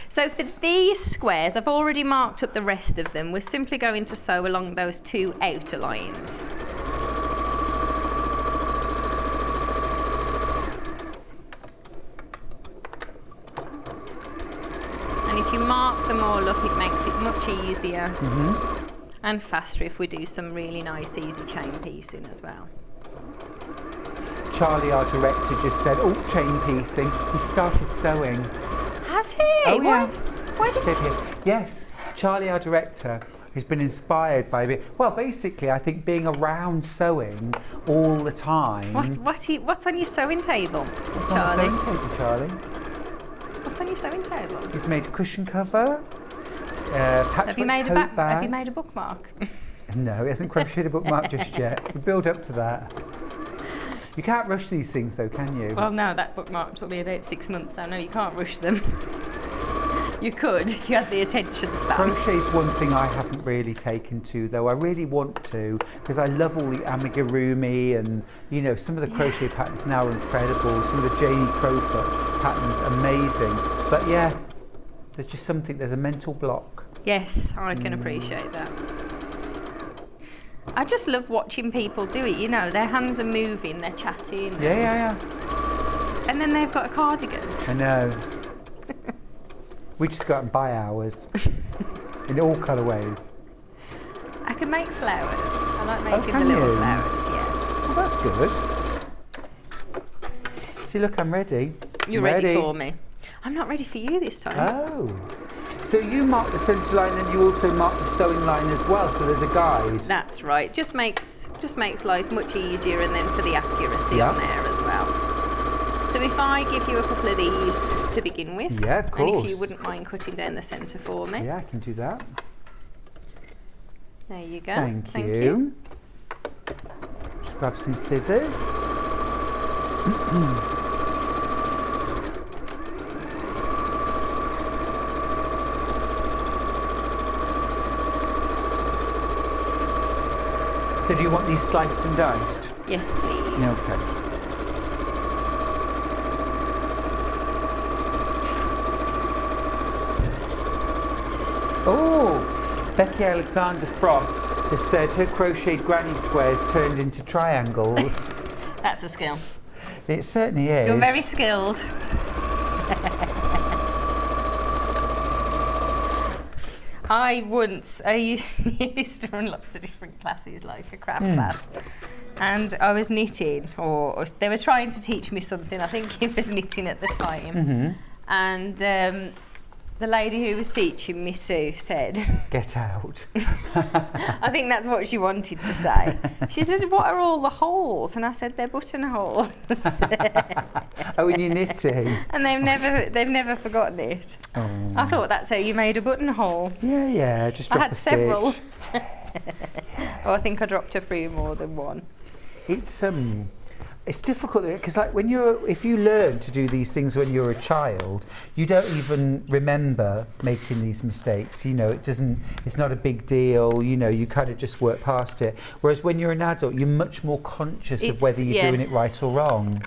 [SPEAKER 6] So for these squares, I've already marked up the rest of them. We're simply going to sew along those 2 outer lines. And if you mark them all up, it makes it much easier and faster if we do some really nice easy chain piecing as well.
[SPEAKER 1] Charlie, our director, just said, oh, chain piecing. He started sewing.
[SPEAKER 6] Has he?
[SPEAKER 1] Oh, yeah.
[SPEAKER 6] Why did
[SPEAKER 1] Yes, Charlie, our director, has been inspired by me. Well, basically, I think being around sewing all the time.
[SPEAKER 6] What's on your sewing table,
[SPEAKER 1] What's
[SPEAKER 6] Charlie?
[SPEAKER 1] on the sewing table, Charlie?
[SPEAKER 6] What's on your sewing table?
[SPEAKER 1] He's made a cushion cover, patchwork
[SPEAKER 6] Have you made
[SPEAKER 1] tote bag.
[SPEAKER 6] Have you made a bookmark?
[SPEAKER 1] No, he hasn't crocheted a bookmark just yet. We build up to that. You can't rush these things though, can you?
[SPEAKER 6] Well, no, that bookmark took me about 6 months, so no, you can't rush them. You could if you had the attention span.
[SPEAKER 1] Crochet's one thing I haven't really taken to, though. I really want to, because I love all the amigurumi and, you know, some of the crochet patterns now are incredible. Some of the Janie Crowfoot patterns, amazing. But yeah, there's just something, there's a mental block.
[SPEAKER 6] Yes, I can appreciate that. I just love watching people do it, you know, their hands are moving, they're chatting.
[SPEAKER 1] Yeah.
[SPEAKER 6] And then they've got a cardigan.
[SPEAKER 1] I know. We just go out and buy ours in all colourways.
[SPEAKER 6] I can make flowers. I like making
[SPEAKER 1] can
[SPEAKER 6] the little
[SPEAKER 1] you?
[SPEAKER 6] flowers, yeah.
[SPEAKER 1] Well, that's good. See, look, I'm ready.
[SPEAKER 6] You're ready for me. I'm not ready for you this time.
[SPEAKER 1] Oh. So you mark the centre line and you also mark the sewing line as well, so there's a guide.
[SPEAKER 6] That's right. Just makes life much easier, and then for the accuracy on there as well. So if I give you a couple of these to begin with.
[SPEAKER 1] Yeah, of course.
[SPEAKER 6] And if you wouldn't mind cutting down the centre for me.
[SPEAKER 1] Yeah, I can do that.
[SPEAKER 6] There you go.
[SPEAKER 1] Thank you. Just grab some scissors. So do you want these sliced and diced?
[SPEAKER 6] Yes, please.
[SPEAKER 1] Okay. Oh, Becky Alexander Frost has said her crocheted granny squares turned into triangles.
[SPEAKER 6] That's a skill.
[SPEAKER 1] It certainly is.
[SPEAKER 6] You're very skilled. I used to run lots of different classes, like a craft class, and I was knitting, or they were trying to teach me something. I think it was knitting at the time, and the lady who was teaching me, Sue, said,
[SPEAKER 1] "Get out."
[SPEAKER 6] I think that's what she wanted to say. She said, "What are all the holes?" And I said, "They're buttonholes."
[SPEAKER 1] Oh, when you're knitting.
[SPEAKER 6] And they've never forgotten it.
[SPEAKER 1] Oh.
[SPEAKER 6] I thought that's how you made a buttonhole.
[SPEAKER 1] Yeah, just drop
[SPEAKER 6] I had
[SPEAKER 1] a stitch.
[SPEAKER 6] several. Oh, I think I dropped a few more than one.
[SPEAKER 1] It's difficult because, like, if you learn to do these things when you're a child, you don't even remember making these mistakes. You know, it's not a big deal. You know, you kind of just work past it. Whereas when you're an adult, you're much more conscious of whether you're doing it right or wrong.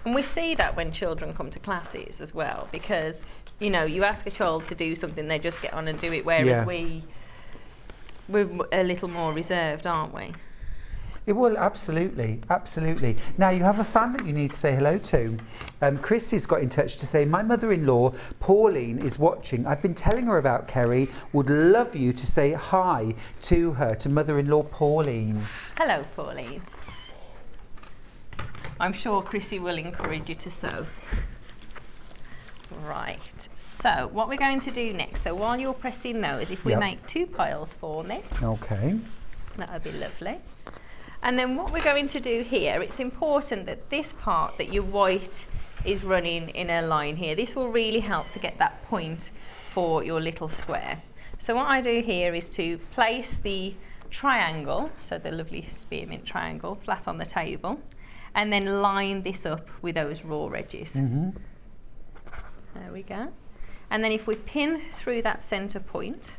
[SPEAKER 6] And we see that when children come to classes as well, because, you know, you ask a child to do something, they just get on and do it, whereas we're a little more reserved, aren't we?
[SPEAKER 1] Well, absolutely. Now, you have a fan that you need to say hello to. Chrissy's got in touch to say, my mother-in-law, Pauline, is watching. I've been telling her about Kerrie. Would love you to say hi to her, to mother-in-law Pauline.
[SPEAKER 6] Hello, Pauline. I'm sure Chrissy will encourage you to sew. Right, so what we're going to do next, so while you're pressing those, if we make 2 piles for me.
[SPEAKER 1] Okay.
[SPEAKER 6] That would be lovely. And then what we're going to do here, it's important that this part, that your white is running in a line here. This will really help to get that point for your little square. So what I do here is to place the triangle, so the lovely spearmint triangle, flat on the table. and then line this up with those raw edges.
[SPEAKER 1] Mm-hmm.
[SPEAKER 6] There we go. And then if we pin through that centre point,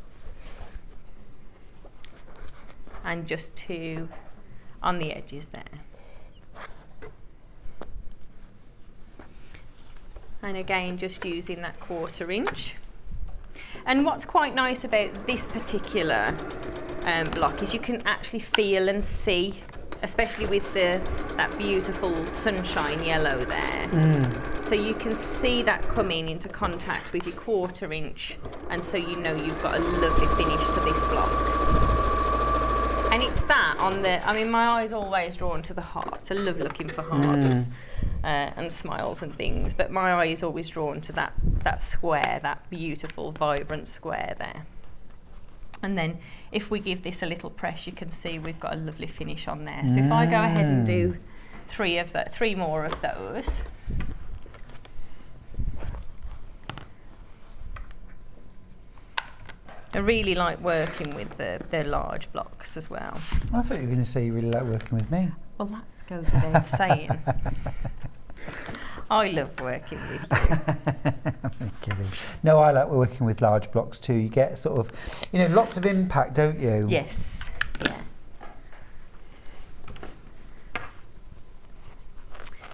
[SPEAKER 6] and just 2 on the edges there. And again, just using that 1/4 inch. And what's quite nice about this particular block is you can actually feel and see, especially with that beautiful sunshine yellow there. So you can see that coming into contact with your 1/4 inch, and so you know you've got a lovely finish to this block. And it's that on the, I mean, my eye's always drawn to the hearts. I love looking for hearts and smiles and things, but my eye is always drawn to that square, that beautiful, vibrant square there. And then if we give this a little press, you can see we've got a lovely finish on there. So if I go ahead and do 3 more of those. I really like working with the large blocks as well.
[SPEAKER 1] I thought you were going to say you really like working with me.
[SPEAKER 6] Well, that goes without saying. I love working with you.
[SPEAKER 1] I'm kidding. No, I like working with large blocks too. You get sort of, lots of impact, don't you?
[SPEAKER 6] Yes, yeah.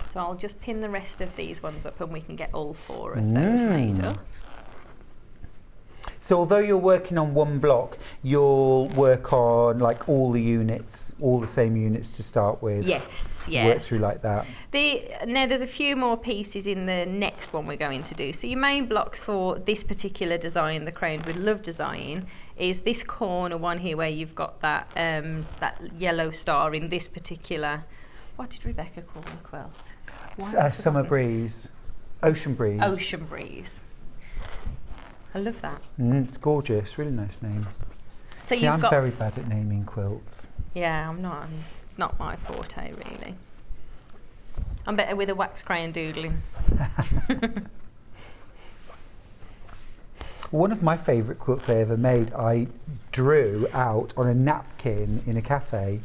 [SPEAKER 6] So I'll just pin the rest of these ones up and we can get all 4 of those made up.
[SPEAKER 1] So although you're working on one block, you'll work on like all the units, all the same units to start with.
[SPEAKER 6] Yes,
[SPEAKER 1] Work
[SPEAKER 6] yes.
[SPEAKER 1] through like that.
[SPEAKER 6] Now there's a few more pieces in the next one we're going to do. So your main blocks for this particular design, the Crowned with Love design, is this corner one here where you've got that yellow star in this particular, what did Rebecca call the quilt?
[SPEAKER 1] Summer breeze. Ocean breeze.
[SPEAKER 6] Ocean breeze. I love that.
[SPEAKER 1] It's gorgeous, really nice name.
[SPEAKER 6] So
[SPEAKER 1] See,
[SPEAKER 6] you've
[SPEAKER 1] I'm
[SPEAKER 6] got
[SPEAKER 1] very bad at naming quilts.
[SPEAKER 6] Yeah, I'm not. It's not my forte, really. I'm better with a wax crayon doodling.
[SPEAKER 1] One of my favourite quilts I ever made, I drew out on a napkin in a cafe.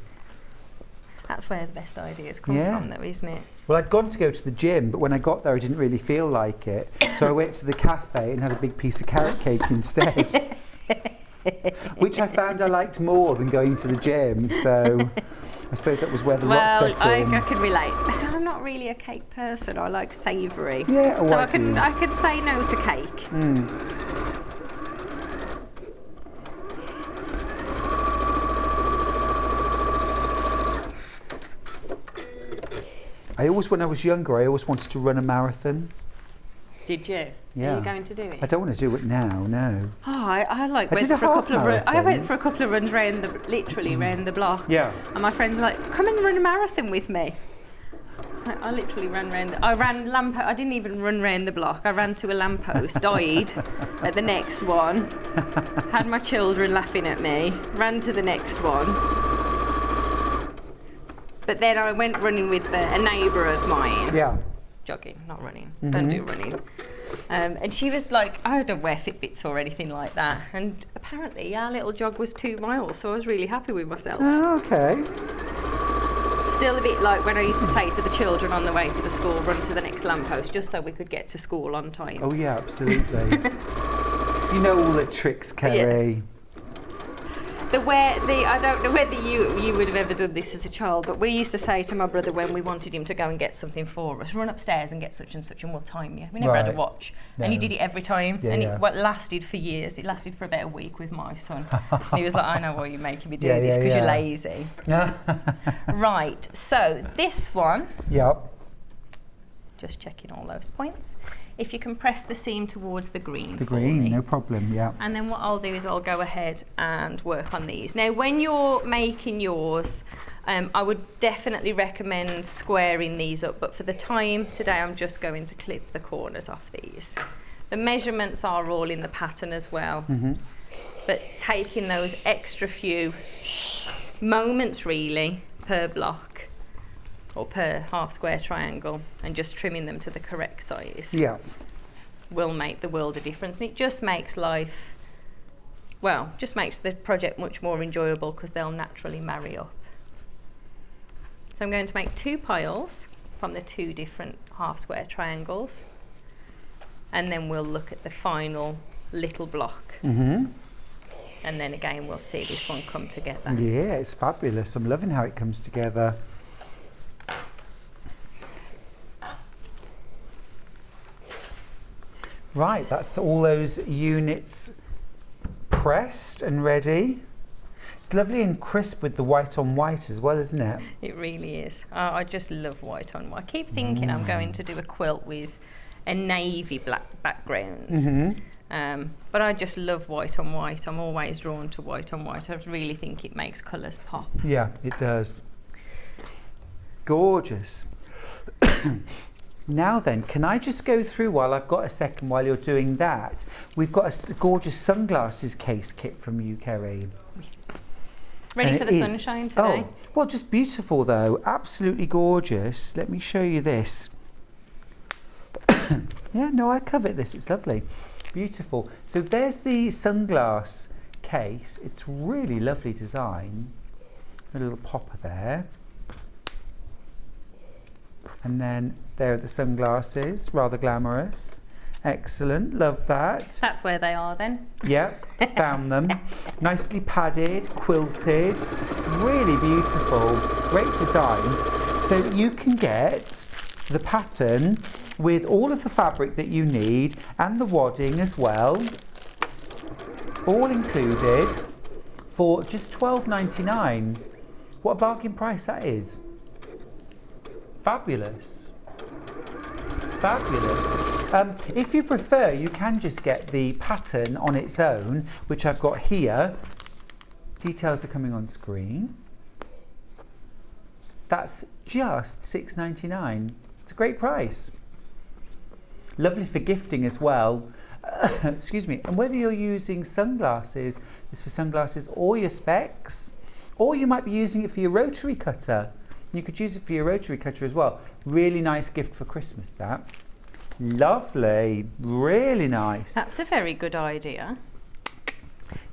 [SPEAKER 6] That's where the best ideas come from, though, isn't it?
[SPEAKER 1] Well, I'd gone to go to the gym, but when I got there, I didn't really feel like it. So I went to the cafe and had a big piece of carrot cake instead, which I found I liked more than going to the gym. So I suppose that was where the rot set in.
[SPEAKER 6] I can relate. So I'm not really a cake person. I like savoury.
[SPEAKER 1] Yeah,
[SPEAKER 6] so I could say no to cake.
[SPEAKER 1] When I was younger, I always wanted to run a marathon.
[SPEAKER 6] Did you?
[SPEAKER 1] Yeah.
[SPEAKER 6] Are you going to do it?
[SPEAKER 1] I don't want to do it now, no.
[SPEAKER 6] Oh, I like
[SPEAKER 1] I did
[SPEAKER 6] went
[SPEAKER 1] a
[SPEAKER 6] for a
[SPEAKER 1] half
[SPEAKER 6] couple of runs. I
[SPEAKER 1] marathon.
[SPEAKER 6] went for a couple of runs literally round the block.
[SPEAKER 1] Yeah.
[SPEAKER 6] And my friends were like, "Come and run a marathon with me." I literally ran round. I didn't even run round the block. I ran to a lamppost, died at the next one, had my children laughing at me, ran to the next one. But then I went running with a neighbour of mine.
[SPEAKER 1] Yeah.
[SPEAKER 6] Jogging, not running. Don't do running. And she was like, I don't wear Fitbits or anything like that. And apparently our little jog was 2 miles, so I was really happy with myself.
[SPEAKER 1] Oh, okay.
[SPEAKER 6] Still a bit like when I used to say to the children on the way to the school, run to the next lamppost, just so we could get to school on time.
[SPEAKER 1] Oh yeah, absolutely. You know all the tricks, Kerrie.
[SPEAKER 6] Yeah. I don't know whether you would have ever done this as a child, but we used to say to my brother when we wanted him to go and get something for us, run upstairs and get such and such and we'll time you. We never had a watch.
[SPEAKER 1] No.
[SPEAKER 6] And he did it every time.
[SPEAKER 1] Yeah,
[SPEAKER 6] and
[SPEAKER 1] yeah.
[SPEAKER 6] it lasted for years. It lasted for about a week with my son. He was like, I know why you're making me do this because you're lazy. Right, so this one.
[SPEAKER 1] Yep.
[SPEAKER 6] Just checking all those points. If you can press the seam towards the green.
[SPEAKER 1] The green, no problem, yeah.
[SPEAKER 6] And then what I'll do is I'll go ahead and work on these. Now, when you're making yours, I would definitely recommend squaring these up, but for the time today, I'm just going to clip the corners off these. The measurements are all in the pattern as well, but taking those extra few moments really per block or per half square triangle and just trimming them to the correct size will make the world a difference. And it just makes life, well, just makes the project much more enjoyable because they'll naturally marry up. So I'm going to make 2 piles from the 2 different half square triangles, and then we'll look at the final little block. And then again we'll see this one come together.
[SPEAKER 1] Yeah, it's fabulous. I'm loving how it comes together. Right, that's all those units pressed and ready. It's lovely and crisp with the white on white as well, isn't it?
[SPEAKER 6] It really is. I just love white on white. I keep thinking I'm going to do a quilt with a navy black background. But I just love white on white. I'm always drawn to white on white. I really think it makes colours pop.
[SPEAKER 1] Yeah, it does. Gorgeous. Now then, can I just go through while I've got a second while you're doing that? We've got a gorgeous sunglasses case kit from you, Kerrie.
[SPEAKER 6] Ready for the sunshine today?
[SPEAKER 1] Oh, well, just beautiful though. Absolutely gorgeous. Let me show you this. Yeah, no, I covet this. It's lovely. Beautiful. So there's the sunglass case. It's really lovely design. A little popper there. And then there are the sunglasses, rather glamorous. Excellent, love that.
[SPEAKER 6] That's where they are then.
[SPEAKER 1] Yep, found them. Nicely padded, quilted. It's really beautiful, great design. So you can get the pattern with all of the fabric that you need and the wadding as well, all included for just $12.99. What a bargain price that is. Fabulous. Fabulous. If you prefer, you can just get the pattern on its own, which I've got here. Details are coming on screen. That's just $6.99. It's a great price. Lovely for gifting as well. Excuse me. And whether you're using sunglasses, it's for sunglasses or your specs, or you might be using it for your rotary cutter. You could use it for your rotary cutter as well. Really nice gift for Christmas, that. Lovely, really nice.
[SPEAKER 6] That's a very good idea.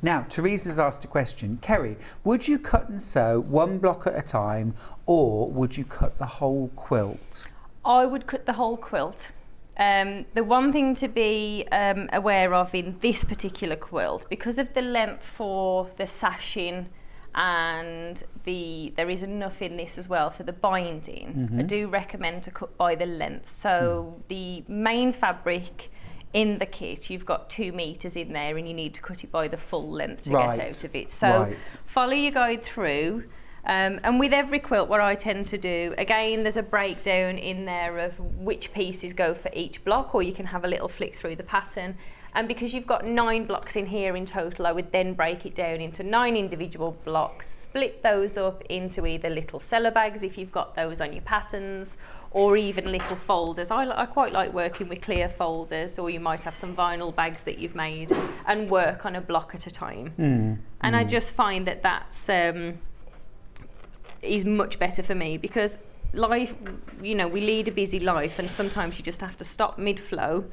[SPEAKER 1] Now, Teresa's asked a question. Kerrie, would you cut and sew one block at a time, or would you cut the whole quilt?
[SPEAKER 6] I would cut the whole quilt. The one thing to be aware of in this particular quilt, because of the length for the sashing, and there is enough in this as well for the binding, I do recommend to cut by the length. So the main fabric in the kit, you've got 2 meters in there, and you need to cut it by the full length to get out of it. So follow your guide through. And with every quilt, what I tend to do, again, there's a breakdown in there of which pieces go for each block, or you can have a little flick through the pattern. And because you've got 9 blocks in here in total, I would then break it down into 9 individual blocks, split those up into either little cellar bags if you've got those on your patterns, or even little folders. I quite like working with clear folders, or you might have some vinyl bags that you've made, and work on a block at a time. And I just find that that's is much better for me, because life, you know, we lead a busy life, and sometimes you just have to stop mid-flow.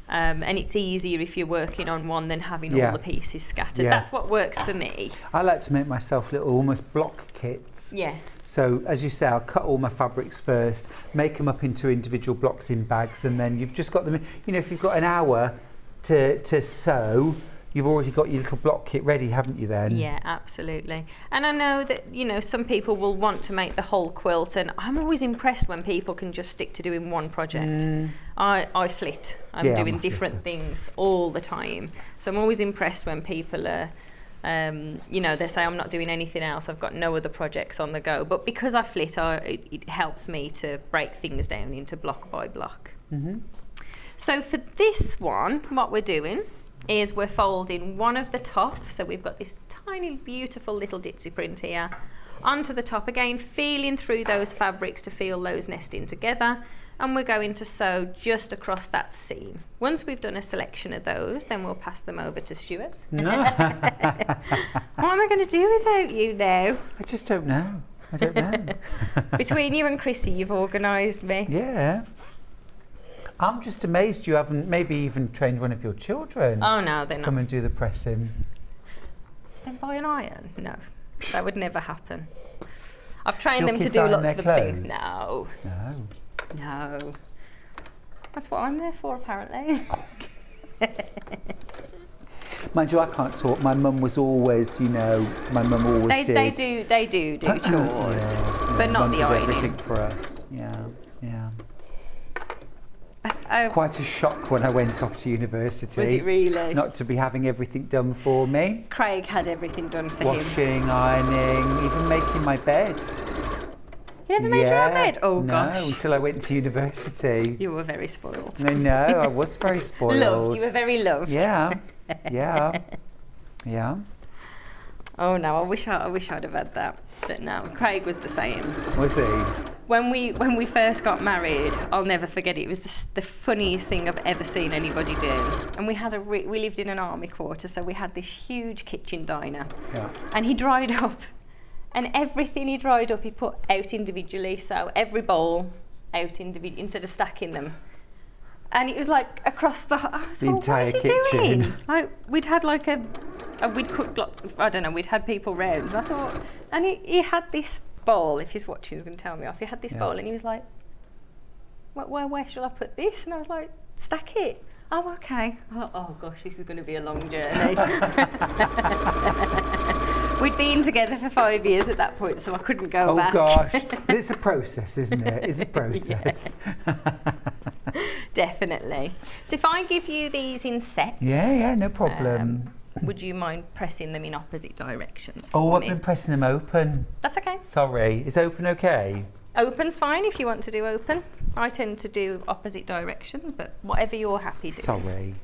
[SPEAKER 6] And it's easier if you're working on one than having all the pieces scattered. That's what works for me.
[SPEAKER 1] I like to make myself little almost block kits.
[SPEAKER 6] Yeah.
[SPEAKER 1] So as you say, I'll cut all my fabrics first, make them up into individual blocks in bags, and then you've just got them, you know, if you've got an hour to sew, you've already got your little block kit ready, haven't you then? Yeah,
[SPEAKER 6] absolutely. And I know that, you know, some people will want to make the whole quilt, and I'm always impressed when people can just stick to doing one project. I flit. I'm doing different things all the time. So I'm always impressed when people are, you know, they say I'm not doing anything else, I've got no other projects on the go. But because I flit, it helps me to break things down into block by block. So for this one, what we're doing is we're folding one of the top, so we've got this tiny beautiful little ditzy print here, onto the top again, feeling through those fabrics to feel those nesting together, and we're going to sew just across that seam. Once we've done a selection of those, then we'll pass them over to Stuart. What am I going to do without you now?
[SPEAKER 1] I just don't know. I don't know.
[SPEAKER 6] Between you and Chrissy, you've organised me.
[SPEAKER 1] Yeah. I'm just amazed you haven't maybe even trained one of your children.
[SPEAKER 6] Oh no, they're
[SPEAKER 1] to
[SPEAKER 6] not.
[SPEAKER 1] Come and do the pressing.
[SPEAKER 6] Then buy an iron? No, that would never happen. I've trained them to
[SPEAKER 1] kids
[SPEAKER 6] do
[SPEAKER 1] iron
[SPEAKER 6] lots
[SPEAKER 1] their
[SPEAKER 6] of other things.
[SPEAKER 1] clothes?
[SPEAKER 6] No. That's what I'm there for, apparently.
[SPEAKER 1] Mind you, I can't talk. My mum was always, my mum always did.
[SPEAKER 6] They do chores, but not
[SPEAKER 1] Mum
[SPEAKER 6] the
[SPEAKER 1] did
[SPEAKER 6] ironing.
[SPEAKER 1] everything for us. Yeah.
[SPEAKER 6] Oh,
[SPEAKER 1] It's quite a shock when I went off to university.
[SPEAKER 6] was it really?
[SPEAKER 1] Not to be having everything done for me.
[SPEAKER 6] Craig had everything done for him.
[SPEAKER 1] Washing, ironing, even making my bed.
[SPEAKER 6] You never made your own bed? Oh,
[SPEAKER 1] no,
[SPEAKER 6] gosh.
[SPEAKER 1] until I went to university.
[SPEAKER 6] You were very spoiled.
[SPEAKER 1] I know, I was very spoiled.
[SPEAKER 6] Loved. You were very loved.
[SPEAKER 1] Yeah.
[SPEAKER 6] Oh no, I wish I'd have had that. But no, Craig was the same.
[SPEAKER 1] Was he?
[SPEAKER 6] When we first got married, I'll never forget it. It was the funniest thing I've ever seen anybody do. And we had we lived in an army quarter, so we had this huge kitchen diner.
[SPEAKER 1] Yeah.
[SPEAKER 6] And he dried up, and everything he dried up, he put out individually. So every bowl out individually instead of stacking them. And it was like across the
[SPEAKER 1] entire
[SPEAKER 6] what is he
[SPEAKER 1] kitchen.
[SPEAKER 6] doing? Like we'd had like we'd cooked lots of, I don't know, we'd had people round. And I thought, and he had this bowl, if he's watching he's going to tell me off, he had this bowl and he was like, where shall I put this? And I was like, stack it. Oh, okay. I thought, oh gosh, this is going to be a long journey. We'd been together for 5 years at that point, so I couldn't go back.
[SPEAKER 1] Oh gosh, but it's a process, isn't it? It's a process.
[SPEAKER 6] Definitely. So if I give you these in sets.
[SPEAKER 1] Yeah, no problem.
[SPEAKER 6] Would you mind pressing them in opposite directions?
[SPEAKER 1] Oh,
[SPEAKER 6] for
[SPEAKER 1] I've
[SPEAKER 6] me?
[SPEAKER 1] been pressing them open.
[SPEAKER 6] That's okay.
[SPEAKER 1] Sorry, is open okay?
[SPEAKER 6] Open's fine if you want to do open. I tend to do opposite directions, but whatever you're happy doing.
[SPEAKER 1] Sorry.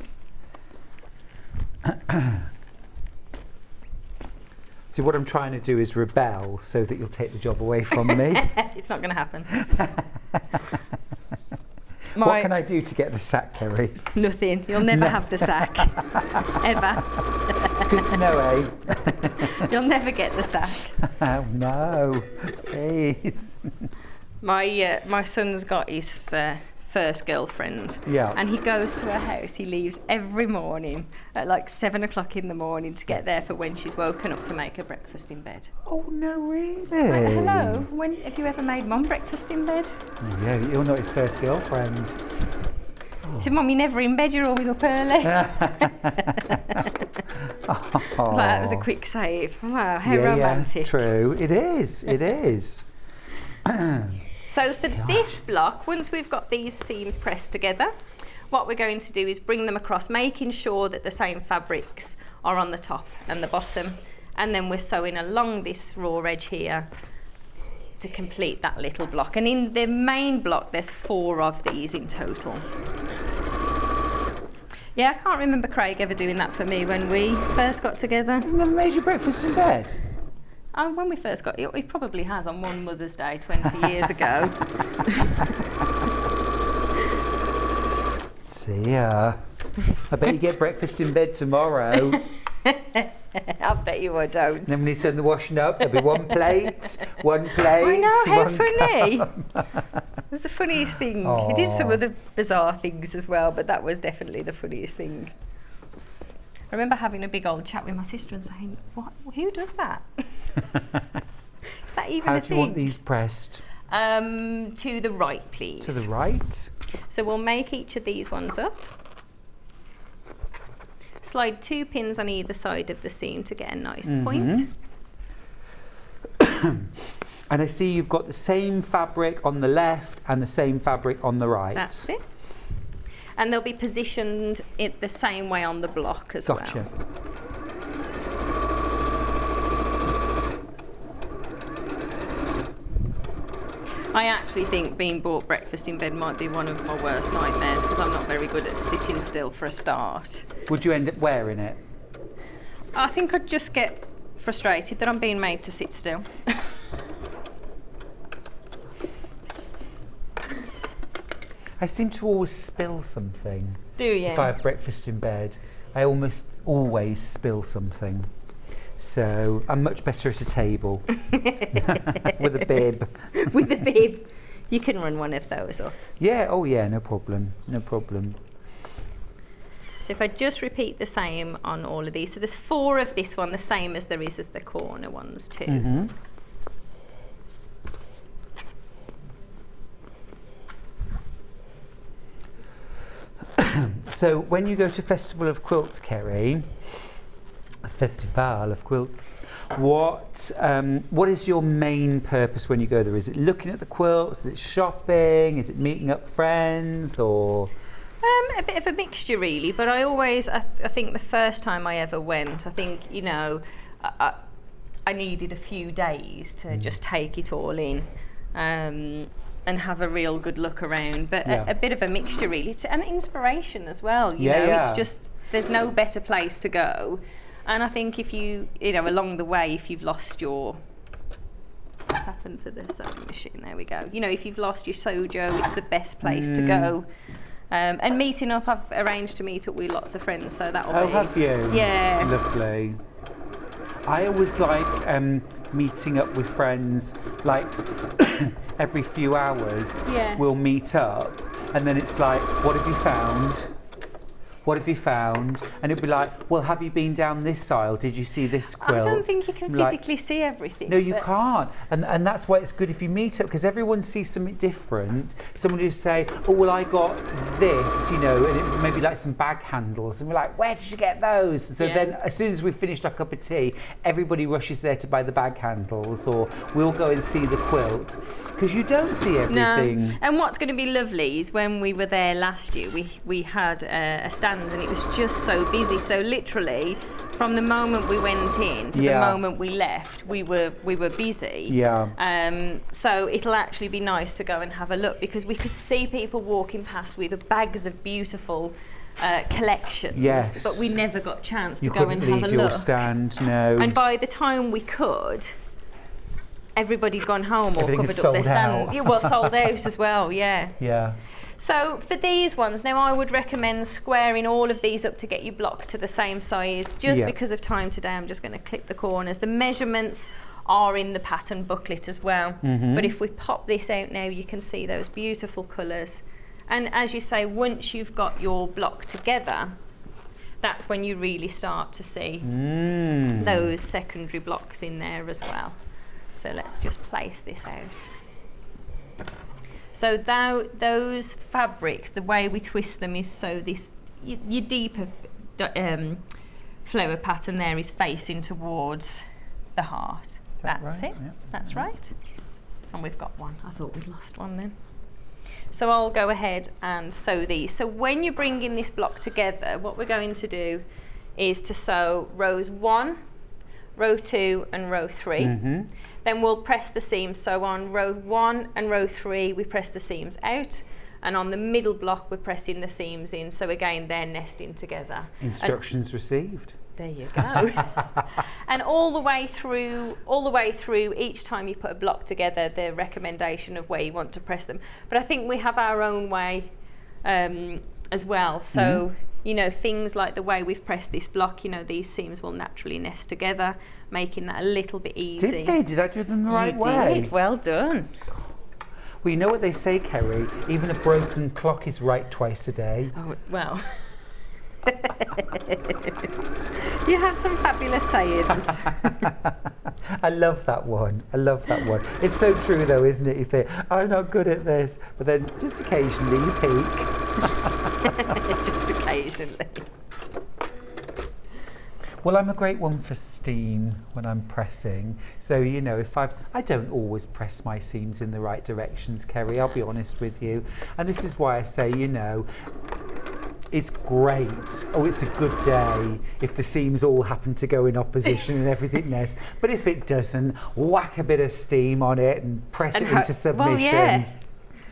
[SPEAKER 1] See, what I'm trying to do is rebel so that you'll take the job away from me.
[SPEAKER 6] It's not going to happen.
[SPEAKER 1] What can I do to get the sack, Kerrie?
[SPEAKER 6] Nothing. You'll never have the sack. Ever.
[SPEAKER 1] It's good to know, eh?
[SPEAKER 6] You'll never get the sack.
[SPEAKER 1] Oh, no. Please.
[SPEAKER 6] My son's got his first girlfriend.
[SPEAKER 1] Yeah.
[SPEAKER 6] And he goes to her house. He leaves every morning at like 7 o'clock in the morning to get there for when she's woken up to make her breakfast in bed.
[SPEAKER 1] Oh, no, really?
[SPEAKER 6] Like, hello. When have you ever made Mum breakfast in bed?
[SPEAKER 1] Oh, yeah, you're not his first girlfriend.
[SPEAKER 6] He said, Mum, you're never in bed. You're always up early.
[SPEAKER 1] Oh.
[SPEAKER 6] So that was a quick save. Wow, how romantic.
[SPEAKER 1] Yeah, true. It is. It is.
[SPEAKER 6] So for this block, once we've got these seams pressed together, what we're going to do is bring them across, making sure that the same fabrics are on the top and the bottom, and then we're sewing along this raw edge here to complete that little block. And in the main block, there's 4 of these in total. Yeah, I can't remember Craig ever doing that for me when we first got together.
[SPEAKER 1] Hasn't never made you breakfast in bed?
[SPEAKER 6] When we first got, he probably has on one Mother's Day 20 years ago.
[SPEAKER 1] See ya. I bet you get breakfast in bed tomorrow.
[SPEAKER 6] I bet you I don't.
[SPEAKER 1] And then when he's done the washing up, there'll be one plate.
[SPEAKER 6] I know, how
[SPEAKER 1] one
[SPEAKER 6] funny.
[SPEAKER 1] cup.
[SPEAKER 6] It was the funniest thing. He did some other bizarre things as well, but that was definitely the funniest thing. I remember having a big old chat with my sister and saying, "What? Who does that? Is that even
[SPEAKER 1] How
[SPEAKER 6] a
[SPEAKER 1] do
[SPEAKER 6] thing?"
[SPEAKER 1] you want these pressed?
[SPEAKER 6] To the right, please.
[SPEAKER 1] To the right?
[SPEAKER 6] So we'll make each of these ones up. Slide 2 pins on either side of the seam to get a nice point.
[SPEAKER 1] And I see you've got the same fabric on the left and the same fabric on the right.
[SPEAKER 6] That's it. And they'll be positioned in the same way on the block as well.
[SPEAKER 1] Gotcha.
[SPEAKER 6] I actually think being bought breakfast in bed might be one of my worst nightmares because I'm not very good at sitting still for a start.
[SPEAKER 1] Would you end up wearing it?
[SPEAKER 6] I think I'd just get frustrated that I'm being made to sit still.
[SPEAKER 1] I seem to always spill something.
[SPEAKER 6] Do you?
[SPEAKER 1] If I have breakfast in bed, I almost always spill something. So I'm much better at a table with a bib.
[SPEAKER 6] With a bib. You can run one of those up.
[SPEAKER 1] Yeah, oh yeah, no problem, no problem.
[SPEAKER 6] So if I just repeat the same on all of these. So there's 4 of this one, the same as there is as the corner ones too.
[SPEAKER 1] So when you go to Festival of Quilts, Kerrie, Festival of Quilts, what is your main purpose when you go there? Is it looking at the quilts? Is it shopping? Is it meeting up friends? Or
[SPEAKER 10] a bit of a mixture, really. But I think the first time I ever went, I think, you know, I needed a few days to just take it all in and have a real good look around. But a bit of a mixture, really, and inspiration as well. You know, it's just, there's no better place to go. And I think if you know, along the way, if you've lost your, what's happened to the sewing machine? There we go. You know, if you've lost your sojo, it's the best place to go. And meeting up, I've arranged to meet up with lots of friends, so that'll be...
[SPEAKER 1] Oh, have you?
[SPEAKER 10] Yeah.
[SPEAKER 1] Lovely. I always like meeting up with friends, like every few hours.
[SPEAKER 10] Yeah.
[SPEAKER 1] We'll meet up, and then it's like, what have you found? What have you found? And it'd be like, well, have you been down this aisle? Did you see this quilt?
[SPEAKER 10] I don't think you can physically see everything.
[SPEAKER 1] No, you can't. And that's why it's good if you meet up, because everyone sees something different. Someone will say, oh, well, I got this, you know, and it may be like some bag handles. And we're like, where did you get those? And so then as soon as we've finished our cup of tea, everybody rushes there to buy the bag handles, or we'll go and see the quilt. Because you don't see everything.
[SPEAKER 10] No. And what's going to be lovely is when we were there last year, we had a stand and it was just so busy. So literally, from the moment we went in to the moment we left, we were busy.
[SPEAKER 1] Yeah.
[SPEAKER 10] So it'll actually be nice to go and have a look, because we could see people walking past with bags of beautiful collections.
[SPEAKER 1] Yes.
[SPEAKER 10] But we never got a chance
[SPEAKER 1] You
[SPEAKER 10] to go and have a
[SPEAKER 1] couldn't leave your
[SPEAKER 10] look.
[SPEAKER 1] stand, no.
[SPEAKER 10] And by the time we could, everybody'd gone home or
[SPEAKER 1] Everything had
[SPEAKER 10] covered up their
[SPEAKER 1] sold out.
[SPEAKER 10] stand. Yeah, well, sold out as well, yeah.
[SPEAKER 1] Yeah.
[SPEAKER 10] So for these ones, now I would recommend squaring all of these up to get your blocks to the same size. Just because of time today, I'm just going to clip the corners. The measurements are in the pattern booklet as well. But if we pop this out now, you can see those beautiful colours. And as you say, once you've got your block together, that's when you really start to see those secondary blocks in there as well. So let's just place this out. So those fabrics, the way we twist them is so this, your deeper flower pattern there is facing towards the heart. That's it.
[SPEAKER 1] Yeah.
[SPEAKER 10] That's right. And we've got one. I thought we'd lost one then. So I'll go ahead and sew these. So when you're bringing this block together, what we're going to do is to sew rows 1, row 2 and row 3. Then we'll press the seams. So on row 1 and row 3, we press the seams out. And on the middle block, we're pressing the seams in. So again, they're nesting together.
[SPEAKER 1] Instructions received.
[SPEAKER 10] There you go. And all the way through, each time you put a block together, the recommendation of where you want to press them. But I think we have our own way as well. So, you know, things like the way we've pressed this block, you know, these seams will naturally nest together, making that a little bit easy.
[SPEAKER 1] Did they? Did I do them the right way?
[SPEAKER 10] You did. Well done.
[SPEAKER 1] Well, you know what they say, Kerrie? Even a broken clock is right twice a day.
[SPEAKER 10] Oh, well. You have some fabulous sayings.
[SPEAKER 1] I love that one. I love that one. It's so true though, isn't it? You think, I'm not good at this, but then just occasionally you peak.
[SPEAKER 10] Just occasionally.
[SPEAKER 1] Well, I'm a great one for steam when I'm pressing. So, you know, I don't always press my seams in the right directions, Kerrie, I'll be honest with you. And this is why I say, you know, it's great. Oh, it's a good day if the seams all happen to go in opposition and everything nests. But if it doesn't, whack a bit of steam on it and press it into submission.
[SPEAKER 10] Well, yeah.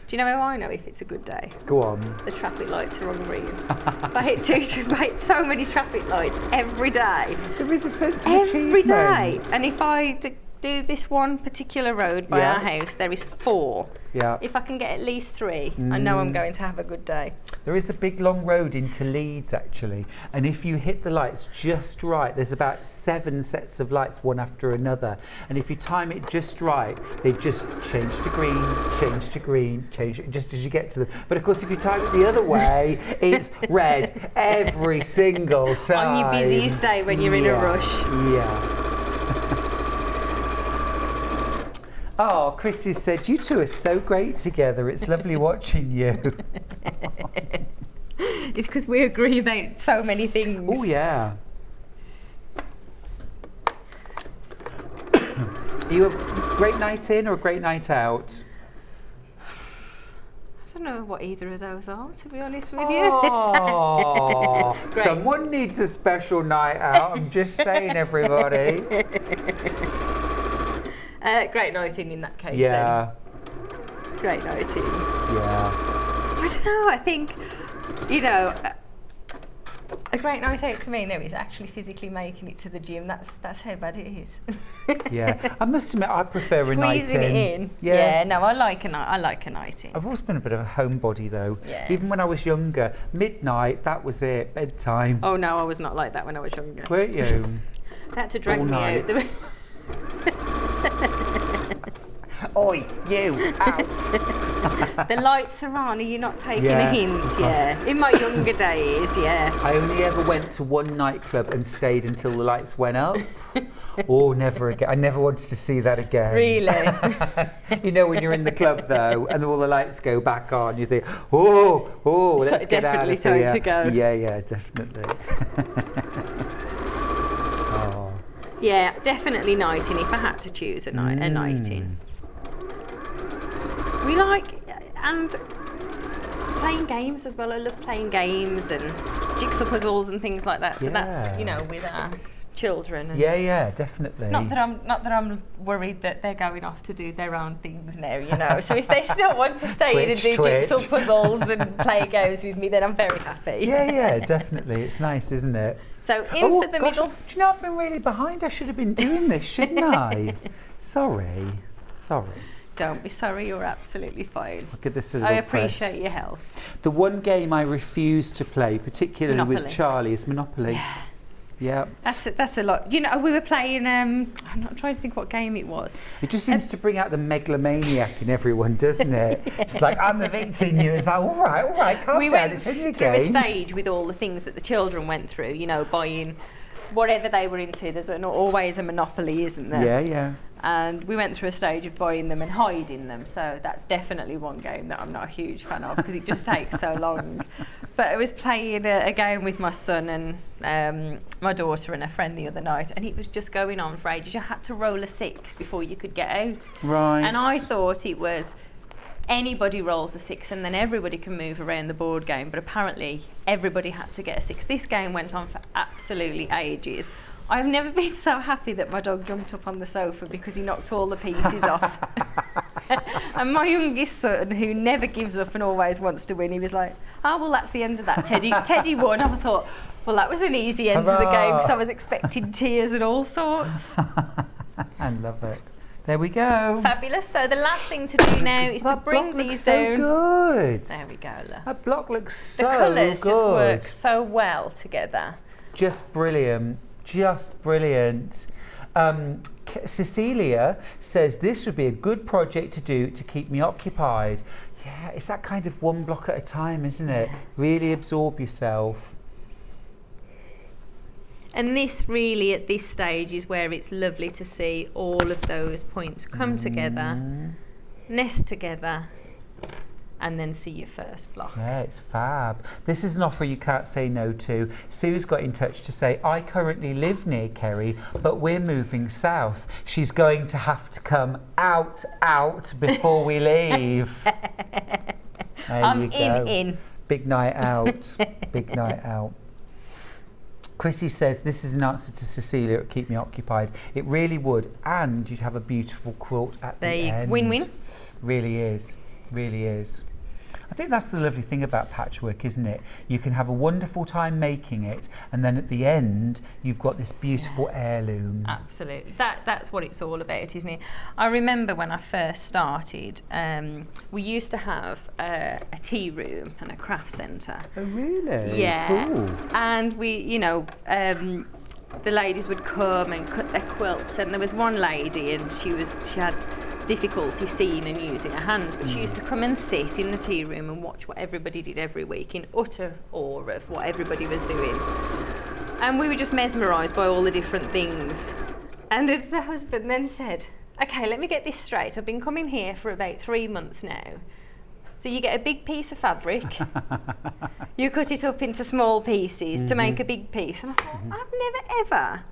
[SPEAKER 10] Do you know how I know if it's a good day?
[SPEAKER 1] Go on.
[SPEAKER 10] The traffic lights are on green. If I hit so many traffic lights every day.
[SPEAKER 1] There is a sense of
[SPEAKER 10] every
[SPEAKER 1] achievement.
[SPEAKER 10] Day. And if I do this one particular road by our house, there is 4.
[SPEAKER 1] Yeah.
[SPEAKER 10] If I can get at least 3, I know I'm going to have a good day.
[SPEAKER 1] There is a big long road into Leeds actually, and if you hit the lights just right, there's about 7 sets of lights one after another, and if you time it just right, they just change to green, change just as you get to them. But of course, if you time it the other way, it's red every single time.
[SPEAKER 10] On your busiest day when you're in a rush.
[SPEAKER 1] Yeah. Oh, Chrissy said, you two are so great together. It's lovely watching you.
[SPEAKER 10] It's because we agree about so many things.
[SPEAKER 1] Oh yeah. Are you a great night in or a great night out?
[SPEAKER 10] I don't know what either of those are, to be honest with
[SPEAKER 1] Oh,
[SPEAKER 10] you.
[SPEAKER 1] someone needs a special night out. I'm just saying, everybody.
[SPEAKER 10] Great night in that case.
[SPEAKER 1] Yeah.
[SPEAKER 10] Then. Great night in.
[SPEAKER 1] Yeah.
[SPEAKER 10] I don't know. I think, you know, a great night out to me now is actually physically making it to the gym. That's how bad it is.
[SPEAKER 1] Yeah. I must admit, I prefer a night in.
[SPEAKER 10] Squeezing it in. Yeah. No, I like a night in.
[SPEAKER 1] I've always been a bit of a homebody though.
[SPEAKER 10] Yeah.
[SPEAKER 1] Even when I was younger, midnight, that was it, bedtime.
[SPEAKER 10] Oh no, I was not like that when I was younger.
[SPEAKER 1] Weren't you?
[SPEAKER 10] I had to drag
[SPEAKER 1] All
[SPEAKER 10] me
[SPEAKER 1] night.
[SPEAKER 10] out.
[SPEAKER 1] Oi, you, out.
[SPEAKER 10] The lights are on, are you not taking
[SPEAKER 1] Yeah.
[SPEAKER 10] a hint? Yeah. In my younger days, yeah.
[SPEAKER 1] I only ever went to one nightclub and stayed until the lights went up. Oh, never again. I never wanted to see that again.
[SPEAKER 10] Really?
[SPEAKER 1] You know, when you're in the club though, and all the lights go back on, you think, oh, let's
[SPEAKER 10] So
[SPEAKER 1] get out of
[SPEAKER 10] definitely
[SPEAKER 1] here.
[SPEAKER 10] time to go.
[SPEAKER 1] Yeah, definitely. Oh.
[SPEAKER 10] Yeah, definitely night in if I had to choose a night in. We like, and playing games as well. I love playing games and jigsaw puzzles and things like that. So that's, you know, with our children. And
[SPEAKER 1] Yeah, definitely.
[SPEAKER 10] Not that I'm worried that they're going off to do their own things now, you know. So if they still want to stay and do jigsaw puzzles and play games with me, then I'm very happy.
[SPEAKER 1] Yeah, definitely. It's nice, isn't it?
[SPEAKER 10] So in for the middle.
[SPEAKER 1] Do you know, I've been really behind. I should have been doing this, shouldn't I? Sorry.
[SPEAKER 10] Don't be sorry, you're absolutely fine.
[SPEAKER 1] I'll give this a little
[SPEAKER 10] I
[SPEAKER 1] press.
[SPEAKER 10] appreciate your help.
[SPEAKER 1] The one game I refuse to play, particularly with
[SPEAKER 10] Monopoly.
[SPEAKER 1] Charlie, is Monopoly. Yeah.
[SPEAKER 10] That's a lot. You know, we were playing, I'm not trying to think what game it was.
[SPEAKER 1] It just seems to bring out the megalomaniac in everyone, doesn't it? It's like, I'm evicting you. It's like, all right, calm down. It's only a
[SPEAKER 10] through a
[SPEAKER 1] game.
[SPEAKER 10] stage with all the things that the children went through, you know, buying whatever they were into. There's always a monopoly, isn't there?
[SPEAKER 1] Yeah.
[SPEAKER 10] And we went through a stage of buying them and hiding them. So that's definitely one game that I'm not a huge fan of because it just takes so long. But I was playing a game with my son and my daughter and a friend the other night, and it was just going on for ages. You had to roll a 6 before you could get out.
[SPEAKER 1] Right.
[SPEAKER 10] And I thought it was anybody rolls a 6 and then everybody can move around the board game, but apparently everybody had to get a 6. This game went on for absolutely ages. I've never been so happy that my dog jumped up on the sofa because he knocked all the pieces off. And my youngest son, who never gives up and always wants to win, he was like, oh, well, that's the end of that. Teddy won. I thought, well, that was an easy end to the game because I was expecting tears and all sorts.
[SPEAKER 1] I love it. There we go.
[SPEAKER 10] Fabulous. So the last thing to do now is to bring these down.
[SPEAKER 1] Good.
[SPEAKER 10] There we go, look.
[SPEAKER 1] That block looks so good.
[SPEAKER 10] The colours just work so well together.
[SPEAKER 1] Just brilliant. Cecilia says this would be a good project to do to keep me occupied. Yeah, it's that kind of one block at a time, isn't it? Really absorb yourself.
[SPEAKER 10] And this really, at this stage, is where it's lovely to see all of those points come together, nest together, and then see your first block.
[SPEAKER 1] Yeah, it's fab. This is an offer you can't say no to. Sue's got in touch to say, I currently live near Kerrie, but we're moving south. She's going to have to come out before we leave. There you go.
[SPEAKER 10] in.
[SPEAKER 1] Big night out. Big night out. Chrissy says, this is an answer to Cecilia, it would keep me occupied. It really would, and you'd have a beautiful quilt at the end.
[SPEAKER 10] Win-win.
[SPEAKER 1] Really is. I think that's the lovely thing about patchwork, isn't it? You can have a wonderful time making it, and then at the end, you've got this beautiful heirloom.
[SPEAKER 10] Absolutely. That's what it's all about, isn't it? I remember when I first started, we used to have a tea room and a craft centre.
[SPEAKER 1] Oh, really?
[SPEAKER 10] Yeah.
[SPEAKER 1] Cool.
[SPEAKER 10] And we, you know, the ladies would come and cut their quilts, and there was one lady, and she had difficulty seeing and using her hands, but she used to come and sit in the tea room and watch what everybody did every week in utter awe of what everybody was doing. And we were just mesmerised by all the different things. And the husband then said, okay, let me get this straight. I've been coming here for about 3 months now. So you get a big piece of fabric, you cut it up into small pieces to make a big piece. And I thought, I've never ever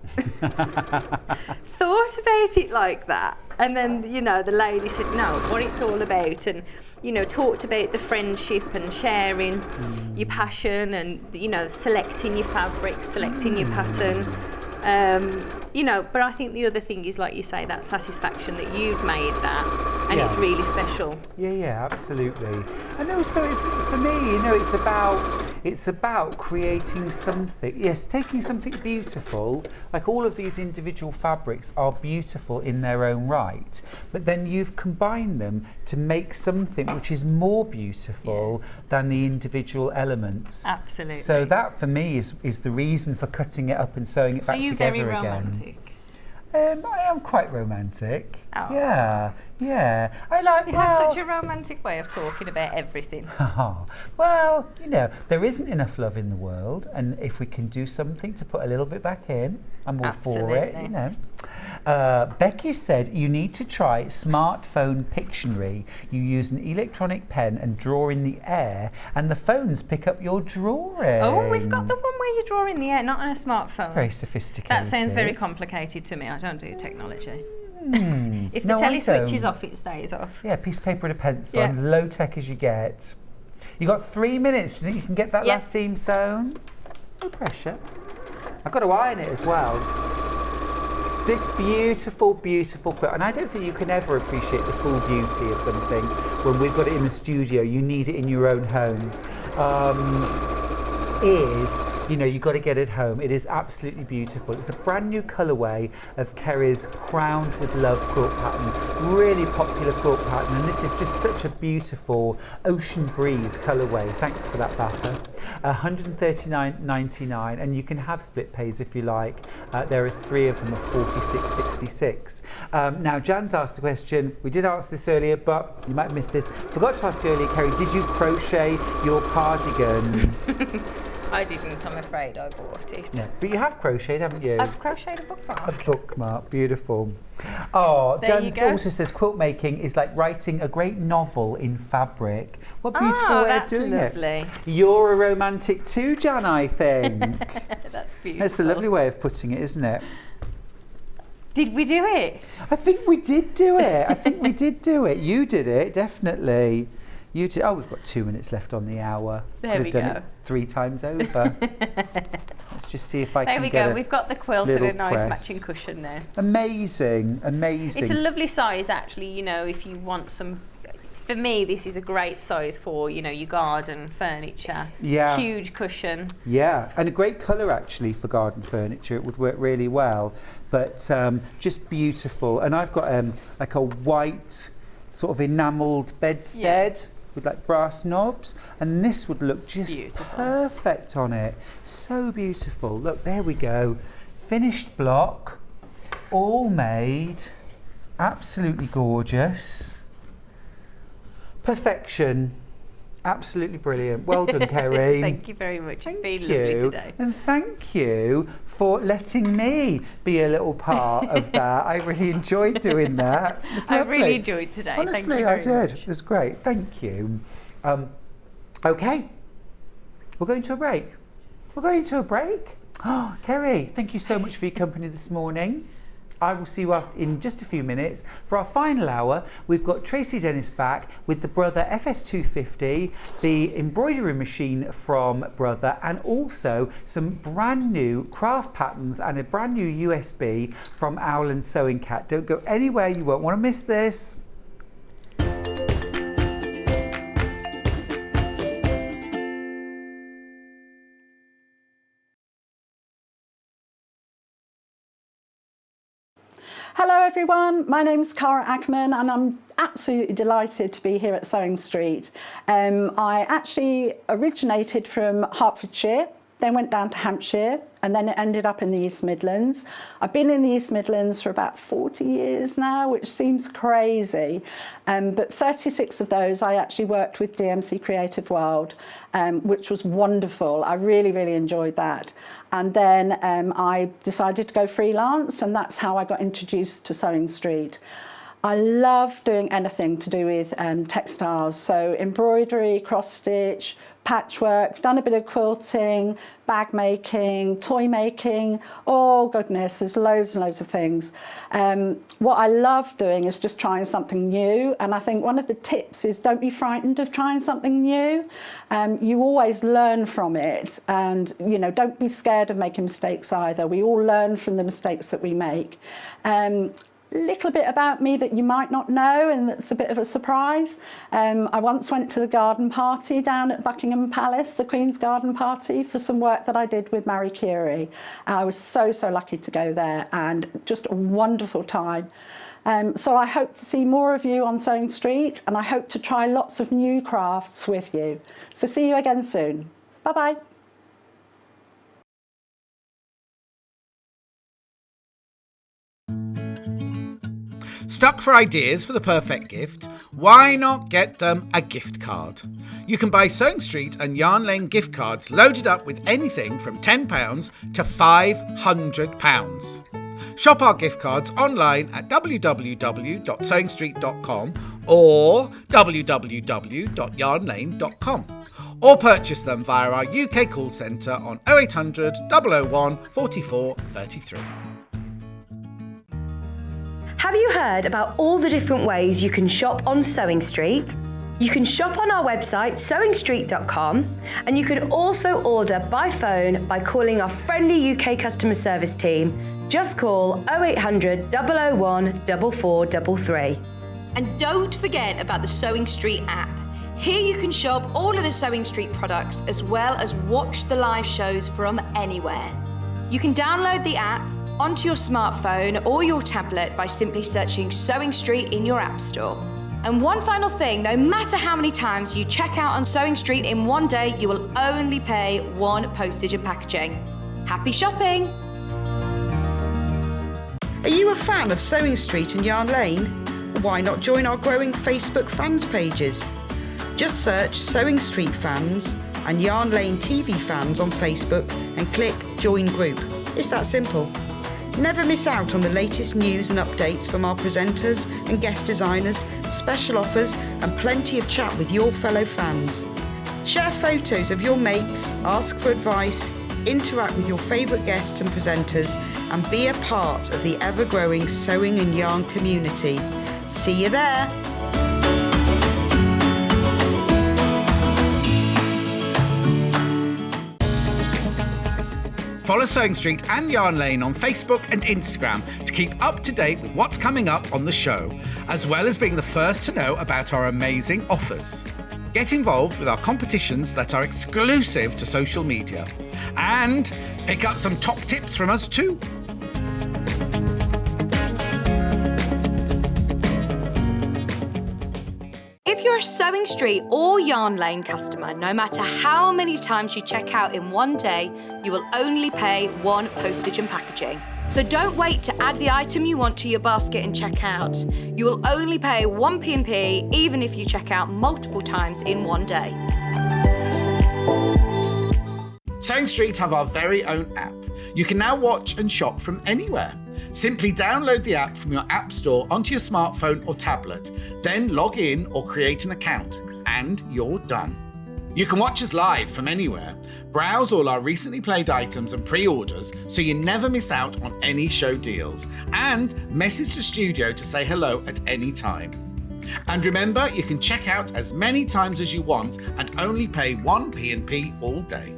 [SPEAKER 10] thought about it like that. And then, you know, the lady said, no, what it's all about. And, you know, talked about the friendship and sharing your passion and, you know, selecting your fabric, selecting your pattern. You know, but I think the other thing is, like you say, that satisfaction that you've made that, and it's really special.
[SPEAKER 1] Yeah, absolutely. And also, it's, for me, you know, it's about creating something. Yes, taking something beautiful, like all of these individual fabrics are beautiful in their own right, but then you've combined them to make something which is more beautiful than the individual elements.
[SPEAKER 10] Absolutely.
[SPEAKER 1] So that, for me, is the reason for cutting it up and sewing it back together again.
[SPEAKER 10] Are you very romantic?
[SPEAKER 1] I am quite romantic.
[SPEAKER 10] Oh.
[SPEAKER 1] Yeah. I like.
[SPEAKER 10] You have such a romantic way of talking about everything.
[SPEAKER 1] Oh, well, you know, there isn't enough love in the world, and if we can do something to put a little bit back in, I'm all for it. You know. Becky said you need to try smartphone Pictionary. You use an electronic pen and draw in the air, and the phones pick up your drawing.
[SPEAKER 10] Oh, we've got the one where you draw in the air, not on a smartphone.
[SPEAKER 1] It's very sophisticated.
[SPEAKER 10] That sounds very complicated to me. I don't do technology. If the telly switches off, it stays off.
[SPEAKER 1] Yeah, piece of paper and a pencil, and low tech as you get. You got 3 minutes. Do you think you can get that last seam sewn? No pressure. I've got to iron it as well. This beautiful, beautiful quilt, and I don't think you can ever appreciate the full beauty of something when we've got it in the studio. You need it in your own home. You know, you've got to get it home. It is absolutely beautiful. It's a brand new colourway of Kerrie's Crowned with Love quilt pattern. Really popular quilt pattern, and this is just such a beautiful ocean breeze colourway. Thanks for that, Batha. $139.99, and you can have split pays if you like. There are 3 of them of $46.66. Now, Jan's asked a question. We did answer this earlier, but you might have missed this. Forgot to ask earlier, Kerrie, did you crochet your cardigan?
[SPEAKER 10] I didn't, I'm afraid. I bought it.
[SPEAKER 1] Yeah, but you have crocheted, haven't you?
[SPEAKER 10] I've crocheted a bookmark.
[SPEAKER 1] A bookmark, beautiful. Oh, Jan also says quilt making is like writing a great novel in fabric. What beautiful way of doing it. You're a romantic too, Jan, I think.
[SPEAKER 10] That's beautiful.
[SPEAKER 1] That's a lovely way of putting it, isn't it?
[SPEAKER 10] Did we do it?
[SPEAKER 1] I think we did do it. You did it, definitely. You did. Oh, we've got 2 minutes left on the hour.
[SPEAKER 10] There we go.
[SPEAKER 1] Could have done it 3 times over. Let's just see if I can get
[SPEAKER 10] There we go. We've got the quilt and a nice
[SPEAKER 1] press.
[SPEAKER 10] matching cushion there.
[SPEAKER 1] Amazing.
[SPEAKER 10] It's a lovely size, actually. You know, if you want some. For me, this is a great size for, you know, your garden furniture.
[SPEAKER 1] Yeah.
[SPEAKER 10] Huge cushion.
[SPEAKER 1] Yeah, and a great colour actually for garden furniture. It would work really well. But just beautiful. And I've got like a white sort of enamelled bedstead. With like brass knobs, and this would look just perfect on it. So beautiful. Look, there we go. Finished block, all made, absolutely gorgeous. Perfection. Absolutely brilliant. Well done, Kerrie.
[SPEAKER 10] Thank you very much. It's been lovely today.
[SPEAKER 1] And thank you for letting me be a little part of that. I really enjoyed doing that.
[SPEAKER 10] I really enjoyed today.
[SPEAKER 1] Honestly,
[SPEAKER 10] thank you very much.
[SPEAKER 1] It was great. Thank you. Okay. We're going to a break. Oh, Kerrie, thank you so much for your company this morning. I will see you in just a few minutes. For our final hour, we've got Tracey Dennis back with the Brother FS250, the embroidery machine from Brother, and also some brand new craft patterns and a brand new USB from Owl and Sewing Cat. Don't go anywhere, you won't want to miss this.
[SPEAKER 11] Hello everyone, my name's Cara Ackerman and I'm absolutely delighted to be here at Sewing Street. I actually originated from Hertfordshire, then went down to Hampshire and then it ended up in the East Midlands. I've been in the East Midlands for about 40 years now, which seems crazy, but 36 of those I actually worked with DMC Creative World, which was wonderful. I really, really enjoyed that. And then I decided to go freelance, and that's how I got introduced to Sewing Street. I love doing anything to do with textiles, so embroidery, cross stitch, patchwork, done a bit of quilting, bag making, toy making. Oh goodness, there's loads and loads of things. What I love doing is just trying something new, and I think one of the tips is don't be frightened of trying something new. You always learn from it, and don't be scared of making mistakes either. We all learn from the mistakes that we make. Little bit about me that you might not know, and that's a bit of a surprise. I once went to the garden party down at Buckingham Palace, the Queen's garden party, for some work that I did with Kerrie. I was so lucky to go there, and just a wonderful time. So I hope to see more of you on Sewing Street, and I hope to try lots of new crafts with you. So see you again soon. Bye-bye.
[SPEAKER 5] Stuck for ideas for the perfect gift? Why not get them a gift card? You can buy Sewing Street and Yarn Lane gift cards loaded up with anything from £10 to £500. Shop our gift cards online at www.sewingstreet.com or www.yarnlane.com, or purchase them via our UK call centre on 0800 001 44 33.
[SPEAKER 3] Have you heard about all the different ways you can shop on Sewing Street? You can shop on our website sewingstreet.com, and you can also order by phone by calling our friendly UK customer service team. Just call 0800 001 4433.
[SPEAKER 4] And don't forget about the Sewing Street app. Here you can shop all of the Sewing Street products as well as watch the live shows from anywhere. You can download the app onto your smartphone or your tablet by simply searching Sewing Street in your app store. And one final thing, no matter how many times you check out on Sewing Street in one day, you will only pay one postage and packaging. Happy shopping!
[SPEAKER 12] Are you a fan of Sewing Street and Yarn Lane? Why not join our growing Facebook fans pages? Just search Sewing Street Fans and Yarn Lane TV Fans on Facebook and click Join Group. It's that simple. Never miss out on the latest news and updates from our presenters and guest designers, special offers and plenty of chat with your fellow fans. Share photos of your makes, ask for advice, interact with your favourite guests and presenters, and be a part of the ever-growing sewing and yarn community. See you there!
[SPEAKER 5] Follow Sewing Street and Yarn Lane on Facebook and Instagram to keep up to date with what's coming up on the show, as well as being the first to know about our amazing offers. Get involved with our competitions that are exclusive to social media, and pick up some top tips from us too.
[SPEAKER 4] If you're a Sewing Street or Yarn Lane customer, no matter how many times you check out in one day, you will only pay one postage and packaging. So don't wait to add the item you want to your basket and check out. You will only pay one P&P even if you check out multiple times in one day.
[SPEAKER 5] Sewing Street have our very own app. You can now watch and shop from anywhere. Simply download the app from your app store onto your smartphone or tablet, then log in or create an account, and you're done. You can watch us live from anywhere, browse all our recently played items and pre-orders so you never miss out on any show deals, and message the studio to say hello at any time. And remember, you can check out as many times as you want and only pay one P&P all day.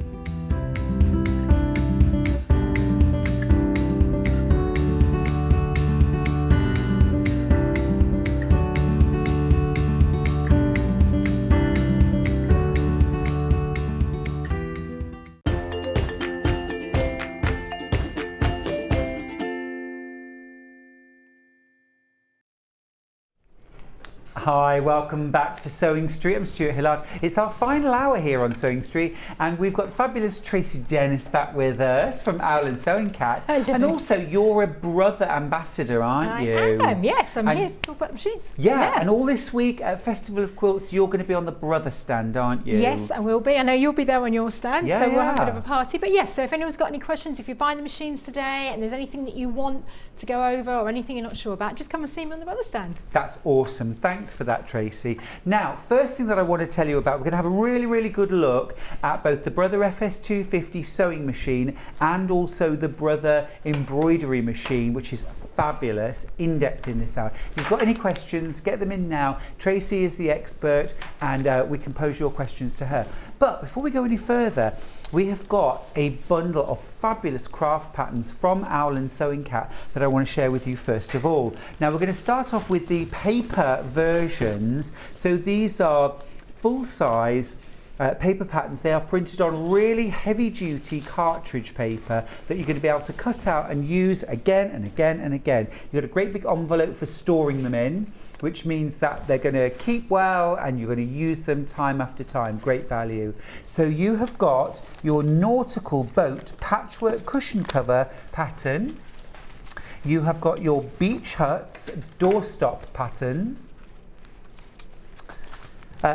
[SPEAKER 1] Hi, welcome back to Sewing Street. I'm Stuart Hillard. It's our final hour here on Sewing Street, and we've got fabulous Tracey Dennis back with us from Owl and Sewing Cat.
[SPEAKER 9] Hello.
[SPEAKER 1] And also, you're a brother ambassador, aren't you?
[SPEAKER 9] I am, yes. I'm here to talk about the machines.
[SPEAKER 1] Yeah, and all this week at Festival of Quilts, you're going to be on the brother stand, aren't you?
[SPEAKER 9] Yes, I will be. I know you'll be there on your stand,
[SPEAKER 1] Yeah,
[SPEAKER 9] so we'll have a
[SPEAKER 1] yeah.
[SPEAKER 9] bit of a party. But yes, so if anyone's got any questions, if you're buying the machines today and there's anything that you want to go over or anything you're not sure about, just come and see me on the brother stand.
[SPEAKER 1] That's awesome. Thanks for that, Tracey. Now, first thing that I want to tell you about, we're going to have a really, really good look at both the Brother FS250 sewing machine and also the Brother embroidery machine, which is fabulous, in-depth in this hour. If you've got any questions, get them in now. Tracey is the expert, and we can pose your questions to her. But before we go any further, we have got a bundle of fabulous craft patterns from Owl and Sewing Cat that I want to share with you first of all. Now we're going to start off with the paper versions. So these are full-size paper patterns. They are printed on really heavy-duty cartridge paper that you're going to be able to cut out and use again and again and again. You've got a great big envelope for storing them in, which means that they're going to keep well and you're going to use them time after time. Great value. So you have got your nautical boat patchwork cushion cover pattern. You have got your beach huts doorstop patterns.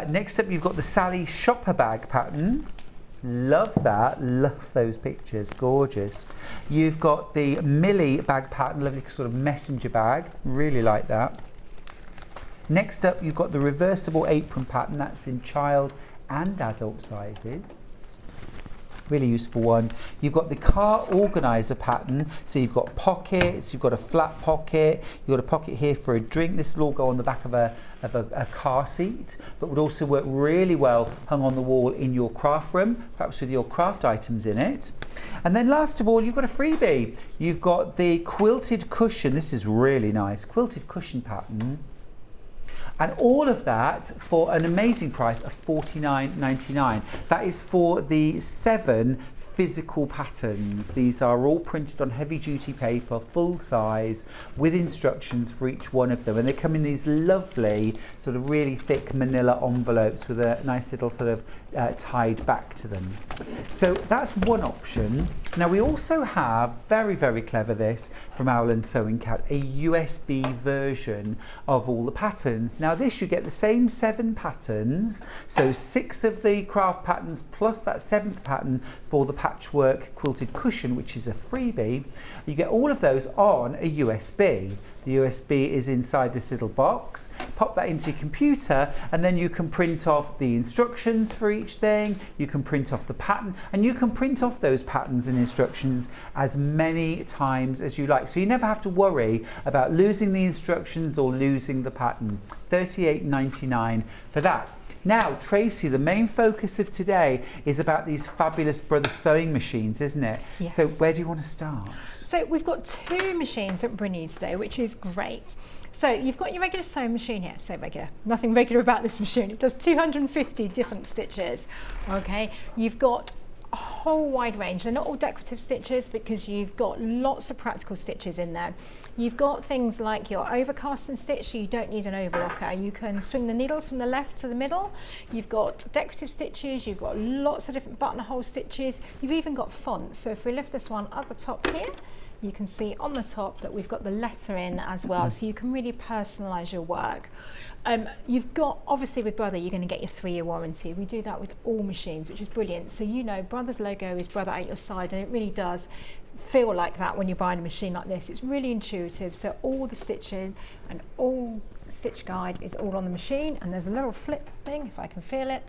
[SPEAKER 1] Next up, you've got the Sally shopper bag pattern. Love that, love those pictures, gorgeous. You've got the Millie bag pattern, lovely sort of messenger bag, really like that. Next up, you've got the reversible apron pattern, that's in child and adult sizes. Really useful one. You've got the car organizer pattern, so you've got pockets, you've got a flat pocket, you've got a pocket here for a drink. This will all go on the back of a car seat, but would also work really well hung on the wall in your craft room, perhaps with your craft items in it. And then last of all, you've got a freebie. You've got the quilted cushion. This is really nice, quilted cushion pattern. And all of that for an amazing price of $49.99. That is for the 7 physical patterns. These are all printed on heavy duty paper, full size, with instructions for each one of them. And they come in these lovely sort of really thick manila envelopes with a nice little sort of tied back to them. So that's one option. Now we also have, very, very clever this, from Owl and Sewing Cat, a USB version of all the patterns. Now this, you get the same 7 patterns, so 6 of the craft patterns plus that 7th pattern for the patchwork quilted cushion, which is a freebie. You get all of those on a USB. The USB is inside this little box. Pop that into your computer and then you can print off the instructions for each thing, you can print off the pattern, and you can print off those patterns and instructions as many times as you like. So you never have to worry about losing the instructions or losing the pattern. $38.99 for that. Now, Tracey, the main focus of today is about these fabulous Brother sewing machines, isn't it?
[SPEAKER 9] Yes.
[SPEAKER 1] So where do you want to start?
[SPEAKER 9] So we've got 2 machines that we're bringing you today, which is great. So you've got your regular sewing machine here. So regular, nothing regular about this machine. It does 250 different stitches. Okay, you've got a whole wide range. They're not all decorative stitches because you've got lots of practical stitches in there. You've got things like your overcast and stitch, so you don't need an overlocker. You can swing the needle from the left to the middle. You've got decorative stitches, you've got lots of different buttonhole stitches. You've even got fonts. So if we lift this one at the top here, you can see on the top that we've got the letter in as well, so you can really personalise your work. You've got, obviously with Brother, you're going to get your 3-year warranty. We do that with all machines, which is brilliant. So you know Brother's logo is Brother at your side, and it really does feel like that when you're buying a machine like this. It's really intuitive, so all the stitching and all stitch guide is all on the machine, and there's a little flip thing, if I can feel it.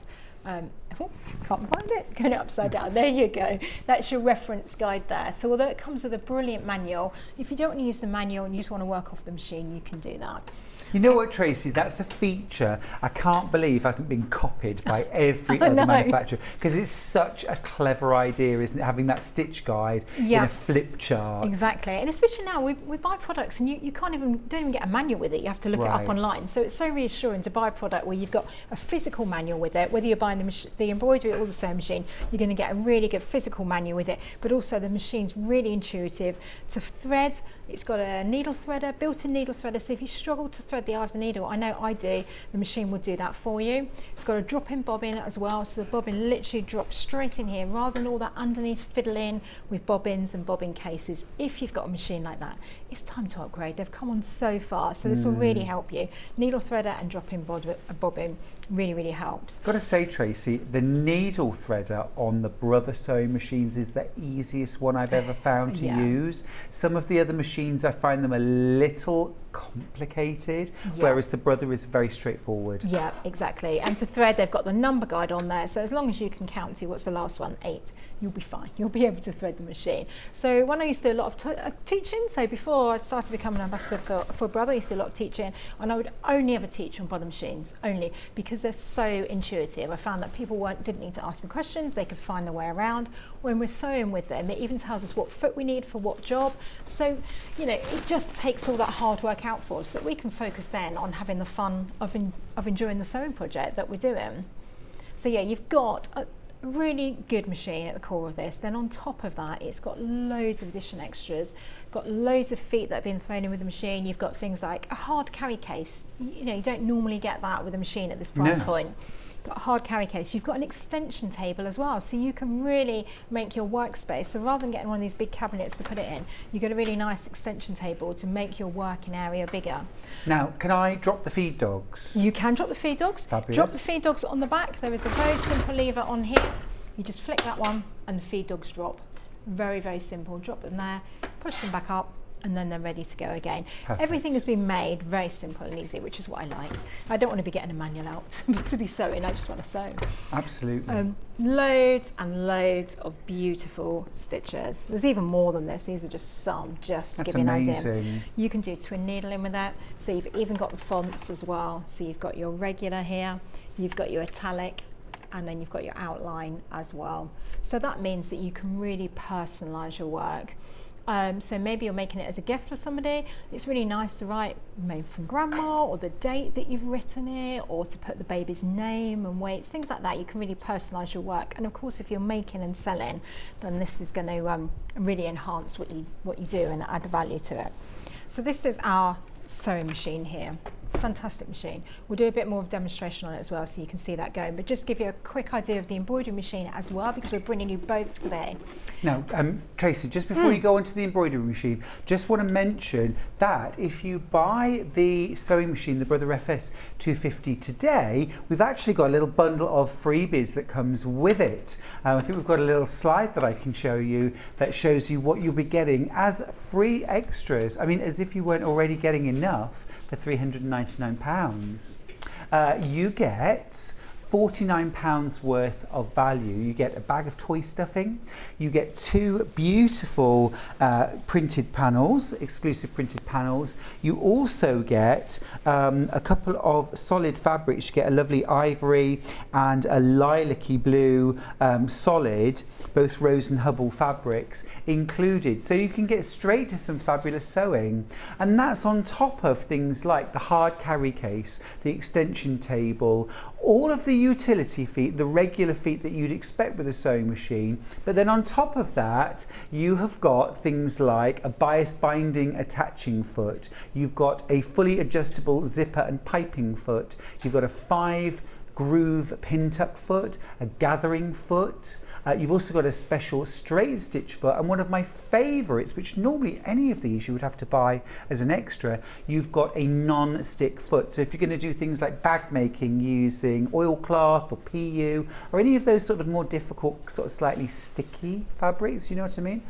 [SPEAKER 9] Oh, can't find it, going upside down, there you go. That's your reference guide there. So although it comes with a brilliant manual, if you don't want to use the manual and you just want to work off the machine, you can do that.
[SPEAKER 1] You know what, Tracey, that's a feature I can't believe hasn't been copied by every other manufacturer, because it's such a clever idea, isn't it, having that stitch guide in a flip chart.
[SPEAKER 9] Exactly, and especially now we buy products and you don't even get a manual with it, you have to look it up online. So it's so reassuring to buy a product where you've got a physical manual with it. Whether you're buying the embroidery or the sewing machine, you're going to get a really good physical manual with it, but also the machine's really intuitive to thread. It's got a needle threader, built-in needle threader, so if you struggle to thread the eye of the needle, I know I do, the machine will do that for you. It's got a drop-in bobbin as well, so the bobbin literally drops straight in here rather than all that underneath fiddling with bobbins and bobbin cases. If you've got a machine like that, it's time to upgrade. They've come on so far, so this will really help you. Needle threader and drop-in bobbin really, really helps.
[SPEAKER 1] Got to say, Tracy, the needle threader on the Brother sewing machines is the easiest one I've ever found to use. Some of the other machines, I find them a little complicated, whereas the Brother is very straightforward.
[SPEAKER 9] Yeah, exactly. And to thread, they've got the number guide on there, so as long as you can count to what's the last one, 8, you'll be fine. You'll be able to thread the machine. So when I used to do a lot of teaching, so before I started becoming an ambassador for Brother, I used to do a lot of teaching, and I would only ever teach on Brother machines, only because they're so intuitive. I found that people didn't need to ask me questions, they could find their way around. When we're sewing with them, it even tells us what foot we need for what job. So, you know, it just takes all that hard work out for us, so that we can focus then on having the fun of enjoying the sewing project that we're doing. So yeah, you've got a really good machine at the core of this. Then on top of that, it's got loads of additional extras. Got loads of feet that have been thrown in with the machine. You've got things like a hard carry case. You know, you don't normally get that with a machine at this price point. Got a hard carry case. You've got an extension table as well, so you can really make your workspace. So rather than getting one of these big cabinets to put it in, you get a really nice extension table to make your working area bigger.
[SPEAKER 1] Now, can I drop the feed dogs?
[SPEAKER 9] You can drop the feed dogs.
[SPEAKER 1] Fabulous.
[SPEAKER 9] Drop the feed dogs on the back. There is a very simple lever on here. You just flick that one and the feed dogs drop. Very, very simple. Drop them there, push them back up, and then they're ready to go again.
[SPEAKER 1] Perfect.
[SPEAKER 9] Everything has been made very simple and easy, which is what I like. I don't want to be getting a manual out to be sewing, I just want to sew.
[SPEAKER 1] Absolutely.
[SPEAKER 9] Loads and loads of beautiful stitches. There's even more than this. These are just some, just to give you an idea. You can do twin needling with that. So you've even got the fonts as well. So you've got your regular here, you've got your italic, and then you've got your outline as well. So that means that you can really personalise your work. So maybe you're making it as a gift for somebody. It's really nice to write maybe from grandma, or the date that you've written it, or to put the baby's name and weights, things like that. You can really personalise your work. And of course, if you're making and selling, then this is going to really enhance what you do and add value to it. So this is our sewing machine here. Fantastic machine. We'll do a bit more of demonstration on it as well, so you can see that going, but just give you a quick idea of the embroidery machine as well, because we're bringing you both today.
[SPEAKER 1] Now, Tracy, just before you go onto the embroidery machine, just want to mention that if you buy the sewing machine, the Brother FS 250 today, we've actually got a little bundle of freebies that comes with it. I think we've got a little slide that I can show you that shows you what you'll be getting as free extras. I mean, as if you weren't already getting enough for £399. You get £49 worth of value. You get a bag of toy stuffing, you get 2 beautiful printed panels, exclusive printed panels. You also get a couple of solid fabrics. You get a lovely ivory and a lilac-y blue solid, both Rose and Hubble fabrics included. So you can get straight to some fabulous sewing. And that's on top of things like the hard carry case, the extension table, all of the utility feet, the regular feet that you'd expect with a sewing machine. But then on top of that, you have got things like a bias binding attaching foot. You've got a fully adjustable zipper and piping foot. You've got a 5 groove pin tuck foot, a gathering foot. You've also got a special straight stitch foot, and one of my favourites, which normally any of these you would have to buy as an extra, you've got a non-stick foot. So if you're going to do things like bag making using oilcloth or PU or any of those sort of more difficult, sort of slightly sticky fabrics, you know what I mean?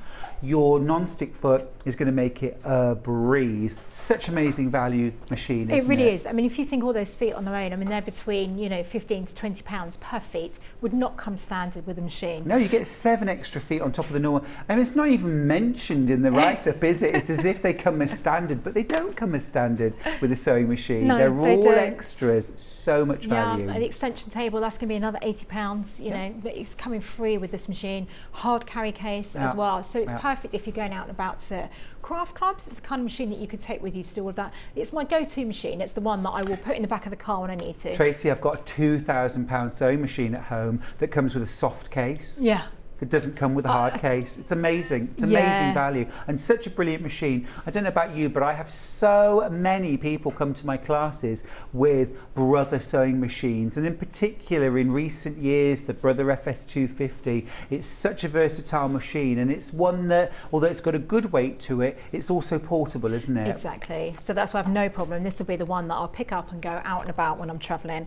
[SPEAKER 1] Your non-stick foot is going to make it a breeze. Such amazing value machine, isn't it?
[SPEAKER 9] It really is. I mean, if you think all those feet on their own, I mean, they're between, you know, 15 to 20 pounds per feet, would not come standard with a machine.
[SPEAKER 1] No, you get 7 extra feet on top of the normal. And it's not even mentioned in the write-up, is it? It's as if they come as standard, but they don't come as standard with a sewing machine.
[SPEAKER 9] No,
[SPEAKER 1] they're all
[SPEAKER 9] don't.
[SPEAKER 1] Extras, so much value.
[SPEAKER 9] Yeah, an extension table, that's going to be another £80, you know, but it's coming free with this machine. Hard carry case as well. So it's perfect if you're going out and about to craft clubs. It's the kind of machine that you could take with you to do all of that. It's my go-to machine. It's the one that I will put in the back of the car when I need to.
[SPEAKER 1] Tracy, I've got a £2,000 sewing machine at home that comes with a soft case.
[SPEAKER 9] Yeah.
[SPEAKER 1] that doesn't come with a hard case. It's amazing. It's amazing value and such a brilliant machine. I don't know about you, but I have so many people come to my classes with Brother sewing machines, and in particular in recent years the Brother FS250. It's such a versatile machine, and it's one that, although it's got a good weight to it, it's also portable, isn't it?
[SPEAKER 9] Exactly. So that's why I have no problem. This will be the one that I'll pick up and go out and about when I'm travelling,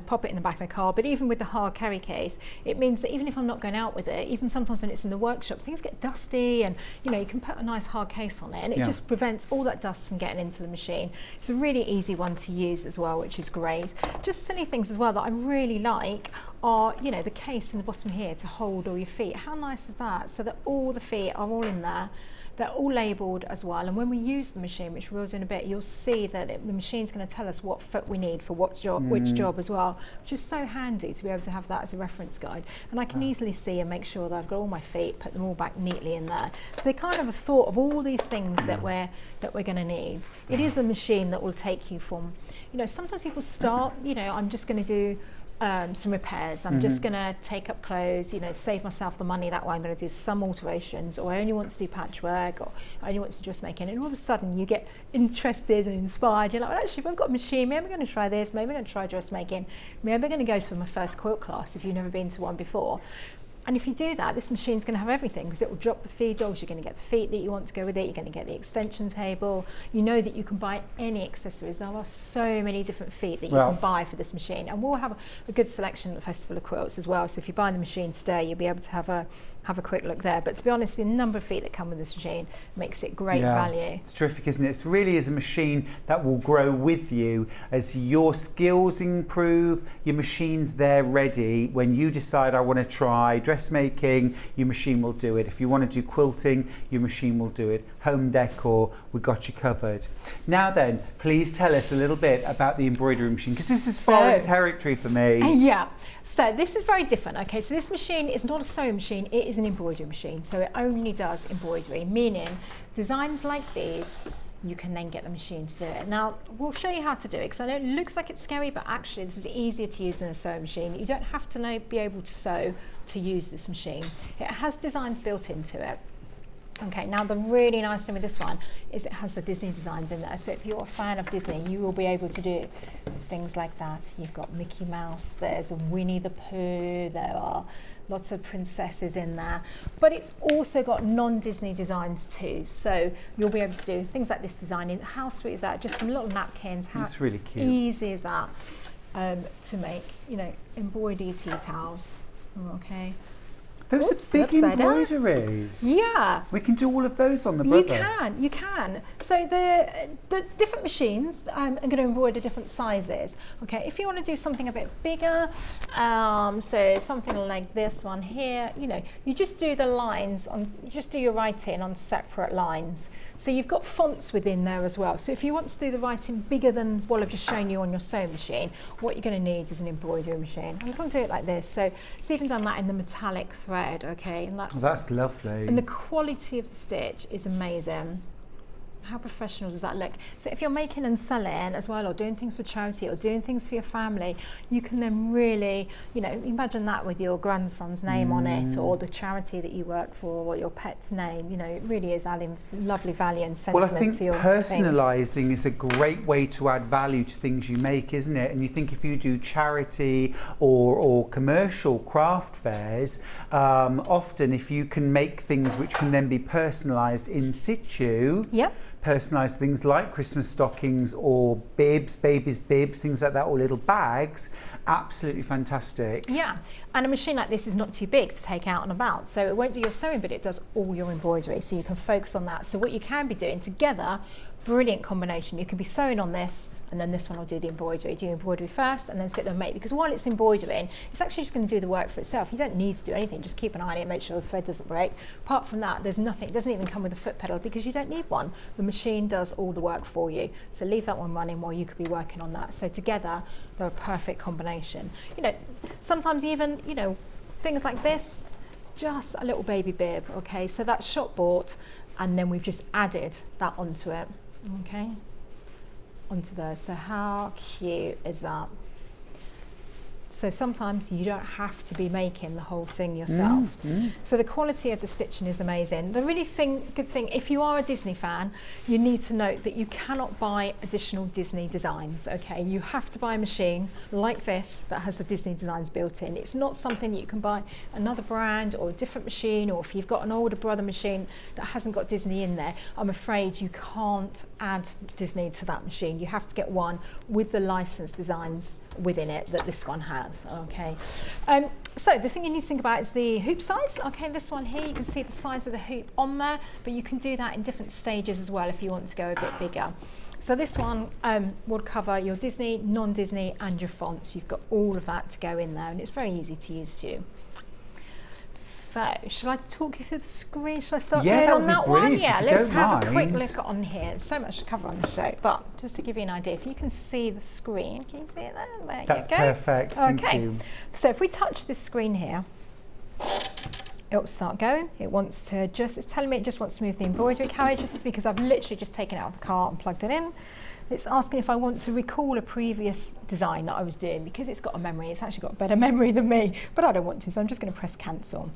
[SPEAKER 9] pop it in the back of the car. But even with the hard carry case, it means that even if I'm not going out with it, even sometimes when it's in the workshop, things get dusty, and you know, you can put a nice hard case on it, and it just prevents all that dust from getting into the machine. It's a really easy one to use as well, which is great. Just silly things as well that I really like are, you know, the case in the bottom here to hold all your feet. How nice is that? So that all the feet are all in there. They're all labelled as well, and when we use the machine, which we'll do in a bit, you'll see that the machine's going to tell us what foot we need for what job, which job as well, which is so handy to be able to have that as a reference guide. And I can easily see and make sure that I've got all my feet, put them all back neatly in there. So they kind of have thought of all these things that we're going to need. It is a machine that will take you from, you know, sometimes people start, you know, I'm just going to do some repairs. I'm just going to take up clothes, you know, save myself the money that way. I'm going to do some alterations, or I only want to do patchwork, or I only want to do dressmaking. And all of a sudden you get interested and inspired. You're like, well, actually, if I've got a machine, maybe I'm going to try this, maybe I'm going to try dressmaking, maybe I'm going to go to my first quilt class if you've never been to one before. And if you do that, this machine's going to have everything, because it will drop the feed dogs, you're going to get the feet that you want to go with it, you're going to get the extension table. You know that you can buy any accessories. There are so many different feet that you can buy for this machine. And we'll have a good selection at the Festival of Quilts as well. So if you buy the machine today, you'll be able to have a quick look there. But to be honest, the number of feet that come with this machine makes it great value.
[SPEAKER 1] It's terrific, isn't it? It really is a machine that will grow with you as your skills improve. Your machine's there ready. When you decide, I want to try dressmaking, your machine will do it. If you want to do quilting, your machine will do it. Home decor, we've got you covered. Now then, please tell us a little bit about the embroidery machine, because this is foreign territory for me.
[SPEAKER 9] Yeah, so this is very different. Okay, so this machine is not a sewing machine, it is an embroidery machine. So it only does embroidery, meaning designs like these, you can then get the machine to do it. Now, we'll show you how to do it, because I know it looks like it's scary, but actually this is easier to use than a sewing machine. You don't have to be able to sew to use this machine. It has designs built into it. Okay, now the really nice thing with this one is it has the Disney designs in there. So if you're a fan of Disney, you will be able to do things like that. You've got Mickey Mouse, there's Winnie the Pooh, there are lots of princesses in there. But it's also got non-Disney designs too. So you'll be able to do things like this design. How sweet is that? Just some little napkins. How
[SPEAKER 1] it's really cute.
[SPEAKER 9] Easy is that to make, you know, embroidery tea towels. Okay.
[SPEAKER 1] Those are big embroideries.
[SPEAKER 9] Yeah.
[SPEAKER 1] We can do all of those on the Brother.
[SPEAKER 9] You can. So the different machines are going to embroider different sizes. Okay, if you want to do something a bit bigger, so something like this one here, you know, you just do the lines on, you just do your writing on separate lines. So you've got fonts within there as well. So if you want to do the writing bigger than what I've just shown you on your sewing machine, what you're going to need is an embroidery machine. I'm going to do it like this. So it's even done that in the metallic thread, okay? And
[SPEAKER 1] that's lovely.
[SPEAKER 9] And the quality of the stitch is amazing. How professional does that look? So if you're making and selling as well, or doing things for charity, or doing things for your family, you can then really, you know, imagine that with your grandson's name on it, or the charity that you work for, or your pet's name. You know, it really is adding lovely value and sentiment to your
[SPEAKER 1] personalising is a great way to add value to things you make, isn't it? And you think if you do charity or commercial craft fairs, often if you can make things which can then be personalised in situ, personalised things like Christmas stockings or bibs, babies' bibs, things like that, or little bags, absolutely fantastic.
[SPEAKER 9] Yeah, and a machine like this is not too big to take out and about, so it won't do your sewing, but it does all your embroidery, so you can focus on that. So what you can be doing together, brilliant combination. You can be sewing on this, and then this one will do the embroidery. Do embroidery first and then sit there and make, because while it's embroidering, it's actually just going to do the work for itself. You don't need to do anything, just keep an eye on it, make sure the thread doesn't break. Apart from that, there's nothing. It doesn't even come with a foot pedal because you don't need one. The machine does all the work for you. So leave that one running while you could be working on that. So together, they're a perfect combination. You know, sometimes even, you know, things like this, just a little baby bib, okay? So that's shop bought, and then we've just added that onto it, okay? Onto there. So how cute is that? So sometimes you don't have to be making the whole thing yourself. So the quality of the stitching is amazing. The really good thing, if you are a Disney fan, you need to note that you cannot buy additional Disney designs, okay? You have to buy a machine like this that has the Disney designs built in. It's not something that you can buy another brand or a different machine, or if you've got an older brother machine that hasn't got Disney in there, I'm afraid you can't add Disney to that machine. You have to get one with the licensed designs within it that this one has, okay? So the thing you need to think about is the hoop size. Okay, this one here, you can see the size of the hoop on there, but you can do that in different stages as well if you want to go a bit bigger. So this one will cover your Disney, non-Disney and your fonts. You've got all of that to go in there, and it's very easy to use too. So, shall I talk you through the screen? Shall I start going on that one? Yeah, let's have a quick look on here. There's so much to cover on the show, but just to give you an idea, if you can see the screen, can you see it there? There
[SPEAKER 1] That's
[SPEAKER 9] you go.
[SPEAKER 1] Perfect, thank you.
[SPEAKER 9] So if we touch this screen here, it will start going. It wants to it's telling me it just wants to move the embroidery carriage. This is because I've literally just taken it out of the cart and plugged it in. It's asking if I want to recall a previous design that I was doing, because it's got a memory. It's actually got better memory than me, but I don't want to, so I'm just going to press cancel.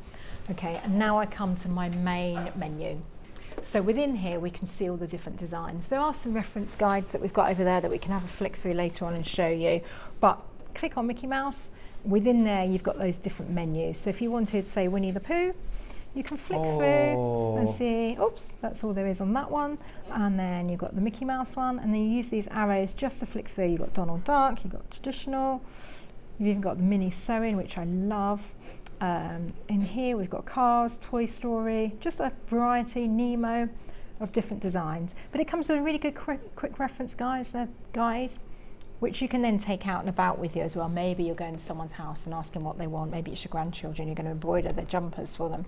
[SPEAKER 9] Okay, and now I come to my main menu. So within here we can see all the different designs. There are some reference guides that we've got over there that we can have a flick through later on and show you, but click on Mickey Mouse. Within there you've got those different menus. So if you wanted, say, Winnie the Pooh, you can flick through and see, oops, that's all there is on that one. And then you've got the Mickey Mouse one, and then you use these arrows just to flick through. You've got Donald Duck, you've got traditional, you've even got the mini sewing, which I love. In here we've got Cars, Toy Story, just a variety, Nemo, of different designs. But it comes with a really good quick reference guide, which you can then take out and about with you as well. Maybe you're going to someone's house and asking what they want. Maybe it's your grandchildren, you're going to embroider their jumpers for them.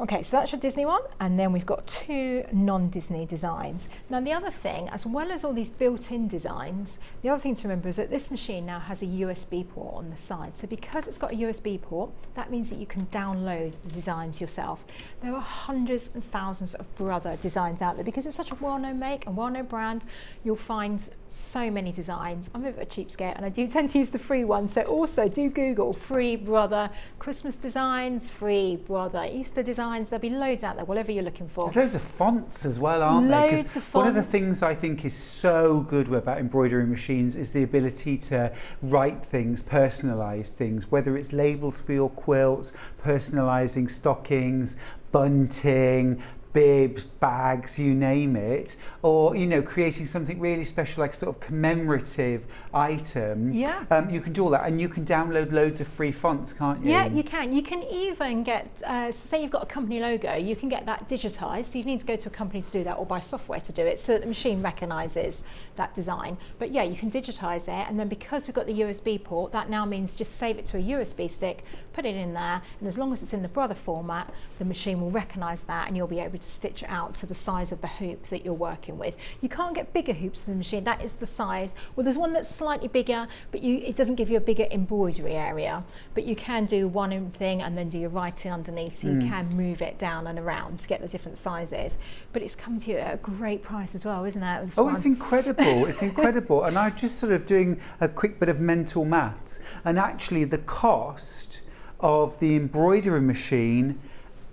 [SPEAKER 9] Okay, so that's your Disney one, and then we've got 2 non-Disney designs. Now the other thing, as well as all these built-in designs, the other thing to remember is that this machine now has a USB port on the side. So because it's got a USB port, that means that you can download the designs yourself. There are hundreds and thousands of brother designs out there. Because it's such a well-known make and well-known brand, you'll find so many designs. I'm a bit of a cheapskate and I do tend to use the free ones, so also do Google free brother Christmas designs, free brother Easter designs. There'll be loads out there, whatever you're looking for.
[SPEAKER 1] There's loads of fonts as well, aren't there?
[SPEAKER 9] Loads of fonts.
[SPEAKER 1] One of the things I think is so good about embroidery machines is the ability to write things, personalise things, whether it's labels for your quilts, personalising stockings, bunting, bibs, bags, you name it, or creating something really special like a sort of commemorative item.
[SPEAKER 9] Yeah.
[SPEAKER 1] You can do all that, and you can download loads of free fonts, can't you?
[SPEAKER 9] Yeah, you can. You can even get, say you've got a company logo, you can get that digitised. So you need to go to a company to do that or buy software to do it so that the machine recognises that design. But yeah, you can digitise it, and then because we've got the USB port, that now means just save it to a USB stick, put it in there, and as long as it's in the brother format, the machine will recognise that and you'll be able to stitch it out to the size of the hoop that you're working with. You can't get bigger hoops in the machine, that is the size. Well, there's one that's slightly bigger, but it doesn't give you a bigger embroidery area, but you can do one thing and then do your writing underneath, so you can move it down and around to get the different sizes. But it's come to you at a great price as well, isn't it?
[SPEAKER 1] It's incredible. It's incredible. And I'm just sort of doing a quick bit of mental maths, and actually the cost of the embroidery machine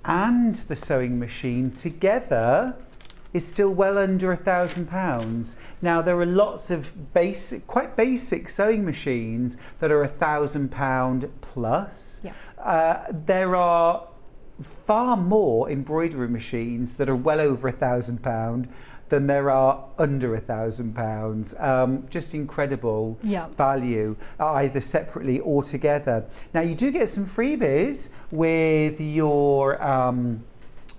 [SPEAKER 1] and the sewing machine together is still well under £1,000. Now there are lots of quite basic sewing machines that are £1,000 plus.
[SPEAKER 9] Yeah.
[SPEAKER 1] There are far more embroidery machines that are well over £1,000 than there are under £1,000. Just incredible value, either separately or together. Now you do get some freebies with your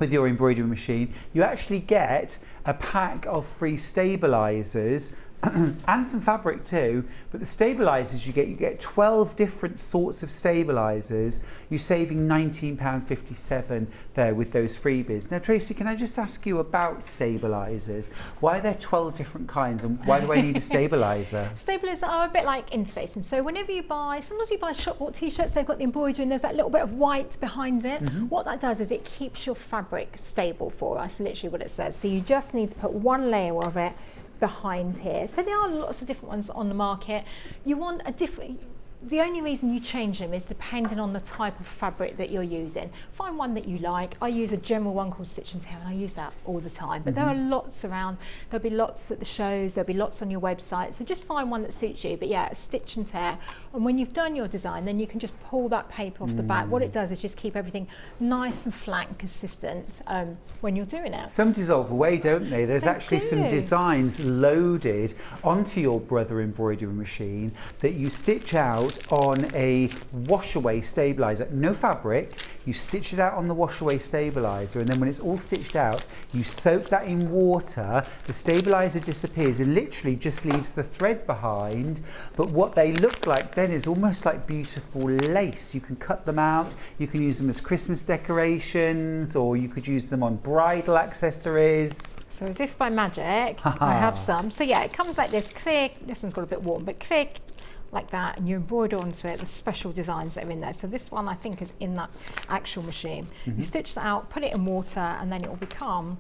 [SPEAKER 1] embroidery machine. You actually get a pack of free stabilisers and some fabric too, but the stabilisers you get 12 different sorts of stabilisers. You're saving £19.57 there with those freebies. Now Tracey, can I just ask you about stabilisers? Why are there 12 different kinds, and why do I need a stabiliser?
[SPEAKER 9] Stabilisers are a bit like interfacing. So whenever you buy, sometimes you buy shop bought t-shirts, they've got the embroidery and there's that little bit of white behind it. What that does is it keeps your fabric stable for us, literally what it says. So you just need to put one layer of it behind here. So there are lots of different ones on the market. You want a different, the only reason you change them is depending on the type of fabric that you're using. Find one that you like. I use a general one called Stitch and Tear, and I use that all the time. But there are lots around. There'll be lots at the shows. There'll be lots on your website. So just find one that suits you. But yeah, a Stitch and Tear. And when you've done your design, then you can just pull that paper off the back. What it does is just keep everything nice and flat and consistent when you're doing it.
[SPEAKER 1] Some dissolve away, don't they? There's actually some designs loaded onto your Brother embroidery machine that you stitch out on a wash-away stabilizer. No fabric, you stitch it out on the wash-away stabilizer, and then when it's all stitched out, you soak that in water, the stabilizer disappears and literally just leaves the thread behind. But what they look like then is almost like beautiful lace. You can cut them out, you can use them as Christmas decorations, or you could use them on bridal accessories.
[SPEAKER 9] So as if by magic, I have some. So yeah, it comes like this, click, this one's got a bit warm, but click, like that, and you embroider onto it the special designs that are in there. So this one I think is in that actual machine. You stitch that out, put it in water, and then it will become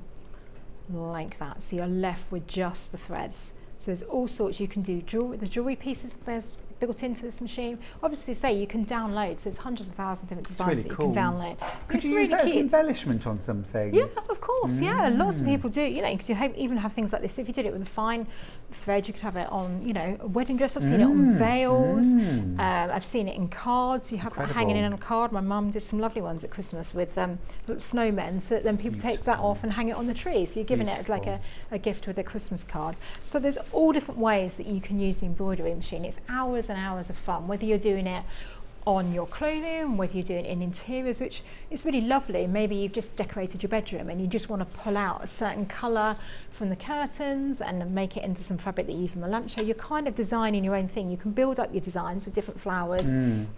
[SPEAKER 9] like that. So you're left with just the threads. So there's all sorts you can do. The jewelry pieces there's built into this machine. Obviously, say you can download. So there's hundreds of thousands of different designs that you can download.
[SPEAKER 1] Could you use that as an embellishment on something?
[SPEAKER 9] Yeah, of course. Yeah, lots of people do. You know, you could even have things like this. If you did it with a fine thread, you could have it on, you know, a wedding dress. I've seen it on veils. I've seen it in cards. You have that hanging in on a card. My mum did some lovely ones at Christmas with snowmen, so that then people take that off and hang it on the tree. So you're giving it as like a gift with a Christmas card. So there's all different ways that you can use the embroidery machine. It's hours and hours of fun, whether you're doing it on your clothing, whether you're doing it in interiors, which is really lovely. Maybe you've just decorated your bedroom and you just want to pull out a certain colour from the curtains and make it into some fabric that you use on the lampshade. You're kind of designing your own thing. You can build up your designs with different flowers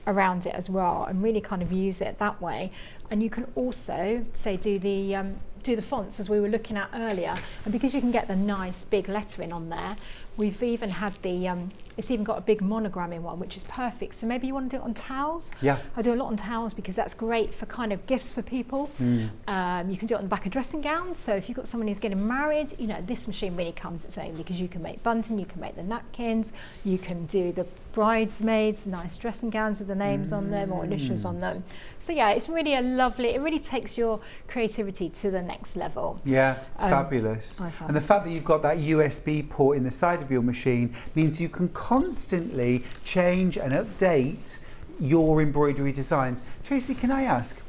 [SPEAKER 9] around it as well, and really kind of use it that way. And you can also, say, do the fonts as we were looking at earlier, and because you can get the nice big lettering on there, we've even had it's even got a big monogramming one, which is perfect. So maybe you want to do it on towels.
[SPEAKER 1] Yeah.
[SPEAKER 9] I do a lot on towels because that's great for kind of gifts for people. You can do it on the back of dressing gowns. So if you've got someone who's getting married, you know, this machine really comes its own, because you can make bunting, you can make the napkins, you can do the bridesmaids, nice dressing gowns with the names on them or initials on them. So yeah, it's really it really takes your creativity to the next level.
[SPEAKER 1] Yeah, it's fabulous. And the fact that you've got that USB port in the side of your machine means you can constantly change and update your embroidery designs. Tracey, can I ask?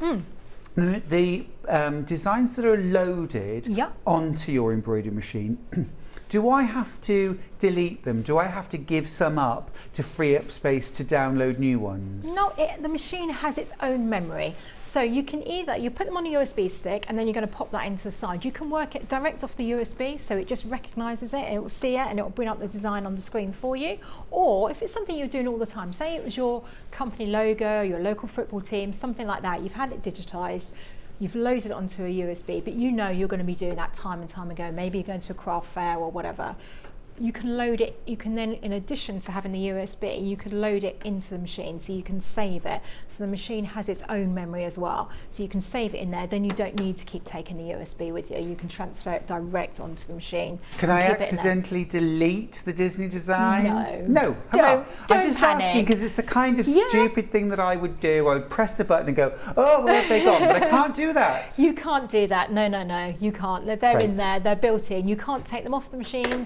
[SPEAKER 1] The designs that are loaded onto your embroidery machine, do I have to delete them? Do I have to give some up to free up space to download new ones?
[SPEAKER 9] No, the machine has its own memory. So you can you put them on a USB stick and then you're going to pop that into the side. You can work it direct off the USB, so it just recognises it and it will see it and it will bring up the design on the screen for you. Or if it's something you're doing all the time, say it was your company logo, your local football team, something like that, you've had it digitised, you've loaded it onto a USB, but you know you're going to be doing that time and time again. Maybe you're going to a craft fair or whatever. You can load it, you can then, in addition to having the USB, you can load it into the machine, so you can save it. So the machine has its own memory as well. So you can save it in there, then you don't need to keep taking the USB with you. You can transfer it direct onto the machine.
[SPEAKER 1] Can I accidentally delete the Disney designs?
[SPEAKER 9] No.
[SPEAKER 1] Don't I'm just
[SPEAKER 9] panic.
[SPEAKER 1] asking, because it's the kind of stupid thing that I would do. I would press a button and go, oh, where have they gone? But I can't do that.
[SPEAKER 9] You can't do that. No, you can't. They're in there, they're built in. You can't take them off the machine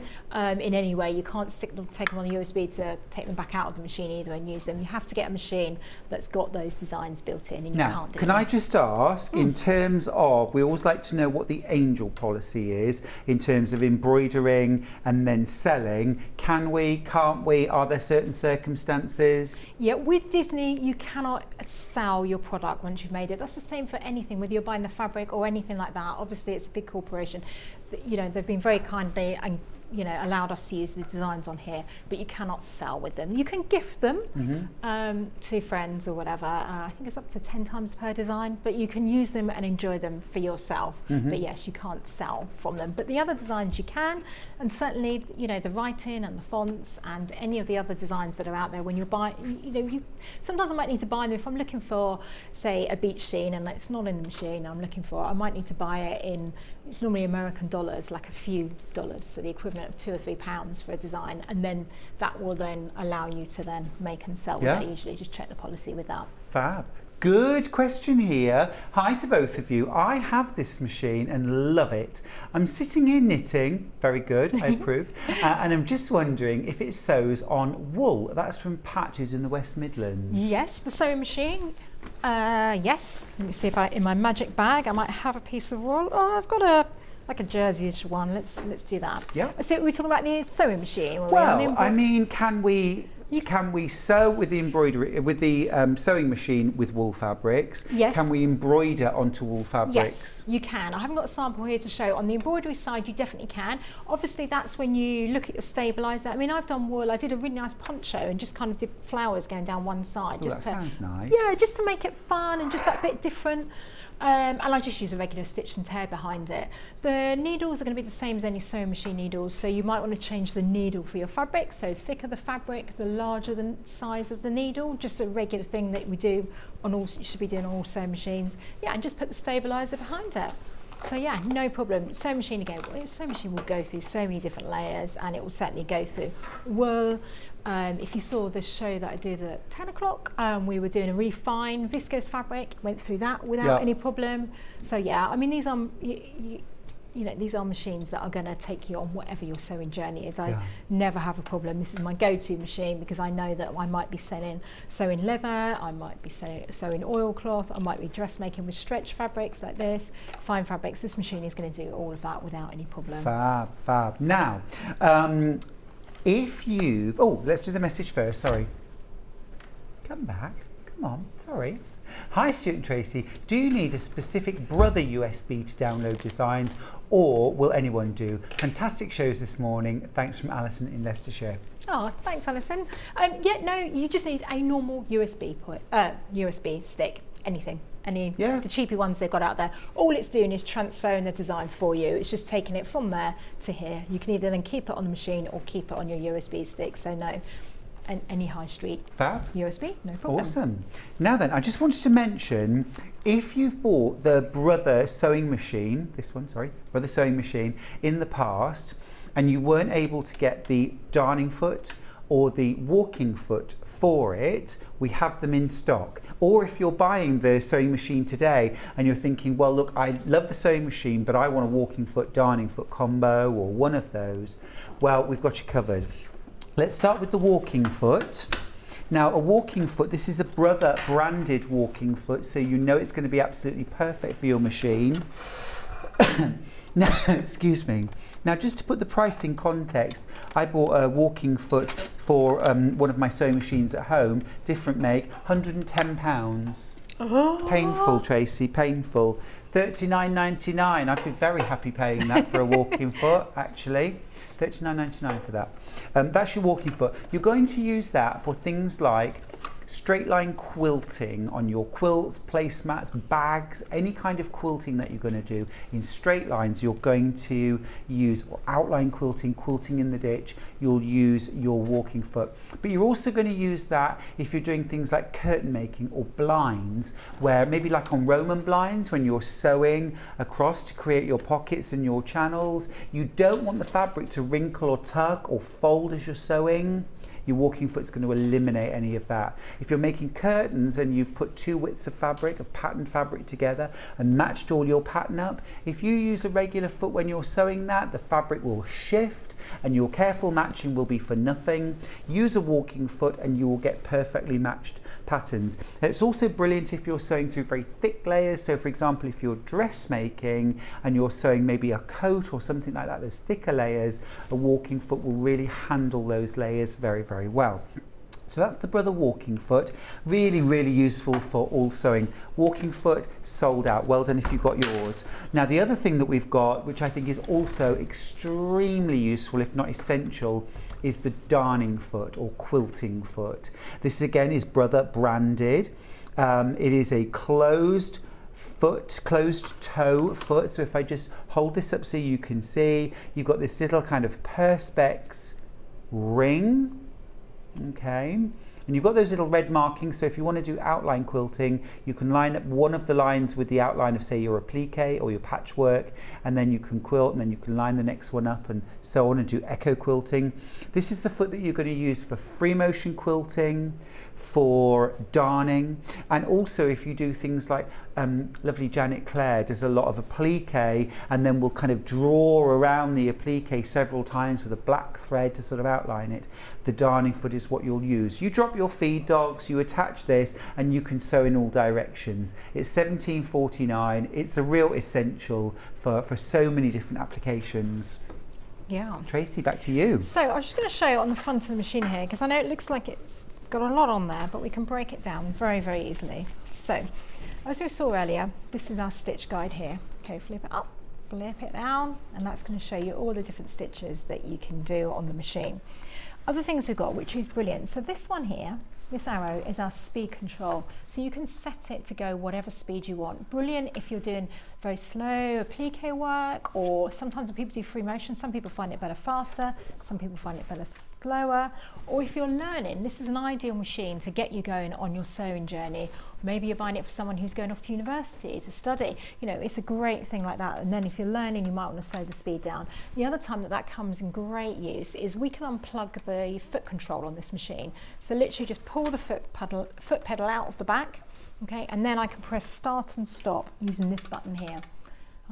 [SPEAKER 9] in any way. You can't take them on a USB to take them back out of the machine either and use them. You have to get a machine that's got those designs built in, and you can't do
[SPEAKER 1] Can I just ask, in terms of, we always like to know what the angel policy is in terms of embroidering and then selling. Can we, can't we, are there certain circumstances?
[SPEAKER 9] Yeah, with Disney, you cannot sell your product once you've made it. That's the same for anything, whether you're buying the fabric or anything like that. Obviously, it's a big corporation. You know, they've been very kindly and allowed us to use the designs on here, but you cannot sell with them. You can gift them to friends or whatever. I think it's up to 10 times per design, but you can use them and enjoy them for yourself. But yes, you can't sell from them. But the other designs you can, and certainly, the writing and the fonts and any of the other designs that are out there when you buy, sometimes I might need to buy them. If I'm looking for, say, a beach scene and it's not in the machine I might need to buy it in, it's normally American dollar dollars, like a few dollars, so the equivalent of £2 or £3 for a design, and then that will then allow you to then make and sell with that usually. Just check the policy with that.
[SPEAKER 1] Fab. Good question here. Hi to both of you. I have this machine and love it. I'm sitting here knitting, very good, I approve, and I'm just wondering if it sews on wool. That's from Pat, who's in the West Midlands.
[SPEAKER 9] Yes, the sewing machine. Yes. Let me see if in my magic bag I might have a piece of wool. Oh, I've got like a jersey-ish one. Let's do that.
[SPEAKER 1] Yeah.
[SPEAKER 9] So we're talking about the sewing machine.
[SPEAKER 1] Well, I mean, can we sew with the embroidery, with the sewing machine with wool fabrics?
[SPEAKER 9] Yes.
[SPEAKER 1] Can we embroider onto wool fabrics?
[SPEAKER 9] Yes, you can. I haven't got a sample here to show. On the embroidery side, you definitely can. Obviously, that's when you look at your stabiliser. I mean, I've done wool. I did a really nice poncho and just kind of did flowers going down one side.
[SPEAKER 1] That sounds nice.
[SPEAKER 9] Yeah, just to make it fun and just that bit different. And I just use a regular stitch and tear behind it. The needles are going to be the same as any sewing machine needles, so you might want to change the needle for your fabric. So thicker the fabric, the larger the size of the needle. Just a regular thing that we do on all, you should be doing on all sewing machines. Yeah, and just put the stabiliser behind it. So yeah, no problem. Sewing machine again, sewing machine will go through so many different layers, and it will certainly go through wool. If you saw the show that I did at 10 o'clock, we were doing a really fine viscose fabric, went through that without any problem. So yeah, I mean, these are, you know, these are machines that are going to take you on whatever your sewing journey is. I never have a problem. This is my go-to machine because I know that I might be sewing leather, I might be sewing oilcloth, I might be dressmaking with stretch fabrics like this, fine fabrics. This machine is going to do all of that without any problem.
[SPEAKER 1] Fab, fab. Now, if you've... Oh, let's do the message first, sorry. Come back. Come on, sorry. Hi, Stuart and Tracey. Do you need a specific brother USB to download designs, or will anyone do? Fantastic shows this morning. Thanks from Alison in Leicestershire.
[SPEAKER 9] Oh, thanks, Alison. Yeah, no, you just need a normal USB stick, anything. The cheapy ones they've got out there. All it's doing is transferring the design for you. It's just taking it from there to here. You can either then keep it on the machine or keep it on your USB stick. So no, any high street USB, no problem.
[SPEAKER 1] Awesome. Now then, I just wanted to mention, if you've bought the Brother sewing machine, Brother sewing machine in the past, and you weren't able to get the darning foot or the walking foot for it, we have them in stock. Or if you're buying the sewing machine today and you're thinking, well, look, I love the sewing machine, but I want a walking foot, darning foot combo or one of those, well, we've got you covered. Let's start with the walking foot. Now, a walking foot, this is a Brother branded walking foot, so you know it's going to be absolutely perfect for your machine. Now, excuse me. Now, just to put the price in context, I bought a walking foot for one of my sewing machines at home, different make, £110. Oh. Painful, Tracey, painful. £39.99. I'd be very happy paying that for a walking foot, actually. £39.99 for that. That's your walking foot. You're going to use that for things like straight line quilting on your quilts, placemats, bags, any kind of quilting that you're going to do in straight lines. You're going to use outline quilting, quilting in the ditch. You'll use your walking foot, but you're also going to use that if you're doing things like curtain making or blinds, where maybe like on Roman blinds, when you're sewing across to create your pockets and your channels, you don't want the fabric to wrinkle or tuck or fold as you're sewing. Your walking foot's going to eliminate any of that. If you're making curtains and you've put two widths of fabric, of patterned fabric together and matched all your pattern up, if you use a regular foot when you're sewing that, the fabric will shift and your careful matching will be for nothing. Use a walking foot and you will get perfectly matched patterns. It's also brilliant if you're sewing through very thick layers. So for example, if you're dressmaking and you're sewing maybe a coat or something like that, those thicker layers, a walking foot will really handle those layers very, very well. So that's the Brother walking foot. Really, really useful for all sewing. Walking foot, sold out. Well done if you got yours. Now the other thing that we've got, which I think is also extremely useful, if not essential, is the darning foot or quilting foot. This again is Brother branded. It is a closed toe foot. So if I just hold this up so you can see, you've got this little kind of perspex ring. Okay, And you've got those little red markings, so if you want to do outline quilting, you can line up one of the lines with the outline of, say, your applique or your patchwork, and then you can quilt, and then you can line the next one up and so on, and do echo quilting. This is the foot that you're going to use for free motion quilting, for darning, and also if you do things like lovely Janet Clare does a lot of applique, and then we'll kind of draw around the applique several times with a black thread to sort of outline it. The darning foot is what you'll use. You drop your feed dogs, you attach this, and you can sew in all directions. It's $17.49. It's a real essential for so many different applications.
[SPEAKER 9] Yeah.
[SPEAKER 1] Tracy, back to you.
[SPEAKER 9] So I was just going to show you on the front of the machine here, because I know it looks like it's got a lot on there, but we can break it down very, very easily. So, as we saw earlier, this is our stitch guide here. Okay, flip it up, flip it down, and that's going to show you all the different stitches that you can do on the machine. Other things we've got, which is brilliant. So this one here, this arrow is our speed control. So you can set it to go whatever speed you want. Brilliant if you're doing very slow applique work, or sometimes when people do free motion, some people find it better faster, some people find it better slower. Or if you're learning, this is an ideal machine to get you going on your sewing journey. Maybe you're buying it for someone who's going off to university to study. You know, it's a great thing like that. And then if you're learning, you might want to slow the speed down. The other time that comes in great use is we can unplug the foot control on this machine. So literally just pull the foot pedal out of the back, okay, and then I can press start and stop using this button here.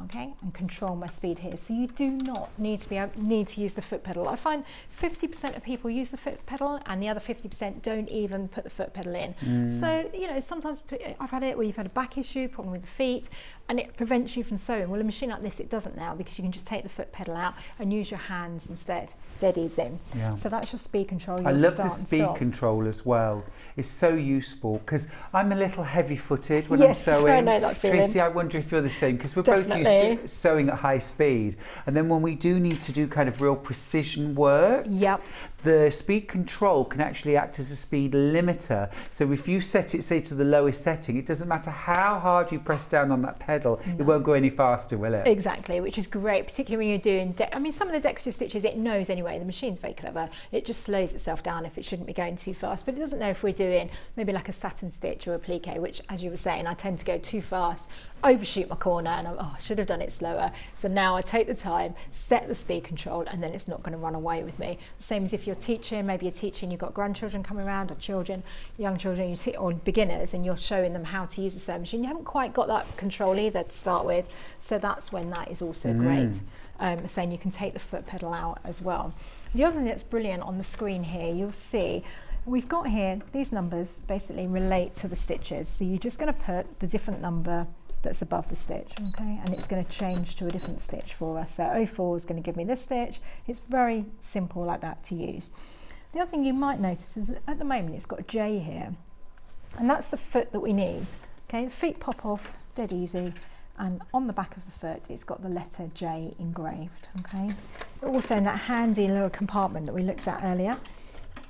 [SPEAKER 9] Okay, and control my speed here. So you do not need to use the foot pedal. I find 50% of people use the foot pedal, and the other 50% don't even put the foot pedal in. So, you know, sometimes I've had it where you've had a back issue, problem with the feet, and it prevents you from sewing. Well, a machine like this, it doesn't now, because you can just take the foot pedal out and use your hands instead. Dead easy. Yeah. So that's your speed control.
[SPEAKER 1] I love the speed control as well. It's so useful, because I'm a little heavy-footed when I'm sewing.
[SPEAKER 9] I know that feeling.
[SPEAKER 1] Tracy, I wonder if you're the same, because we're both used to sewing at high speed, and then when we do need to do kind of real precision work, the speed control can actually act as a speed limiter. So if you set it, say, to the lowest setting, it doesn't matter how hard you press down on that pedal, it won't go any faster, will it?
[SPEAKER 9] Exactly, which is great, particularly when you're doing, I mean, some of the decorative stitches, it knows anyway, the machine's very clever, it just slows itself down if it shouldn't be going too fast, but it doesn't know if we're doing maybe like a satin stitch or a applique, which, as you were saying, I tend to go too fast, overshoot my corner, and I should have done it slower. So now I take the time, set the speed control, and then it's not going to run away with me. The same as if you're teaching, maybe you're teaching, you've got grandchildren coming around, or children, young children, or beginners, and you're showing them how to use a sewing machine. You haven't quite got that control either to start with, so that's when that is also great. Saying you can take the foot pedal out as well. The other thing that's brilliant on the screen here, you'll see we've got here, these numbers basically relate to the stitches. So you're just going to put the different number that's above the stitch, okay, and it's going to change to a different stitch for us. So 04 is going to give me this stitch. It's very simple like that to use. The other thing you might notice is at the moment it's got a J here, and that's the foot that we need. Okay, the feet pop off, dead easy, and on the back of the foot it's got the letter J engraved. Okay, also in that handy little compartment that we looked at earlier,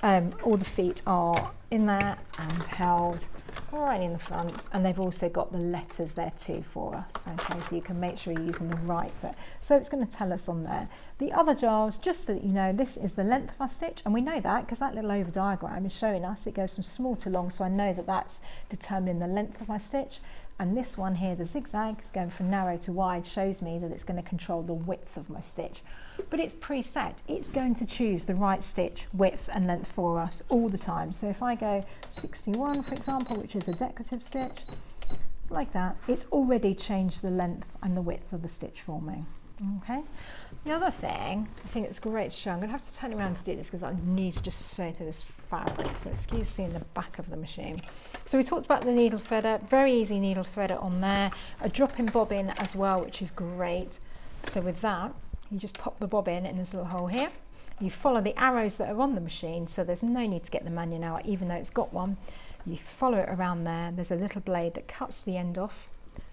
[SPEAKER 9] all the feet are in there and held right in the front, and they've also got the letters there too for us. Okay, so you can make sure you're using the right foot. So it's going to tell us on there. The other jars, just so that you know, this is the length of our stitch, and we know that because that little over diagram is showing us it goes from small to long, so I know that that's determining the length of my stitch. And this one here, the zigzag, is going from narrow to wide, shows me that it's going to control the width of my stitch. But it's preset. It's going to choose the right stitch width and length for us all the time. So if I go 61, for example, which is a decorative stitch, like that, it's already changed the length and the width of the stitch for me. Okay. The other thing, I think it's great to show, I'm going to have to turn around to do this because I need to just sew through this fabric, so excuse seeing the back of the machine. So we talked about the needle threader, very easy needle threader on there, a drop-in bobbin as well, which is great. So with that, you just pop the bobbin in this little hole here, you follow the arrows that are on the machine, so there's no need to get the manual out even though it's got one. You follow it around there, there's a little blade that cuts the end off.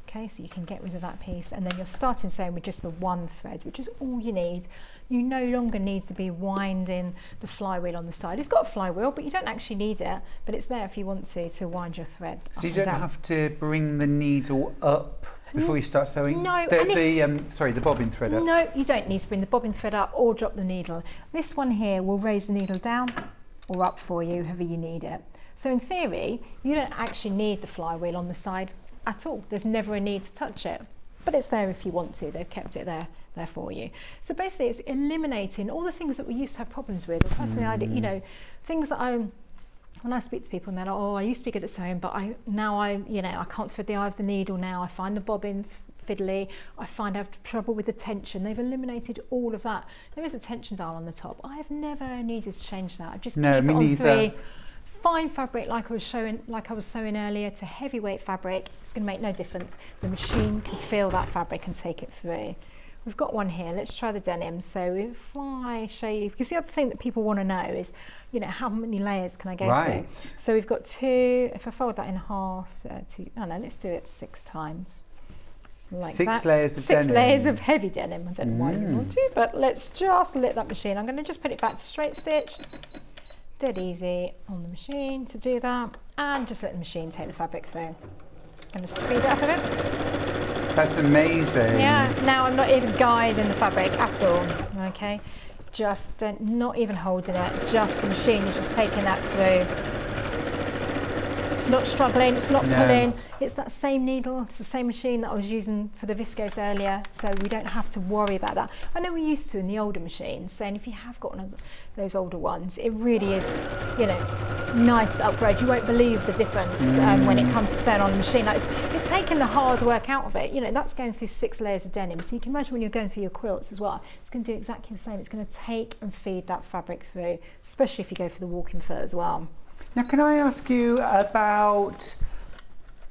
[SPEAKER 9] Okay, so you can get rid of that piece, and then you're starting sewing with just the one thread, which is all you need. You no longer need to be winding the flywheel on the side. It's got a flywheel, but you don't actually need it, but it's there if you want to wind your thread.
[SPEAKER 1] So you don't have to bring the needle up before you start sewing?
[SPEAKER 9] No.
[SPEAKER 1] The bobbin thread up?
[SPEAKER 9] No, you don't need to bring the bobbin thread up or drop the needle. This one here will raise the needle down or up for you, however you need it. So in theory, you don't actually need the flywheel on the side at all. There's never a need to touch it, but it's there if you want to. They've kept it there for you. So basically it's eliminating all the things that we used to have problems with. Personally, I did, you know, things that when I speak to people and they're like, oh, I used to be good at sewing, but now I can't thread the eye of the needle now. I find the bobbin fiddly. I find I have trouble with the tension. They've eliminated all of that. There is a tension dial on the top. I have never needed to change that. I've just keep it on 3. Fine fabric like I was sewing earlier to heavyweight fabric. It's going to make no difference. The machine can feel that fabric and take it through. We've got one here. Let's try the denim. So if I show you, because the other thing that people want to know is, you know, how many layers can I go through? So we've got 2. If I fold that in half, let's do it 6 times. Like
[SPEAKER 1] 6 layers of denim.
[SPEAKER 9] 6 layers of heavy denim. I don't know why you want to, but let's just let that machine. I'm going to just put it back to straight stitch. Dead easy on the machine to do that, and just let the machine take the fabric through. I'm going to speed it up a bit.
[SPEAKER 1] That's amazing.
[SPEAKER 9] Yeah, now I'm not even guiding the fabric at all, okay? Just not even holding it, just the machine is just taking that through. It's not struggling, it's not pulling, it's that same needle, it's the same machine that I was using for the viscose earlier, so we don't have to worry about that. I know we used to in the older machines, saying if you have got one of those older ones, it really is, you know, nice to upgrade. You won't believe the difference when it comes to sewing on a machine. Like it's taking the hard work out of it. You know, that's going through 6 layers of denim, so you can imagine when you're going through your quilts as well, it's going to do exactly the same. It's going to take and feed that fabric through, especially if you go for the walking fur as well.
[SPEAKER 1] Now, can I ask you about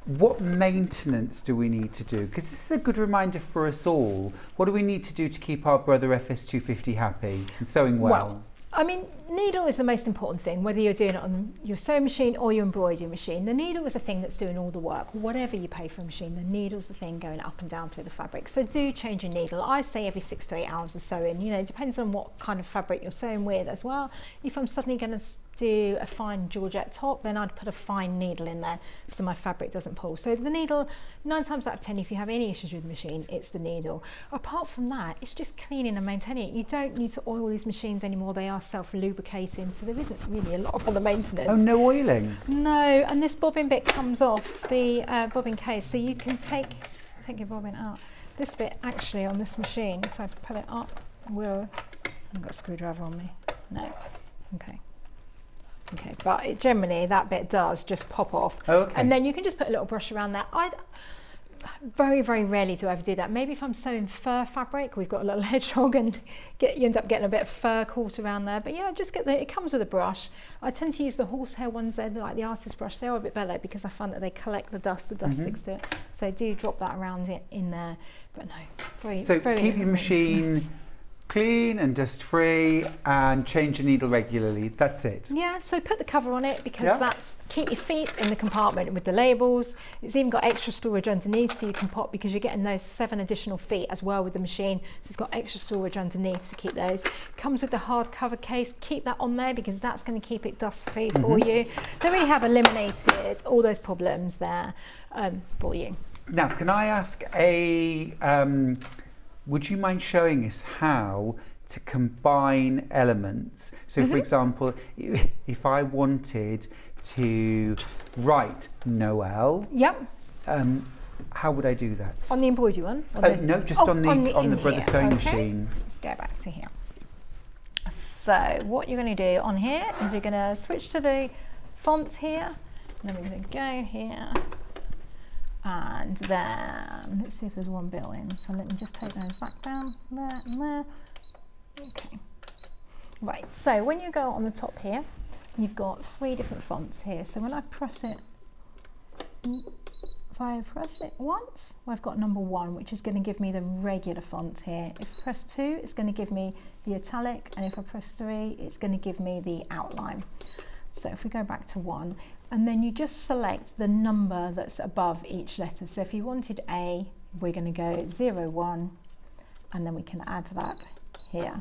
[SPEAKER 1] what maintenance do we need to do? Because this is a good reminder for us all. What do we need to do to keep our brother FS250 happy and sewing well?
[SPEAKER 9] I mean, needle is the most important thing, whether you're doing it on your sewing machine or your embroidery machine. The needle is the thing that's doing all the work. Whatever you pay for a machine, the needle's the thing going up and down through the fabric. So do change your needle. I say every 6 to 8 hours of sewing. You know, it depends on what kind of fabric you're sewing with as well. If I'm suddenly going to do a fine georgette top, then I'd put a fine needle in there so my fabric doesn't pull. So the needle, 9 times out of 10, if you have any issues with the machine, it's the needle. Apart from that, it's just cleaning and maintaining it. You don't need to oil these machines anymore. They are self-lubricating, so there isn't really a lot of other maintenance.
[SPEAKER 1] Oh, no oiling?
[SPEAKER 9] No, and this bobbin bit comes off the bobbin case, so you can take your bobbin out. This bit actually on this machine, if I pull it up, I've got a screwdriver on me. No, okay. Okay, but generally that bit does just pop off.
[SPEAKER 1] Okay.
[SPEAKER 9] And then you can just put a little brush around that. I very, very rarely do I ever do that. Maybe if I'm sewing fur fabric, we've got a little hedgehog and you end up getting a bit of fur caught around there. But yeah, just it comes with a brush. I tend to use the horsehair ones there, like the artist brush. They are a bit better because I find that they collect the dust sticks to it. So do drop that around in there. But no, very
[SPEAKER 1] keep your machine clean and dust free and change your needle regularly. That's it.
[SPEAKER 9] Yeah, so put the cover on it because that's keep your feet in the compartment with the labels. It's even got extra storage underneath so you can pop, because you're getting those 7 additional feet as well with the machine, so it's got extra storage underneath to keep those. Comes with the hard cover case. Keep that on there because that's going to keep it dust free for you. So we have eliminated all those problems there for you.
[SPEAKER 1] Now, can I ask would you mind showing us how to combine elements? So, for example, if I wanted to write Noel, how would I do that?
[SPEAKER 9] On the embroidery one?
[SPEAKER 1] No, just on the Brother Sewing machine.
[SPEAKER 9] Let's go back to here. So, what you're going to do on here is you're going to switch to the font here, and then we're going to go here. And then, let's see if there's one built in. So let me just take those back down, there and there. Okay. Right, so when you go on the top here, you've got 3 different fonts here. So when I press it, if I press it once, I've got number 1, which is going to give me the regular font here. If I press 2, it's going to give me the italic. And if I press 3, it's going to give me the outline. So if we go back to 1, and then you just select the number that's above each letter. So if you wanted A, we're going to go 0, 1, and then we can add that here,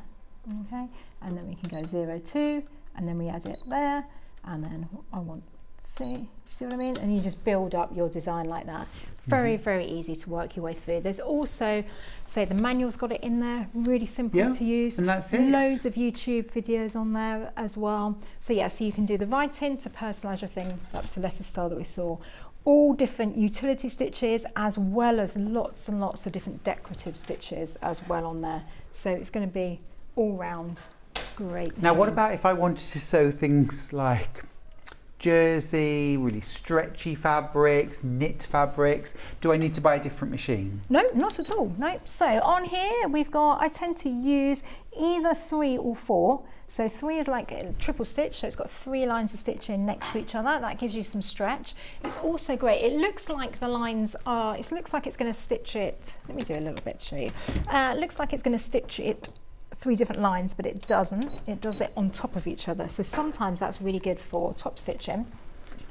[SPEAKER 9] okay? And then we can go 0, 2, and then we add it there, and then I want See what I mean? And you just build up your design like that. Very, very easy to work your way through. There's also, say the manual's got it in there, really simple to use.
[SPEAKER 1] And that's it.
[SPEAKER 9] Loads of YouTube videos on there as well. So yeah, so you can do the writing to personalise your thing. That was the letter style that we saw. All different utility stitches, as well as lots and lots of different decorative stitches as well on there. So it's going to be all round great.
[SPEAKER 1] Now, what about if I wanted to sew things like jersey, really stretchy fabrics, knit fabrics? Do I need to buy a different machine?
[SPEAKER 9] No, not at all. No. So on here we've got, I tend to use either 3 or 4. So 3 is like a triple stitch, so it's got 3 lines of stitching next to each other. That gives you some stretch. It's also great. It looks like the lines are, it looks like it's going to stitch it. Let me do a little bit to show you. It looks like it's going to stitch it 3 different lines, but it doesn't. It does it on top of each other. So sometimes that's really good for top stitching.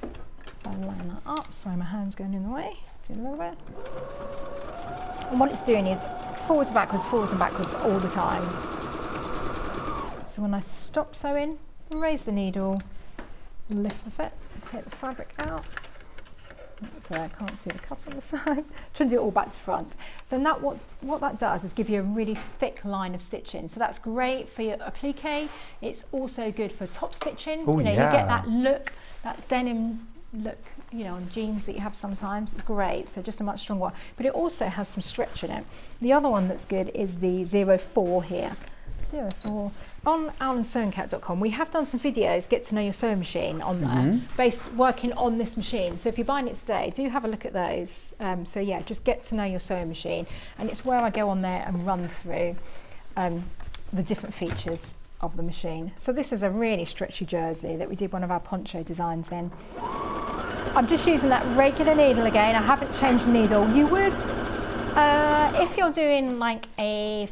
[SPEAKER 9] If I line that up, sorry, my hand's going in the way. Do a little bit. And what it's doing is forwards and backwards all the time. So when I stop sewing, raise the needle, lift the foot, take the fabric out. Sorry, I can't see the cut on the side. Trying to do it all back to front. Then that what that does is give you a really thick line of stitching. So that's great for your applique. It's also good for top stitching.
[SPEAKER 1] Oh,
[SPEAKER 9] you know,
[SPEAKER 1] yeah.
[SPEAKER 9] you get that look, that denim look, you know, on jeans that you have sometimes. It's great. So just a much stronger one. But it also has some stretch in it. The other one that's good is the 04 here. 04. On owlandsewingcap.com we have done some videos, get to know your sewing machine on there, based working on this machine. So if you're buying it today, do have a look at those. So yeah, just get to know your sewing machine, and it's where I go on there and run through the different features of the machine. So this is a really stretchy jersey that we did one of our poncho designs in. I'm just using that regular needle again. I haven't changed the needle. You would, if you're doing like a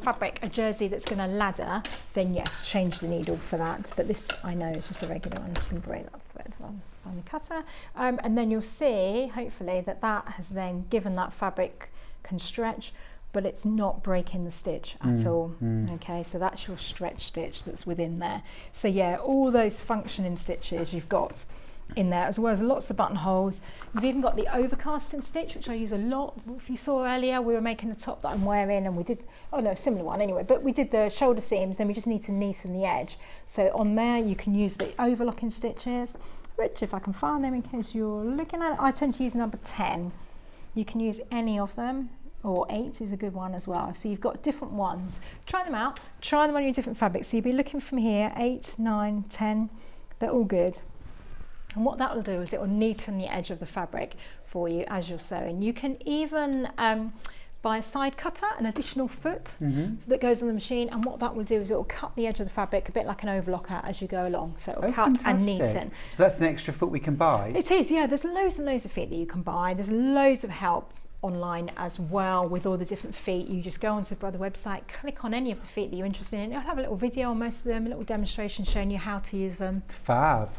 [SPEAKER 9] jersey that's going to ladder, then yes, change the needle for that. But this, I know, is just a regular one. I'm just going to break that thread on the cutter. And then you'll see, hopefully, that has then given that fabric can stretch, but it's not breaking the stitch at all. Okay, so that's your stretch stitch that's within there. So yeah, all those functioning stitches you've got in there, as well as lots of buttonholes. You've even got the overcasting stitch, which I use a lot. If you saw earlier, we were making the top that I'm wearing, and we did, oh no, similar one anyway, but we did the shoulder seams, then we just need to neaten the edge. So on there you can use the overlocking stitches, which if I can find them in case you're looking at it, I tend to use number 10. You can use any of them, or 8 is a good one as well. So you've got different ones. Try them out, try them on your different fabrics. So you'll be looking from here, 8, 9, 10, they're all good. And what that will do is it will neaten the edge of the fabric for you as you're sewing. You can even buy a side cutter, an additional foot that goes on the machine, and what that will do is it will cut the edge of the fabric a bit like an overlocker as you go along. So it will cut and neaten.
[SPEAKER 1] So that's an extra foot we can buy?
[SPEAKER 9] It is, yeah. There's loads and loads of feet that you can buy. There's loads of help online as well with all the different feet. You just go onto the Brother website, click on any of the feet that you're interested in. It'll have a little video on most of them, a little demonstration showing you how to use them.
[SPEAKER 1] Fab.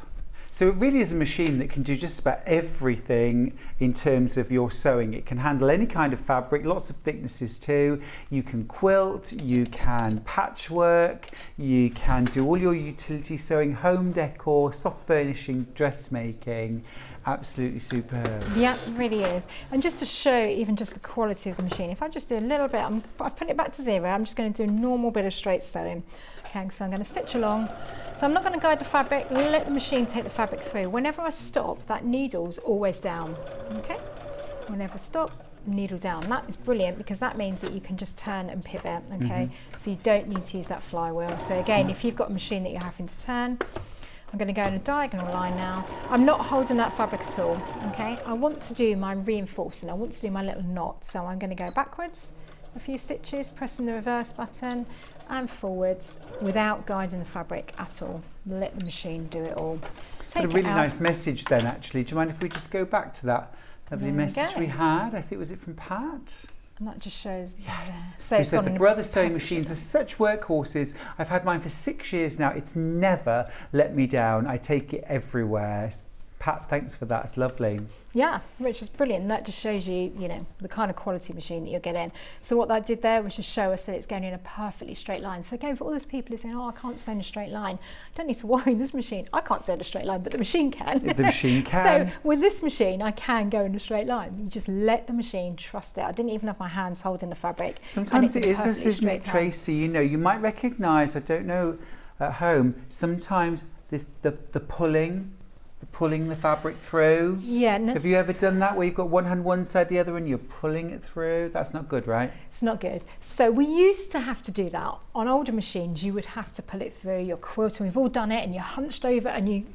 [SPEAKER 1] So it really is a machine that can do just about everything in terms of your sewing. It can handle any kind of fabric, lots of thicknesses too. You can quilt, you can patchwork, you can do all your utility sewing, home decor, soft furnishing, dressmaking. Absolutely superb.
[SPEAKER 9] Yeah, it really is. And just to show even just the quality of the machine, if I just do a little bit, I've put it back to 0, I'm just going to do a normal bit of straight sewing. Okay, so I'm going to stitch along. So I'm not going to guide the fabric, let the machine take the fabric through. Whenever I stop, that needle's always down. Okay? Whenever I stop, needle down. That is brilliant because that means that you can just turn and pivot. Okay? So you don't need to use that flywheel. So again, if you've got a machine that you're having to turn, I'm going to go in a diagonal line now. I'm not holding that fabric at all. Okay? I want to do my reinforcing. I want to do my little knot. So I'm going to go backwards a few stitches, pressing the reverse button, and forwards without guiding the fabric at all. Let the machine do it all.
[SPEAKER 1] What a really nice message then, actually. Do you mind if we just go back to that lovely message we had? I think, was it from Pat?
[SPEAKER 9] And that just shows.
[SPEAKER 1] Yes. So who said the Brother sewing machines are such workhorses. I've had mine for 6 years now. It's never let me down. I take it everywhere. Pat, thanks for that. It's lovely.
[SPEAKER 9] Yeah, which is brilliant. That just shows you, you know, the kind of quality machine that you're getting. So what that did there was just show us that it's going in a perfectly straight line. So again, for all those people who say, oh, I can't sew in a straight line, don't need to worry. This machine, I can't sew in a straight line, but the machine can.
[SPEAKER 1] The machine can.
[SPEAKER 9] So with this machine, I can go in a straight line. You just let the machine trust it. I didn't even have my hands holding the fabric.
[SPEAKER 1] Sometimes it is, isn't it, Tracy? You know, you might recognise, I don't know, at home, sometimes the pulling the fabric through.
[SPEAKER 9] Yeah.
[SPEAKER 1] Have you ever done that where you've got one hand one side, the other, and you're pulling it through? That's not good, right?
[SPEAKER 9] It's not good. So we used to have to do that. On older machines, you would have to pull it through your quilt, and we've all done it, and you're hunched over, and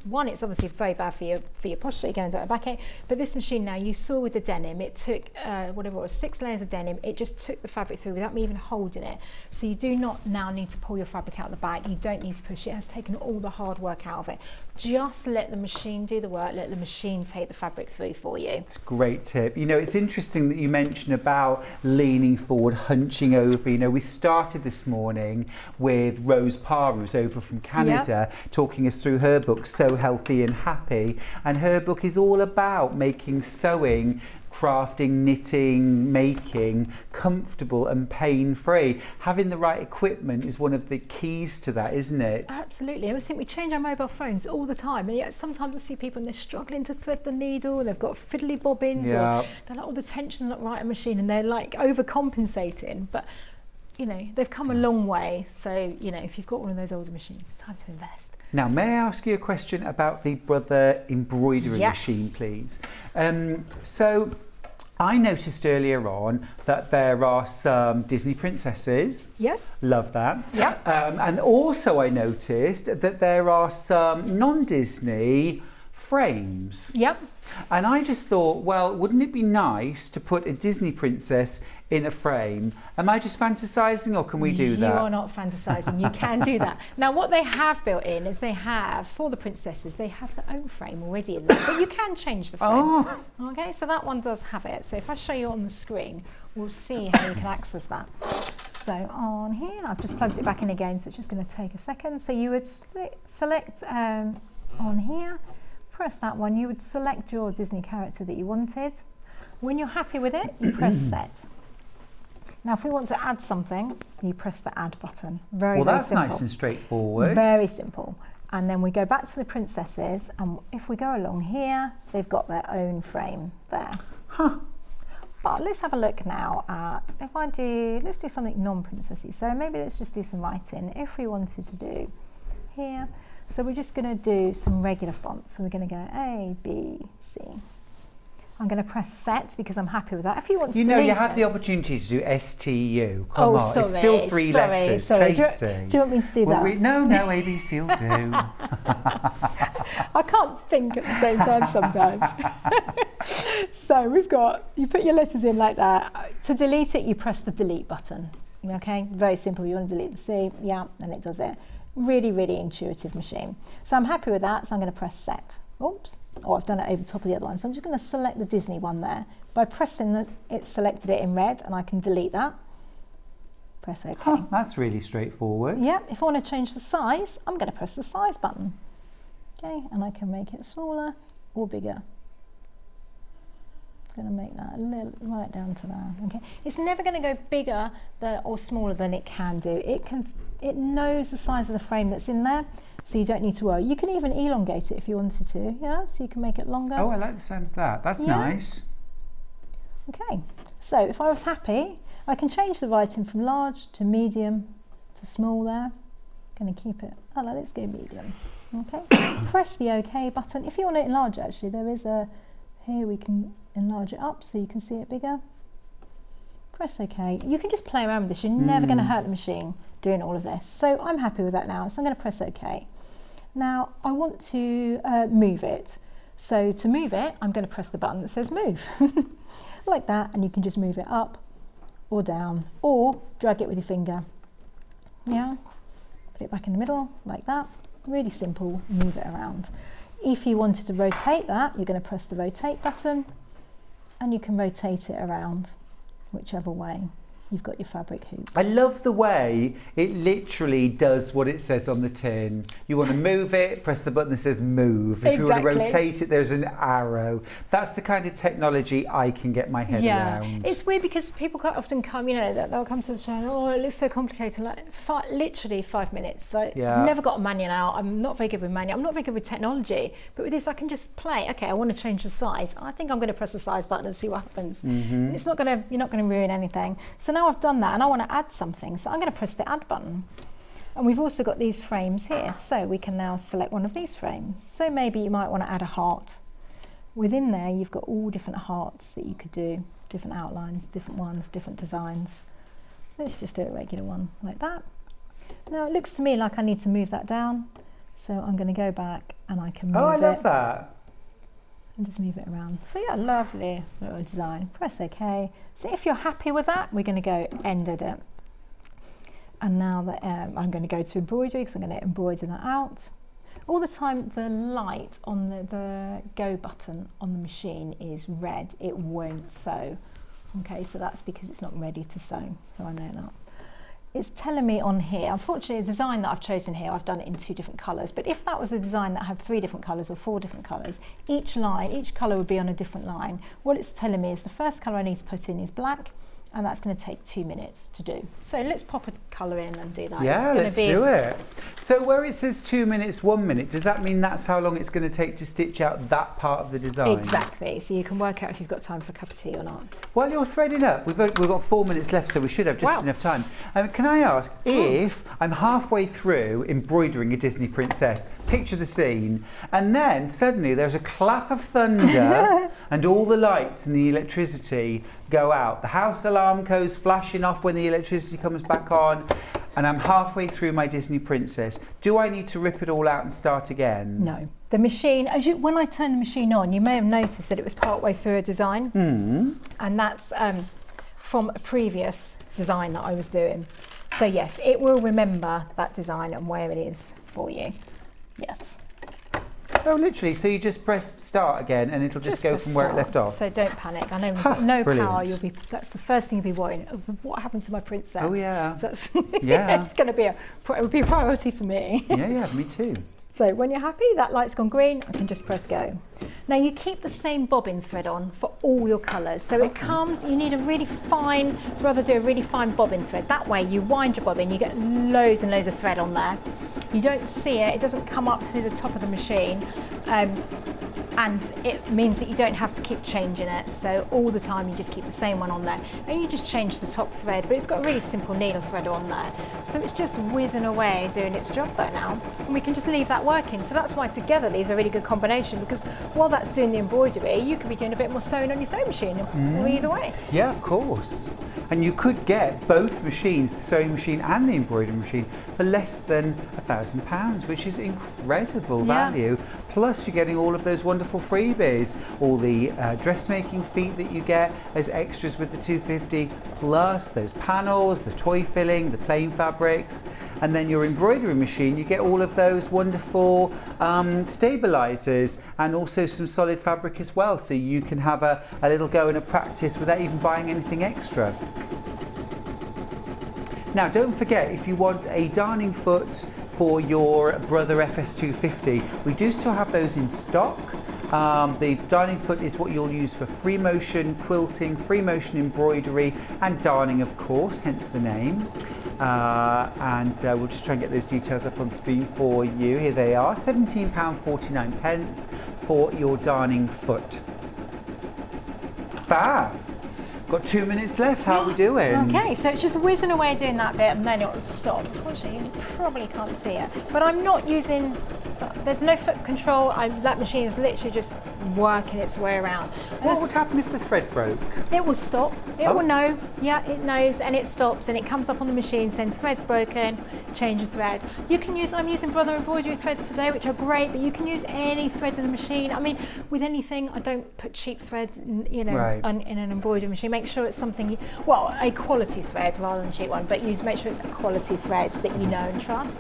[SPEAKER 9] one, it's obviously very bad for your posture, you're going to do a backache. But this machine now, you saw with the denim, it took whatever it was, 6 layers of denim, it just took the fabric through without me even holding it. So you do not now need to pull your fabric out of the bag, you don't need to push it, it has taken all the hard work out of it. Just let the machine do the work, let the machine take the fabric through for you.
[SPEAKER 1] It's a great tip. You know, it's interesting that you mentioned about leaning forward, hunching over. You know, we started this morning with Rose Parr, who's over from Canada, talking us through her book, So Healthy and Happy. And her book is all about making sewing, crafting, knitting, making comfortable and pain-free. Having the right equipment is one of the keys to that, isn't it?
[SPEAKER 9] Absolutely. I think we change our mobile phones all the time, and yet sometimes I see people and they're struggling to thread the needle, they've got fiddly bobbins, or they're like, oh, the tension's not right on the machine, and they're like overcompensating. But you know, they've come a long way. So you know, if you've got one of those older machines, it's time to invest.
[SPEAKER 1] Now, may I ask you a question about the Brother embroidery machine, please? So I noticed earlier on that there are some Disney princesses.
[SPEAKER 9] Yes.
[SPEAKER 1] Love that.
[SPEAKER 9] Yeah.
[SPEAKER 1] And also I noticed that there are some non-Disney frames.
[SPEAKER 9] Yep.
[SPEAKER 1] And I just thought, well, wouldn't it be nice to put a Disney princess in a frame? Am I just fantasising, or can we do that?
[SPEAKER 9] You are not fantasising, you can do that. Now what they have built in is they have, for the princesses, they have their own frame already in there, but you can change the frame.
[SPEAKER 1] Oh.
[SPEAKER 9] Okay, so that one does have it. So if I show you on the screen, we'll see how you can access that. So on here, I've just plugged it back in again, so it's just going to take a second. So you would select on here, press that one, you would select your Disney character that you wanted. When you're happy with it, you press set. Now if we want to add something, you press the add button. Very
[SPEAKER 1] that's
[SPEAKER 9] simple.
[SPEAKER 1] nice and straightforward.
[SPEAKER 9] Very simple. And then we go back to the princesses, and if we go along here, they've got their own frame there.
[SPEAKER 1] Huh.
[SPEAKER 9] But let's have a look now at, if I do, let's do something non-princessy. So maybe let's just do some writing. If we wanted to do here, so we're just going to do some regular fonts. So we're going to go A, B, C. I'm going to press set because I'm happy with that. If you want to delete
[SPEAKER 1] you had
[SPEAKER 9] it,
[SPEAKER 1] the opportunity to do STU. Come on,
[SPEAKER 9] sorry,
[SPEAKER 1] it's still three letters.
[SPEAKER 9] Sorry.
[SPEAKER 1] Tracy.
[SPEAKER 9] Do you want me to do that?
[SPEAKER 1] No, ABC will do.
[SPEAKER 9] I can't think at the same time sometimes. So we've got, you put your letters in like that. To delete it, you press the delete button. Okay, very simple. You want to delete the C, and it does it. Really, really intuitive machine. So I'm happy with that, so I'm going to press set. Oops. Oh, I've done it over top of the other one. So I'm just going to select the Disney one there. By pressing it selected it in red, and I can delete that. Press OK.
[SPEAKER 1] Huh, that's really straightforward.
[SPEAKER 9] Yeah, if I want to change the size, I'm going to press the size button. Okay, and I can make it smaller or bigger. I'm going to make that a little right down to there. Okay, it's never going to go bigger or smaller than it can do. It knows the size of the frame that's in there, so you don't need to worry. You can even elongate it if you wanted to, so you can make it longer.
[SPEAKER 1] Oh, I like the sound of that. That's nice.
[SPEAKER 9] Okay, so if I was happy, I can change the writing from large to medium to small there. Going to keep it, let's go medium. Okay, press the OK button. If you want to enlarge it, actually, there is here we can enlarge it up so you can see it bigger. Press OK. You can just play around with this. You're never going to hurt the machine doing all of this. So I'm happy with that now. So I'm going to press OK. Now I want to move it. So to move it, I'm going to press the button that says move. Like that, and you can just move it up or down or drag it with your finger. Yeah. Put it back in the middle like that. Really simple, move it around. If you wanted to rotate that, you're going to press the rotate button and you can rotate it around whichever way. you've got your fabric hoop.
[SPEAKER 1] I love the way it literally does what it says on the tin. You want to move it, press the button that says move. If you want to rotate it, there's an arrow. That's the kind of technology I can get my head around.
[SPEAKER 9] It's weird because people quite often come, you know, they'll come to the channel, oh, it looks so complicated. Like, literally 5 minutes. I've never got a manual out. I'm not very good with manual. I'm not very good with technology. But with this, I can just play. Okay, I want to change the size. I think I'm going to press the size button and see what happens. It's not going to, you're not going to ruin anything. So now I've done that and I want to add something. So I'm going to press the add button. And we've also got these frames here. So we can now select one of these frames. So maybe you might want to add a heart. Within there, you've got all different hearts that you could do, different outlines, different ones, different designs. Let's just do a regular one like that. Now it looks to me like I need to move that down. So I'm going to go back and I can move it.
[SPEAKER 1] Oh, I love that.
[SPEAKER 9] And just move it around. So yeah, lovely little design. Press OK. So if you're happy with that, we're going to go end edit. And now that I'm going to go to embroidery because I'm going to embroider that out. All the time the light on the go button on the machine is red. It won't sew. Okay, so that's because it's not ready to sew. So I know that. It's telling me on here, unfortunately the design that I've chosen here, I've done it in 2 different colours, but if that was a design that had 3 different colours or 4 different colours, each colour would be on a different line. What it's telling me is the first colour I need to put in is black, and that's going to take 2 minutes to do. So let's pop a colour in and do that.
[SPEAKER 1] Yeah, let's do it. So where it says 2 minutes, 1 minute, does that mean that's how long it's going to take to stitch out that part of the design?
[SPEAKER 9] Exactly. So you can work out if you've got time for a cup of tea or not.
[SPEAKER 1] While you're threading up, we've got 4 minutes left, so we should have just enough time. Can I ask, if I'm halfway through embroidering a Disney princess, picture the scene, and then suddenly there's a clap of thunder and all the lights and the electricity go out. The house alarm goes flashing off when the electricity comes back on, and I'm halfway through my Disney princess. Do I need to rip it all out and start again?
[SPEAKER 9] No. The machine, when I turned the machine on, you may have noticed that it was partway through a design. And that's from a previous design that I was doing. So yes, it will remember that design and where it is for you. Yes.
[SPEAKER 1] Oh, literally, so you just press start again and it'll just go from where it left off.
[SPEAKER 9] So don't panic. I know you've got no power, that's the first thing you'll be worrying. Oh, what happens to my princess?
[SPEAKER 1] Oh yeah.
[SPEAKER 9] That's, it's going to be it would be a priority for me.
[SPEAKER 1] Yeah, me too.
[SPEAKER 9] So when you're happy, that light's gone green, I can just press go. Now you keep the same bobbin thread on for all your colours. So it comes, you need a really fine, rather do a really fine bobbin thread. That way you wind your bobbin, you get loads and loads of thread on there. You don't see it, it doesn't come up through the top of the machine. And it means that you don't have to keep changing it. So all the time you just keep the same one on there. And you just change the top thread, but it's got a really simple needle thread on there. So it's just whizzing away doing its job there now. And we can just leave that working. So that's why together these are a really good combination, because while that's doing the embroidery, you could be doing a bit more sewing on your sewing machine or either way.
[SPEAKER 1] Yeah, of course. And you could get both machines, the sewing machine and the embroidery machine, for less than £1,000, which is incredible value. Plus you're getting all of those wonderful freebies, all the dressmaking feet that you get as extras with the 250, plus those panels, the toy filling, the plain fabrics, and then your embroidery machine, you get all of those wonderful stabilizers and also some solid fabric as well, so you can have a little go and a practice without even buying anything extra. Now don't forget, if you want a darning foot for your Brother FS250, we do still have those in stock. The darning foot is what you'll use for free motion quilting, free motion embroidery and darning, of course, hence the name. We'll just try and get those details up on screen for you. Here they are, £17.49 for your darning foot. Fab! Got 2 minutes left, how are we doing?
[SPEAKER 9] Okay, so it's just whizzing away doing that bit and then it will stop. Unfortunately, you probably can't see it. But I'm not using, there's no foot control, that machine is literally just working its way around.
[SPEAKER 1] What would happen if the thread broke?
[SPEAKER 9] It will stop, it will know, it knows, and it stops and it comes up on the machine saying thread's broken, change the thread. You can use, I'm using Brother embroidery threads today, which are great, but you can use any threads in the machine. I mean, with anything, I don't put cheap threads, in an embroidery machine. Make sure it's something, a quality thread rather than a cheap one, but make sure it's a quality thread that you know and trust.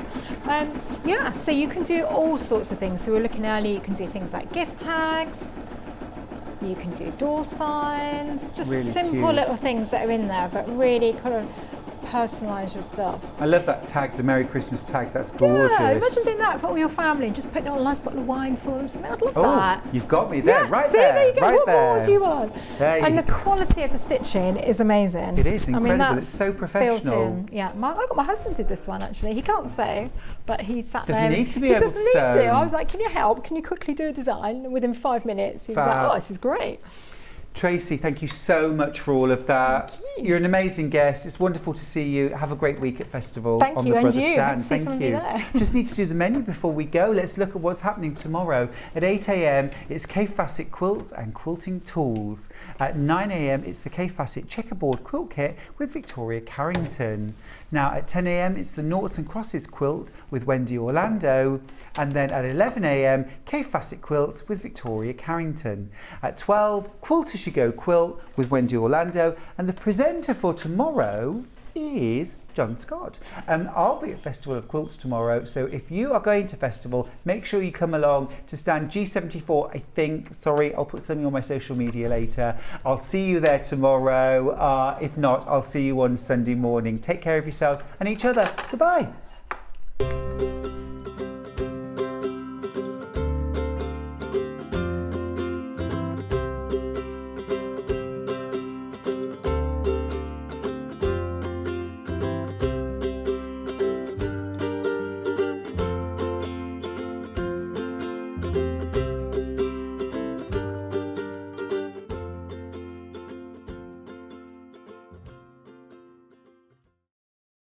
[SPEAKER 9] So you can do all sorts of things. So we were looking earlier, you can do things like gift tags. You can do door signs, just
[SPEAKER 1] Really
[SPEAKER 9] simple
[SPEAKER 1] cute.
[SPEAKER 9] little things that are in there, but really kind of personalise your stuff.
[SPEAKER 1] I love that tag, the Merry Christmas tag. That's gorgeous.
[SPEAKER 9] Yeah, imagine doing that for all your family and just putting on a nice bottle of wine for them. Something I'd love
[SPEAKER 1] Oh,
[SPEAKER 9] that.
[SPEAKER 1] you've got me there,
[SPEAKER 9] Yeah,
[SPEAKER 1] right
[SPEAKER 9] see,
[SPEAKER 1] there,
[SPEAKER 9] you go.
[SPEAKER 1] right
[SPEAKER 9] What
[SPEAKER 1] there.
[SPEAKER 9] more do you want?
[SPEAKER 1] There
[SPEAKER 9] And
[SPEAKER 1] you
[SPEAKER 9] the quality of the stitching is amazing.
[SPEAKER 1] It is incredible.
[SPEAKER 9] that's
[SPEAKER 1] It's so
[SPEAKER 9] built
[SPEAKER 1] professional.
[SPEAKER 9] in. Yeah, my husband did this one actually. He can't sew, but he sat
[SPEAKER 1] Doesn't
[SPEAKER 9] there.
[SPEAKER 1] need to be
[SPEAKER 9] he
[SPEAKER 1] able
[SPEAKER 9] doesn't
[SPEAKER 1] to
[SPEAKER 9] need
[SPEAKER 1] sew.
[SPEAKER 9] to. I was like, can you help? Can you quickly do a design? And within 5 minutes, he was like,
[SPEAKER 1] Fab.
[SPEAKER 9] oh, this is great.
[SPEAKER 1] Tracey, thank you so much for all of that.
[SPEAKER 9] Thank you.
[SPEAKER 1] You're an amazing guest. It's wonderful to see you. Have a great week at Festival
[SPEAKER 9] Thank
[SPEAKER 1] on
[SPEAKER 9] you,
[SPEAKER 1] the
[SPEAKER 9] and
[SPEAKER 1] Brother
[SPEAKER 9] you.
[SPEAKER 1] Stand.
[SPEAKER 9] See
[SPEAKER 1] Thank
[SPEAKER 9] somebody
[SPEAKER 1] you.
[SPEAKER 9] there.
[SPEAKER 1] Just need to do the menu before we go. Let's look at what's happening tomorrow. At 8 a.m, it's K Facet Quilts and Quilting Tools. At 9 a.m, it's the K Facet Checkerboard Quilt Kit with Victoria Carrington. Now at 10 a.m, it's the Noughts and Crosses Quilt with Wendy Orlando. And then at 11 a.m, K Facet Quilts with Victoria Carrington. At 12, Quilt As You Go Quilt with Wendy Orlando. And the presenter for tomorrow is John Scott. I'll be at Festival of Quilts tomorrow, so if you are going to Festival, make sure you come along to stand G74, I think. Sorry, I'll put something on my social media later. I'll see you there tomorrow. If not, I'll see you on Sunday morning. Take care of yourselves and each other. Goodbye.